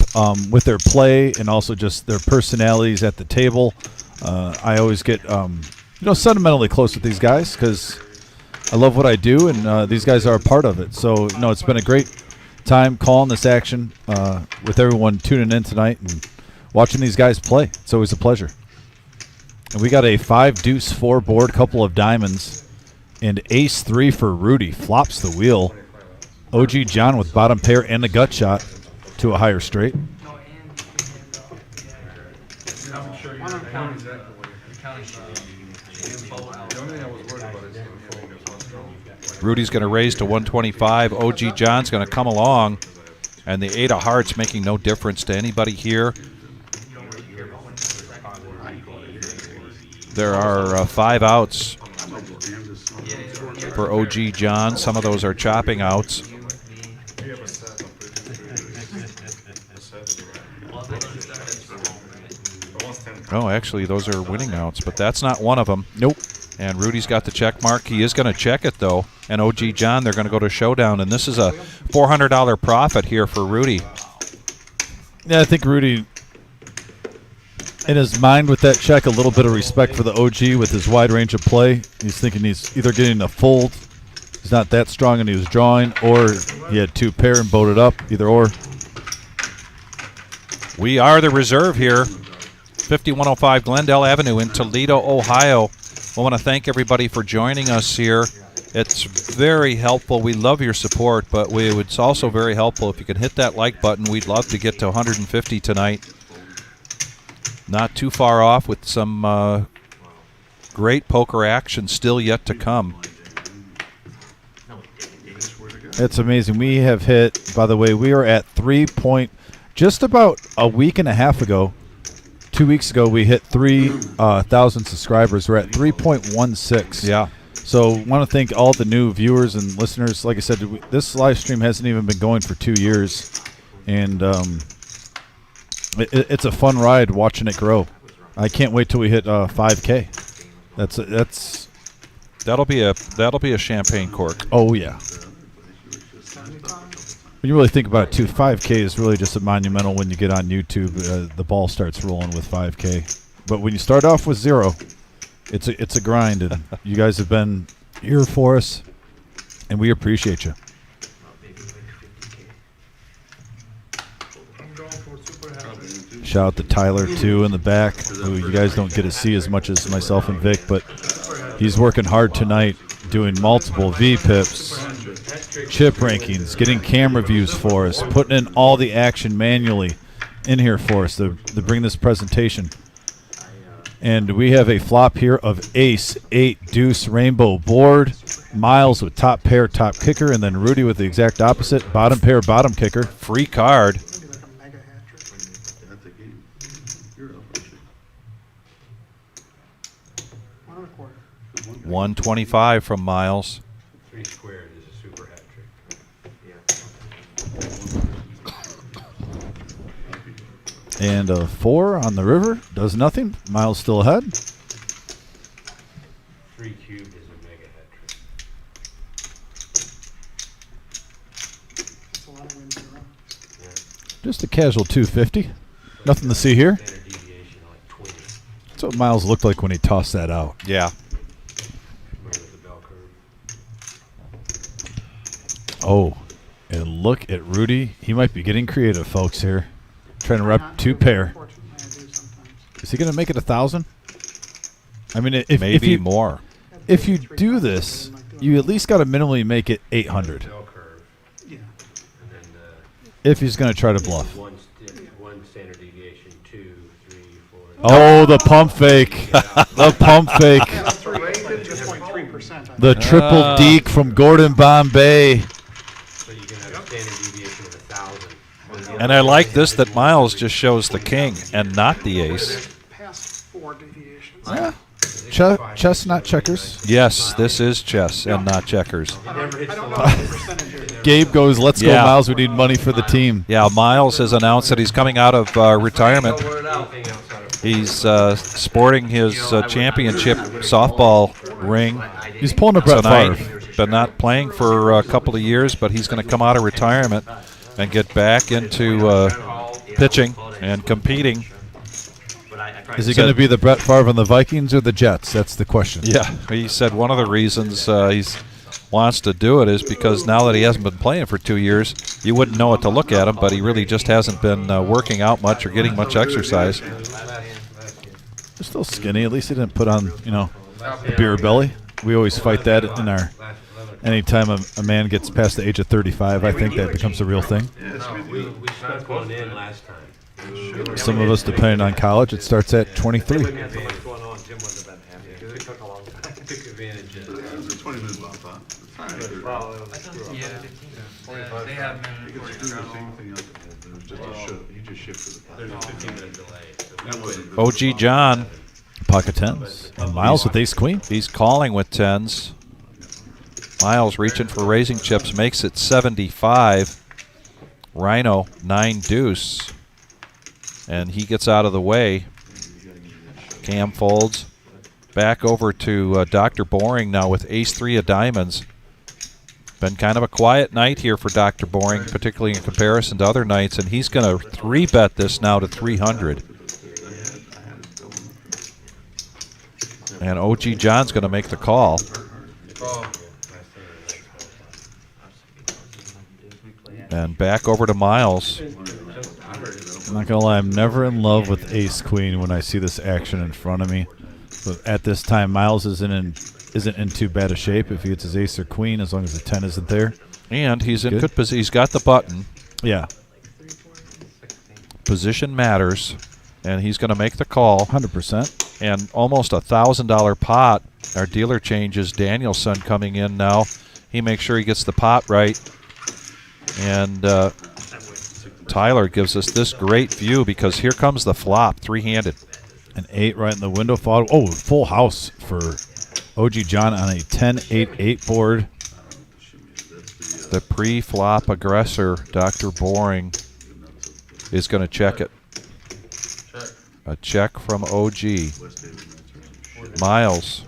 with their play and also just their personalities at the table. I always get, you know, sentimentally close with these guys because I love what I do, and these guys are a part of it. So, you know, it's been a great time calling this action with everyone tuning in tonight and watching these guys play. It's always a pleasure. And we got a 5-deuce-4 board, couple of diamonds, and ace-3 for Rudy. Flops the wheel. OG John with bottom pair and the gut shot to a higher straight. The only thing I was worried about is the phone. Rudy's going to raise to 125. OG John's going to come along. And the 8 of hearts making no difference to anybody here. There are 5 outs for OG John. Some of those are chopping outs. Oh, actually, those are winning outs, but that's not one of them. Nope. And Rudy's got the check mark. He is going to check it, though. And OG John, they're going to go to showdown. And this is a $400 profit here for Rudy. Yeah, I think Rudy, in his mind with that check, a little bit of respect for the OG with his wide range of play. He's thinking he's either getting a fold, he's not that strong and he was drawing, or he had 2 pair and boated up, either or. We are the reserve here. 5105 Glendale Avenue in Toledo, Ohio. I want to thank everybody for joining us here. It's very helpful. We love your support, but it's also very helpful if you can hit that like button. We'd love to get to 150 tonight. Not too far off with some great poker action still yet to come. It's amazing. We have hit, by the way, we are at just about a week and a half ago, 2 weeks ago, we hit 3,000 subscribers. We're at 3.16. Yeah. So want to thank all the new viewers and listeners. Like I said, this live stream hasn't even been going for 2 years. And it's a fun ride watching it grow. I can't wait till we hit 5K. That'll be a champagne cork. Oh, yeah. When you really think about it, too, 5K is really just a monumental when you get on YouTube. The ball starts rolling with 5K. But when you start off with 0, it's a grind. And you guys have been here for us, and we appreciate you. Shout out to Tyler, too, in the back, who you guys don't get to see as much as myself and Vic, but he's working hard tonight, doing multiple VPIPs, chip rankings, getting camera views for us, putting in all the action manually in here for us to bring this presentation. And we have a flop here of ace, 8, deuce, rainbow board, Miles with top pair, top kicker, and then Rudy with the exact opposite, bottom pair, bottom kicker. Free card. 125 from Miles. 3 squared is a super hat trick. And a 4 on the river does nothing. Miles still ahead. 3 cubed is a mega hat trick. That's a lot of wins in a row. Just a casual 250. Nothing to see here. Standard deviation like 20. That's what Miles looked like when he tossed that out. Yeah. Oh, and look at Rudy. He might be getting creative, folks, here. Trying to rep 2 pair. Is he going to make it 1,000? I mean, if you, more. If you do this, you at least got to minimally make it 800. Yeah. If he's going to try to bluff. One standard deviation, 2, 3, 4. Oh, the pump fake. The pump fake. The triple deke from Gordon Bombay. So you can have a standard deviation of 1,000. And I like this that Miles just shows the king and not the ace. Past 4 deviations. Yeah. Chess, not checkers. Yes, this is chess and not checkers. I don't know what the percentage is. Gabe goes, let's go, Miles. We need money for the team. Yeah, Miles has announced that he's coming out of retirement. He's sporting his championship softball ring. He's pulling a Brett Favre. Been not playing for a couple of years, but he's going to come out of retirement and get back into pitching and competing. Is he going to be the Brett Favre on the Vikings or the Jets? That's the question. Yeah, he said one of the reasons he wants to do it is because now that he hasn't been playing for 2 years, you wouldn't know what to look at him, but he really just hasn't been working out much or getting much exercise. They're still skinny. At least he didn't put on, a beer belly. We always fight that in our. Anytime a man gets past the age of 35, I think that becomes a real thing. We snuck one in last time. Some of us, depending on college, it starts at 23. Took advantage of it. It's a 20-minute bump, huh? Well, it was screw up. Yeah. 25 They have You could mandatory do the travel. same thing else, it was just a shift, he just shifted the. There's a 15-minute delay. So That wasn't. OG John, Pocket tens. And Miles with ace queen. he's calling with tens. Miles reaching for raising chips, makes it 75. Rhino 9 deuce, and he gets out of the way. Cam folds back over to Dr. Boring now with ace 3 of diamonds. Been kind of a quiet night here for Dr. Boring, particularly in comparison to other nights, and he's going to 3-bet this now to 300. And OG John's going to make the call. And back over to Miles. I'm not gonna lie, I'm never in love with ace queen when I see this action in front of me. But at this time, Miles isn't in too bad a shape if he gets his ace or queen, as long as the 10 isn't there. And he's in good position. He's got the button. Yeah, Position matters. And he's going to make the call. 100%. And almost $1,000 pot. Our dealer changes. Danielson coming in now. He makes sure he gets the pot right. And Tyler gives us this great view because here comes the flop, 3-handed. An 8 right in the window. Oh, full house for OG John on a 10-8-8 board. The pre-flop aggressor, Dr. Boring, is going to check it. A check from OG. Miles.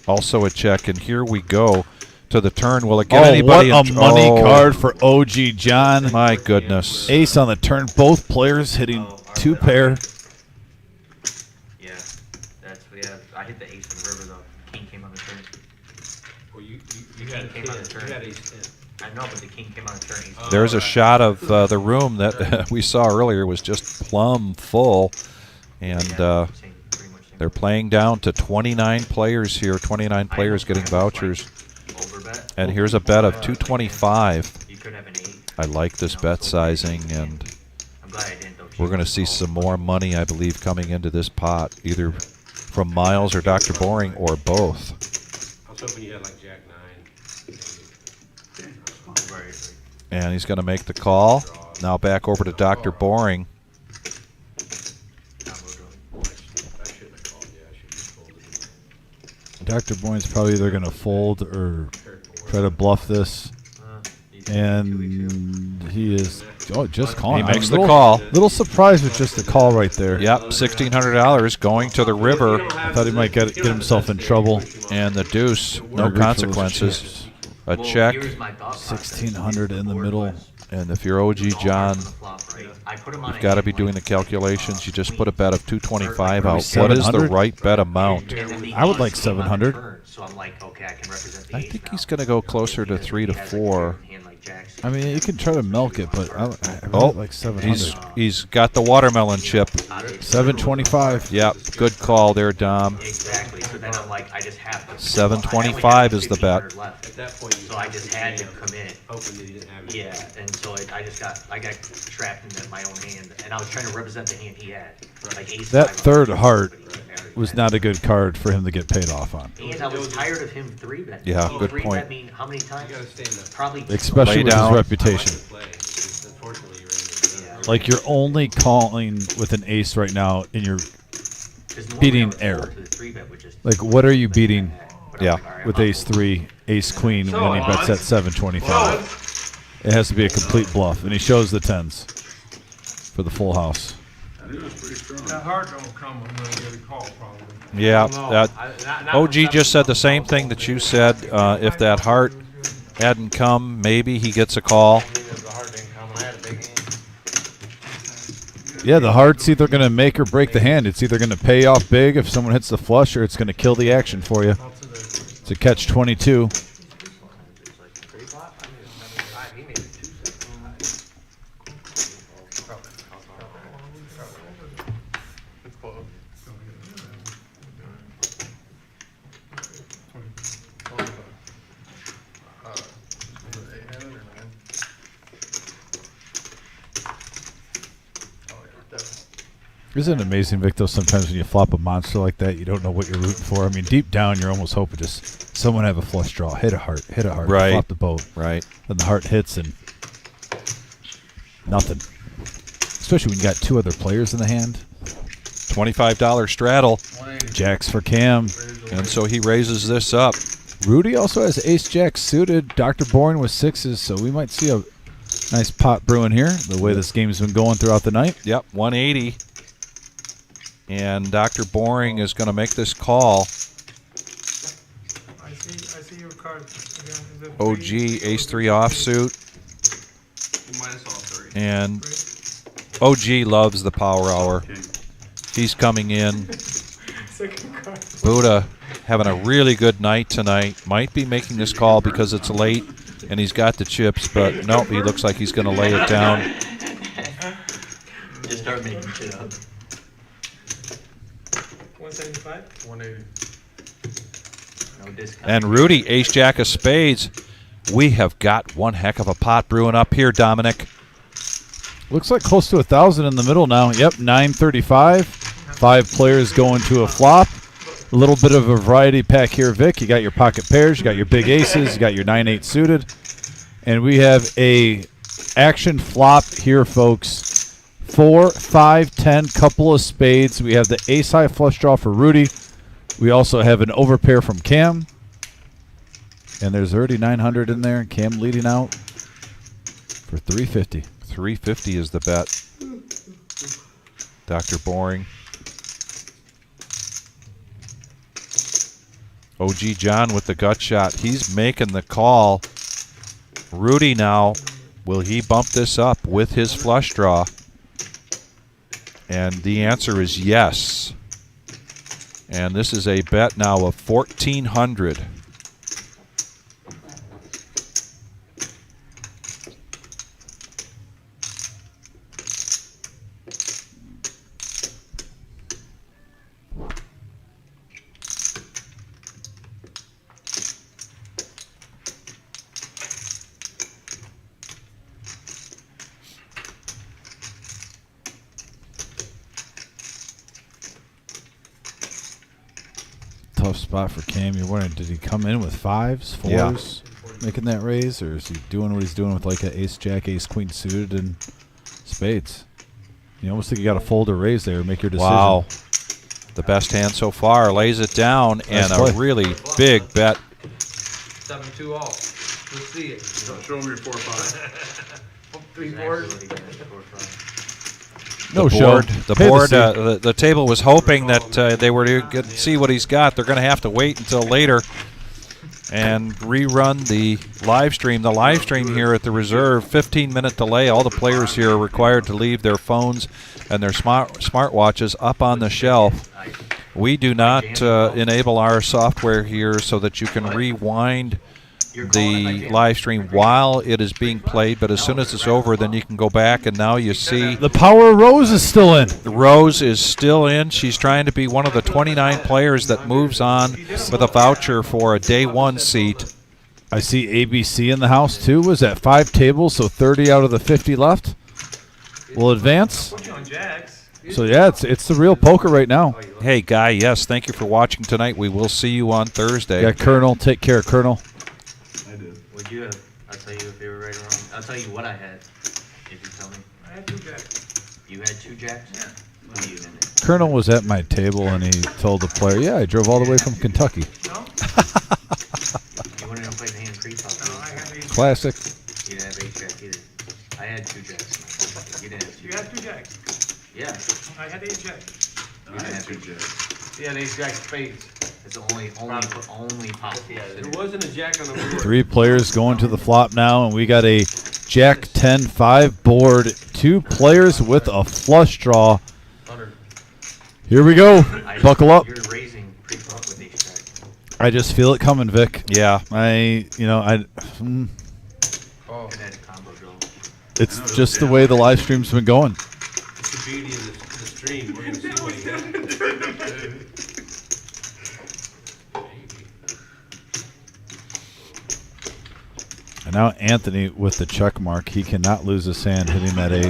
Also a check, and here we go to the turn. Will it get anybody? What a money card for OG John. My goodness. Ace on the turn. Both players hitting 2 pair. Yeah, I hit the ace in the river though. King came on the turn. Well, you King had came on the turn. You had ace 10. I know, but the king came on the turn. There's a shot of the room that we saw earlier was just plumb full. And they're playing down to 29 players here. 29 players getting vouchers. And here's a bet of 225. I like this bet sizing, and we're going to see some more money, I believe, coming into this pot, either from Miles or Dr. Boring or both. I was hoping you had like Jack 9. And he's going to make the call. Now back over to Dr. Boring. Dr. Boyne's probably either going to fold or try to bluff this. And he is just calling. He makes the call. Little surprised with just the call right there. Yep, $1,600 going to the river. I thought he might get himself in trouble. And the deuce, no consequences. A check. 1,600 in the middle. And if you're OG John, you've got to be doing the calculations. You just put a bet of 225 out. What is the right bet amount? I would like 700. So I'm like, okay, I can represent the I ace think now. he's going to go closer to 3 to 4. I mean, you can try to milk it, but I Oh, like 700. he's got the watermelon chip. 725. Yep, good call there, Dom. Exactly. So then I'm like, I just have to. 725 is the bet. At that point, so I just had to commit. Hoping that he didn't have it. Yeah, and so I got trapped in my own hand, and I was trying to represent the hand he had. Like ace That 5 on third the turn, heart but he already was had not a good card for him to get paid off on. it. And I was tired of him 3-betting. Yeah, He good 3-bet point. me how many times? You gotta stay in the Probably. Especially Lay with down. his reputation. play. It's unfortunately, you're in the Like, you're only calling with an ace right now, and you're 'Cause normally beating I would air. fold to the 3-bet, which is Like, what are you beating but I'm Yeah. like, all right, with I'm not ace folding. 3, ace queen when he bets at 725? It has to be a complete bluff, and he shows the 10s for the full house. I knew it was pretty strong. That heart don't come, I'm gonna get a call probably. Yeah, that OG just said the same thing that you said. If that heart hadn't come, maybe he gets a call. The heart didn't come, I had a big hand. Yeah, the heart's either going to make or break the hand. It's either going to pay off big if someone hits the flush, or it's going to kill the action for you. It's a catch-22. It's close. Isn't it amazing, Vic, though, sometimes when you flop a monster like that, you don't know what you're rooting for. I mean, deep down, you're almost hoping just someone have a flush draw, hit a heart, Right. flop the boat. Right. Then the heart hits and nothing. Especially when you got two other players in the hand. $25 straddle. Jacks for Cam. And so he raises this up. Rudy also has ace-jack suited. Dr. Boring with sixes, so we might see a nice pot brewing here, the way this game's been going throughout the night. Yep, 180. And Dr. Boring is going to make this call. I see your card. Again, is it OG, ace-3 offsuit. Minus all three. And OG loves the power hour. He's coming in. Second card. Buddha having a really good night tonight. Might be making this call because it's late and he's got the chips, but nope, he looks like he's going to lay it down. Just start making shit up. 175. 180. No discount. And Rudy, ace-jack of spades. We have got one heck of a pot brewing up here, Dominic. Looks like close to 1,000 in the middle now. Yep, 935. 5 players going to a flop. A little bit of a variety pack here, Vic. You got your pocket pairs, you got your big aces, you got your 9-8 suited. And we have a action flop here, folks. 4, 5, 10, couple of spades. We have the ace-high flush draw for Rudy. We also have an overpair from Cam. And there's already 900 in there. Cam leading out for 350. 350 is the bet. Dr. Boring. OG John with the gut shot. He's making the call. Rudy now, will he bump this up with his flush draw? And the answer is yes. And this is a bet now of 1,400. Tough spot for Cam. You're wondering, did he come in with 5s, 4s, making that raise? Or is he doing what he's doing with like an ace-jack, ace-queen suited, and spades? You almost think you got to fold or raise there, make your decision. Wow. The best hand so far. Lays it down, and Nice play. a really big bet. 7-2 all. Let's see it. Show me your 4-5. 3-4. No the show. board, the Pay the board, seat. the table was hoping that they were to see what he's got. They're going to have to wait until later and rerun the live stream. The live stream here at the Reserve, 15-minute delay. All the players here are required to leave their phones and their smartwatches up on the shelf. We do not enable our software here so that you can rewind the live stream while it is being played, but as soon as it's over, then you can go back, and now you see The power of Rose is still in. Rose is still in. She's trying to be one of the 29 players that moves on with a voucher for a day 1 seat. I see ABC in the house too. Was that 5 tables, so 30 out of the 50 left? Will advance. Put you on jacks. So yeah, it's the real poker right now. Hey, Guy, yes, thank you for watching tonight. We will see you on Thursday. Got Colonel. Take care, Colonel. What'd you have? I'll tell you if they were right or wrong. I'll tell you what I had, if you tell me. I had 2 jacks. You had 2 jacks? Yeah. What do you in it? Colonel was at my table and he told the player, "Yeah, I drove all the way from Kentucky." No? You wanted to play the hand pre-flop? No, I had 8 Classic. You didn't have 8 jacks either. I had 2 jacks. You didn't have 2 You had 2 jacks. Yeah. I had 8 jacks. You didn't have 2 jacks. Yeah, ace jack spades. It's the only possible. There wasn't a jack on the board. 3 players going to the flop now, and we got a Jack 10-5 board. 2 players with a flush draw. 100. Here we go. Buckle up. You're raising pre-flop with ace jack. I just feel it coming, Vic. Yeah. Oh. And had a combo draw. It's just the way the live stream's been going. It's the beauty of the stream. We're going to see what he has. And now Anthony with the check mark. He cannot lose his hand hitting that 8. I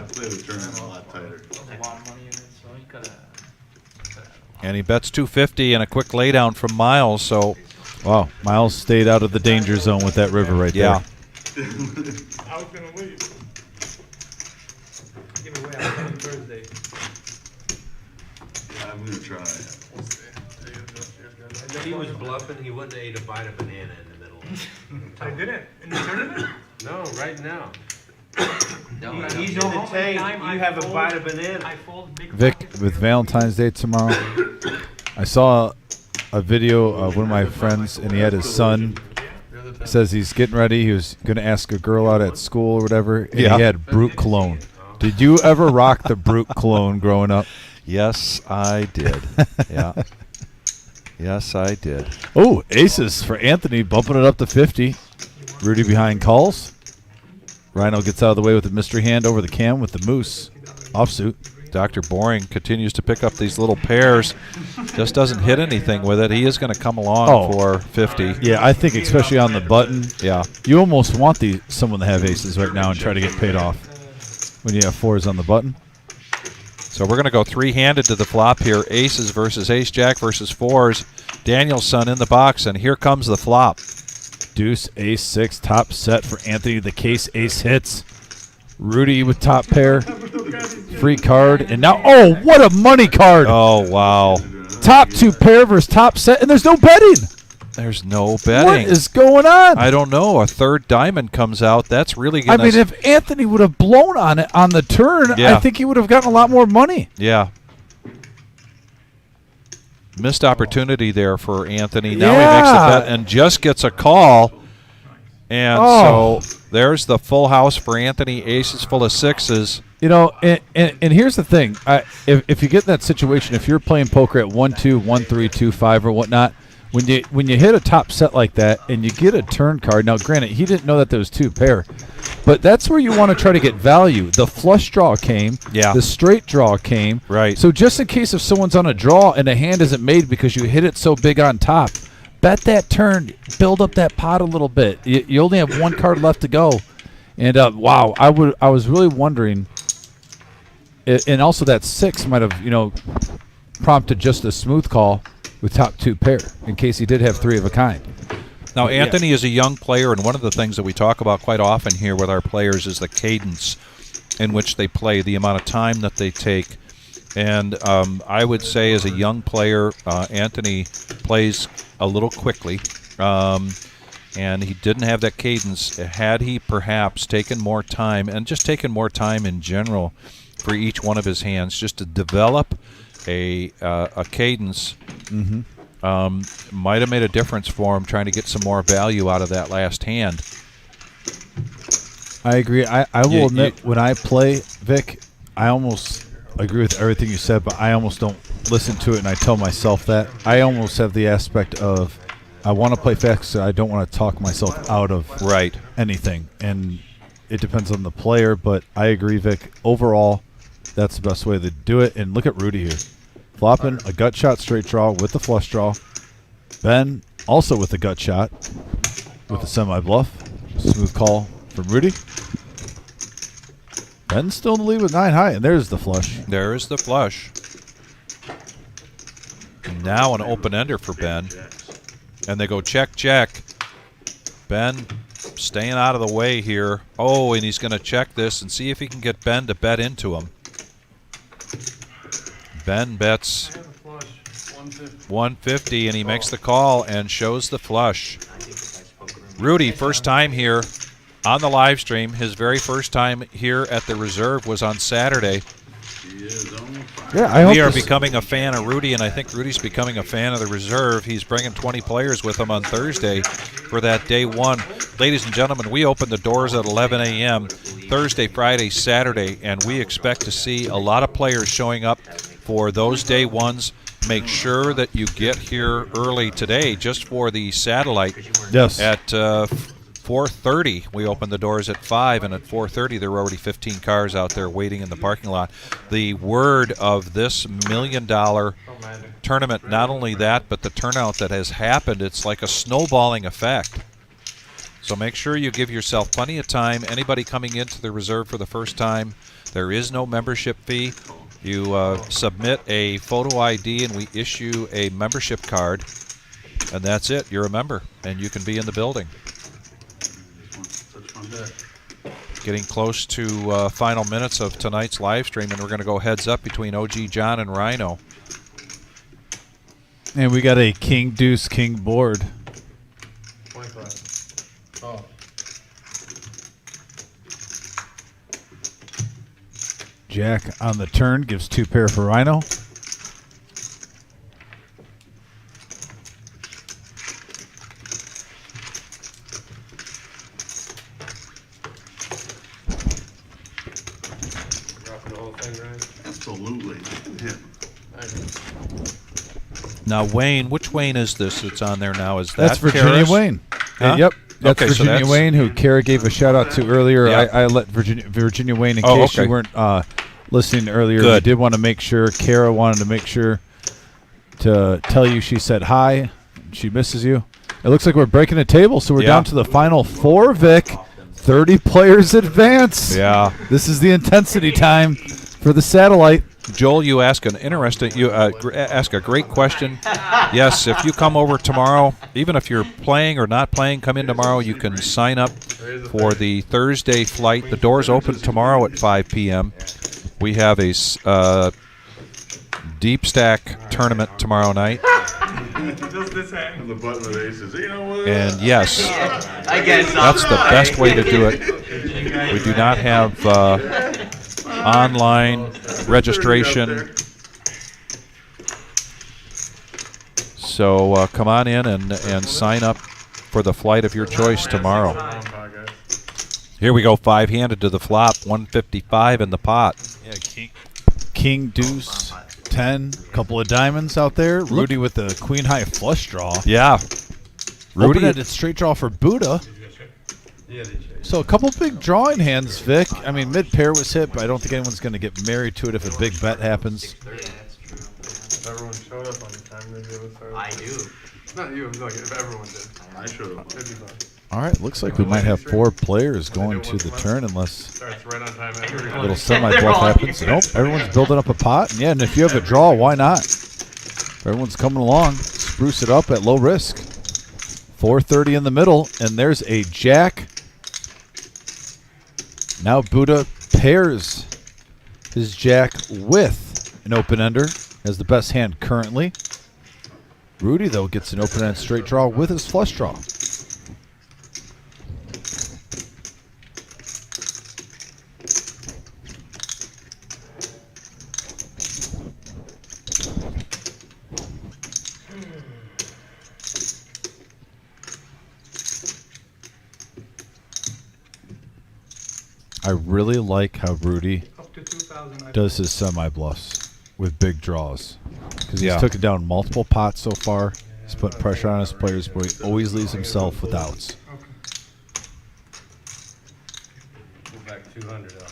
played the tournament a lot tighter. And he bets 250 and a quick laydown from Miles. So, Wow, Miles stayed out of the danger zone with that river right yeah. there. I was gonna leave. Give it away on Thursday. Yeah, I'm gonna try. If he was bluffing, he wouldn't have ate a bite of banana in the middle. I didn't. In the tournament? No, right now. No, He's in You know the how many tank, times you I have a fold- bite of banana. I fold big Vic, pockets. with Valentine's Day tomorrow, I saw a video of one of my friends, and he had his son. Says he's getting ready. He was going to ask a girl out at school or whatever, and Yeah. he had Brute cologne. Did you ever rock the Brute cologne growing up? Yes, I did. Yeah. Yes, I did. Oh, aces for Anthony, bumping it up to 50. Rudy behind calls. Rhino gets out of the way with the mystery hand over the cam with the moose offsuit. Dr. Boring continues to pick up these little pairs. Just doesn't hit anything with it. He is going to come along for 50. Yeah, I think especially on the button, Yeah. you almost want someone to have aces right now and try to get paid off when you have fours on the button. So we're going to go three-handed to the flop here. Aces versus ace-jack versus fours. Danielson in the box, and here comes the flop. Deuce, ace, six, top set for Anthony. The case ace hits. Rudy with top pair. Free card. And now, oh, what a money card. Oh, wow. Top two pair versus top set, and there's no betting. There's no betting. What is going on? I don't know. A third diamond comes out. That's really going I mean, if Anthony would have blown on it on the turn, Yeah. I think he would have gotten a lot more money. Yeah. Missed opportunity there for Anthony. Now he Yeah. makes the bet and just gets a call. And Oh. so there's the full house for Anthony. Aces full of sixes. You know, and here's the thing. If you get in that situation, if you're playing poker at 1-2, 1-3, 2-5 or whatnot, when you hit a top set like that and you get a turn card, now granted, he didn't know that there was two pair, but that's where you want to try to get value. The flush draw came. Yeah. The straight draw came. Right. So just in case if someone's on a draw and a hand isn't made because you hit it so big on top, bet that turn, build up that pot a little bit. You only have one card left to go. And wow, I was really wondering, and also that six might have prompted just a smooth call with top two pair in case he did have three of a kind. Now, Anthony is a young player, and one of the things that we talk about quite often here with our players is the cadence in which they play, the amount of time that they take. And I would say as a young player, Anthony plays a little quickly, and he didn't have that cadence. Had he perhaps taken more time, and just taken more time in general for each one of his hands, just to develop a cadence, might have made a difference for him trying to get some more value out of that last hand. I agree. I will admit, when I play, Vic, I almost agree with everything you said, but I almost don't listen to it, and I tell myself that. I almost have the aspect of I want to play fast, so I don't want to talk myself out of anything. And it depends on the player, but I agree, Vic. Overall, that's the best way to do it. And look at Rudy here. Flopping a gut shot straight draw with the flush draw. Ben also with the gut shot with the semi-bluff. Smooth call from Rudy. Ben's still in the lead with 9 high, and there's the flush. There is the flush. Now an open-ender for Ben. And they go check, check. Ben staying out of the way here. Oh, and he's going to check this and see if he can get Ben to bet into him. Ben bets 150, and he makes the call and shows the flush. Rudy, first time here on the live stream. His very first time here at the reserve was on Saturday. Yeah, we are becoming a fan of Rudy, and I think Rudy's becoming a fan of the reserve. He's bringing 20 players with him on Thursday for that day one. Ladies and gentlemen, we open the doors at 11 a.m. Thursday, Friday, Saturday, and we expect to see a lot of players showing up for those day ones. Make sure that you get here early today just for the satellite. Yes. At 4:30, we open the doors at 5, and at 4:30 there were already 15 cars out there waiting in the parking lot. The word of this $1 million tournament, not only that, but the turnout that has happened, it's like a snowballing effect. So make sure you give yourself plenty of time. Anybody coming into the reserve for the first time, there is no membership fee. You submit a photo ID, and we issue a membership card, and that's it. You're a member, and you can be in the building. Such fun. Getting close to final minutes of tonight's live stream, and we're going to go heads up between OG John and Rhino. And we got a king, deuce, king board. 25. Oh. Jack on the turn gives 2 pair for Rhino. Dropping the whole thing, Ryan? Absolutely. Now, Wayne, which Wayne is this that's on there now? Is that That's Virginia Kara's? Wayne. Huh? Yep. That's Okay, so Virginia that's- Wayne, who Kara gave a shout out to earlier. Yeah. I let Virginia Wayne, in Oh, case okay. you weren't listening earlier, Good. we did want to make sure, Kara wanted to make sure to tell you she said hi. She misses you. It looks like we're breaking a table, so we're Yeah. down to the final 4, Vic. 30 players advance. Yeah. This is the intensity time for the satellite. Joel, you ask an interesting, ask a great question. Yes, if you come over tomorrow, even if you're playing or not playing, come in tomorrow. You can sign up for the Thursday flight. The doors open tomorrow at 5 p.m. We have a deep stack tournament tomorrow night. Just this hand. And the button of the aces. You know what? And yes, I guess that's the best way to do it. We do not have online registration. So come on in and sign up for the flight of your choice tomorrow. Here we go, 5-handed to the flop, 155 in the pot. Yeah, King, deuce, 10, couple of diamonds out there. Rudy with the queen high flush draw. Yeah. Rudy Open-ended straight draw for Buddha. Yeah, they changed. So a couple big drawing hands, Vic. I mean, mid-pair was hit, but I don't think anyone's going to get married to it if a big bet happens. Yeah, that's true. If everyone showed up on the time, maybe it would start. I do. Not you, like if everyone did. I showed up. It'd be fun. All right, looks like we might have 4 players going to the turn unless Starts right on time every a little semi-bluff happens. Nope, everyone's building up a pot. And yeah, and if you have a draw, why not? If everyone's coming along, spruce it up at low risk. 430 in the middle, and there's a jack. Now Buddha pairs his jack with an open-ender as the best hand currently. Rudy, though, gets an open-end straight draw with his flush draw. I really like how Rudy Up to 2,000. does his semi-bluffs with big draws. Because Yeah. he's took it down multiple pots so far. He's put pressure on his players, but he always leaves himself with outs. Go back 200, I'll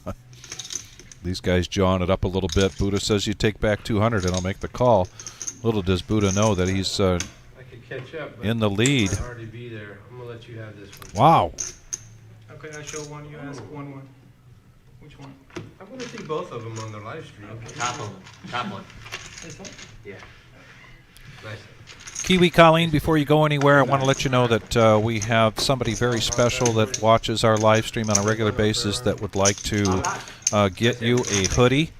call. These guys jawing it up a little bit. Buddha says you take back 200 and I'll make the call. Little does Buddha know that he's I could catch up, but in the lead. I'll already be there. I'm gonna let you have this one. Wow. Okay, I show one, you ask one. Which one? I'm gonna see both of them on the live stream. Top one. Top one. This one? Yeah. Nice. Kiwi Colleen, before you go anywhere, I want to let you know that we have somebody very special that watches our live stream on a regular basis that would like to get you a hoodie.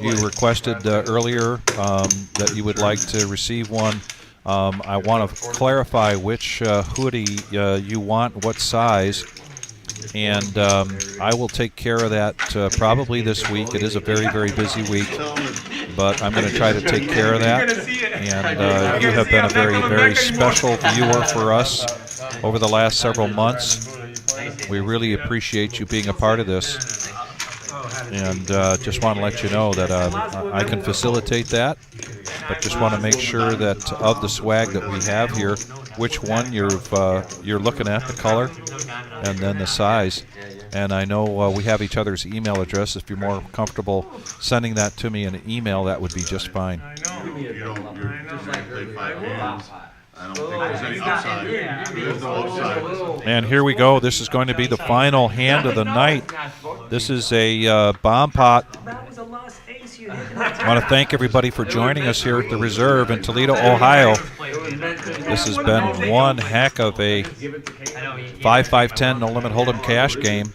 You requested earlier that you would like to receive one. I want to clarify which hoodie you want, what size, and I will take care of that probably this week. It is a very, very busy week, but I'm going to try to take care of that. And you have been a very, very special viewer for us over the last several months. We really appreciate you being a part of this. And just want to let you know that I can facilitate that, but just want to make sure that of the swag that we have here, which one you're looking at, the color, and then the size. And I know we have each other's email address. If you're more comfortable sending that to me in an email, that would be just fine. I know. You don't, you're just like play 5 hands. I don't think there's any upside. There's no upside. And here we go. This is going to be the final hand of the night. This is a bomb pot. I want to thank everybody for joining us here at the Reserve in Toledo, Ohio. This has been one heck of a 5-5-10 no limit hold'em cash game.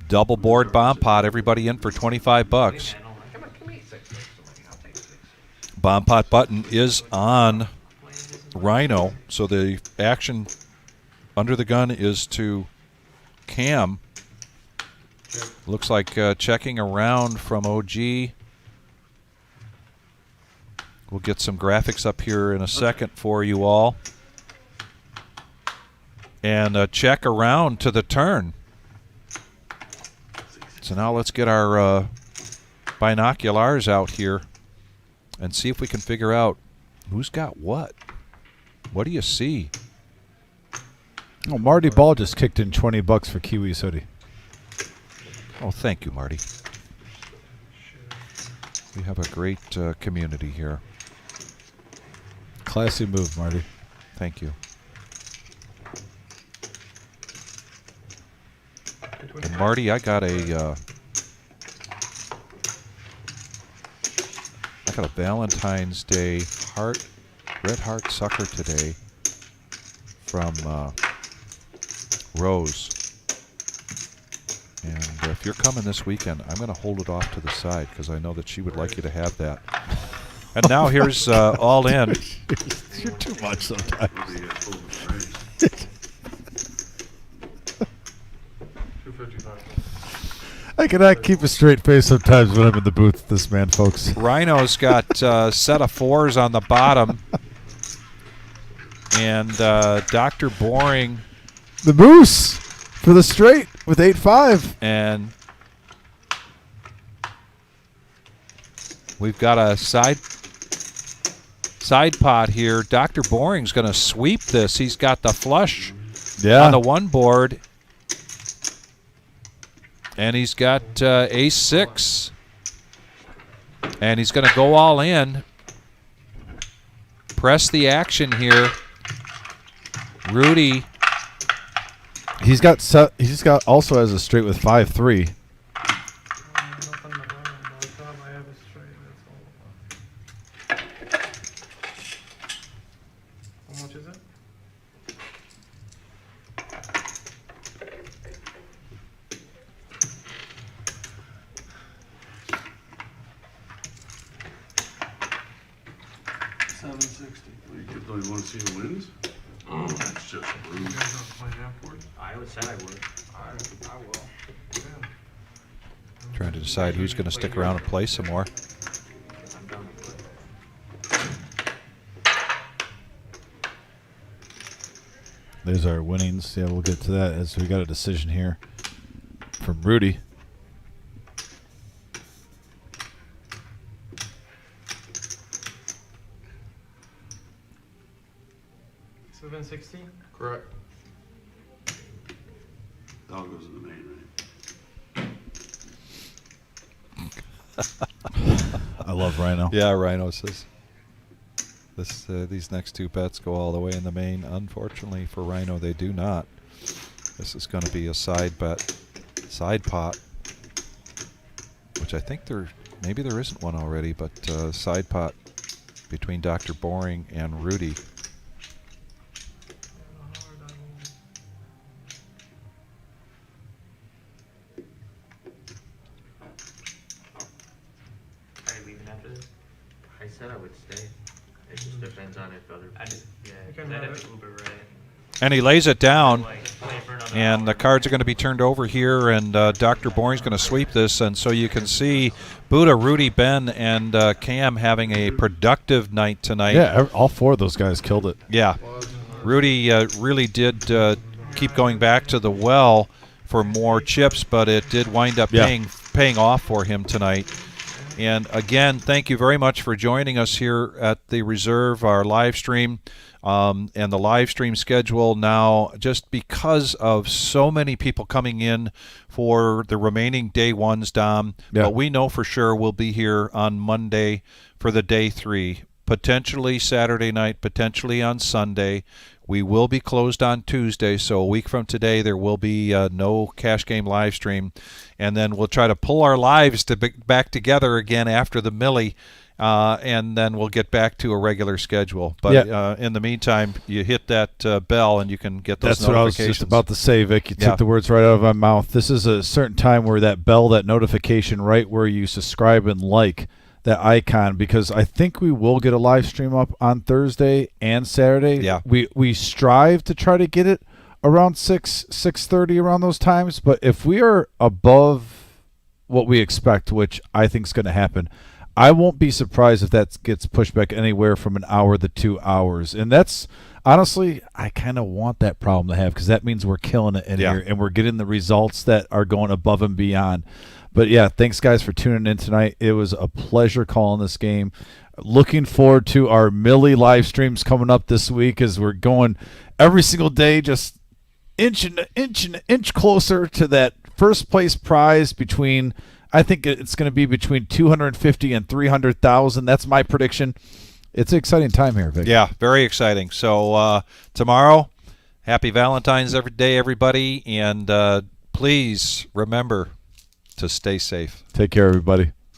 Double board bomb pot. Everybody in for 25 bucks. Bomb pot button is on Rhino, so the action under the gun is to Cam. Looks like checking around from OG. We'll get some graphics up here in a second for you all. And check around to the turn. So now let's get our binoculars out here and see if we can figure out who's got what. What do you see? Oh, Marty Ball just kicked in 20 bucks for Kiwi's hoodie. Oh, thank you, Marty. We have a great community here. Classy move, Marty. Thank you. And Marty, I got a Valentine's Day red heart sucker today from Rose. And if you're coming this weekend, I'm going to hold it off to the side because I know that she would like you to have that. And now here's All In. You're too much sometimes. I cannot keep a straight face sometimes when I'm in the booth with this man, folks. Rhino's got a set of 4s on the bottom. And Dr. Boring. The Moose for the straight with 8-5. And we've got a side pot here. Dr. Boring's going to sweep this. He's got the flush on the one board. And he's got ace-6. And he's going to go all in. Press the action here. Rudy. He's got also has a straight with 5-3. How much is it? Don't you want to see the wins? Oh, that's just rude. You guys don't play that board? I would say I would. I will. Trying to decide who's going to stick around and play some more. I'm done with it. There's our winnings. Yeah, we'll get to that as we got a decision here from Rudy. $760. Correct. That all goes in the main, right? I love Rhino. Yeah, Rhino says these next two bets go all the way in the main. Unfortunately for Rhino, they do not. This is going to be a side bet, side pot, which I think maybe there isn't one already, but side pot between Dr. Boring and Rudy. Are you leaving after this? I said I would stay. It just depends on if other. And he lays it down, and the cards are going to be turned over here, and Dr. Boring's going to sweep this, and so you can see Buddha, Rudy, Ben, and Cam having a productive night tonight. Yeah, all four of those guys killed it. Yeah. Rudy really did keep going back to the well for more chips, but it did wind up paying off for him tonight. And again, thank you very much for joining us here at the Reserve, our live stream. And the live stream schedule now, just because of so many people coming in for the remaining day ones, Dom. Yeah. But we know for sure we'll be here on Monday for the day 3. potentially Saturday night, potentially on Sunday. We will be closed on Tuesday, so a week from today there will be no cash game live stream. And then we'll try to pull our lives back together again after the Millie, and then we'll get back to a regular schedule. But in the meantime, you hit that bell and you can get those That's what I was just about to say, Vic. You took the words right out of my mouth. This is a certain time where that bell, that notification right where you subscribe and like, that icon, because I think we will get a live stream up on Thursday and Saturday. Yeah. We strive to try to get it around 6:30 around those times, but if we are above what we expect, which I think is going to happen, I won't be surprised if that gets pushed back anywhere from an hour to 2 hours. And that's honestly, I kind of want that problem to have, because that means we're killing it in here and we're getting the results that are going above and beyond. But yeah, thanks guys for tuning in tonight. It was a pleasure calling this game. Looking forward to our Millie live streams coming up this week, as we're going every single day, just inch closer to that first place prize. Between, I think it's going to be between 250 and 300,000. That's my prediction. It's an exciting time here, Vic. Yeah, very exciting. So tomorrow, happy Valentine's Day, everybody, and please remember to stay safe. Take care, everybody.